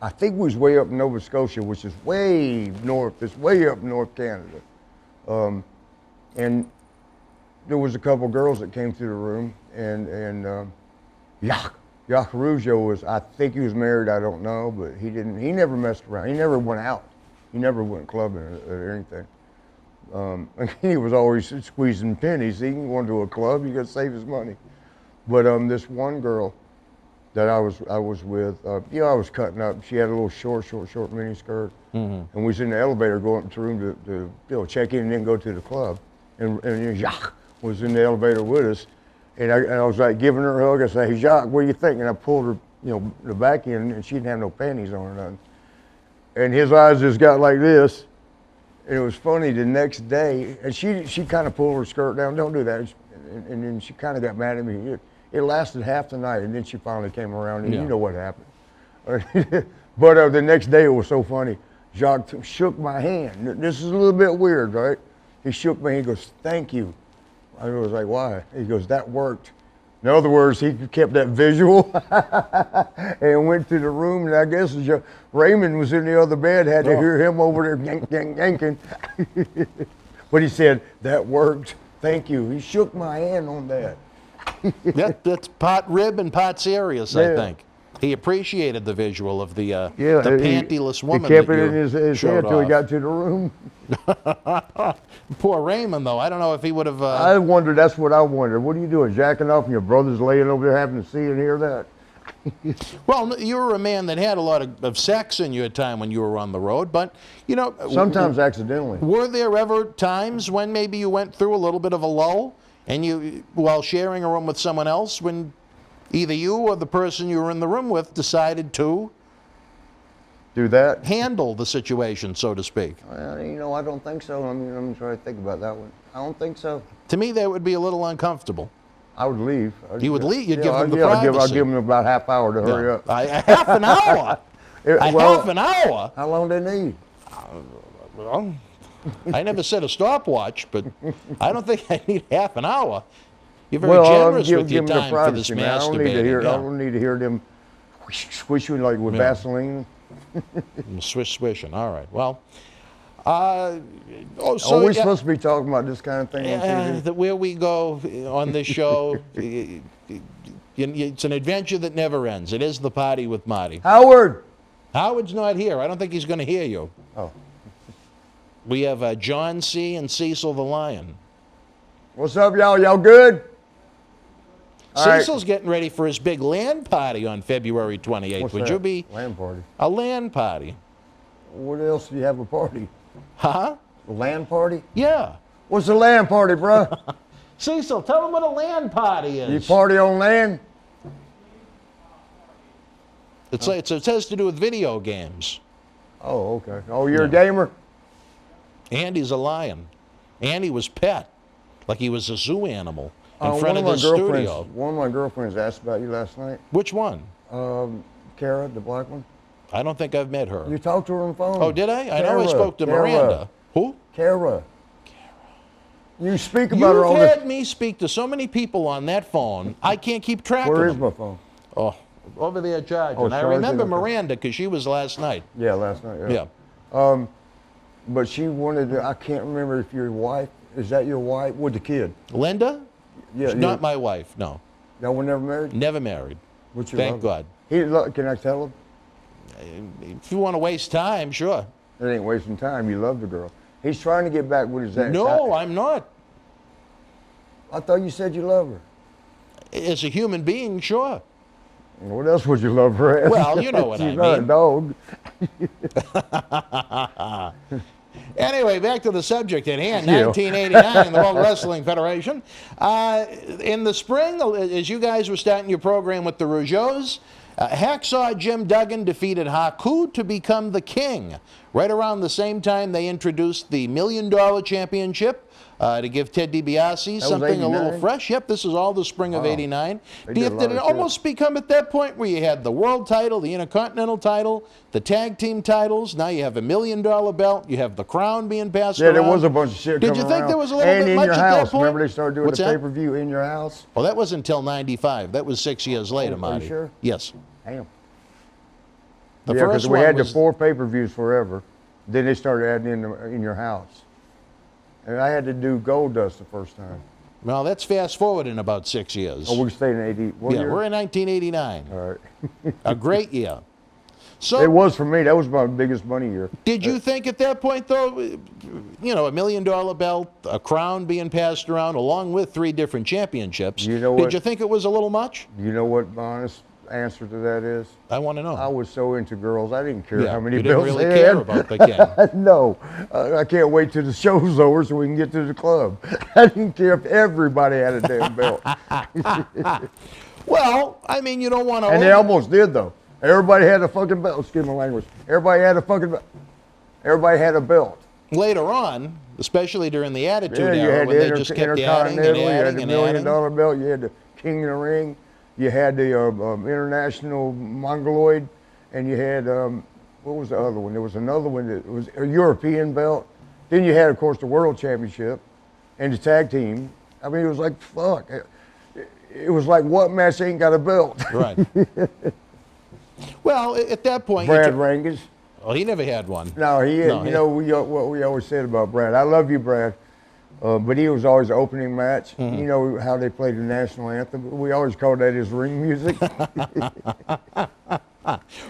I think we was way up in Nova Scotia, which is way north. It's way up north Canada, and there was a couple girls that came through the room, and Jacques Rougeau was, I think he was married, I don't know, but he never messed around. He never went out. He never went clubbing or anything. He was always squeezing pennies. He didn't go to a club, you got to save his money. But this one girl that I was with, you know, I was cutting up. She had a little short mini skirt. And we was in the elevator going up to the room to you know, check in and then go to the club. And Jacques was in the elevator with us. And I was like giving her a hug. I said, hey, Jacques, what do you think? And I pulled her, you know, the back end, and she didn't have no panties on or nothing. And his eyes just got like this. And it was funny the next day, and she kind of pulled her skirt down. Don't do that. And then she kind of got mad at me. It lasted half the night, and then she finally came around, and you know what happened. But the next day, it was so funny. Jacques shook my hand. This is a little bit weird, right? He shook my hand. He goes, thank you. I was like, why? He goes, that worked. In other words, he kept that visual and went to the room, and I guess Raymond was in the other bed, had to hear him over there yanking. But he said, that worked. Thank you. He shook my hand on that. That's part rib and part serious, I think. He appreciated the visual of the pantyless woman. He kept it in his head until he got to the room. Poor Raymond, though. I don't know if he would have... I wondered, that's what I wondered. What are you doing, jacking off and your brother's laying over there having to see and hear that? Well, you were a man that had a lot of sex in your time when you were on the road, but, you know... Sometimes accidentally. Were there ever times when maybe you went through a little bit of a lull, and you, while sharing a room with someone else, when either you or the person you were in the room with decided to... do that? Handle the situation, so to speak. Well, you know, I don't think so. I mean, I'm trying to think about that one. I don't think so. To me, that would be a little uncomfortable. I would leave. You would leave? You'd give them the privacy. I'll give them about half hour to hurry up. Half an hour? Half an hour? How long do they need? Well, I never said a stopwatch, but I don't think I need half an hour. You're very generous with your time for this masturbating. I don't need to hear them squishing like with Vaseline. Swishing. All right. Well, are we supposed to be talking about this kind of thing on TV? Where we go on this show, it's an adventure that never ends. It is the party with Marty. Howard! Howard's not here. I don't think he's going to hear you. Oh. We have John C. and Cecil the Lion. What's up, y'all? Y'all good? Cecil's getting ready for his big land party on February 28th. What's Would that? you be? Land party. A land party. What else do you have a party? Huh? A land party? Yeah. What's a land party, bro? Cecil, tell them what a land party is. You party on land? It has to do with video games. Oh, okay. Oh, you're a gamer? Andy's a lion. Andy was pet, like he was a zoo animal in front of the studio. One of my girlfriends asked about you last night. Which one? Kara, the black one. I don't think I've met her. You talked to her on the phone. Oh, did I? I know I spoke to Miranda. Who? Kara. You speak about her all the time. You've had me speak to so many people on that phone, I can't keep track of them. Where is my phone? Oh, over there charging. Oh, I remember Miranda because she was last night. Yeah, last night, Yeah. But she wanted to, I can't remember if your wife, is that your wife with the kid? Linda? Yeah. She's not my wife, no. Y'all were never married? Never married. What's your Thank God. Can I tell him? If you want to waste time, sure. It ain't wasting time. You love the girl. He's trying to get back with his ex. No, I'm not. I thought you said you love her. As a human being, sure. What else would you love, Brad? Well, you know what I She's not a dog. Anyway, back to the subject at hand. 1989 in the World Wrestling Federation. In the spring, as you guys were starting your program with the Rougeaus, Hacksaw Jim Duggan defeated Haku to become the king. Right around the same time, they introduced the $1 Million Championship to give Ted DiBiase something a little fresh. Yep, this is all the spring of '89. Did it almost become at that point where you had the world title, the Intercontinental title, the tag team titles? Now you have a $1 Million belt. You have the crown being passed around. Yeah, there was a bunch of shit Did coming you think around. there was a little bit in much your at house. that point? Remember they started doing What's the that? pay-per-view in your house? Well, that wasn't until '95. That was 6 years later, Marty. Are you sure? Yes. Damn. The Yeah, first because we one had was the 4 pay-per-views forever. Then they started adding in your house. And I had to do Gold Dust the first time. Well, that's fast forward in about 6 years. Oh, we stayed in 80. What Yeah, year? we're in 1989. All right. A great year. So It was for me. That was my biggest money year. did you think at that point, though, you know, $1 Million belt, a crown being passed around, along with 3 different championships? You know Did what? you think it was a little much? You know what the honest answer to that is? I want to know. I was so into girls, I didn't care Yeah, how many you didn't belts really they care had. about the king. No. I can't wait till the show's over so we can get to the club. I didn't care if everybody had a damn belt. Well, I mean, you don't want to. And they almost did, though. Everybody had a fucking belt. Excuse my language. Everybody had a fucking belt. Everybody had a belt. Later on, especially during the Attitude Yeah, you Era, had when the they just kept adding and Intercontinental, you had adding the and $1 Million adding. belt, you had the King of the Ring, you had the International Mongoloid, and you had, what was the other one? There was another one that was a European belt. Then you had, of course, the World Championship and the tag team. I mean, it was like, fuck. It was like, what match ain't got a belt? Right. Well, at that point, Brad Rheingans. Well, he never had one. No, he had, you know, what we always said about Brad. I love you, Brad. But he was always the opening match. Mm-hmm. You know how they played the national anthem? We always called that his ring music.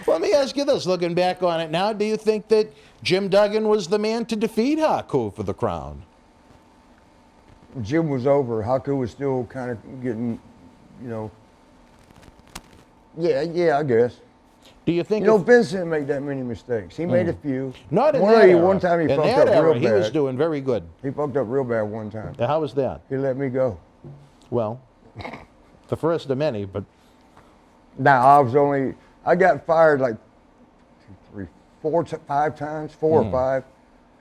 Let me ask you this, looking back on it now, do you think that Jim Duggan was the man to defeat Haku for the crown? Jim was over. Haku was still kind of getting, you know, yeah, I guess. Do you think? You know, Vince didn't make that many mistakes. He made a few. Not in that era. One time he in fucked that up era, real he was bad. doing very good. He fucked up real bad one time. How was that? He let me go. Well, the first of many, but... Now, I got fired like 5 times, 4 or 5,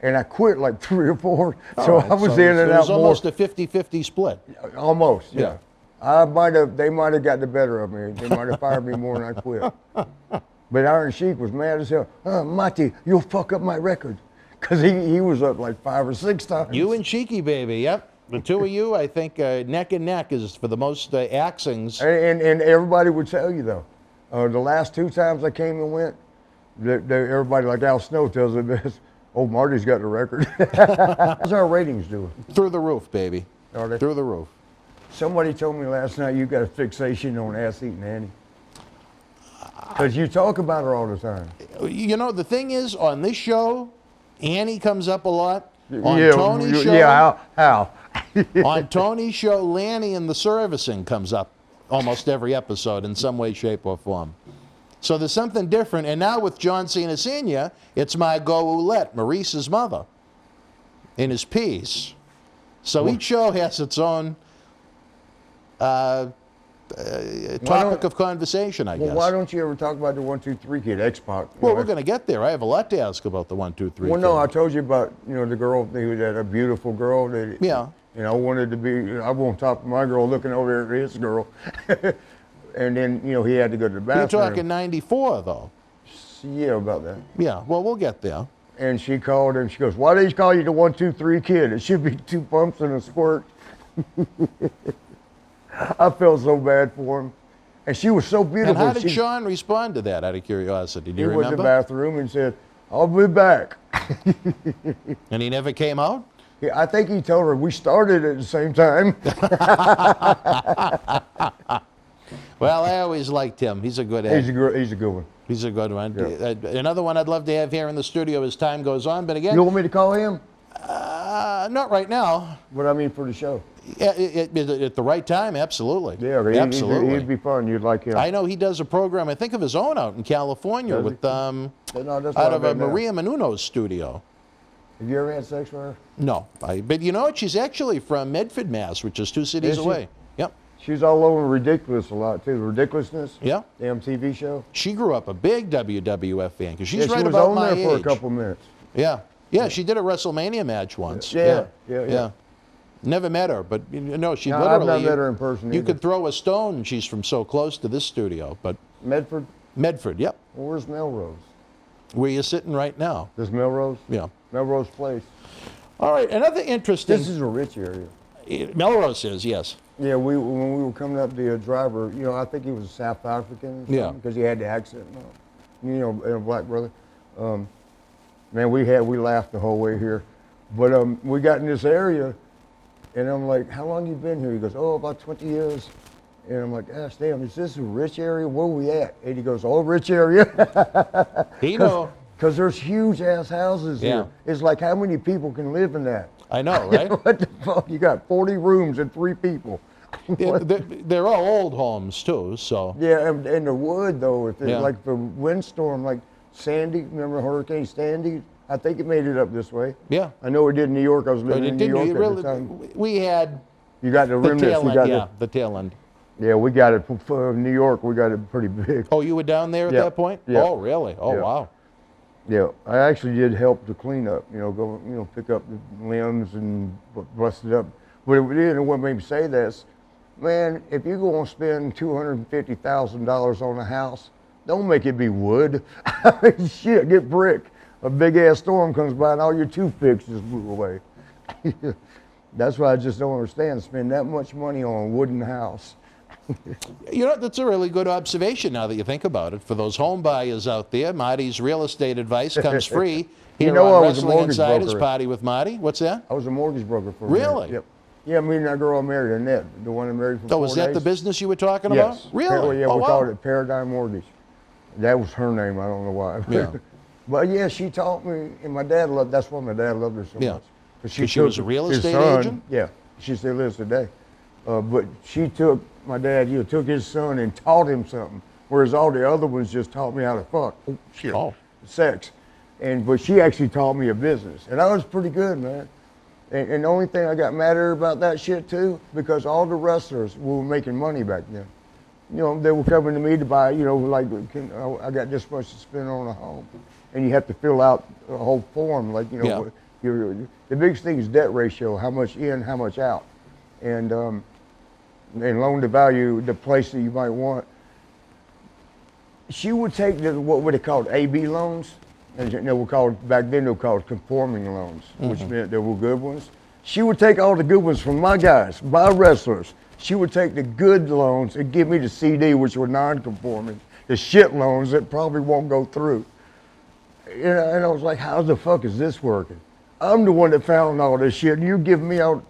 and I quit like 3 or 4. So right, I was so in and it out was almost a 50-50 split. Almost, yeah. Yeah. They might have got the better of me. They might have fired me more than I quit. But Iron Sheik was mad as hell. Marty, you'll fuck up my record. Because he was up like 5 or 6 times. You and Cheeky, baby, yep. The two of you, I think, neck and neck is for the most axings. And everybody would tell you, though, the last 2 times I came and went, everybody like Al Snow tells us this, oh, Marty's got the record. How's our ratings doing? Through the roof, baby. Are they? Through the roof. Somebody told me last night you got a fixation on ass-eating Annie. Because you talk about her all the time. You know, the thing is, on this show, Annie comes up a lot. On Yeah, Tony's show, yeah, how? on Tony's show, Lanny and the servicing comes up almost every episode in some way, shape, or form. So there's something different. And now with John Cena Sr., it's Margot Ouellette, Maurice's mother, in his piece. So each show has its own topic of conversation, I guess. Well, why don't you ever talk about the 1, 2, 3 kid, X-Pac? Well, we're going to get there. I have a lot to ask about the 1, 2, 3. Well, no, kid. I told you about, the girl, that a beautiful girl that, Yeah. I wanted to be, I won't talk to my girl looking over at his girl. And then, he had to go to the bathroom. You're talking 94, though. Yeah, about that. Yeah, well, we'll get there. And she called and she goes, why do they call you the 1, 2, 3 kid? It should be 2 pumps and a squirt. I felt so bad for him. And she was so beautiful. And how did Sean respond to that, out of curiosity? Do you remember? He went to the remember? bathroom and said, I'll be back. And he never came out? Yeah, I think he told her we started at the same time. Well, I always liked him. He's a good actor. He's a good one. He's a good one. Yeah. Another one I'd love to have here in the studio as time goes on, but again... You want me to call him? Not right now. What I mean for the show? At the right time, absolutely. Yeah, absolutely. he'd be fun. You'd like him. I know he does a program, I think of his own out in California with No, that's out of what I bet now. Maria Menouno's studio. Have you ever had sex with her? No, but you know what? She's actually from Medford, Mass, which is 2 cities Is she? away. Yep. She's all over Ridiculous a lot too. Ridiculousness. Yeah. The MTV show. She grew up a big WWF fan because she's Yeah, right she was about on my there for age. a couple minutes. Yeah. Yeah, she did a WrestleMania match once. Yeah. Never met her, but you know, she No, literally. I've not met her in person You either. could throw a stone. She's from so close to this studio, but Medford. Medford. Yep. Well, where's Melrose? Where you're sitting right now. This Melrose? Yeah. Melrose Place. All right. Another interesting. This is a rich area. Melrose is, yes. Yeah, when we were coming up, the driver, you know, I think he was a South African. Yeah. Because he had the accent. You know, and a black brother. Man, we laughed the whole way here, but we got in this area, and I'm like, "How long you been here?" He goes, "Oh, about 20 years." And I'm like, "Gosh, damn, is this a rich area? Where we at?" And he goes, "Oh, rich area." He know. Because there's huge ass houses Yeah. here. It's like, how many people can live in that? I know, right? What the fuck? You got 40 rooms and 3 people. They're all old homes too, so. Yeah, and the wood though, if it's Yeah. like the windstorm, like Sandy, remember Hurricane Sandy? I think it made it up this way. Yeah. I know it did in New York. I was living in New York at the time. We had You got the remnants. tail You end, got yeah, the tail end. yeah, we got it from New York. We got it pretty big. Oh, you were down there at Yeah. that point? Yeah. Oh, really? Oh, Yeah. wow. Yeah, I actually did help to clean up. You know, go pick up the limbs and bust it up. But what made me say this, man, if you're going to spend $250,000 on a house, don't make it be wood. I mean, shit, get brick. A big ass storm comes by and all your toothpicks just blew away. That's why I just don't understand. Spend that much money on a wooden house. You know, that's a really good observation now that you think about it. For those home buyers out there, Marty's real estate advice comes free here You know, on I was a Wrestling mortgage Insiders broker. Party with Marty. What's that? I was a mortgage broker for a Really? minute. Yep. Yeah, me and that girl I married, Annette, the one I married for 4 Oh, was that days. the business you were talking Yes. about? Really? Yeah, Oh, we wow. called it Paradigm Mortgage. That was her name. I don't know why. Yeah. But yeah, she taught me, and my dad loved. That's why my dad loved her so Yeah. much. 'Cause She took was a real his estate son- agent? Yeah, she still lives today. But she took my dad. Took his son and taught him something, whereas all the other ones just taught me how to fuck. Oh shit. Oh. Sex, but she actually taught me a business, and I was pretty good, man. And the only thing I got mad at her about that shit too, because all the wrestlers were making money back then. You know, they were coming to me to buy, like, I got this much to spend on a home. And you have to fill out a whole form, like, Yeah. the biggest thing is debt ratio, how much in, how much out. And loan to value, the place that you might want. She would take what were they called, AB loans? And they were called, back then they were called conforming loans, which meant they were good ones. She would take all the good ones from my guys, my wrestlers. She would take the good loans and give me the CD, which were non-conforming, the shit loans that probably won't go through. And I was like, how the fuck is this working? I'm the one that found all this shit, and you give me out.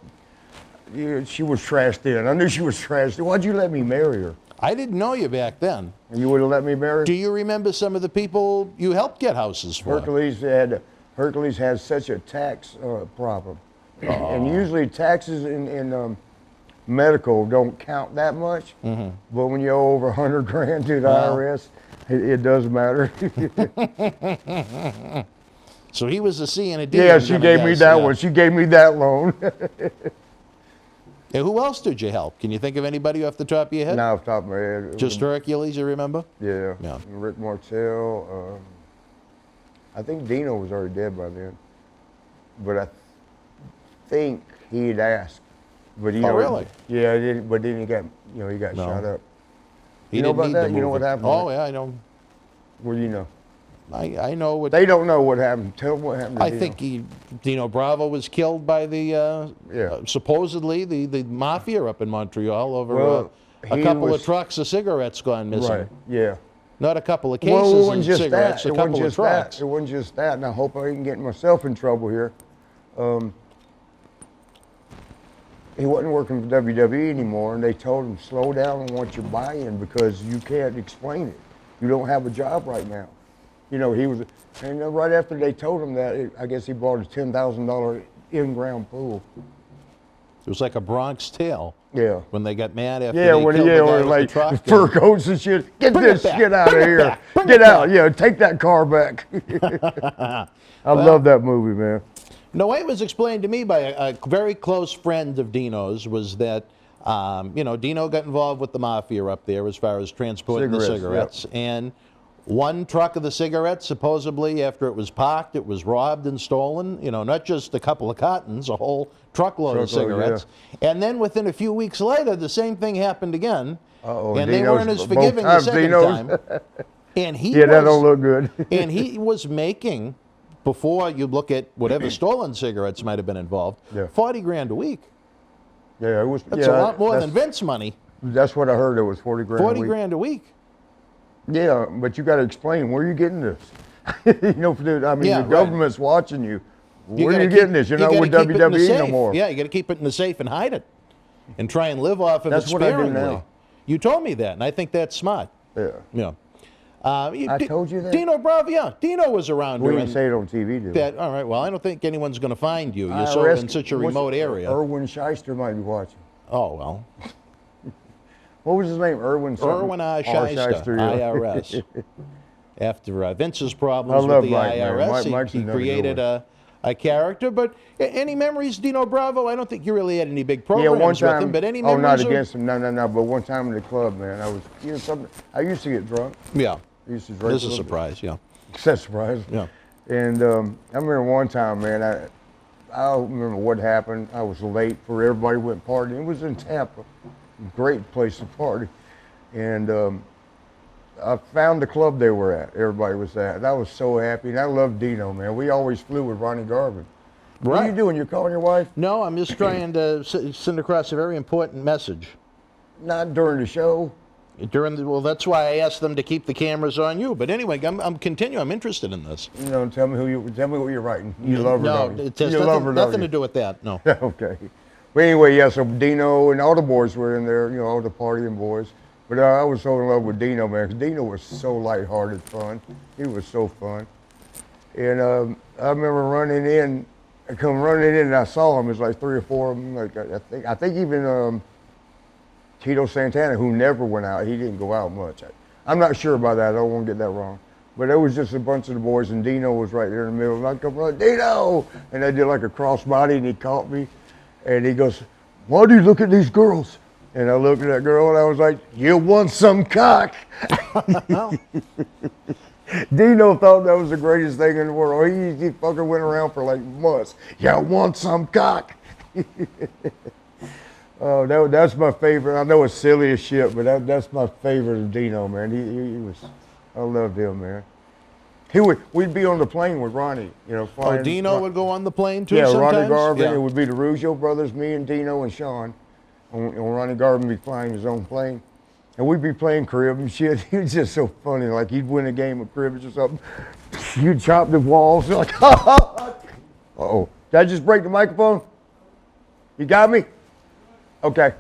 Yeah, she was trashed in. I knew she was trashed in. Why'd you let me marry her? I didn't know you back then. And you would have let me marry her? Do you remember some of the people you helped get houses for? Hercules had such a tax problem. And usually taxes in medical don't count that much. Mm-hmm. But when you owe over 100 grand to the IRS, it does matter. So he was a C and a D. Yeah, she gave me that one. She gave me that loan. Yeah, who else did you help? Can you think of anybody off the top of your head? Not off the top of my head. Just Hercules, you remember? Yeah. Yeah. Rick Martel. I think Dino was already dead by then. But I think he'd asked. But really? Yeah, but then he got shot up. He You know didn't about need that? the You know movie. what happened? Oh, yeah, I know. Well, you know. I know what. They don't know what happened. Tell them what happened to I Dino. think Dino Bravo was killed by the supposedly the mafia up in Montreal over a couple of trucks of cigarettes gone missing. Right, yeah. Not a couple of cases Well, it of wasn't just cigarettes, that. a couple of trucks. It wasn't just that, and I hope I ain't getting myself in trouble here. He wasn't working for WWE anymore, and they told him, slow down on what you're buying because you can't explain it. You don't have a job right now. He was, and right after they told him that, I guess he bought a $10,000 in-ground pool. It was like a Bronx Tale. Yeah. When they got mad after Yeah, they when killed the guy with like the truck. fur coats and shit. Get Bring this it back. shit out of Bring it here. back. Bring Get it out. back. Yeah, take that car back. I love that movie, man. The way it was explained to me by a very close friend of Dino's was that, you know, Dino got involved with the mafia up there as far as transporting the cigarettes. Yep. And one truck of the cigarettes, supposedly, after it was parked, it was robbed and stolen. You know, not just a couple of cartons, a whole truckload of cigarettes. Yeah. And then within a few weeks later, the same thing happened again. Uh-oh, and Dino's, they weren't as forgiving the second time. And he that don't look good. And he was making, before you look at whatever stolen cigarettes might have been involved, 40 grand a week. Yeah, it was. That's a lot more than Vince money. That's what I heard. It was 40 grand. 40 a week. grand a week. Yeah, but you got to explain where you getting this. You know, I mean, the government's watching you. Where are you getting this? You're not with WWE no more. Yeah, you got to keep it in the safe and hide it, and try and live off of it sparingly. That's what I do now. You told me that, and I think that's smart. Yeah. Yeah. I told you that. Dino Bravo, yeah. Dino was around. We didn't say it on TV, did we? All right, well, I don't think anyone's going to find you. You're so in such a remote area. Erwin Shyster might be watching. Oh, well. What was his name? Erwin something? Erwin R. Shyster, IRS. After Vince's problems with the IRS, he created a character. But any memories, Dino Bravo? I don't think you really had any big programs with him, but any memories? Oh, not against him. No. But one time in the club, man, I was, you know, something. I used to get drunk. Yeah. I used to drink. This is a surprise, yeah. It's a surprise. Yeah. And I remember one time, man, I don't remember what happened. I was late for everybody went partying. It was in Tampa. Great place to party. And I found the club they were at. Everybody was at. And I was so happy. And I love Dino, man. We always flew with Ronnie Garvin. Right. What are you doing? You calling your wife? No, I'm just trying to send across a very important message. Not during the show. Well, that's why I asked them to keep the cameras on you. But anyway, I'm continuing. I'm interested in this. You know, tell me what you're writing. You love her, no, don't you? It has nothing to do with that. No. Okay. But anyway, yeah. So Dino and all the boys were in there. You know, all the partying boys. But I was so in love with Dino, man, because Dino was so lighthearted, fun. He was so fun. And I remember come running in, and I saw him. It was like 3 or 4 of them. Like I think even Tito Santana, who never went out. He didn't go out much. I'm not sure about that. I don't want to get that wrong. But it was just a bunch of the boys, and Dino was right there in the middle. And I come running, Dino! And I did like a crossbody, and he caught me. And he goes, why do you look at these girls? And I looked at that girl, and I was like, you want some cock? Dino thought that was the greatest thing in the world. He fucking went around for like months. You want some cock? Oh, that's my favorite. I know it's silly as shit, but that's my favorite of Dino, man. He was, I loved him, man. We'd be on the plane with Ronnie, you know. Flying. Oh, Dino would go on the plane too. Yeah, sometimes? Ronnie Garvin. Yeah. It would be the Rougeau brothers, me and Dino and Sean. And Ronnie Garvin would be flying his own plane, and we'd be playing crib and shit. He was just so funny. Like he'd win a game of cribbage or something. You'd chop the walls. Like, uh-oh, did I just break the microphone? You got me? Okay.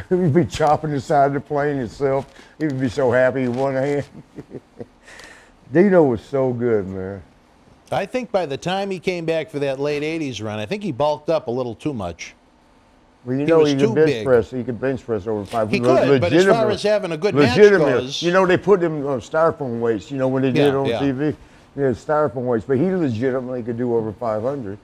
He'd be chopping the side of the plane himself. He would be so happy he won a hand. Dino was so good, man. I think by the time he came back for that late 80s run, I think he bulked up a little too much. Well, you know, he could bench press. He could bench press over 500. He could, but as far as having a good match goes, you know, they put him on styrofoam weights. You know when they did on TV, yeah, styrofoam weights. But he legitimately could do over 500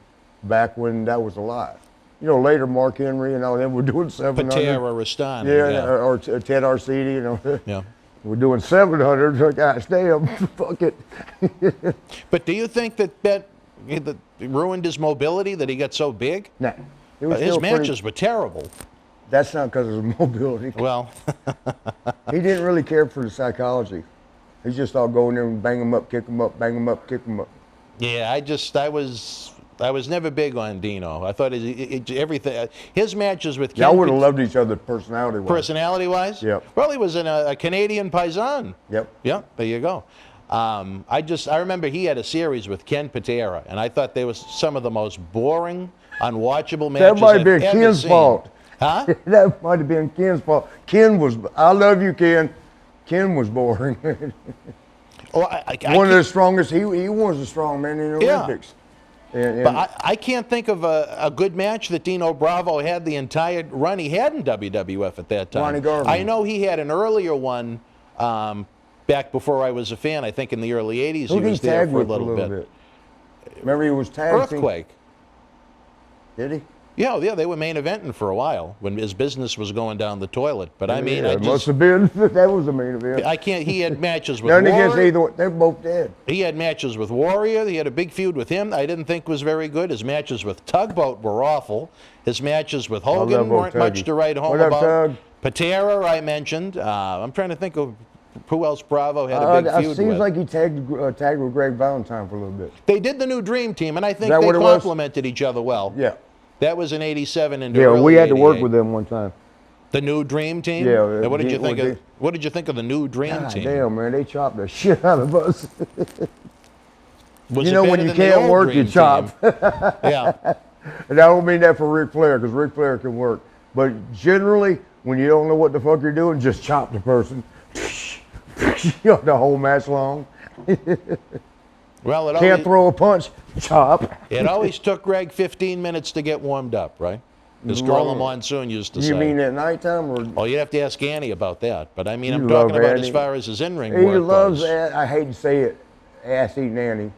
back when that was alive. You know, later Mark Henry and all them were doing 700. Attire or Rastani. Yeah, or Ted Arcidi, you know. Yeah. We're doing 700. Like, gosh, damn, fuck it. But do you think that ruined his mobility, that he got so big? Nah. His matches were terrible. That's not because of his mobility. Well. He didn't really care for the psychology. He just thought go in there and bang him up, kick him up, bang him up, kick him up. Yeah, I was never big on Dino. I thought everything. His matches with Y'all would have loved each other personality-wise. Personality-wise? Yep. Well, he was in a Canadian Paisan. Yep. Yep, there you go. I remember he had a series with Ken Patera, and I thought they was some of the most boring, unwatchable matches That might have been I've ever Ken's seen. fault. Huh? That might have been Ken's fault. I love you, Ken. Ken was boring. Well, One of the strongest. He was a strong man in the Olympics. But I can't think of a good match that Dino Bravo had the entire run he had in WWF at that time. Ronnie Garvin. I know he had an earlier one back before I was a fan. I think in the early 80s he was there for a little bit. Remember he was tagged? Earthquake. Did he? Yeah, they were main eventing for a while when his business was going down the toilet. But I mean, it must have been. That was the main event. I can't. He had matches with Nothing Warrior. against either one. They're both dead. He had matches with Warrior. He had a big feud with him. I didn't think was very good. His matches with Tugboat were awful. His matches with Hogan weren't much to write home about. Tug? Patera, I mentioned. I'm trying to think of who else Bravo had a big feud with. It seems like he tagged with Greg Valentine for a little bit. They did the new Dream Team, and I think they complemented each other well. Yeah. That was in '87 into early we had to work 88. with them one time. The new Dream Team? Yeah. And what did you think of the new Dream Team? Damn, man, they chopped the shit out of us. Was you know when you can't work, you chop. Yeah. And I don't mean that for Ric Flair, because Ric Flair can work. But generally, when you don't know what the fuck you're doing, just chop the person. The whole match long. Well, can't throw a punch, chop. It always took Greg 15 minutes to get warmed up, right? As Gorilla Monsoon used to say. You mean at nighttime? Or? Oh, you'd have to ask Annie about that. But I mean, I'm talking about as far as his in-ring work goes. He loves, I hate to say it, ass-eating Annie,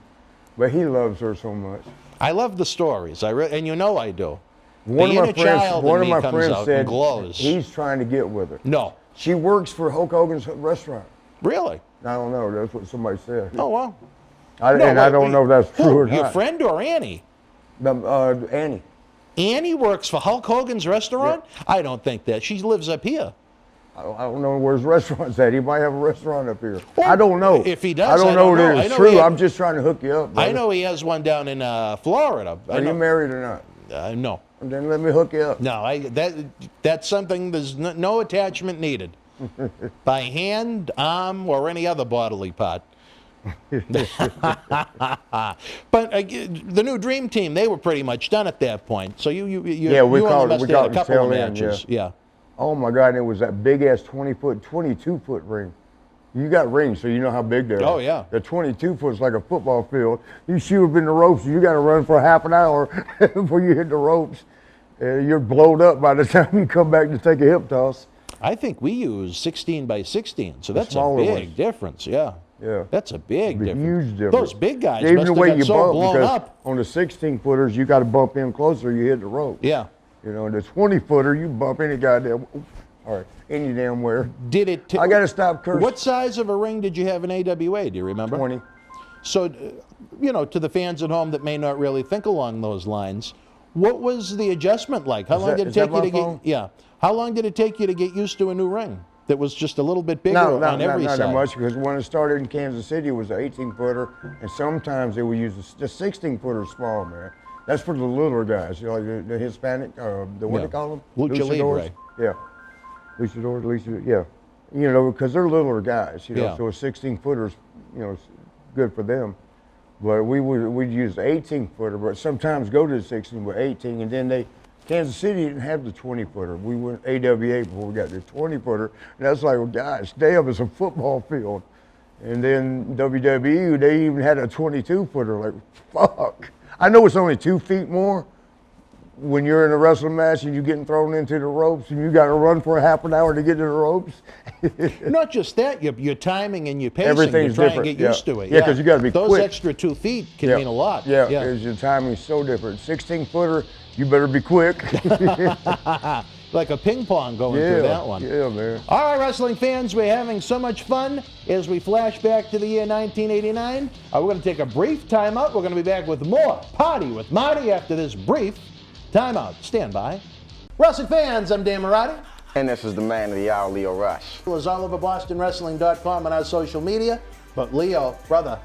but he loves her so much. I love the stories, and you know I do. One of my friends said glows. He's trying to get with her. No. She works for Hulk Hogan's restaurant. Really? I don't know. That's what somebody said. Oh, wow. I don't know if that's true or not. Your friend or Annie? Annie. Annie works for Hulk Hogan's restaurant? Yeah. I don't think that. She lives up here. I don't know where his restaurant's at. He might have a restaurant up here. Well, I don't know. If he does, I don't know that it's true. I'm just trying to hook you up. Brother. I know he has one down in Florida. Are you married or not? No. Then let me hook you up. No, that's something. There's no attachment needed. By hand, arm, or any other bodily part. But the new Dream Team, they were pretty much done at that point. So you only must have had a couple of matches. Yeah. Oh my God! And it was that big ass 20-foot, 22-foot ring. You got rings, so you know how big they are. Oh yeah. The 22-foot is like a football field. You shoot up in the ropes, you got to run for half an hour before you hit the ropes. You're blowed up by the time you come back to take a hip toss. I think we use 16 by 16, so that's a big difference. Yeah. Yeah. That's a big difference. Huge difference. Those big guys even must the have way got you so bump, blown because up. On the 16-footers, you got to bump in closer. You hit the rope. Yeah. You know, the 20-footer, you bump any goddamn, any damn where. Did it? I got to stop cursing. What size of a ring did you have in AWA? Do you remember? 20. So, to the fans at home that may not really think along those lines, what was the adjustment like? How long did it take you to get? Yeah. How long did it take you to get used to a new ring that was just a little bit bigger on every side? Not that much, because when it started in Kansas City, it was an 18-footer, and sometimes they would use the 16-footer small, man. That's for the littler guys, like the Hispanic, what do they call them? Lucha Libre. Yeah. Luchadors, yeah. Because they're littler guys, so a 16-footer's, good for them. But we'd use the 18-footer, but sometimes go to the 16 with 18, and then Kansas City didn't have the 20-footer. We went AWA before we got the 20-footer, and that's like, well, gosh, damn, it's a football field. And then WWE, they even had a 22-footer. Like, fuck. I know it's only 2 feet more when you're in a wrestling match and you're getting thrown into the ropes and you got to run for a half an hour to get to the ropes. Not just that, your timing and your pacing. Everything's you try different. and get used to it. Yeah, because you got to be quick. Those extra 2 feet can mean a lot. Yeah, because your timing's so different. 16-footer, you better be quick. Like a ping pong going through that one. Yeah, man. All right, wrestling fans, we're having so much fun as we flash back to the year 1989. We're going to take a brief timeout. We're going to be back with more Party with Marty after this brief timeout. Stand by. Wrestling fans, I'm Dan Marati. And this is the man of the hour, Leo Rush. It's all over BostonWrestling.com and our social media. But Leo, brother,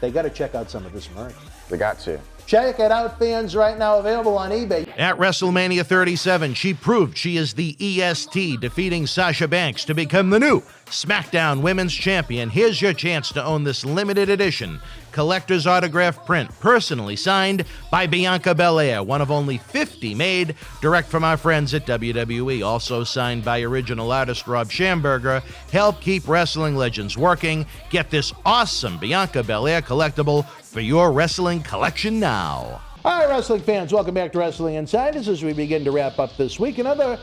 they got to check out some of this merch. They got to. Check it out, fans, right now available on eBay. At WrestleMania 37, she proved she is the EST, defeating Sasha Banks to become the new SmackDown Women's Champion. Here's your chance to own this limited edition collector's autograph print, personally signed by Bianca Belair, one of only 50 made direct from our friends at WWE. Also signed by original artist Rob Schamberger. Help keep wrestling legends working. Get this awesome Bianca Belair collectible for your wrestling collection now. All right, wrestling fans, welcome back to Wrestling Insiders as we begin to wrap up this week. Another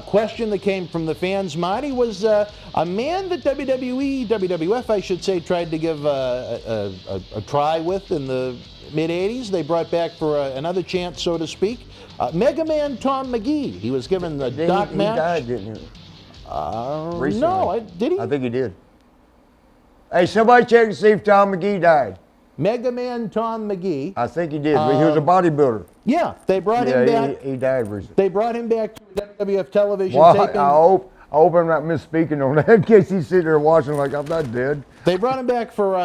question that came from the fans, Marty, was a man that WWF, I should say, tried to give a try with in the mid-'80s. They brought back for another chance, so to speak. Mega Man Tom McGee. He was given the Doc match. He died, didn't he? Recently. No, did he? I think he did. Hey, somebody check to see if Tom McGee died. Mega Man Tom McGee. I think he did, but he was a bodybuilder. Yeah, they brought him back. He died recently. They brought him back to WWF television taping. I hope I'm not misspeaking on that in case he's sitting there watching like I'm not dead. They brought him back for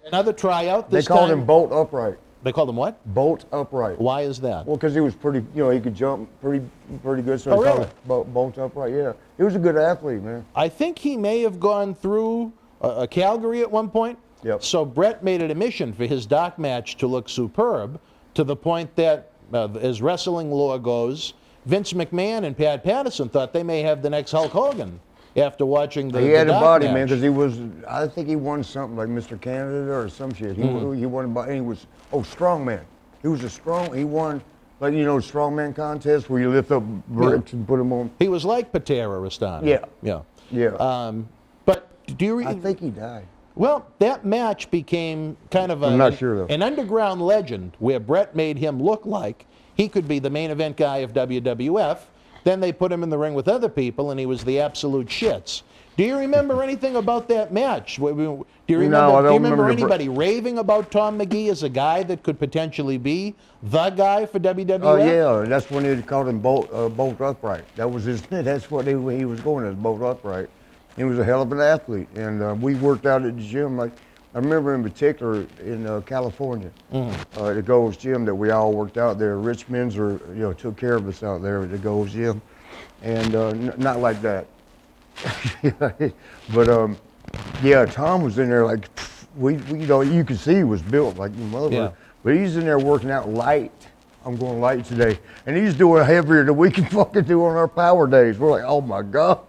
another tryout. They called him Bolt Upright. They called him what? Bolt Upright. Why is that? Well, because he was pretty, he could jump pretty good. So Oh, they really? called him Bolt Upright, yeah. He was a good athlete, man. I think he may have gone through Calgary at one point. Yep. So Brett made it a mission for his Doc match to look superb, to the point that, as wrestling lore goes, Vince McMahon and Pat Patterson thought they may have the next Hulk Hogan after watching the He had the a Doc body, match. man, because he was, I think he won something like Mr. Canada or some shit. He won a body, and he was, strongman. He was he won, like, strongman contest where you lift up bricks and put them on. He was like Patera Rastani. Yeah. Yeah. But do you I think he died. Well, that match became kind of I'm not sure, though. an underground legend where Brett made him look like he could be the main event guy of WWF. Then they put him in the ring with other people, and he was the absolute shits. Do you remember anything about that match? Do you remember, No, I don't do you remember remember anybody raving about Tom McGee as a guy that could potentially be the guy for WWF? Oh, yeah, that's when they called him Bolt Upright. That was that's what he was going as, Bolt Upright. He was a hell of an athlete, and we worked out at the gym. Like I remember in particular in California, the Gold's Gym that we all worked out there. Rich Menzer, took care of us out there at the Gold's Gym, and not like that. But yeah, Tom was in there like you could see he was built like your mother. Yeah. But he's in there working out light. I'm going light today, and he's doing heavier than we can fucking do on our power days. We're like, oh my god.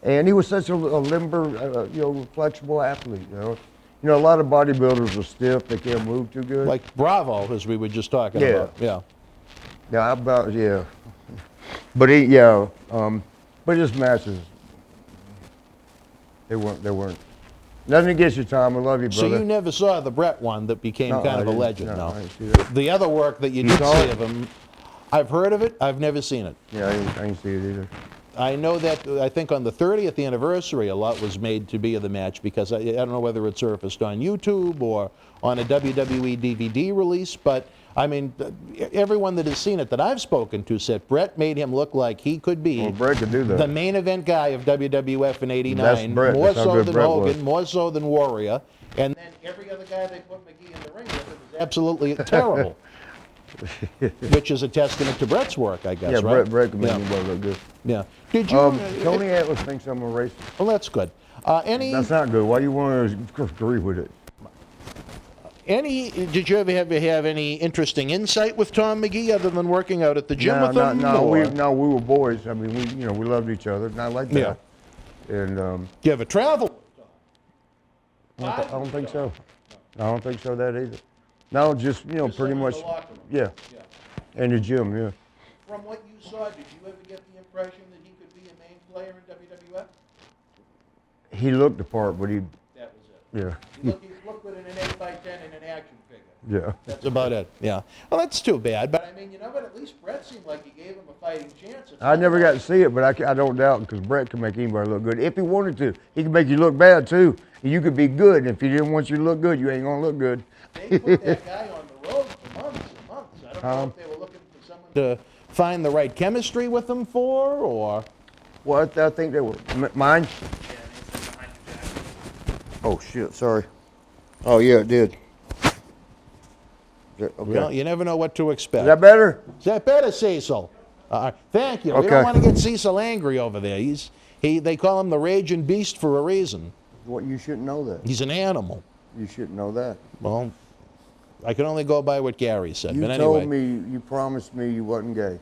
And he was such a limber, flexible athlete. A lot of bodybuilders are stiff; they can't move too good. Like Bravo, as we were just talking about. Yeah. Yeah, But but his matches, they weren't. Nothing against you, Tom. I love you, brother. So you never saw the Brett one that became kind of a legend, no? no? I didn't see that. The other work that you did see of him, I've heard of it. I've never seen it. Yeah, I didn't see it either. I know that, I think on the 30th anniversary, a lot was made to be of the match because I don't know whether it surfaced on YouTube or on a WWE DVD release, but I mean, everyone that has seen it that I've spoken to said Brett made him look like he could be Brett could do that. the main event guy of WWF in '89, That's Brett. more That's how so good than Brett Hogan, was. more so than Warrior, and then every other guy they put McGee in the ring with was absolutely terrible. Which is a testament to Brett's work, I guess, Yeah, right? Brett could make anybody look good. Yeah. Did you? Tony Atlas thinks I'm a racist. Well, that's good. That's not good. Why you want to agree with it? Did you ever have any interesting insight with Tom McGee other than working out at the gym with him? We were boys. I mean, we loved each other. Not like that. Yeah. And do you ever travel? I don't think so. I don't think so that either. No, just pretty much. Yeah. And the gym, yeah. From what you saw, did you ever get the impression that he could be a main player in WWF? He looked the part, but he. That was it. Yeah. He looked good in an 8x10 in an action figure. Yeah. That's about it. Yeah. Well, that's too bad. But I mean, but at least Brett seemed like he gave him a fighting chance. I never got to see it, but I don't doubt because Brett can make anybody look good if he wanted to. He can make you look bad too. And you could be good. And if he didn't want you to look good, you ain't gonna look good. They put that guy on the road for months and months. I don't know if they were looking for someone to find the right chemistry with him for, or. Well, I think they were. Mine? Oh, shit, sorry. Oh, yeah, it did. Okay. Well, you never know what to expect. Is that better? Is that better, Cecil? Thank you. Okay. We don't want to get Cecil angry over there. They call him the raging beast for a reason. Well, you shouldn't know that. He's an animal. You shouldn't know that. Well, I can only go by what Gary said. You But anyway. told me, you promised me you wasn't gay.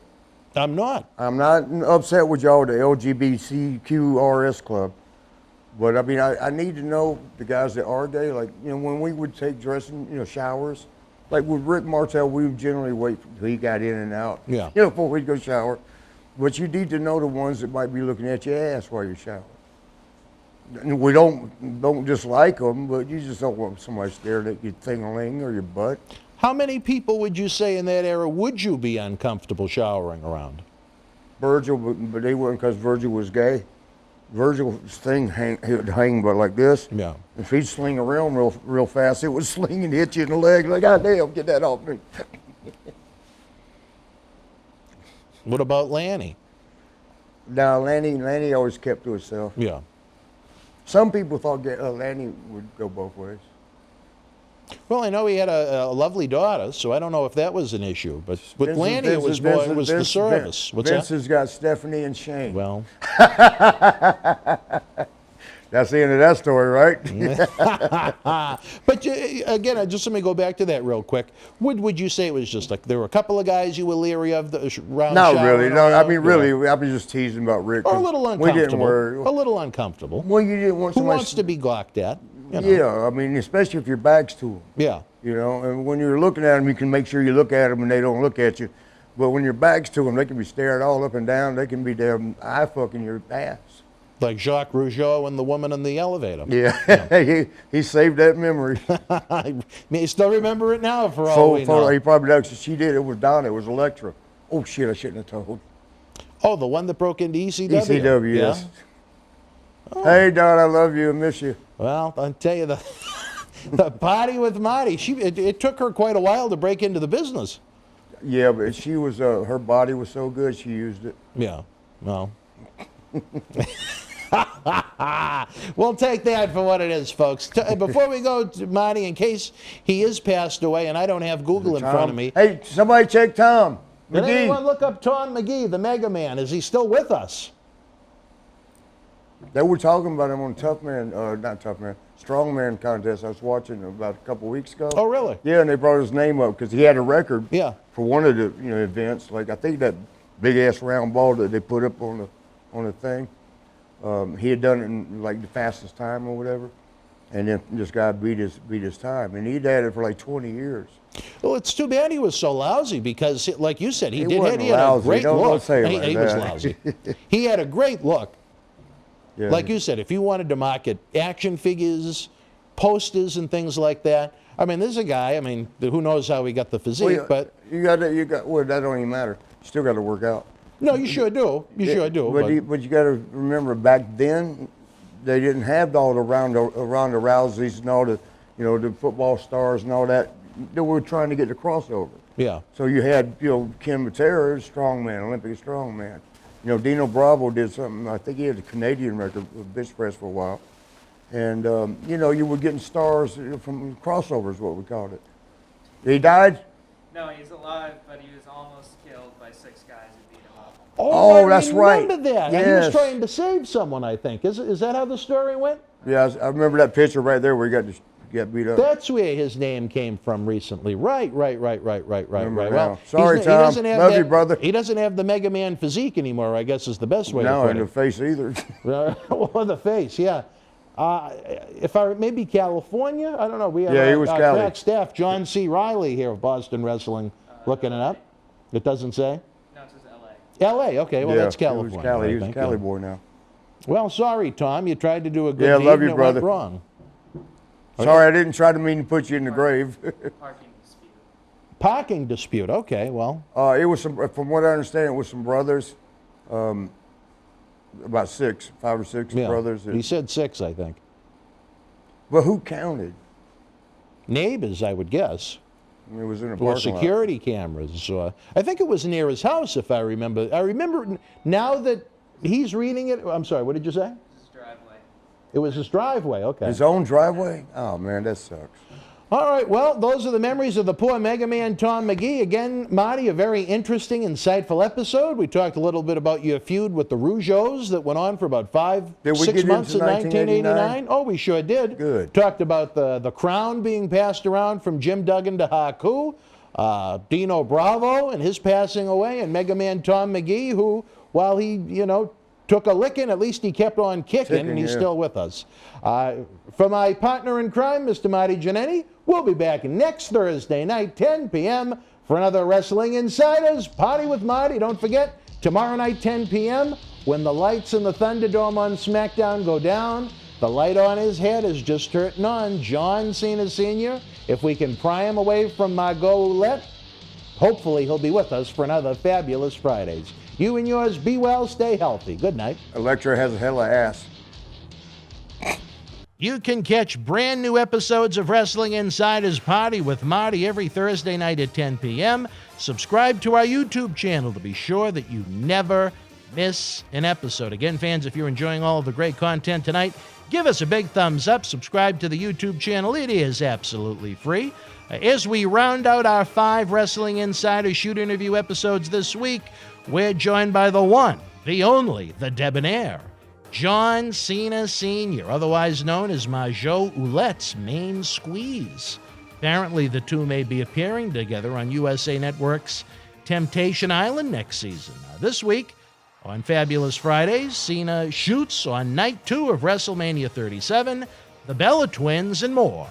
I'm not. I'm not upset with y'all, the LGBTQRS club. But I mean, I need to know the guys that are gay. Like, when we would take dressing, showers, like with Rick Martel, we would generally wait till he got in and out. Yeah. You know, before we'd go shower. But you need to know the ones that might be looking at your ass while you're showering. We don't dislike them, but you just don't want somebody staring at your thing-a-ling or your butt. How many people would you say in that era would you be uncomfortable showering around? Virgil, but they wouldn't because Virgil was gay. Virgil's thing he would hang but like this. Yeah. If he'd sling around real fast, it would sling and hit you in the leg. Like, God damn, get that off me. What about Lanny? No, Lanny always kept to himself. Yeah. Some people thought Lanny would go both ways. Well, I know he had a lovely daughter, so I don't know if that was an issue. But with Lanny, it was more it was the service. What's Vince that? has got Stephanie and Shane. Well. That's the end of that story, right? But again, just let me go back to that real quick. Would you say it was just like there were a couple of guys you were leery of around? Not really. No, I mean really. I was just teasing about Rick. Or a little uncomfortable. We didn't worry. A little uncomfortable. Well, you didn't want Who somebody. wants to be gawked at? You know? Yeah, I mean, especially if your back's to them. Yeah. You know, and when you're looking at them, you can make sure you look at them and they don't look at you. But when your back's to them, they can be staring all up and down. They can be damn eye fucking your ass. Like Jacques Rougeau and the woman in the elevator. Yeah, he saved that memory. I may still remember it now for all we know. He probably does. She did. It was Donna. It was Electra. Oh, shit, I shouldn't have told. Oh, the one that broke into ECW? ECW, yes. Yeah? Oh. Hey, Don, I love you. I miss you. Well, I'll tell you, the party with Marty, it took her quite a while to break into the business. Yeah, but she was, her body was so good, she used it. Yeah, well. We'll take that for what it is, folks. Before we go to Marty, in case he is passed away, and I don't have Google in front of me. Hey, somebody check Tom Did McGee. anyone look up Tom McGee, the Mega Man? Is he still with us? They were talking about him on Strongman contest I was watching about a couple weeks ago. Oh, really? Yeah, and they brought his name up because he had a record. Yeah. For one of the events, like I think that big ass round ball that they put up on the thing. He had done it in like the fastest time or whatever, and then this guy beat his time, and he'd had it for like 20 years. Well, it's too bad he was so lousy because, like you said, he had a great Don't look. say it like he was lousy. He had a great look. Yeah. Like you said, if you wanted to market action figures, posters, and things like that, I mean, there's a guy. I mean, who knows how he got the physique, but you got well, that don't even matter. You still got to work out. No, you sure do. You sure do. But you got to remember, back then, they didn't have all the Ronda Rouseys and all the, the football stars and all that. They were trying to get the crossover. Yeah. So you had, Ken Matera, strongman, Olympic strongman. Dino Bravo did something. I think he had a Canadian record with bench press for a while. And you were getting stars from crossovers, what we called it. He died? No, he's alive, but he was almost killed by 6 guys who beat him up. Oh, that's right. I remember that. Yes. And he was trying to save someone, I think. Is that how the story went? Yeah, I remember that picture right there where he got beat up. That's where his name came from recently. Right. Well, sorry, Tom. Love you, brother. He doesn't have the Mega Man physique anymore, I guess is the best way to put it. No, in the face either. Well, the face, yeah. Maybe California? I don't know. We have he was our Cali. crack staff, John C. Riley here of Boston Wrestling, looking it up. It doesn't say? No, it says L.A. L.A., okay. Well, that's California. He was Cali. He was a think, Cali boy now. Well, sorry, Tom. You tried to do a good deed love you, and it brother. went wrong. Sorry, I didn't try to mean to put you in the grave. Parking dispute. Parking dispute. Okay, well. It was from what I understand, it was some brothers, about 5 or 6 brothers. He said 6, I think. Well, who counted? Neighbors, I would guess. It was in a Or parking security cameras. I think it was near his house, if I remember. I remember now that he's reading it. I'm sorry, what did you say? His driveway. It was his driveway, okay. His own driveway? Oh, man, that sucks. All right, well, those are the memories of the poor Mega Man Tom McGee. Again, Marty, a very interesting, insightful episode. We talked a little bit about your feud with the Rougeaus that went on for about 6 months in 1989. Oh, we sure did. Good. Talked about the crown being passed around from Jim Duggan to Haku, Dino Bravo and his passing away, and Mega Man Tom McGee, who, while he, took a licking. At least he kept on kicking, and he's still with us. For my partner in crime, Mr. Marty Jannetty, we'll be back next Thursday night, 10 p.m., for another Wrestling Insiders Party with Marty. Don't forget, tomorrow night, 10 p.m., when the lights in the Thunderdome on SmackDown go down, the light on his head is just turning on. John Cena Sr., if we can pry him away from Margot Ouellette, hopefully he'll be with us for another fabulous Fridays. You and yours, be well, stay healthy. Good night. Electra has a hell of ass. You can catch brand new episodes of Wrestling Insiders Party with Marty every Thursday night at 10 p.m. Subscribe to our YouTube channel to be sure that you never miss an episode. Again, fans, if you're enjoying all of the great content tonight, give us a big thumbs up. Subscribe to the YouTube channel. It is absolutely free. As we round out our 5 Wrestling Insider Shoot interview episodes this week, we're joined by the one, the only, the debonair, John Cena Sr., otherwise known as Margot Ouellette's main squeeze. Apparently, the two may be appearing together on USA Network's Temptation Island next season. This week, on Fabulous Fridays, Cena shoots on Night 2 of WrestleMania 37, the Bella Twins, and more.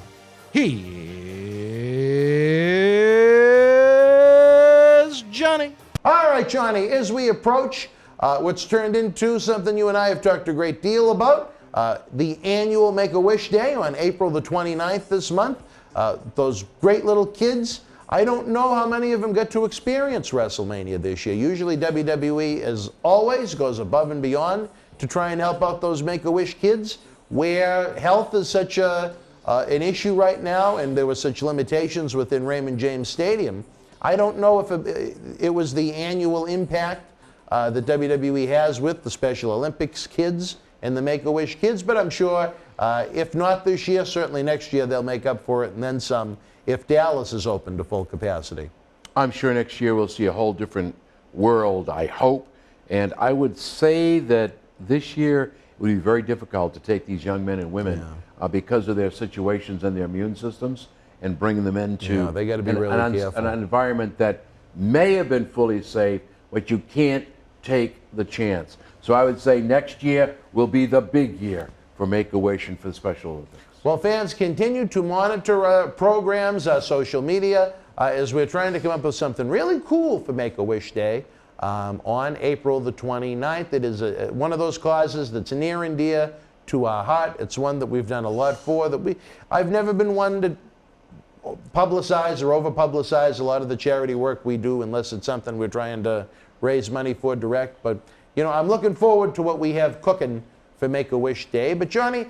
Here's Johnny. All right, Johnny, as we approach what's turned into something you and I have talked a great deal about, the annual Make-A-Wish Day on April the 29th this month. Those great little kids, I don't know how many of them get to experience WrestleMania this year. Usually WWE, as always, goes above and beyond to try and help out those Make-A-Wish kids, where health is such an issue right now, and there were such limitations within Raymond James Stadium. I don't know if it was the annual impact that WWE has with the Special Olympics kids and the Make-A-Wish kids, but I'm sure if not this year, certainly next year they'll make up for it and then some if Dallas is open to full capacity. I'm sure next year we'll see a whole different world, I hope. And I would say that this year it would be very difficult to take these young men and women because of their situations and their immune systems and bring them into they got to be really careful. An environment that may have been fully safe, but you can't take the chance. So I would say next year will be the big year for Make-A-Wish and for the Special Olympics. Well, fans, continue to monitor programs, social media, as we're trying to come up with something really cool for Make-A-Wish Day on April the 29th. It is one of those causes that's near and dear to our heart. It's one that we've done a lot for. I've never been one to publicize or over-publicize a lot of the charity work we do unless it's something we're trying to raise money for direct. But, you know, I'm looking forward to what we have cooking for Make-A-Wish Day. But, Johnny,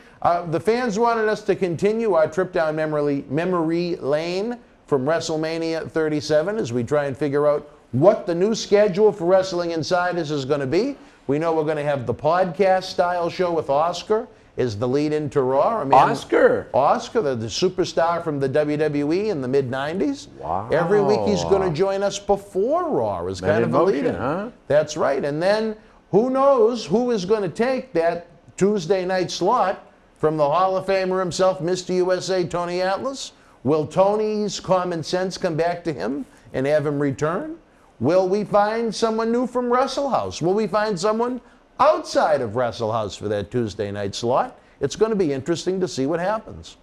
the fans wanted us to continue our trip down memory lane from WrestleMania 37 as we try and figure out what the new schedule for Wrestling Insiders is going to be. We know we're going to have the podcast-style show with Oscar is the lead into Raw. I mean, Oscar, the superstar from the WWE in the mid-90s. Wow. Every week he's going to join us before Raw as kind of a lead-in. Huh? That's right. And then who knows who is going to take that Tuesday night slot from the Hall of Famer himself, Mr. USA, Tony Atlas. Will Tony's common sense come back to him and have him return? Will we find someone new from Wrestle House? Will we find someone outside of Wrestle House for that Tuesday night slot? It's going to be interesting to see what happens.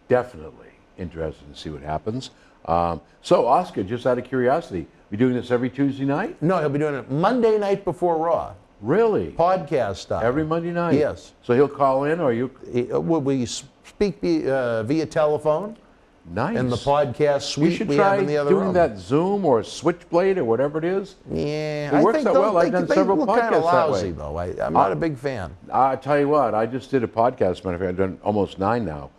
Definitely interested to see what happens. So, Oscar, just out of curiosity, we doing this every Tuesday night? No, he'll be doing it Monday night before Raw. Really? Podcast style. Every Monday night? Yes. So he'll call in, or you? Will we speak via telephone? Nice. In the podcast suite we have in the other doing room. that Zoom or Switchblade or whatever it is. Yeah, it works out well. I've done several look podcasts kind of lousy, that way. though. I'm not a big fan. I tell you what, I just did a podcast. Matter of fact, I've done almost 9 now,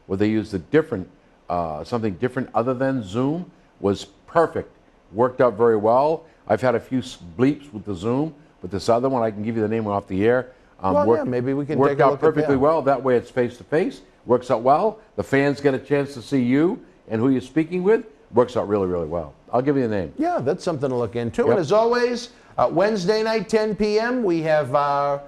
where they used a different, something different other than Zoom. Was perfect. Worked out very well. I've had a few bleeps with the Zoom, but this other one, I can give you the name off the air. Maybe we can worked take a out look perfectly at that. well. That way, it's face to face. Works out well. The fans get a chance to see you and who you're speaking with. Works out really, really well. I'll give you the name. Yeah, that's something to look into. Yep. And as always, Wednesday night, 10 p.m., we have our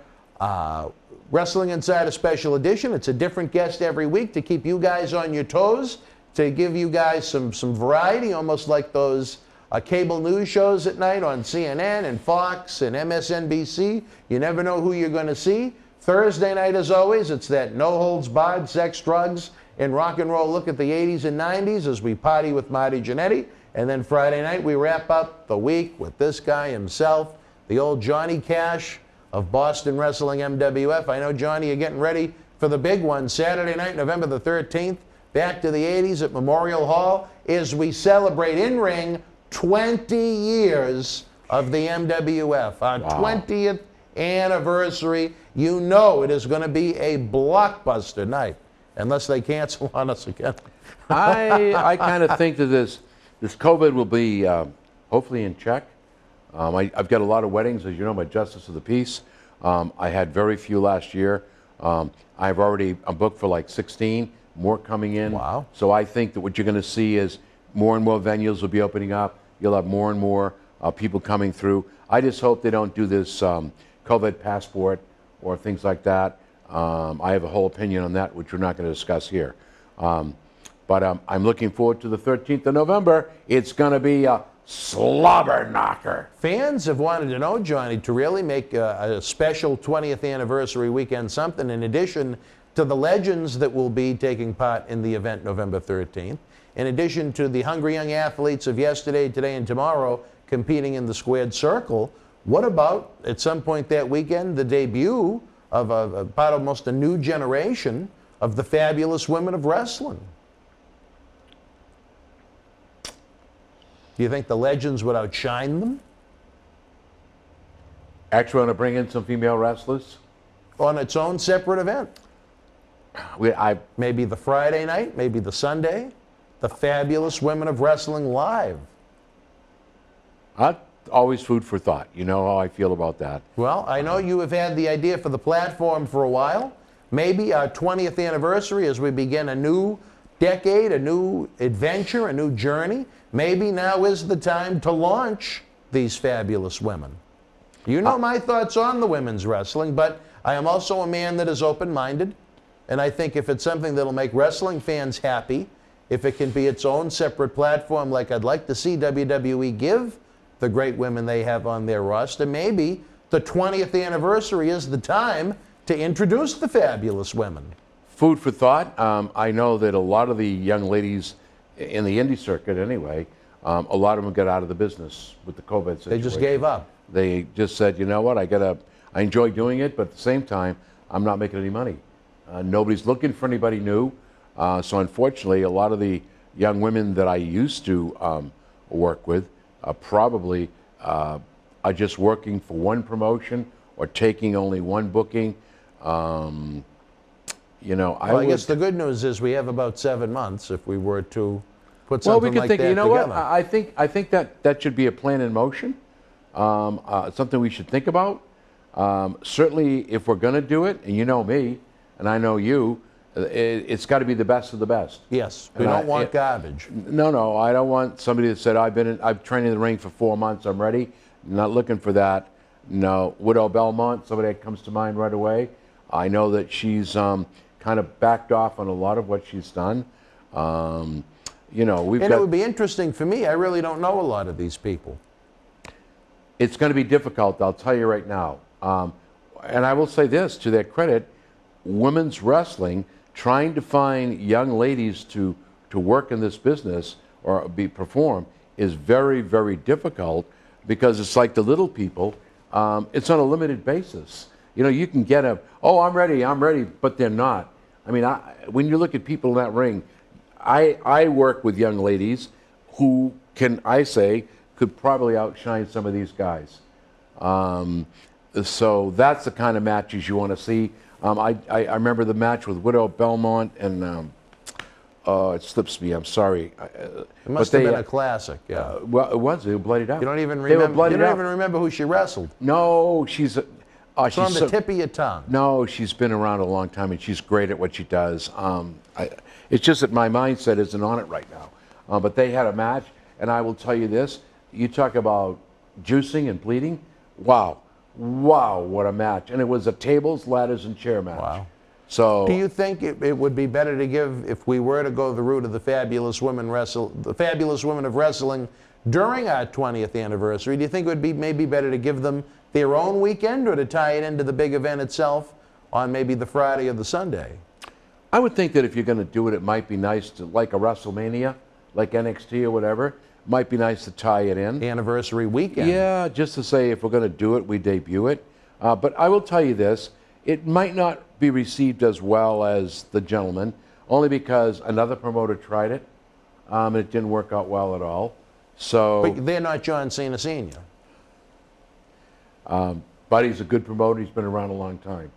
Wrestling Insider Special Edition. It's a different guest every week to keep you guys on your toes, to give you guys some variety, almost like those cable news shows at night on CNN and Fox and MSNBC. You never know who you're going to see. Thursday night, as always, it's that no-holds-barred sex, drugs, and rock and roll look at the 80s and 90s as we party with Marty Jannetty. And then Friday night, we wrap up the week with this guy himself, the old Johnny Cash of Boston Wrestling MWF. I know, Johnny, you're getting ready for the big one. Saturday night, November the 13th, back to the 80s at Memorial Hall as we celebrate in-ring 20 years of the MWF. Our 20th anniversary. You know it is going to be a blockbuster night, unless they cancel on us again. I kind of think that this COVID will be hopefully in check. I've got a lot of weddings, as you know, my Justice of the Peace. I had very few last year. I'm booked for like 16, more coming in. Wow. So I think that what you're going to see is more and more venues will be opening up. You'll have more and more people coming through. I just hope they don't do this COVID passport or things like that. I have a whole opinion on that, which we're not going to discuss here. But I'm looking forward to the 13th of November. It's going to be a slobber knocker. Fans have wanted to know, Johnny, to really make a special 20th anniversary weekend something in addition to the legends that will be taking part in the event November 13th, in addition to the hungry young athletes of yesterday, today, and tomorrow competing in the squared circle. What about, at some point that weekend, the debut of about almost a new generation of the fabulous women of wrestling? Do you think the legends would outshine them? Actually, want to bring in some female wrestlers? On its own separate event. Maybe the Friday night, maybe the Sunday. The fabulous women of wrestling live. Always food for thought. You know how I feel about that. Well, I know you have had the idea for the platform for a while. Maybe our 20th anniversary as we begin a new decade, a new adventure, a new journey. Maybe now is the time to launch these fabulous women. You know my thoughts on the women's wrestling, but I am also a man that is open-minded. And I think if it's something that'll make wrestling fans happy, if it can be its own separate platform like I'd like to see WWE give the great women they have on their roster, maybe the 20th anniversary is the time to introduce the fabulous women. Food for thought. I know that a lot of the young ladies in the indie circuit anyway, a lot of them got out of the business with the COVID situation. They just gave up. They just said, you know what, I enjoy doing it, but at the same time, I'm not making any money. Nobody's looking for anybody new. So unfortunately, a lot of the young women that I used to work with probably are just working for one promotion or taking only one booking. You know, I guess the good news is we have about 7 months if we were to put something like that together. You know what? I think that should be a plan in motion. Something we should think about. Certainly, if we're going to do it, and you know me, and I know you, it's got to be the best of the best. Yes, we don't want garbage. No, I don't want somebody that said, I've trained in the ring for 4 months, I'm ready. Not looking for that. No, Widow Belmont, somebody that comes to mind right away. I know that she's kind of backed off on a lot of what she's done. You know, it would be interesting for me. I really don't know a lot of these people. It's going to be difficult, I'll tell you right now. And I will say this, to their credit, women's wrestling, trying to find young ladies to work in this business or perform is very, very difficult because it's like the little people. It's on a limited basis. You know, you can get I'm ready, but they're not. I mean, when you look at people in that ring, I work with young ladies who could probably outshine some of these guys. So that's the kind of matches you want to see. I remember the match with Widow Belmont and it slips me. I'm sorry. It must have been a classic. Yeah. Well, it was. They were bloodied out. You don't even remember who she wrestled. No, she's on the tip of your tongue. No, she's been around a long time and she's great at what she does. It's just that my mindset isn't on it right now. But they had a match, and I will tell you this: you talk about juicing and bleeding. Wow, what a match! And it was a tables, ladders, and chair match. Wow. So, do you think it would be better to give, if we were to go the route of the fabulous women of wrestling, during our 20th anniversary. Do you think it would be maybe better to give them their own weekend or to tie it into the big event itself on maybe the Friday or the Sunday? I would think that if you're going to do it, it might be nice to, like a WrestleMania, like NXT or whatever, might be nice to tie it in. Anniversary weekend. Yeah, just to say if we're going to do it, we debut it. But I will tell you this, it might not be received as well as the gentleman, only because another promoter tried it, and it didn't work out well at all. So, But they're not John Cena Sr. But he's a good promoter. He's been around a long time.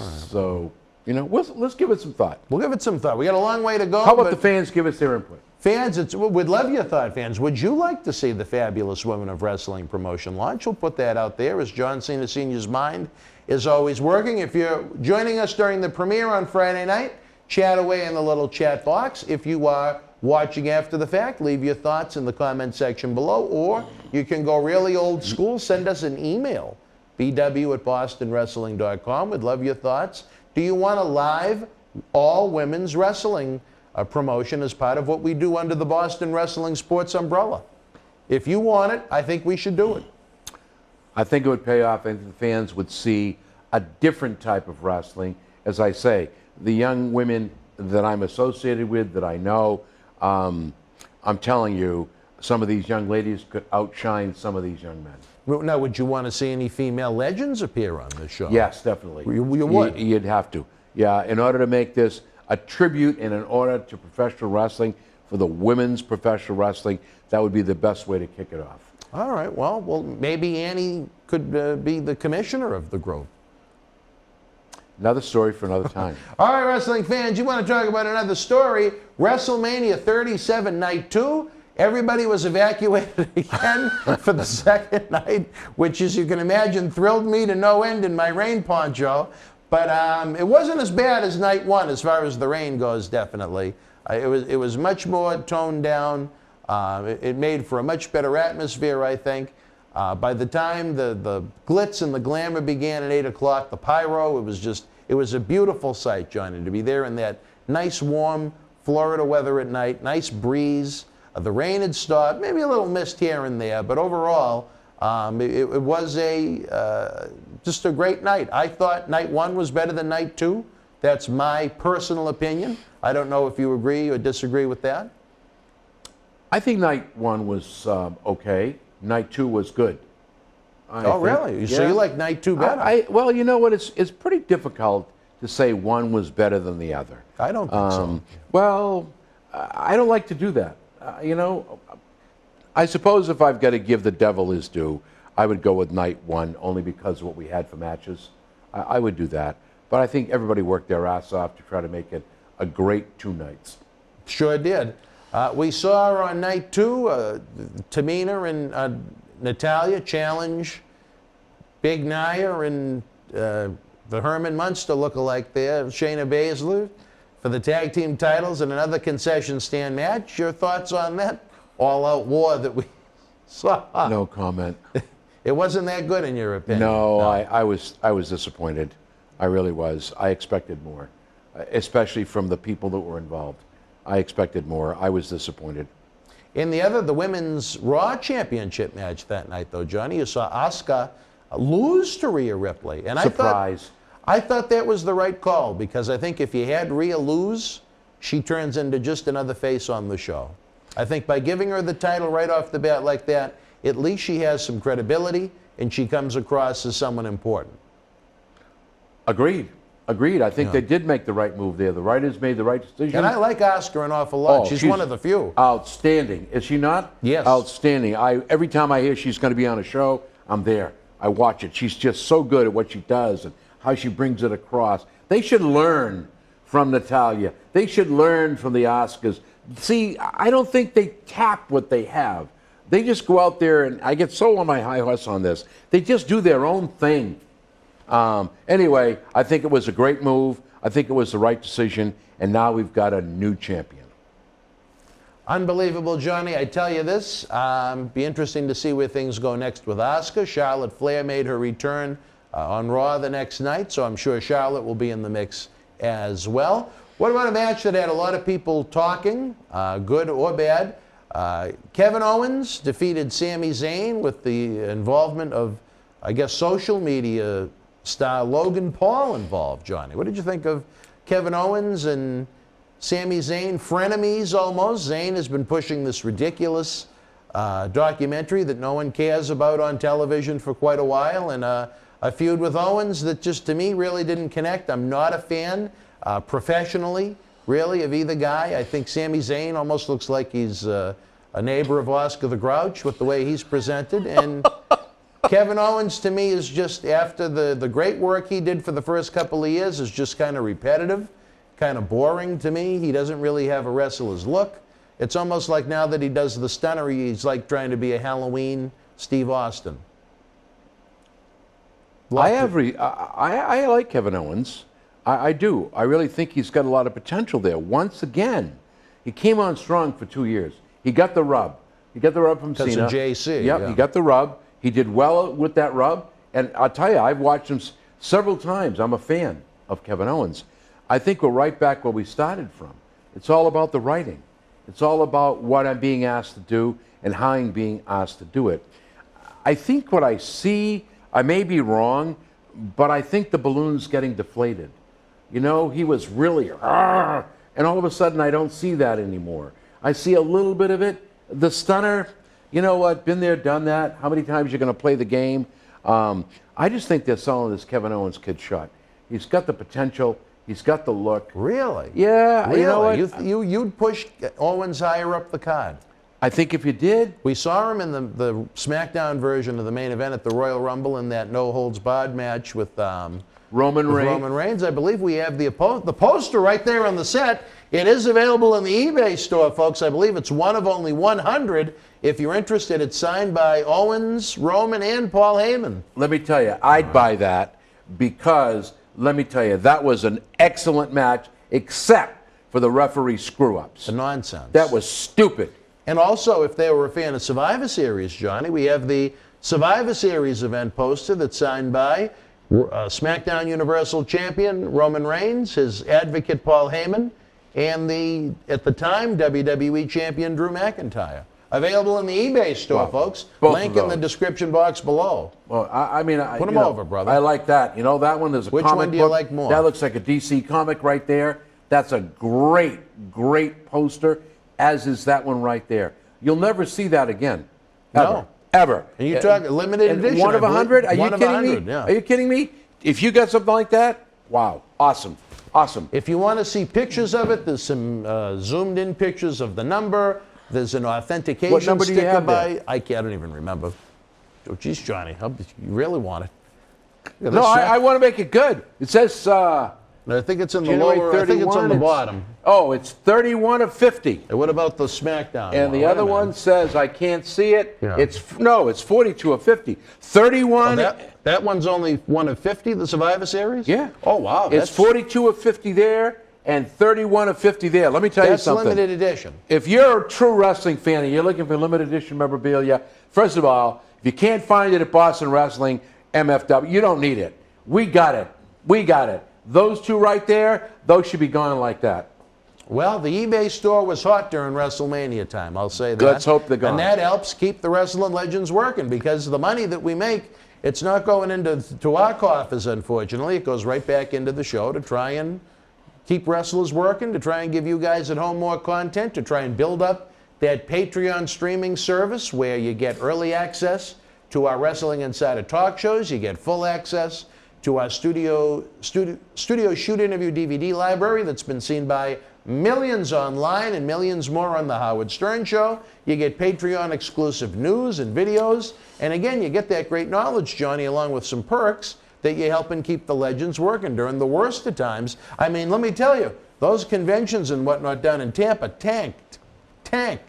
So, you know, let's give it some thought. We'll give it some thought. We got a long way to go. How about the fans give us their input? Fans, we'd love your thought, fans. Would you like to see the Fabulous Women of Wrestling promotion launch? We'll put that out there as John Cena Sr.'s mind is always working. If you're joining us during the premiere on Friday night, chat away in the little chat box. If you are watching after the fact, leave your thoughts in the comment section below, or you can go really old school, send us an email, bw@bostonwrestling.com. We'd love your thoughts. Do you want a live all-women's wrestling promotion as part of what we do under the Boston Wrestling Sports umbrella? If you want it, I think we should do it. I think it would pay off and the fans would see a different type of wrestling. As I say, the young women that I'm associated with, that I know, I'm telling you, some of these young ladies could outshine some of these young men. Now, would you want to see any female legends appear on this show? Yes, definitely. You would? You'd have to. Yeah, in order to make this a tribute and in order to professional wrestling, for the women's professional wrestling, that would be the best way to kick it off. All right, well, maybe Annie could be the commissioner of the group. Another story for another time. All right, wrestling fans, you want to talk about another story? WrestleMania 37, Night 2. Everybody was evacuated again for the second night, which, as you can imagine, thrilled me to no end in my rain poncho. But it wasn't as bad as Night 1 as far as the rain goes, definitely. It was much more toned down. It made for a much better atmosphere, I think. By the time the glitz and the glamour began at 8 o'clock, the pyro, it was a beautiful sight, Johnny, to be there in that nice, warm Florida weather at night, nice breeze. The rain had stopped, maybe a little mist here and there, but overall, it was just a great night. I thought Night 1 was better than Night 2. That's my personal opinion. I don't know if you agree or disagree with that. I think Night 1 was okay. Night 2 was good. Really? So you like Night 2 better? Well, you know what? It's pretty difficult to say one was better than the other. I don't think so. Well, I don't like to do that. You know, I suppose if I've got to give the devil his due, I would go with Night 1 only because of what we had for matches. I would do that. But I think everybody worked their ass off to try to make it a great 2 nights. Sure did. We saw on Night 2, Tamina and Natalya challenge Big Nia and the Herman Munster look-alike there, Shayna Baszler, for the tag team titles in another concession stand match. Your thoughts on that all-out war that we saw? No comment. It wasn't that good in your opinion? No. I was disappointed. I really was. I expected more, especially from the people that were involved. I expected more. I was disappointed. In the Women's Raw Championship match that night, though, Johnny, you saw Asuka lose to Rhea Ripley. And Surprise. I thought that was the right call, because I think if you had Rhea lose, she turns into just another face on the show. I think by giving her the title right off the bat like that, at least she has some credibility and she comes across as someone important. Agreed. I think they did make the right move there. The writers made the right decision. And I like Asuka an awful lot. She's one of the few. Outstanding. Is she not? Yes. Outstanding. Every time I hear she's going to be on a show, I'm there. I watch it. She's just so good at what she does and how she brings it across. They should learn from Natalya. They should learn from the Oscars. See, I don't think they tap what they have. They just go out there, and I get so on my high horse on this. They just do their own thing. Anyway, I think it was a great move. I think it was the right decision, and now we've got a new champion. Unbelievable, Johnny. I tell you this, be interesting to see where things go next with Asuka. Charlotte Flair made her return on Raw the next night, so I'm sure Charlotte will be in the mix as well. What about a match that had a lot of people talking, good or bad? Kevin Owens defeated Sami Zayn with the involvement of, I guess, social media star Logan Paul involved, Johnny. What did you think of Kevin Owens and Sami Zayn? Frenemies almost. Zayn has been pushing this ridiculous documentary that no one cares about on television for quite a while, and a feud with Owens that just, to me, really didn't connect. I'm not a fan, professionally, really, of either guy. I think Sami Zayn almost looks like he's a neighbor of Oscar the Grouch with the way he's presented, and Kevin Owens, to me, is just, after the great work he did for the first couple of years, is just kind of repetitive, kind of boring to me. He doesn't really have a wrestler's look. It's almost like now that he does the stunner, he's like trying to be a Halloween Steve Austin. I like Kevin Owens. I do. I really think he's got a lot of potential there. Once again, he came on strong for 2 years. He got the rub. He got the rub from Cena. Because of JC. Yep, he got the rub. He did well with that rub. And I'll tell you, I've watched him several times. I'm a fan of Kevin Owens. I think we're right back where we started from. It's all about the writing. It's all about what I'm being asked to do and how I'm being asked to do it. I think what I see, I may be wrong, but I think the balloon's getting deflated. You know, he was really, and all of a sudden I don't see that anymore. I see a little bit of it. The stunner, you know what, been there, done that. How many times you're going to play the game? I just think they're selling this Kevin Owens kid shot. He's got the potential. He's got the look. Really? Yeah. Really? You know what? You'd push Owens higher up the card. I think if you did. We saw him in the SmackDown version of the main event at the Royal Rumble in that no-holds-barred match with Roman Reigns. I believe we have the poster right there on the set. It is available in the eBay store, folks. I believe it's one of only 100. If you're interested, it's signed by Owens, Roman, and Paul Heyman. Let me tell you, I'd buy that because, let me tell you, that was an excellent match, except for the referee screw-ups. The nonsense. That was stupid. And also, if they were a fan of Survivor Series, Johnny, we have the Survivor Series event poster that's signed by SmackDown Universal Champion Roman Reigns, his advocate Paul Heyman, and the, at the time, WWE Champion Drew McIntyre. Available in the eBay store, folks. Link in the description box below. Well, I mean, put them over, brother. I like that. You know, that one, there's a Which comic one do you book. like more? That looks like a DC comic right there. That's a great, great poster, as is that one right there. You'll never see that again. Ever. No. Ever. And you talk limited edition. One of 100? Are you kidding me? Yeah. Are you kidding me? If you got something like that, wow, awesome. Awesome. If you want to see pictures of it, there's some zoomed-in pictures of the number. There's an authentication What number do you sticker have by. there? I don't even remember. Oh, geez, Johnny, you really want it? No, I want to make it good. It says. I think it's in the January lower. I think it's on the bottom. Oh, it's 31 of 50. And what about the SmackDown? And the other one says, I can't see it. Yeah. It's 42 of 50. 31. Oh, that one's only one of 50. The Survivor Series. Yeah. Oh wow. It's 42 of 50 there. And 31 of 50 there. Let me tell you something. That's limited edition. If you're a true wrestling fan and you're looking for limited edition memorabilia, first of all, if you can't find it at Boston Wrestling, MFW, you don't need it. We got it. We got it. Those two right there, those should be gone like that. Well, the eBay store was hot during WrestleMania time, I'll say that. Let's hope they're gone. And that helps keep the wrestling legends working, because the money that we make, it's not going into our coffers, unfortunately. It goes right back into the show to try and keep wrestlers working, to try and give you guys at home more content, to try and build up that Patreon streaming service where you get early access to our Wrestling Insider talk shows, you get full access to our studio shoot interview DVD library that's been seen by millions online and millions more on the Howard Stern Show. You get Patreon exclusive news and videos. And again, you get that great knowledge, Johnny, along with some perks that you're helping keep the legends working during the worst of times. I mean, let me tell you, those conventions and whatnot down in Tampa tanked. Not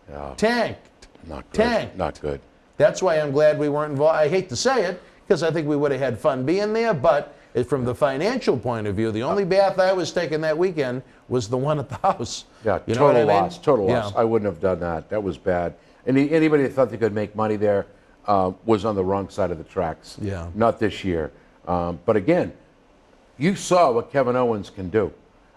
good. Tanked. Not good. That's why I'm glad we weren't involved. I hate to say it, because I think we would have had fun being there, but from the financial point of view, the only bath I was taking that weekend was the one at the house. Yeah, you know total what I mean? loss. Total loss. I wouldn't have done that. That was bad. Anybody that thought they could make money there was on the wrong side of the tracks. Yeah. Not this year. But again, you saw what Kevin Owens can do.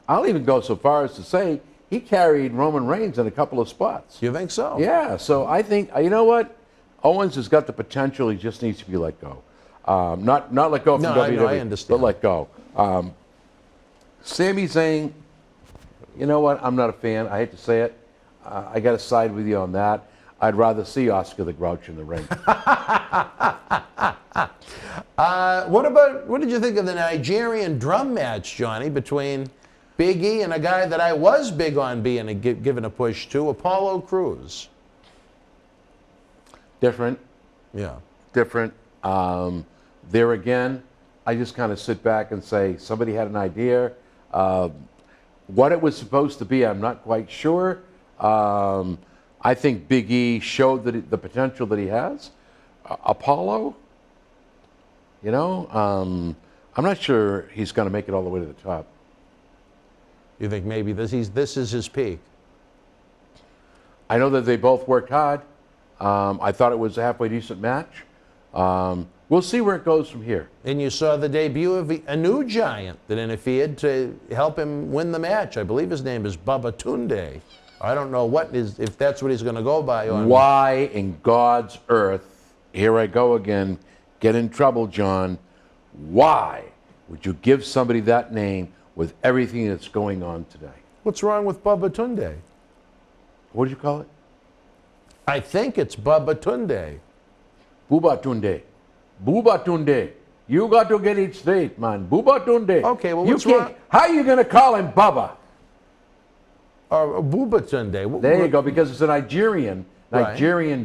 I'll even go so far as to say he carried Roman Reigns in a couple of spots. You think so? Yeah, so I think, you know what? Owens has got the potential. He just needs to be let go. Not let go from WWE, I understand. but let go. Sami Zayn, you know what? I'm not a fan. I hate to say it. I got to side with you on that. I'd rather see Oscar the Grouch in the ring. What did you think of the Nigerian drum match, Johnny, between Big E and a guy that I was big on being given a push to, Apollo Crews? Different. Yeah. Different. There again, I just kind of sit back and say somebody had an idea. What it was supposed to be, I'm not quite sure. I think Big E showed the potential that he has. Apollo, you know, I'm not sure he's going to make it all the way to the top. You think maybe this is his peak? I know that they both worked hard. I thought it was a halfway decent match. We'll see where it goes from here. And you saw the debut of a new giant that interfered to help him win the match. I believe his name is Baba Tunde. I don't know if that's what he's going to go by. Why in God's earth, here I go again, get in trouble, John, why would you give somebody that name with everything that's going on today? What's wrong with Baba Tunde? What did you call it? I think it's Baba Tunde. Buba Tunde. Buba Tunde. You got to get it straight, man. Buba Tunde. Okay, well, you what's wrong? How are you going to call him Baba? Or Buba Tunde. There you go, because it's a Nigerian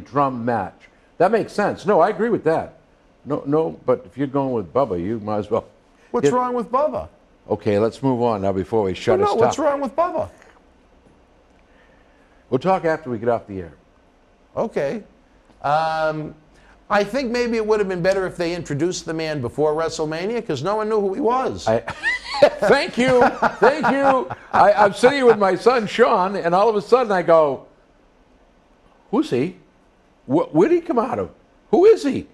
drum match. That makes sense. No, I agree with that. No, but if you're going with Bubba, you might as well. What's wrong with Bubba? Okay, let's move on now before we shut his what's wrong with Bubba? We'll talk after we get off the air. Okay. I think maybe it would have been better if they introduced the man before WrestleMania, because no one knew who he was. Thank you. Thank you. I'm sitting here with my son, Sean, and all of a sudden I go, who's he? Where did he come out of? Who is he?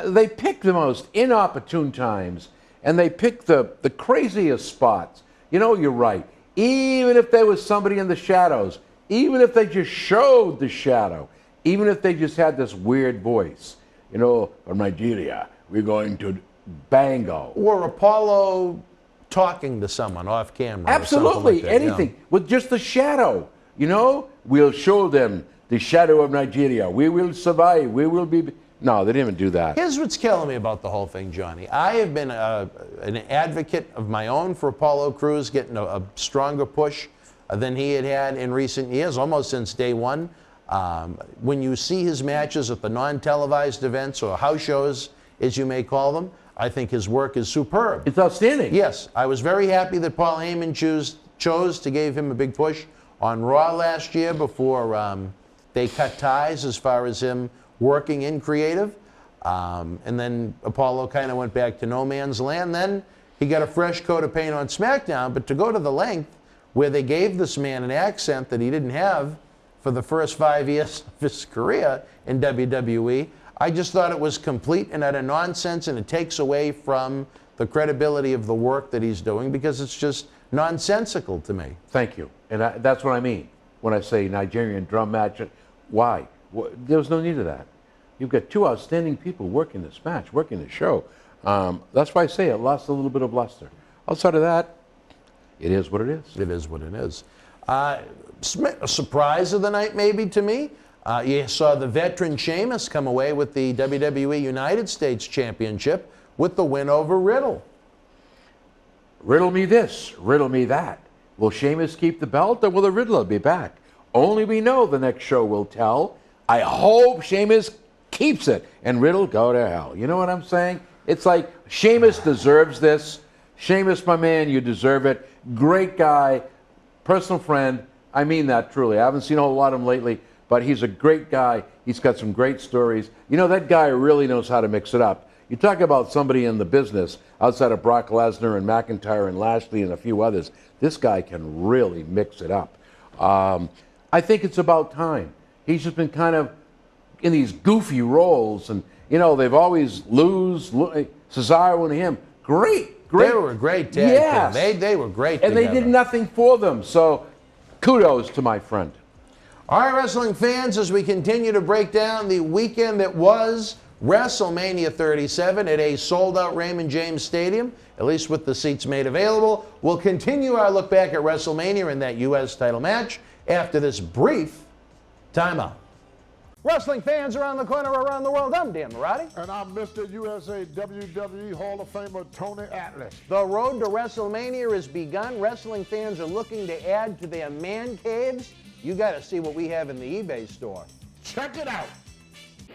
They pick the most inopportune times, and they pick the craziest spots. You know, you're right. Even if there was somebody in the shadows, even if they just showed the shadow, even if they just had this weird voice, you know, from Nigeria, we're going to Bango. Or Apollo talking to someone off camera. Absolutely, like that, anything with just the shadow. You know, we'll show them the shadow of Nigeria. We will survive. We will be. No, they didn't even do that. Here's what's killing me about the whole thing, Johnny. I have been an advocate of my own for Apollo Crews getting a stronger push than he had in recent years, almost since day one. When you see his matches at the non-televised events or house shows, as you may call them, I think his work is superb. It's outstanding. Yes, I was very happy that Paul Heyman chose to give him a big push on Raw last year before they cut ties as far as him working in creative. And then Apollo kind of went back to no man's land. Then he got a fresh coat of paint on SmackDown, but to go to the length where they gave this man an accent that he didn't have for the first 5 years of his career in WWE, I just thought it was complete and utter nonsense, and it takes away from the credibility of the work that he's doing because it's just nonsensical to me. Thank you. And that's what I mean when I say Nigerian drum match. Why? There was no need of that. You've got two outstanding people working this match, working the show. That's why I say it lost a little bit of luster. Outside of that, it is what it is. It is what it is. A surprise of the night, maybe, to me. You saw the veteran Sheamus come away with the WWE United States Championship with the win over Riddle. Riddle me this, riddle me that. Will Sheamus keep the belt, or will the Riddler be back? Only we know, the next show will tell. I hope Sheamus keeps it, and Riddle go to hell. You know what I'm saying? It's like, Sheamus deserves this. Sheamus, my man, you deserve it. Great guy, personal friend. I mean that truly. I haven't seen a whole lot of him lately, but he's a great guy. He's got some great stories. You know, that guy really knows how to mix it up. You talk about somebody in the business outside of Brock Lesnar and McIntyre and Lashley and a few others. This guy can really mix it up. I think it's about time. He's just been kind of in these goofy roles, and, you know, they've always Cesaro and him. Great. They were a great tag team. They were great and together. They did nothing for them. So kudos to my friend. All right, wrestling fans, as we continue to break down the weekend that was WrestleMania 37 at a sold-out Raymond James Stadium, at least with the seats made available, we'll continue our look back at WrestleMania and that U.S. title match after this brief timeout. Wrestling fans around the corner, around the world, I'm Dan Marati. And I'm Mr. USA WWE Hall of Famer Tony Atlas. The road to WrestleMania has begun. Wrestling fans are looking to add to their man caves. You got to see what we have in the eBay store. Check it out.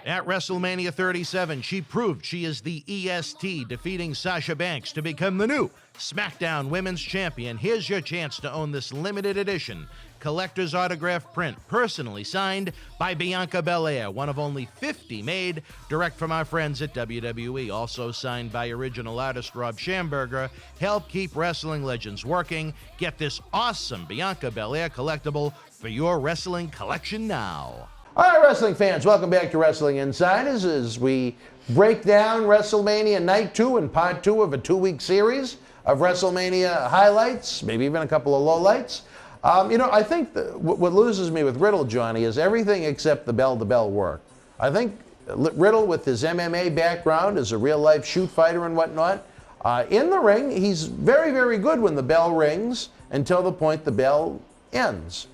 At WrestleMania 37, she proved she is the EST, defeating Sasha Banks to become the new SmackDown Women's Champion. Here's your chance to own this limited edition collector's autograph print, personally signed by Bianca Belair, one of only 50 made direct from our friends at WWE. Also signed by original artist Rob Schamberger. Help keep wrestling legends working. Get this awesome Bianca Belair collectible for your wrestling collection now. All right, wrestling fans, welcome back to Wrestling Insiders as we break down WrestleMania Night 2 and Part 2 of a 2-week series of WrestleMania highlights, maybe even a couple of lowlights. I think what loses me with Riddle, Johnny, is everything except the bell-to-bell work. I think Riddle, with his MMA background as a real-life shoot fighter and whatnot, in the ring, he's very, very good when the bell rings until the point the bell ends.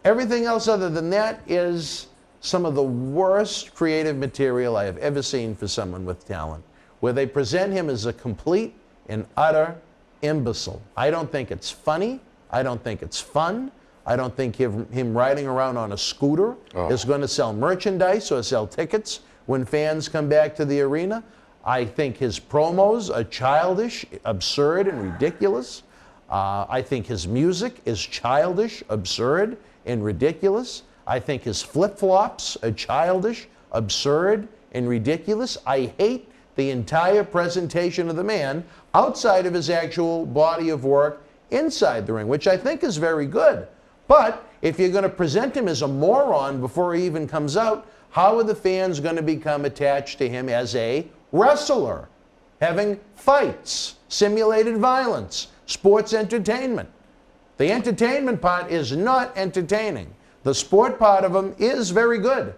Everything else other than that is some of the worst creative material I have ever seen for someone with talent, where they present him as a complete and utter imbecile. I don't think it's funny. I don't think it's fun. I don't think him riding around on a scooter is going to sell merchandise or sell tickets when fans come back to the arena. I think his promos are childish, absurd, and ridiculous. I think his music is childish, absurd, and ridiculous. I think his flip-flops are childish, absurd, and ridiculous. I hate the entire presentation of the man outside of his actual body of work inside the ring, which I think is very good. But if you're going to present him as a moron before he even comes out, how are the fans going to become attached to him as a wrestler? Having fights, simulated violence, sports entertainment. The entertainment part is not entertaining. The sport part of him is very good.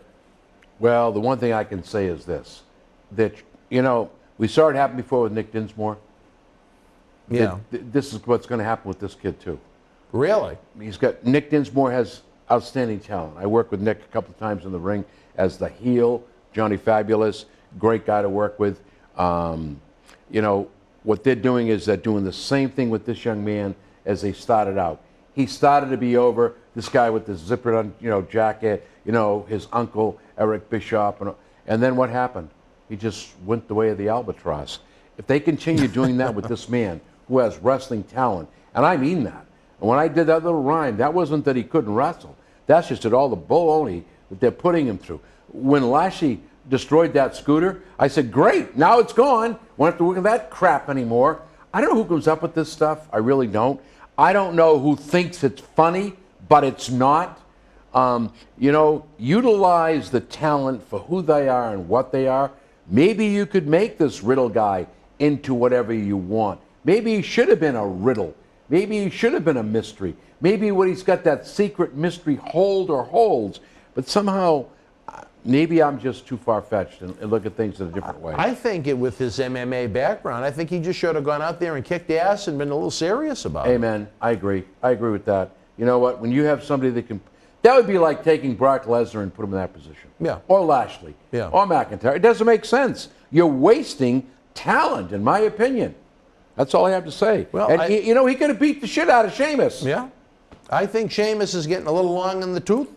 Well, the one thing I can say is this, that, we saw it happen before with Nick Dinsmore. Yeah. This is what's going to happen with this kid, too. Really? Nick Dinsmore has outstanding talent. I worked with Nick a couple of times in the ring as the heel, Johnny Fabulous, great guy to work with. What they're doing is they're doing the same thing with this young man as they started out. He started to be over, this guy with the zippered on, jacket, his uncle, Eric Bischoff, and then what happened? He just went the way of the albatross. If they continue doing that with this man who has wrestling talent, and I mean that, and when I did that little rhyme, that wasn't that he couldn't wrestle. That's just that all the baloney that they're putting him through. When Lashley destroyed that scooter, I said, great, now it's gone. Won't have to work on that crap anymore. I don't know who comes up with this stuff. I really don't. I don't know who thinks it's funny, but it's not. Utilize the talent for who they are and what they are. Maybe you could make this Riddle guy into whatever you want. Maybe he should have been a riddle. Maybe he should have been a mystery. Maybe when he's got that secret mystery hold or holds. But somehow, maybe I'm just too far-fetched and look at things in a different way. I think with his MMA background, I think he just should have gone out there and kicked ass and been a little serious about it. Amen. I agree. I agree with that. You know what? When you have somebody that can... That would be like taking Brock Lesnar and put him in that position. Yeah. Or Lashley. Yeah. Or McIntyre. It doesn't make sense. You're wasting talent, in my opinion. That's all I have to say. Well, and he could have beat the shit out of Sheamus. Yeah. I think Sheamus is getting a little long in the tooth.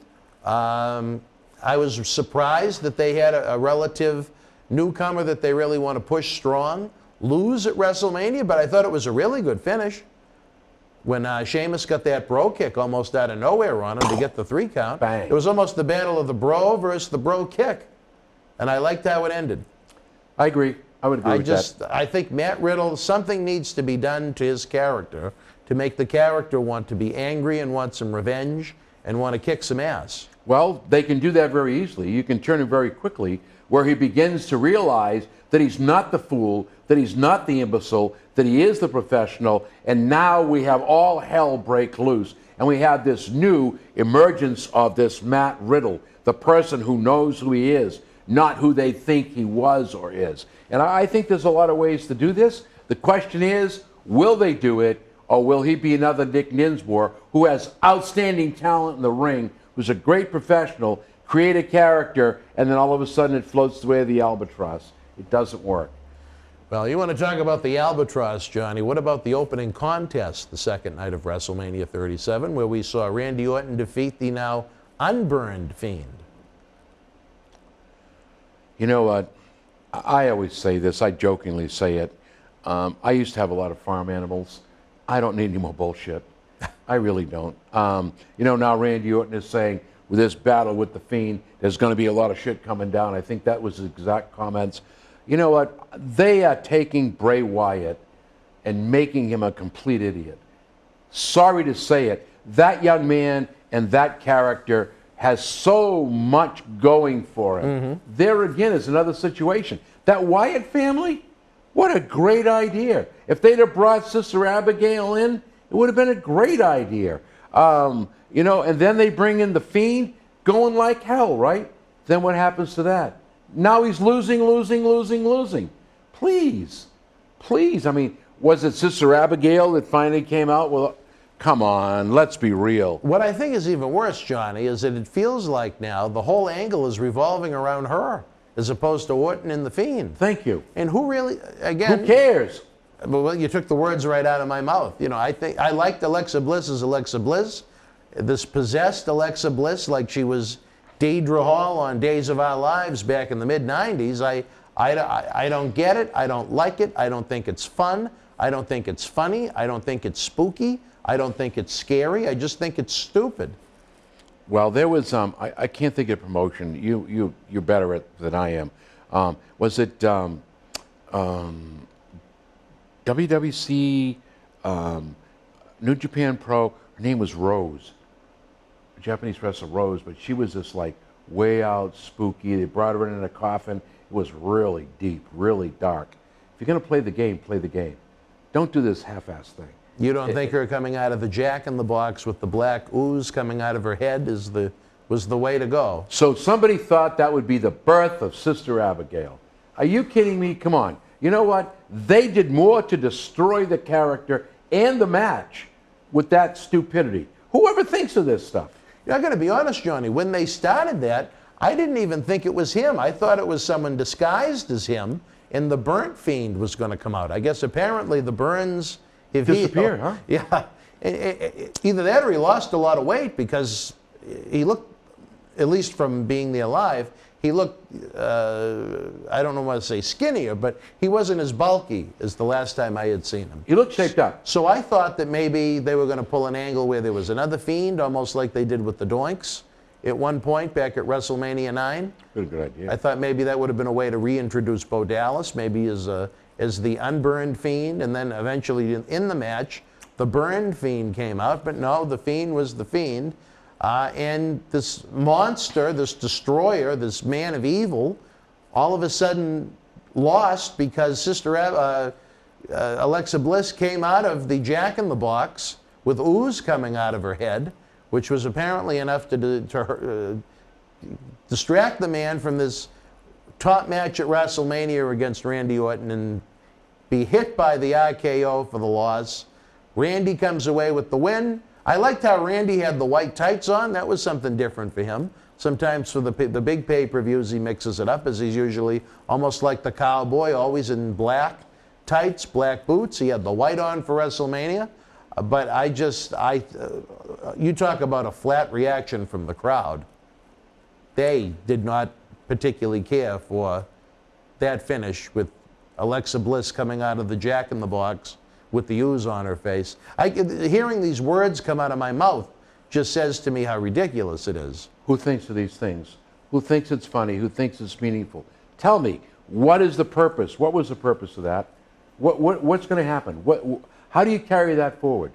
I was surprised that they had a relative newcomer that they really want to push strong lose at WrestleMania, but I thought it was a really good finish when Sheamus got that bro kick almost out of nowhere on him to get the 3 count. Bang. It was almost the battle of the bro versus the bro kick, and I liked how it ended. I agree. I would agree with that. I think Matt Riddle, something needs to be done to his character to make the character want to be angry and want some revenge and want to kick some ass. Well, they can do that very easily. You can turn him very quickly where he begins to realize that he's not the fool, that he's not the imbecile, that he is the professional, and now we have all hell break loose. and we have this new emergence of this Matt Riddle, the person who knows who he is, not who they think he was or is. And I think there's a lot of ways to do this. The question is, will they do it, or will he be another Nick Ninsmore who has outstanding talent in the ring, who's a great professional, create a character, and then all of a sudden it floats the way of the albatross? It doesn't work. Well, you want to talk about the albatross, Johnny. What about the opening contest the second night of WrestleMania 37, where we saw Randy Orton defeat the now unburned Fiend? You know what? I always say this. I jokingly say it. I used to have a lot of farm animals. I don't need any more bullshit. I really don't. You know, now Randy Orton is saying, with this battle with the Fiend, there's going to be a lot of shit coming down. I think that was his exact comments. You know what? They are taking Bray Wyatt and making him a complete idiot. Sorry to say it. That young man and that character has so much going for him. There again is another situation. That Wyatt family, what a great idea. If they'd have brought Sister Abigail in, it would have been a great idea. You know, and then they bring in the Fiend, going like hell, right? Then what happens to that? Now he's losing. Please. I mean, was it Sister Abigail that finally came out? Well, come on, let's be real. What I think is even worse, Johnny, is that it feels like now the whole angle is revolving around her, as opposed to Orton and the Fiend. Thank you. And who really, again... Who cares? Well, you took the words right out of my mouth. You know, I think I liked Alexa Bliss as Alexa Bliss. This possessed Alexa Bliss, like she was Deidre Hall on Days of Our Lives back in the mid-'90s. I don't get it. I don't like it. I don't think it's fun. I don't think it's funny. I don't think it's spooky. I don't think it's scary. I just think it's stupid. Well, there was I can't think of promotion. You're better at than I am. Was it WWC, New Japan Pro? Her name was Rose, a Japanese wrestler Rose, but she was just like way out spooky. They brought her in a coffin. It was really deep, really dark. If you're going to play the game, play the game. Don't do this half-ass thing. You don't think her coming out of the Jack in the Box with the black ooze coming out of her head was the way to go? So somebody thought that would be the birth of Sister Abigail. Are you kidding me? Come on. You know what? They did more to destroy the character and the match with that stupidity. Whoever thinks of this stuff? You know, I got to be honest, Johnny. When they started that, I didn't even think it was him. I thought it was someone disguised as him, and the burnt Fiend was going to come out. I guess apparently the burns have disappeared, huh? Yeah. Either that or he lost a lot of weight, because he looked, at least from being there live, he looked, I don't know what to say, skinnier, but he wasn't as bulky as the last time I had seen him. He looked shaped up. So I thought that maybe they were going to pull an angle where there was another Fiend, almost like they did with the Doinks at one point back at WrestleMania 9. Good idea. I thought maybe that would have been a way to reintroduce Bo Dallas, maybe as the unburned Fiend, and then eventually in the match, the burned Fiend came out, but no, the Fiend was the Fiend. And this monster, this destroyer, this man of evil, all of a sudden lost because Sister Alexa Bliss came out of the Jack in the Box with ooze coming out of her head, which was apparently enough to distract the man from this top match at WrestleMania against Randy Orton and be hit by the RKO for the loss. Randy comes away with the win. I liked how Randy had the white tights on. That was something different for him. Sometimes for the big pay-per-views, he mixes it up, as he's usually almost like the cowboy, always in black tights, black boots. He had the white on for WrestleMania. But you talk about a flat reaction from the crowd. They did not particularly care for that finish with Alexa Bliss coming out of the Jack in the Box with the ooze on her face. Hearing these words come out of my mouth just says to me how ridiculous it is. Who thinks of these things? Who thinks it's funny? Who thinks it's meaningful? Tell me, what is the purpose? What was the purpose of that? What's going to happen? How do you carry that forward?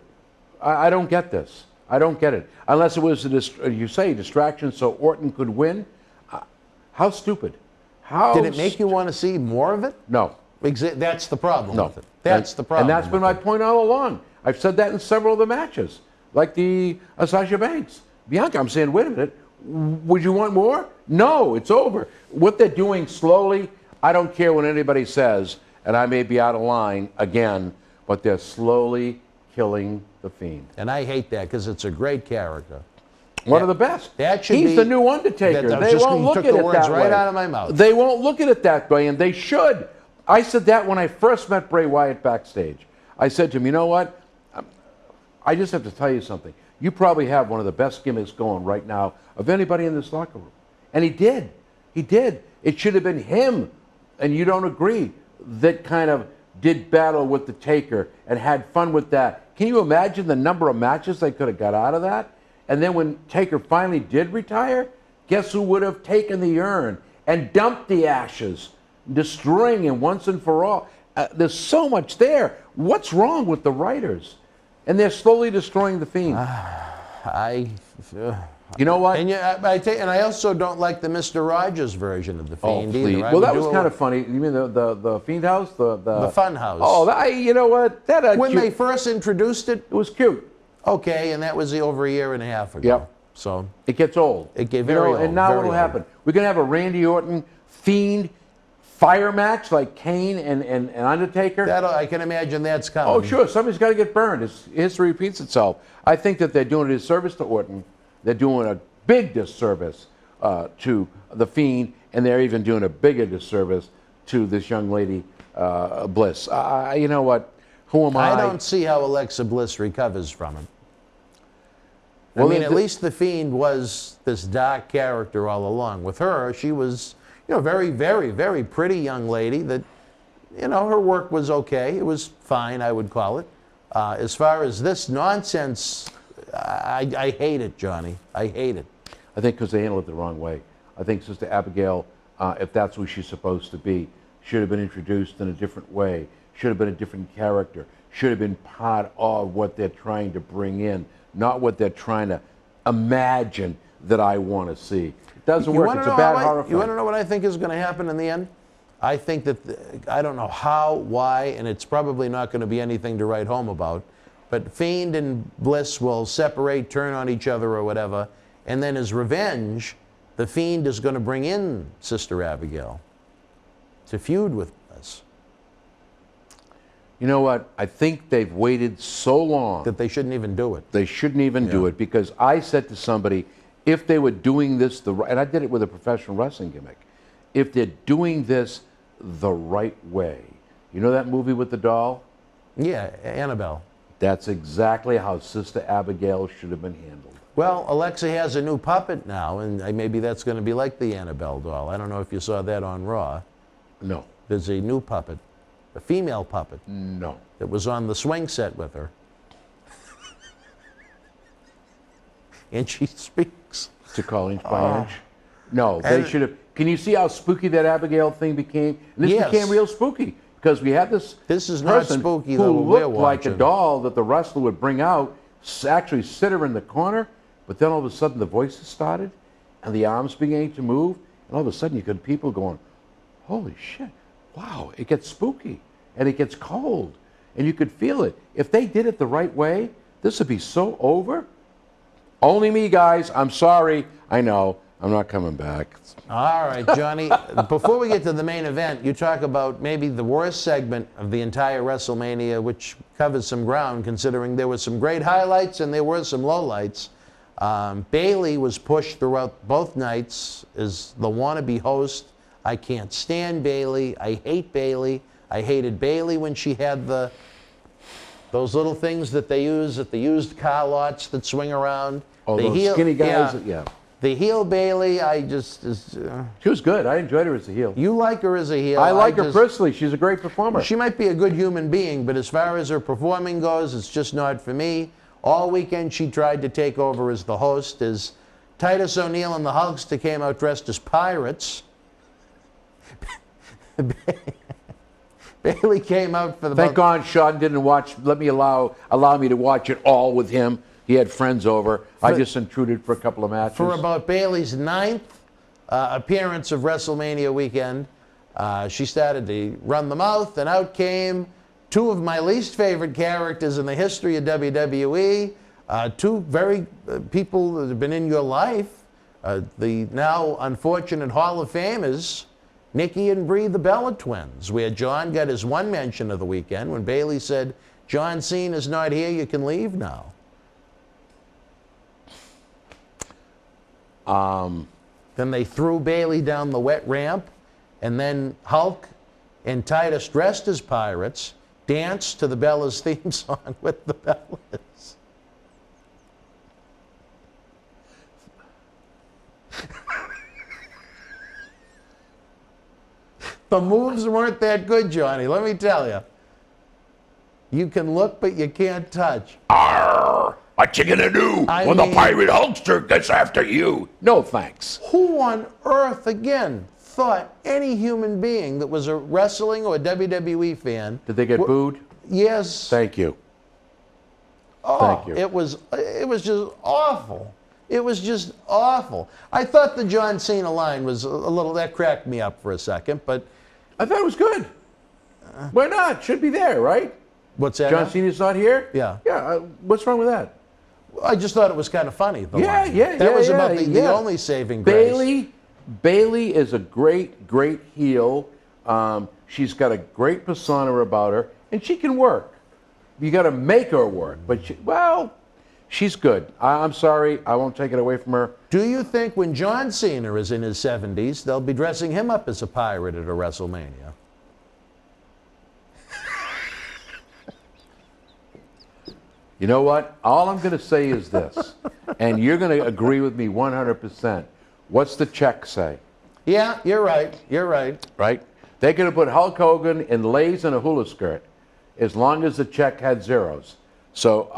I don't get this. I don't get it. Unless it was, you say, distraction so Orton could win. How stupid. Did it make you want to see more of it? No. That's the problem with it. That's the problem. And that's been my point all along. I've said that in several of the matches. like the Sasha Banks. Bianca, I'm saying, wait a minute, would you want more? No, it's over. What they're doing slowly, I don't care what anybody says, and I may be out of line again, but they're slowly killing the Fiend. And I hate that because it's a great character. One of the best. That should He's be the new Undertaker. They won't look at it that way. Right out of my mouth. They won't look at it that way, and they should. I said that when I first met Bray Wyatt backstage. I said to him, you know what? I just have to tell you something. You probably have one of the best gimmicks going right now of anybody in this locker room. And he did. He did. It should have been him, and you don't agree, that kind of did battle with the Taker and had fun with that. Can you imagine the number of matches they could have got out of that? And then when Taker finally did retire, guess who would have taken the urn and dumped the ashes, destroying him once and for all? There's so much there. What's wrong with the writers? And they're slowly destroying the Fiend. You know what? And I also don't like the Mr. Rogers version of the Fiend either. Well, that was kind of funny. You mean the Fiend House? The Fun House. Oh, you know what? When they first introduced it, it was cute. Okay, and that was over a year and a half ago. Yep. So it gets old. It gets very old. And now what'll happen? We're gonna have a Randy Orton Fiend fire match like Kane and Undertaker. I can imagine that's coming. Oh, sure. Somebody's got to get burned. History repeats itself. I think that they're doing a disservice to Orton. They're doing a big disservice to the Fiend, and they're even doing a bigger disservice to this young lady, Bliss. You know what? Who am I? I don't see how Alexa Bliss recovers from it. Well, I mean, at least the Fiend was this dark character all along. With her, she was, very, very, very pretty young lady that, her work was okay. It was fine, I would call it. As far as this nonsense, I hate it, Johnny. I hate it. I think because they handled it the wrong way. I think Sister Abigail, if that's who she's supposed to be, should have been introduced in a different way, should have been a different character, should have been part of what they're trying to bring in, not what they're trying to imagine that I want to see. It doesn't work. It's a bad horror film. You want to know what I think is going to happen in the end? I think that, I don't know how, why, and it's probably not going to be anything to write home about, but Fiend and Bliss will separate, turn on each other or whatever, and then as revenge, the Fiend is going to bring in Sister Abigail to feud with Bliss. You know what? I think they've waited so long that they shouldn't even do it. They shouldn't even do it, because I said to somebody, if they were doing this and I did it with a professional wrestling gimmick, if they're doing this the right way, you know that movie with the doll? Yeah, Annabelle. That's exactly how Sister Abigail should have been handled. Well, Alexa has a new puppet now, and maybe that's going to be like the Annabelle doll. I don't know if you saw that on Raw. No. There's a new puppet, a female puppet. No. That was on the swing set with her. And she speaks. To call inch by inch? No, they should have. Can you see how spooky that Abigail thing became? And this became real spooky, because we had this is person not spooky, who though, looked like a doll that the wrestler would bring out, actually sit her in the corner, but then all of a sudden the voices started, and the arms began to move, and all of a sudden you could people going, holy shit, wow, it gets spooky, and it gets cold, and you could feel it. If they did it the right way, this would be so over. Only me, guys. I'm sorry. I know. I'm not coming back. All right, Johnny. Before we get to the main event, you talk about maybe the worst segment of the entire WrestleMania, which covers some ground, considering there were some great highlights and there were some lowlights. Bayley was pushed throughout both nights as the wannabe host. I can't stand Bayley. I hate Bayley. I hated Bayley when she had those little things that they use at the used car lots that swing around. Oh, those skinny guys? Yeah. The heel Bayley, she was good. I enjoyed her as a heel. You like her as a heel. I like her personally. She's a great performer. She might be a good human being, but as far as her performing goes, it's just not for me. All weekend she tried to take over as the host, as Titus O'Neil and the Hulkster came out dressed as pirates. Bayley came out for the... Thank God Sean didn't allow me to watch it all with him. He had friends over. I just intruded for a couple of matches. For about Bayley's 9th appearance of WrestleMania weekend, she started to run the mouth, and out came two of my least favorite characters in the history of WWE, Two very people that have been in your life, the now unfortunate Hall of Famers, Nikki and Bree, the Bella twins, where John got his one mention of the weekend when Bailey said, John Cena's not here, you can leave now. Then they threw Bailey down the wet ramp, and then Hulk and Titus, dressed as pirates, danced to the Bellas theme song with the Bellas. The moves weren't that good, Johnny, let me tell you. You can look, but you can't touch. Arr! What you gonna do when the pirate Hulkster gets after you? No thanks. Who on earth, again, thought any human being that was a wrestling or a WWE fan... Did they get booed? Yes. Thank you. Oh, Thank you. It was just awful. It was just awful. I thought the John Cena line was a little... That cracked me up for a second, but... I thought it was good. Why not? Should be there, right? What's that? John Cena's not here? Yeah. Yeah, what's wrong with that? I just thought it was kind of funny. The Yeah, line. yeah, That was yeah, about yeah. the only saving grace. Bailey is a great, great heel. She's got a great persona about her, and she can work. You got to make her work, but she's good. I'm sorry, I won't take it away from her. Do you think when John Cena is in his 70s, they'll be dressing him up as a pirate at a WrestleMania? You know what? All I'm going to say is this, and you're going to agree with me 100%. What's the check say? Yeah, you're right. You're right. Right? They could have put Hulk Hogan in lays and a hula skirt as long as the check had zeros. So,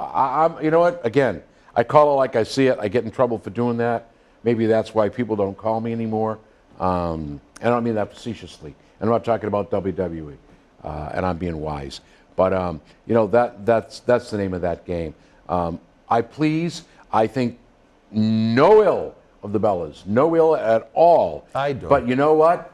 you know what? Again, I call it like I see it. I get in trouble for doing that. Maybe that's why people don't call me anymore. And I don't mean that facetiously. And I'm not talking about WWE, and I'm being wise. But, you know, that's the name of that game. I think no ill of the Bellas. No ill at all. I do. But you know what?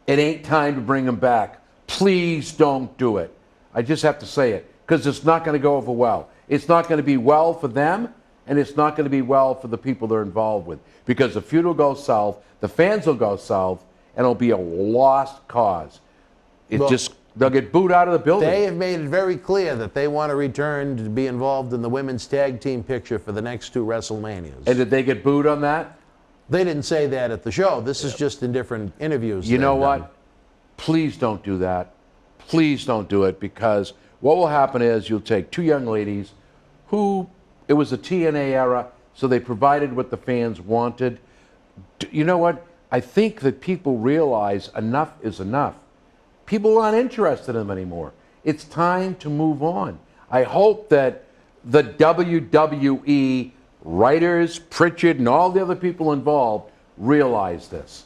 It ain't time to bring them back. Please don't do it. I just have to say it, because it's not going to go over well. It's not going to be well for them, and it's not going to be well for the people they're involved with. Because the feud will go south, the fans will go south, and it'll be a lost cause. They'll get booed out of the building. They have made it very clear that they want to return to be involved in the women's tag team picture for the next two WrestleManias. And did they get booed on that? They didn't say that at the show. This is just in different interviews. You know what? Please don't do that. Please don't do it, because what will happen is you'll take two young ladies who, it was a TNA era, so they provided what the fans wanted. You know what? I think that people realize enough is enough. People aren't interested in them anymore. It's time to move on. I hope that the WWE writers, Pritchard, and all the other people involved realize this,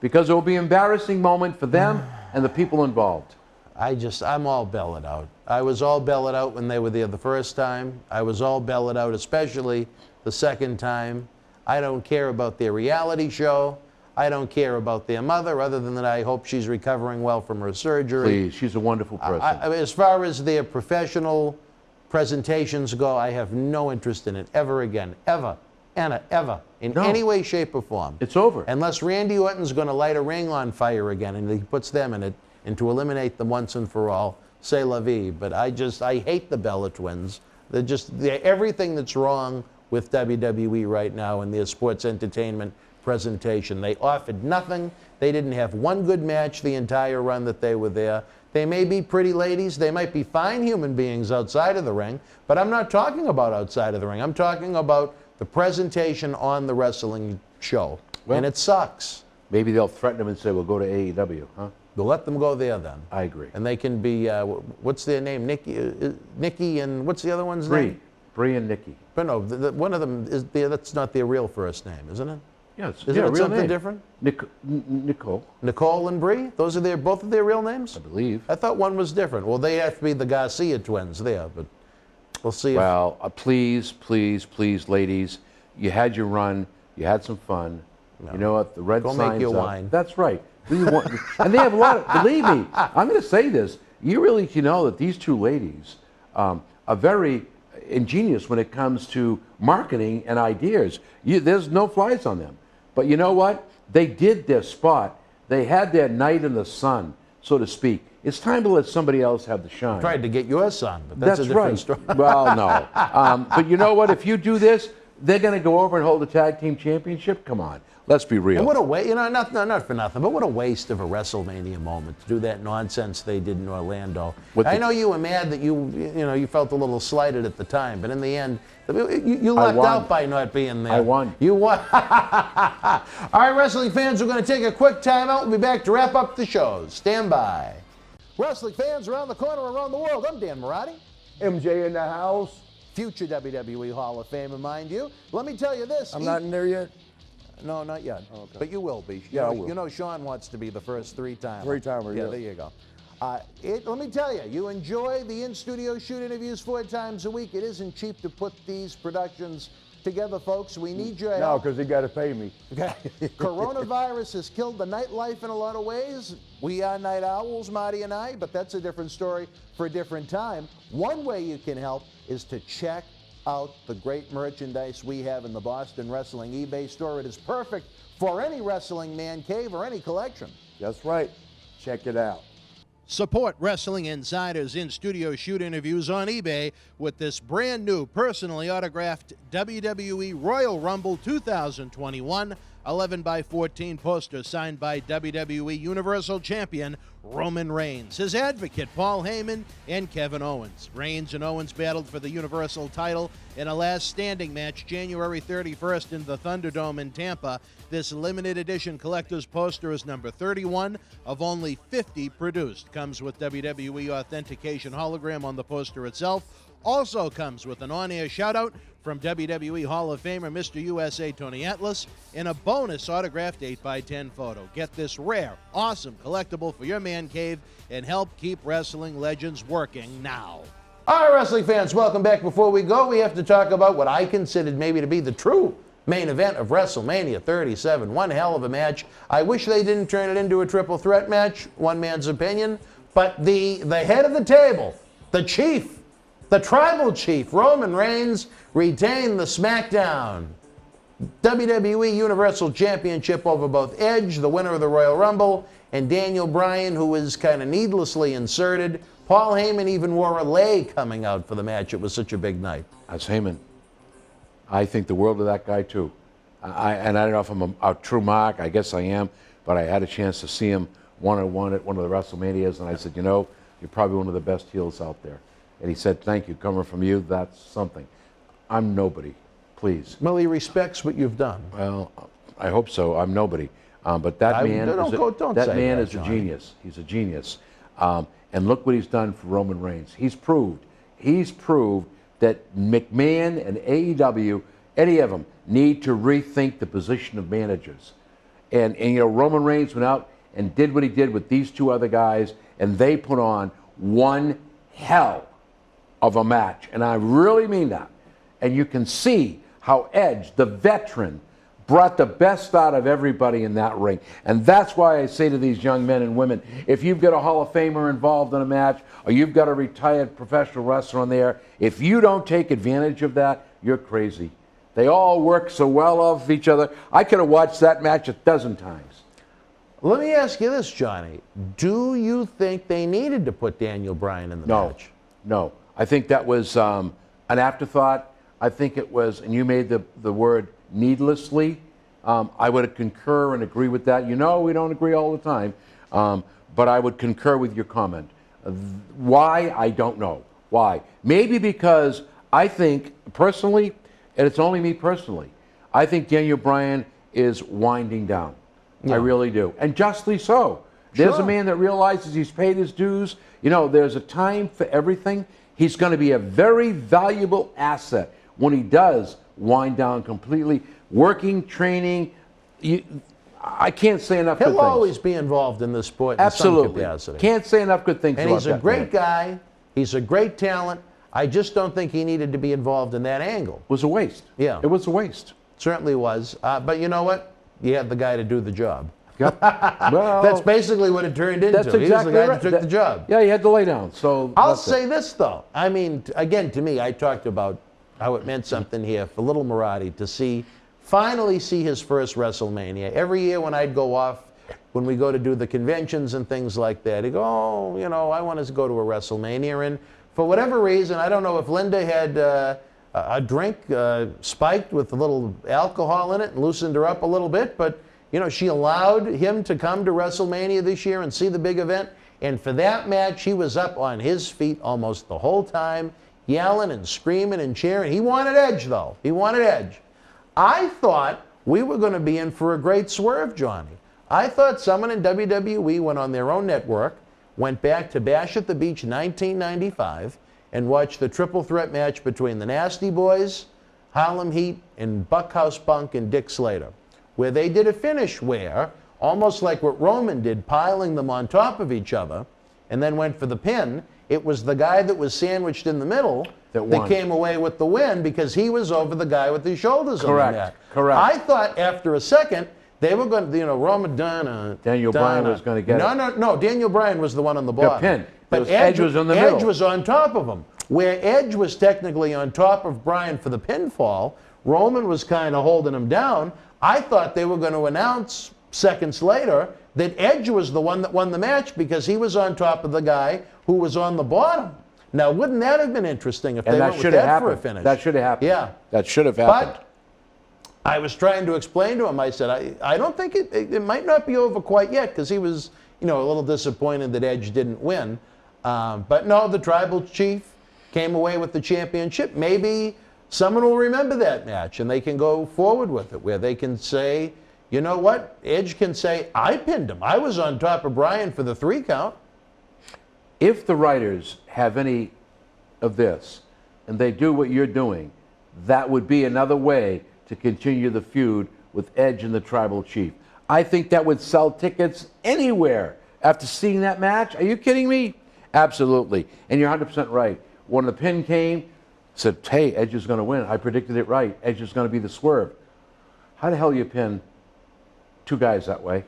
because it will be an embarrassing moment for them and the people involved. I'm all belted out. I was all belted out when they were there the first time. I was all belted out, especially the second time. I don't care about their reality show. I don't care about their mother, other than that I hope she's recovering well from her surgery. Please, she's a wonderful person. As far as their professional presentations go, I have no interest in it ever again. Ever. Anna, ever. In any way, shape, or form. It's over. Unless Randy Orton's going to light a ring on fire again and he puts them in it, and to eliminate them once and for all, c'est la vie. But I hate the Bella twins. They're everything that's wrong with WWE right now in their sports entertainment presentation. They offered nothing. They didn't have one good match the entire run that they were there. They may be pretty ladies. They might be fine human beings outside of the ring, but I'm not talking about outside of the ring. I'm talking about the presentation on the wrestling show, and it sucks. Maybe they'll threaten them and say, we'll go to AEW, huh? We'll let them go there then. I agree. And they can be, what's their name? Nikki and what's the other one's name? Bree and Nikki. But no, one of them, that's not their real first name, isn't it? Yes, Isn't it something different? Nicole. Nicole and Bree? Those are both of their real names? I believe. I thought one was different. Well, they have to be the Garcia twins there, but we'll see. Well, please, please, please, ladies, you had your run. You had some fun. No. You know what? The red Go sign's make your up. wine. That's right. And they have a lot of, believe me, I'm going to say this. You really know that these two ladies are very ingenious when it comes to marketing and ideas. There's no flies on them. But you know what? They did their spot. They had their night in the sun, so to speak. It's time to let somebody else have the shine. Tried to get your son, but that's a different story. Well, no. But you know what? If you do this, they're going to go over and hold the tag team championship? Come on. Let's be real. And what a waste, you know, not for nothing, but what a waste of a WrestleMania moment to do that nonsense they did in Orlando. I know you were mad that you felt a little slighted at the time, but in the end, you lucked out by not being there. I won. You won. All right, wrestling fans, we're going to take a quick timeout. We'll be back to wrap up the shows. Stand by. Wrestling fans around the corner, around the world, I'm Dan Marati. MJ in the house. Future WWE Hall of Famer, mind you. Let me tell you this. I'm not in there yet? No, not yet. Okay. But you will be. Yeah, I will. You know Sean wants to be the first three-timer. Three-timer, yeah. yes. There you go. Let me tell you, you enjoy the in-studio shoot interviews 4 times a week. It isn't cheap to put these productions together, folks. We need your help. No, because they got to pay me. Okay. Coronavirus has killed the nightlife in a lot of ways. We are night owls, Marty and I, but that's a different story for a different time. One way you can help is to check out the great merchandise we have in the Boston Wrestling eBay store. It is perfect for any wrestling man cave or any collection. That's right. Check it out. Support Wrestling Insider's in-studio shoot interviews on eBay with this brand new personally autographed WWE Royal Rumble 2021 11x14 poster signed by WWE Universal Champion Roman Reigns, his advocate Paul Heyman, and Kevin Owens. Reigns and Owens battled for the Universal title in a last standing match January 31st in the Thunderdome in Tampa. This limited edition collector's poster is number 31 of only 50 produced. Comes with WWE authentication hologram on the poster itself. Also comes with an on-air shout-out from WWE Hall of Famer Mr. USA Tony Atlas and a bonus autographed 8x10 photo. Get this rare, awesome collectible for your man cave and help keep wrestling legends working now. All right, wrestling fans, welcome back. Before we go, we have to talk about what I considered maybe to be the true main event of WrestleMania 37. One hell of a match. I wish they didn't turn it into a triple threat match, one man's opinion, but the head of the table, the chief, the tribal chief, Roman Reigns, retained the SmackDown WWE Universal Championship over both Edge, the winner of the Royal Rumble, and Daniel Bryan, who was kind of needlessly inserted. Paul Heyman even wore a lei coming out for the match. It was such a big night. That's Heyman. I think the world of that guy, too. And I don't know if I'm a true mark. I guess I am. But I had a chance to see him one-on-one at one of the WrestleManias, and I said, you know, you're probably one of the best heels out there. And he said, thank you. Coming from you, that's something. I'm nobody. Please. Well, he respects what you've done. Well, I hope so. I'm nobody. But that man is a genius. He's a genius. And look what he's done for Roman Reigns. He's proved that McMahon and AEW, any of them, need to rethink the position of managers. And you know, Roman Reigns went out and did what he did with these two other guys, and they put on one hell of a match. And I really mean that. And you can see how Edge, the veteran, brought the best out of everybody in that ring. And that's why I say to these young men and women, if you've got a Hall of Famer involved in a match, or you've got a retired professional wrestler on there, if you don't take advantage of that, you're crazy. They all work so well off of each other. I could have watched that match a dozen times. Let me ask you this, Johnny. Do you think they needed to put Daniel Bryan in the match? No. I think that was an afterthought. I think it was, and you made the word needlessly. I would concur and agree with that. You know, we don't agree all the time, but I would concur with your comment. Why? I don't know. Why? Maybe because I think, personally, and it's only me personally, I think Daniel Bryan is winding down. Yeah. I really do. And justly so. There's a man that realizes he's paid his dues. You know, there's a time for everything. He's going to be a very valuable asset when he does wind down completely. Working, training, I can't say enough good things. He'll always be involved in this sport in some capacity. Can't say enough good things and about he's a great guy. He's a great talent. I just don't think he needed to be involved in that angle. It was a waste. Yeah. It was a waste. Certainly was. But you know what? You had the guy to do the job. Yep. Well, That's basically what it turned into. That's exactly he was the guy right. that took the job. Yeah, he had to lay down. So I'll say this, though. I mean, again, to me, I talked about how it meant something here for little Marty to finally see his first WrestleMania. Every year when I'd go off, when we go to do the conventions and things like that, he'd go, oh, you know, I want to go to a WrestleMania. And for whatever reason, I don't know if Linda had a drink spiked with a little alcohol in it and loosened her up a little bit, but you know, she allowed him to come to WrestleMania this year and see the big event. And for that match, he was up on his feet almost the whole time, yelling and screaming and cheering. He wanted Edge, though. He wanted Edge. I thought we were going to be in for a great swerve, Johnny. I thought someone in WWE went on their own network, went back to Bash at the Beach 1995, and watched the triple threat match between the Nasty Boys, Harlem Heat, and Buckhouse Punk and Dick Slater, where they did a finish where, almost like what Roman did, piling them on top of each other, and then went for the pin. It was the guy that was sandwiched in the middle that came away with the win because he was over the guy with his shoulders on the mat. Correct. I thought after a second, they were going to, you know, Roman Daniel Bryan was going to get it. No, Daniel Bryan was the one on the bottom. The pin. But Edge was in the middle. Edge was on top of him. Where Edge was technically on top of Bryan for the pinfall, Roman was kind of holding him down. I thought they were going to announce seconds later that Edge was the one that won the match because he was on top of the guy who was on the bottom. Now, wouldn't that have been interesting if they went with that for a finish? That should have happened. Yeah. That should have happened. But I was trying to explain to him, I said, I don't think it might not be over quite yet because he was, you know, a little disappointed that Edge didn't win. But no, the Tribal Chief came away with the championship. Maybe someone will remember that match and they can go forward with it where they can say, you know what? Edge can say, I pinned him. I was on top of Bryan for the 3 count. If the writers have any of this and they do what you're doing, that would be another way to continue the feud with Edge and the Tribal Chief. I think that would sell tickets anywhere after seeing that match. Are you kidding me? Absolutely. And you're 100% right. When the pin came, said, hey, Edge is going to win. I predicted it right. Edge is going to be the swerve. How the hell do you pin 2 guys that way?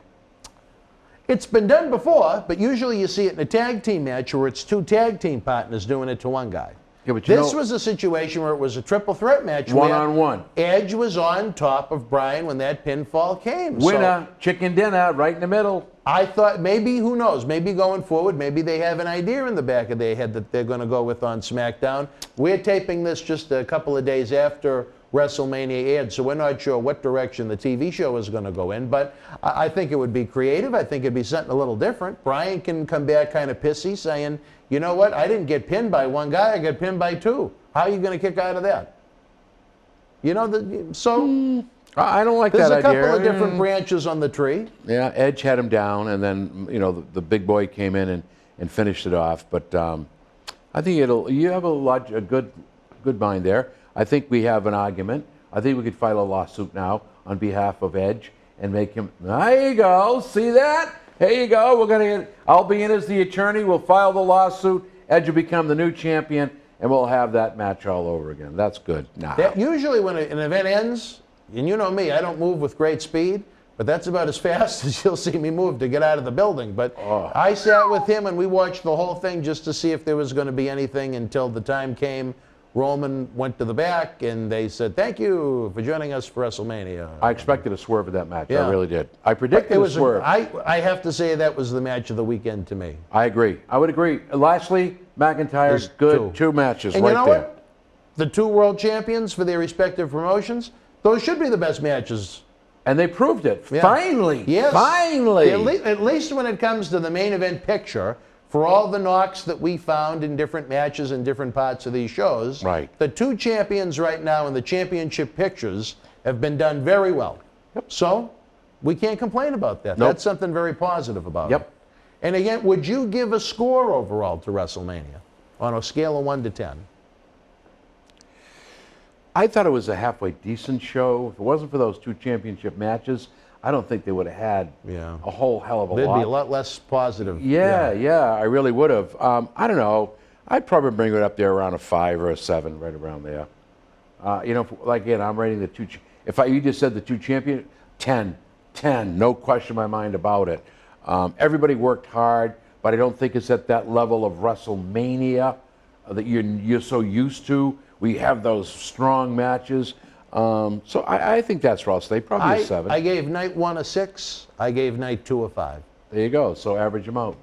It's been done before, but usually you see it in a tag team match where it's 2 tag team partners doing it to one guy. Yeah, but this was a situation where it was a triple threat match. One-on-one. Edge was on top of Bryan when that pinfall came. Winner, chicken dinner, right in the middle. I thought maybe, who knows, maybe going forward, maybe they have an idea in the back of their head that they're going to go with on SmackDown. We're taping this just a couple of days after WrestleMania aired, so we're not sure what direction the TV show is going to go in, but I think it would be creative. I think it'd be something a little different. Bryan can come back kind of pissy saying, you know what, I didn't get pinned by 1 guy, I got pinned by 2. How are you going to kick out of that? You know, I don't like that idea. There's a couple of different branches on the tree. Yeah, Edge had him down, and then, you know, the big boy came in and finished it off. But I think you have a good mind there. I think we have an argument. I think we could file a lawsuit now on behalf of Edge and make him, there you go, see that? Here you go. I'll be in as the attorney. We'll file the lawsuit. Edge will become the new champion, and we'll have that match all over again. That's good. Usually when an event ends, and you know me, I don't move with great speed, but that's about as fast as you'll see me move to get out of the building. But I sat with him and we watched the whole thing just to see if there was going to be anything until the time came. Roman went to the back and they said, thank you for joining us for WrestleMania. I expected a swerve of that match. Yeah. I really did. I predicted a swerve. I have to say that was the match of the weekend to me. I agree. I would agree. Lashley, McIntyre, good. 2 matches and right you know there. What? The 2 world champions for their respective promotions, those should be the best matches. And they proved it. Yeah. Finally. Yes. Finally. At least when it comes to the main event picture, for all the knocks that we found in different matches in different parts of these shows, right. The 2 champions right now in the championship pictures have been done very well. Yep. So we can't complain about that. Nope. That's something very positive about it. And again, would you give a score overall to WrestleMania on a scale of 1 to 10? I thought it was a halfway decent show. If it wasn't for those 2 championship matches, I don't think they would have had a whole hell of a lot. They'd be a lot less positive. Yeah, I really would have. I don't know. I'd probably bring it up there around a 5 or a 7, right around there. You know, like again, I'm rating the 2. You just said the 2 champion, 10. 10, no question in my mind about it. Everybody worked hard, but I don't think it's at that level of WrestleMania that you're so used to. We have those strong matches. So I think that's where I'll stay, probably a 7. I gave night 1 a 6. I gave night 2 a 5. There you go. So average them out.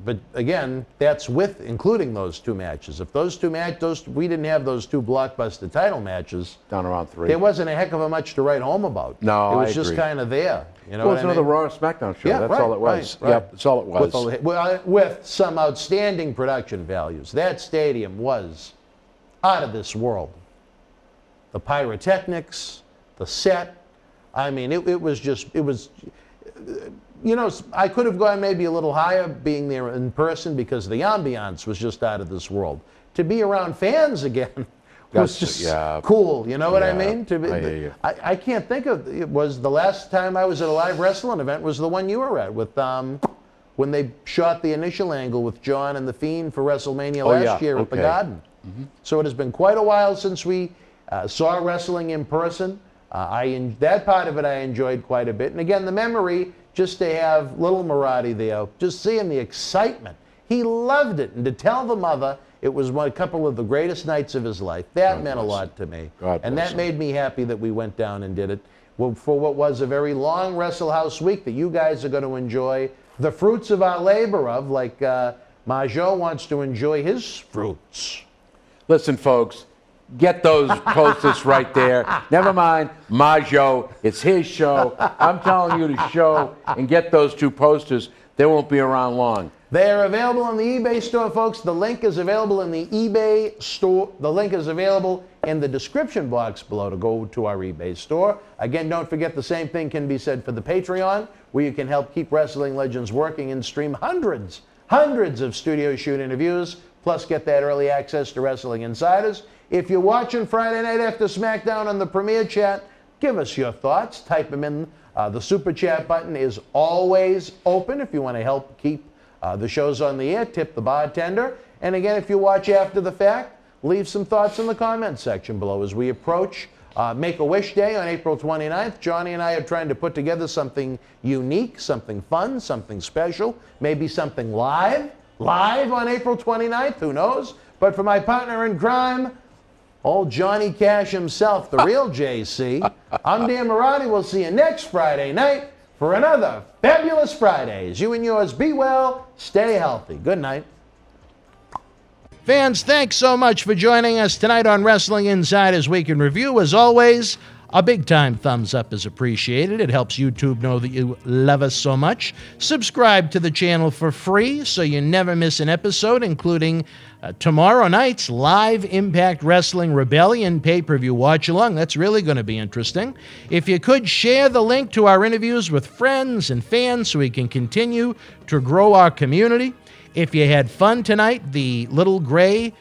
But again, that's including those 2 matches. If those 2 matches, we didn't have those 2 blockbuster title matches. Down around 3. There wasn't a heck of a much to write home about. No, it was I just agree. kind of there. You know Well, what it's I mean? another Raw and SmackDown show. Yeah, That's right, all it was. right. Yep, that's all it was. With some outstanding production values. That stadium was out of this world. The pyrotechnics, the set. I mean, it was just, you know, I could have gone maybe a little higher being there in person because the ambiance was just out of this world. To be around fans again was just cool. You know what I mean? I hear you. I can't think of, it was the last time I was at a live wrestling event was the one you were at with, when they shot the initial angle with John and The Fiend for WrestleMania last year at the Garden. So it has been quite a while since we saw wrestling in person. That part of it I enjoyed quite a bit. And again, the memory, just to have little Marty there, just seeing the excitement. He loved it. And to tell the mother it was a couple of the greatest nights of his life, that meant a lot to me. And that made me happy that we went down and did it for what was a very long Wrestle House week that you guys are going to enjoy the fruits of our labor of, like Mojo wants to enjoy his fruits. Listen, folks, get those posters right there. Never mind Mojo, it's his show. I'm telling you to show and get those 2 posters. They won't be around long. They are available in the eBay store, folks. The link is available in the eBay store. The link is available in the description box below to go to our eBay store. Again, don't forget the same thing can be said for the Patreon, where you can help keep Wrestling Legends working and stream hundreds of studio shoot interviews, plus get that early access to Wrestling Insiders. If you're watching Friday night after SmackDown on the Premiere Chat, give us your thoughts. Type them in. The Super Chat button is always open if you want to help keep the shows on the air. Tip the bartender. And again, if you watch after the fact, leave some thoughts in the comments section below as we approach Make-A-Wish Day on April 29th. Johnny and I are trying to put together something unique, something fun, something special, maybe something live on April 29th, who knows? But for my partner in crime, old Johnny Cash himself, the real JC, I'm Dan Marati. We'll see you next Friday night for another Fabulous Fridays. You and yours be well, stay healthy. Good night. Fans, thanks so much for joining us tonight on Wrestling Insiders Week in Review. As always, a big-time thumbs up is appreciated. It helps YouTube know that you love us so much. Subscribe to the channel for free so you never miss an episode, including tomorrow night's live Impact Wrestling Rebellion pay-per-view watch-along. That's really going to be interesting. If you could, share the link to our interviews with friends and fans so we can continue to grow our community. If you had fun tonight, the little gray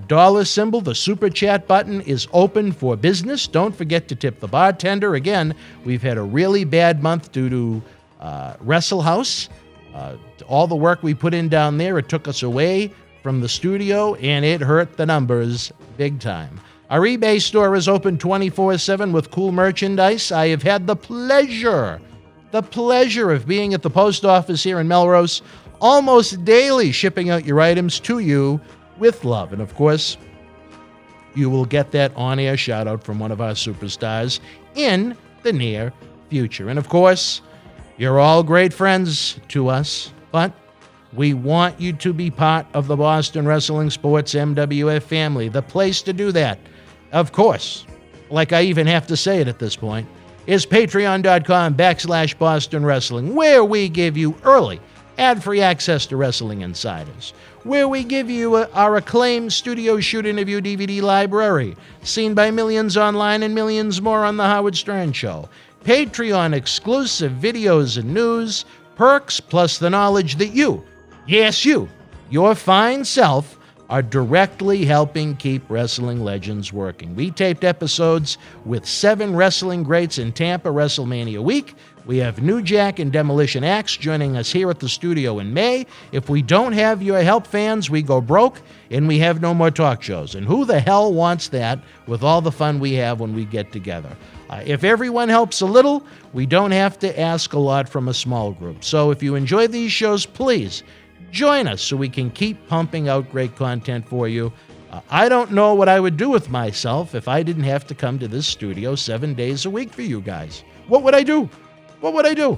dollar symbol, the Super Chat button, is open for business. Don't forget to tip the bartender. Again, we've had a really bad month due to Wrestle House. All the work we put in down there, it took us away from the studio, and it hurt the numbers big time. Our eBay store is open 24/7 with cool merchandise. I have had the pleasure of being at the post office here in Melrose almost daily, shipping out your items to you with love. And of course, you will get that on-air shout-out from one of our superstars in the near future. And of course, you're all great friends to us, but we want you to be part of the Boston Wrestling Sports MWF family. The place to do that, of course, like I even have to say it at this point, is patreon.com/Boston Wrestling, where we give you early ad-free access to Wrestling Insiders, where we give you our acclaimed studio shoot interview DVD library, seen by millions online and millions more on The Howard Stern Show, Patreon exclusive videos and news, perks, plus the knowledge that you, yes you, your fine self, are directly helping keep Wrestling Legends working. We taped episodes with 7 wrestling greats in Tampa WrestleMania week. We have New Jack and Demolition Axe joining us here at the studio in May. If we don't have your help, fans, we go broke and we have no more talk shows. And who the hell wants that with all the fun we have when we get together? If everyone helps a little, we don't have to ask a lot from a small group. So if you enjoy these shows, please join us so we can keep pumping out great content for you. I don't know what I would do with myself if I didn't have to come to this studio 7 days a week for you guys. What would I do? What would I do?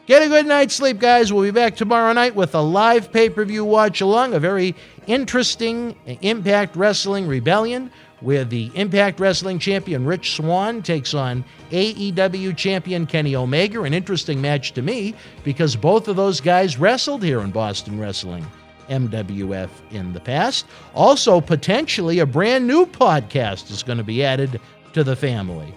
Get a good night's sleep, guys. We'll be back tomorrow night with a live pay-per-view watch-along, a very interesting Impact Wrestling Rebellion, where the Impact Wrestling champion Rich Swann takes on AEW champion Kenny Omega. An interesting match to me because both of those guys wrestled here in Boston Wrestling MWF in the past. Also, potentially a brand new podcast is going to be added to the family.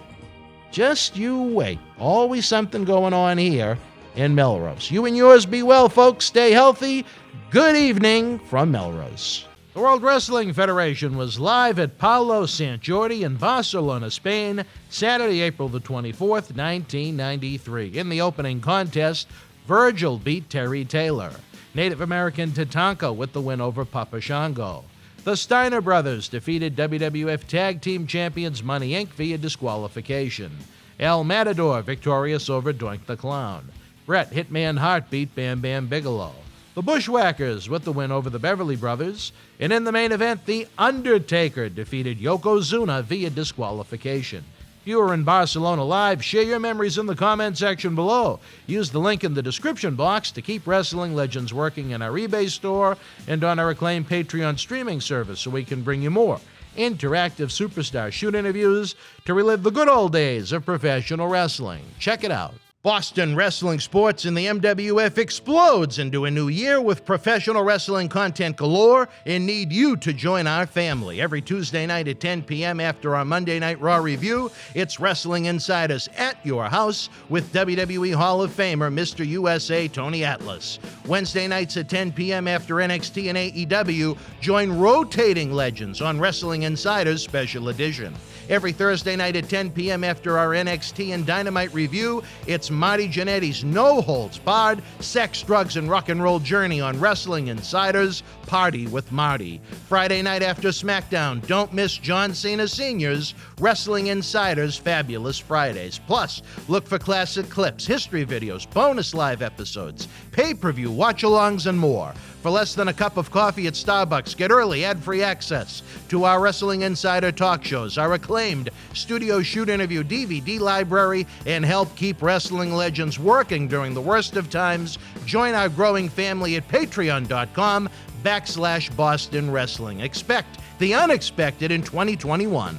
Just you wait. Always something going on here in Melrose. You and yours be well, folks. Stay healthy. Good evening from Melrose. The World Wrestling Federation was live at Palau Sant Jordi in Barcelona, Spain, Saturday, April the 24th, 1993. In the opening contest, Virgil beat Terry Taylor. Native American Tatanka with the win over Papa Shango. The Steiner brothers defeated WWF Tag Team Champions Money Inc. via disqualification. El Matador victorious over Doink the Clown. Bret Hitman Hart beat Bam Bam Bigelow. The Bushwhackers with the win over the Beverly Brothers. And in the main event, The Undertaker defeated Yokozuna via disqualification. If you are in Barcelona live, share your memories in the comment section below. Use the link in the description box to keep Wrestling Legends working in our eBay store and on our acclaimed Patreon streaming service so we can bring you more interactive superstar shoot interviews to relive the good old days of professional wrestling. Check it out. Boston Wrestling Sports in the MWF explodes into a new year with professional wrestling content galore and need you to join our family. Every Tuesday night at 10 p.m. after our Monday Night Raw review, it's Wrestling Insiders at your house with WWE Hall of Famer Mr. USA Tony Atlas. Wednesday nights at 10 p.m. after NXT and AEW, join rotating legends on Wrestling Insiders Special Edition. Every Thursday night at 10 p.m. after our NXT and Dynamite review, it's Marty Jannetty's no-holds-barred sex, drugs, and rock and roll journey on Wrestling Insiders Party with Marty. Friday night after SmackDown, don't miss John Cena Sr.'s Wrestling Insiders Fabulous Fridays. Plus, look for classic clips, history videos, bonus live episodes, pay-per-view watch-alongs, and more. For less than a cup of coffee at Starbucks, get early ad-free access to our Wrestling Insider talk shows, our acclaimed studio shoot interview DVD library, and help keep Wrestling Legends working during the worst of times. Join our growing family at patreon.com/Boston Wrestling. Expect the unexpected in 2021.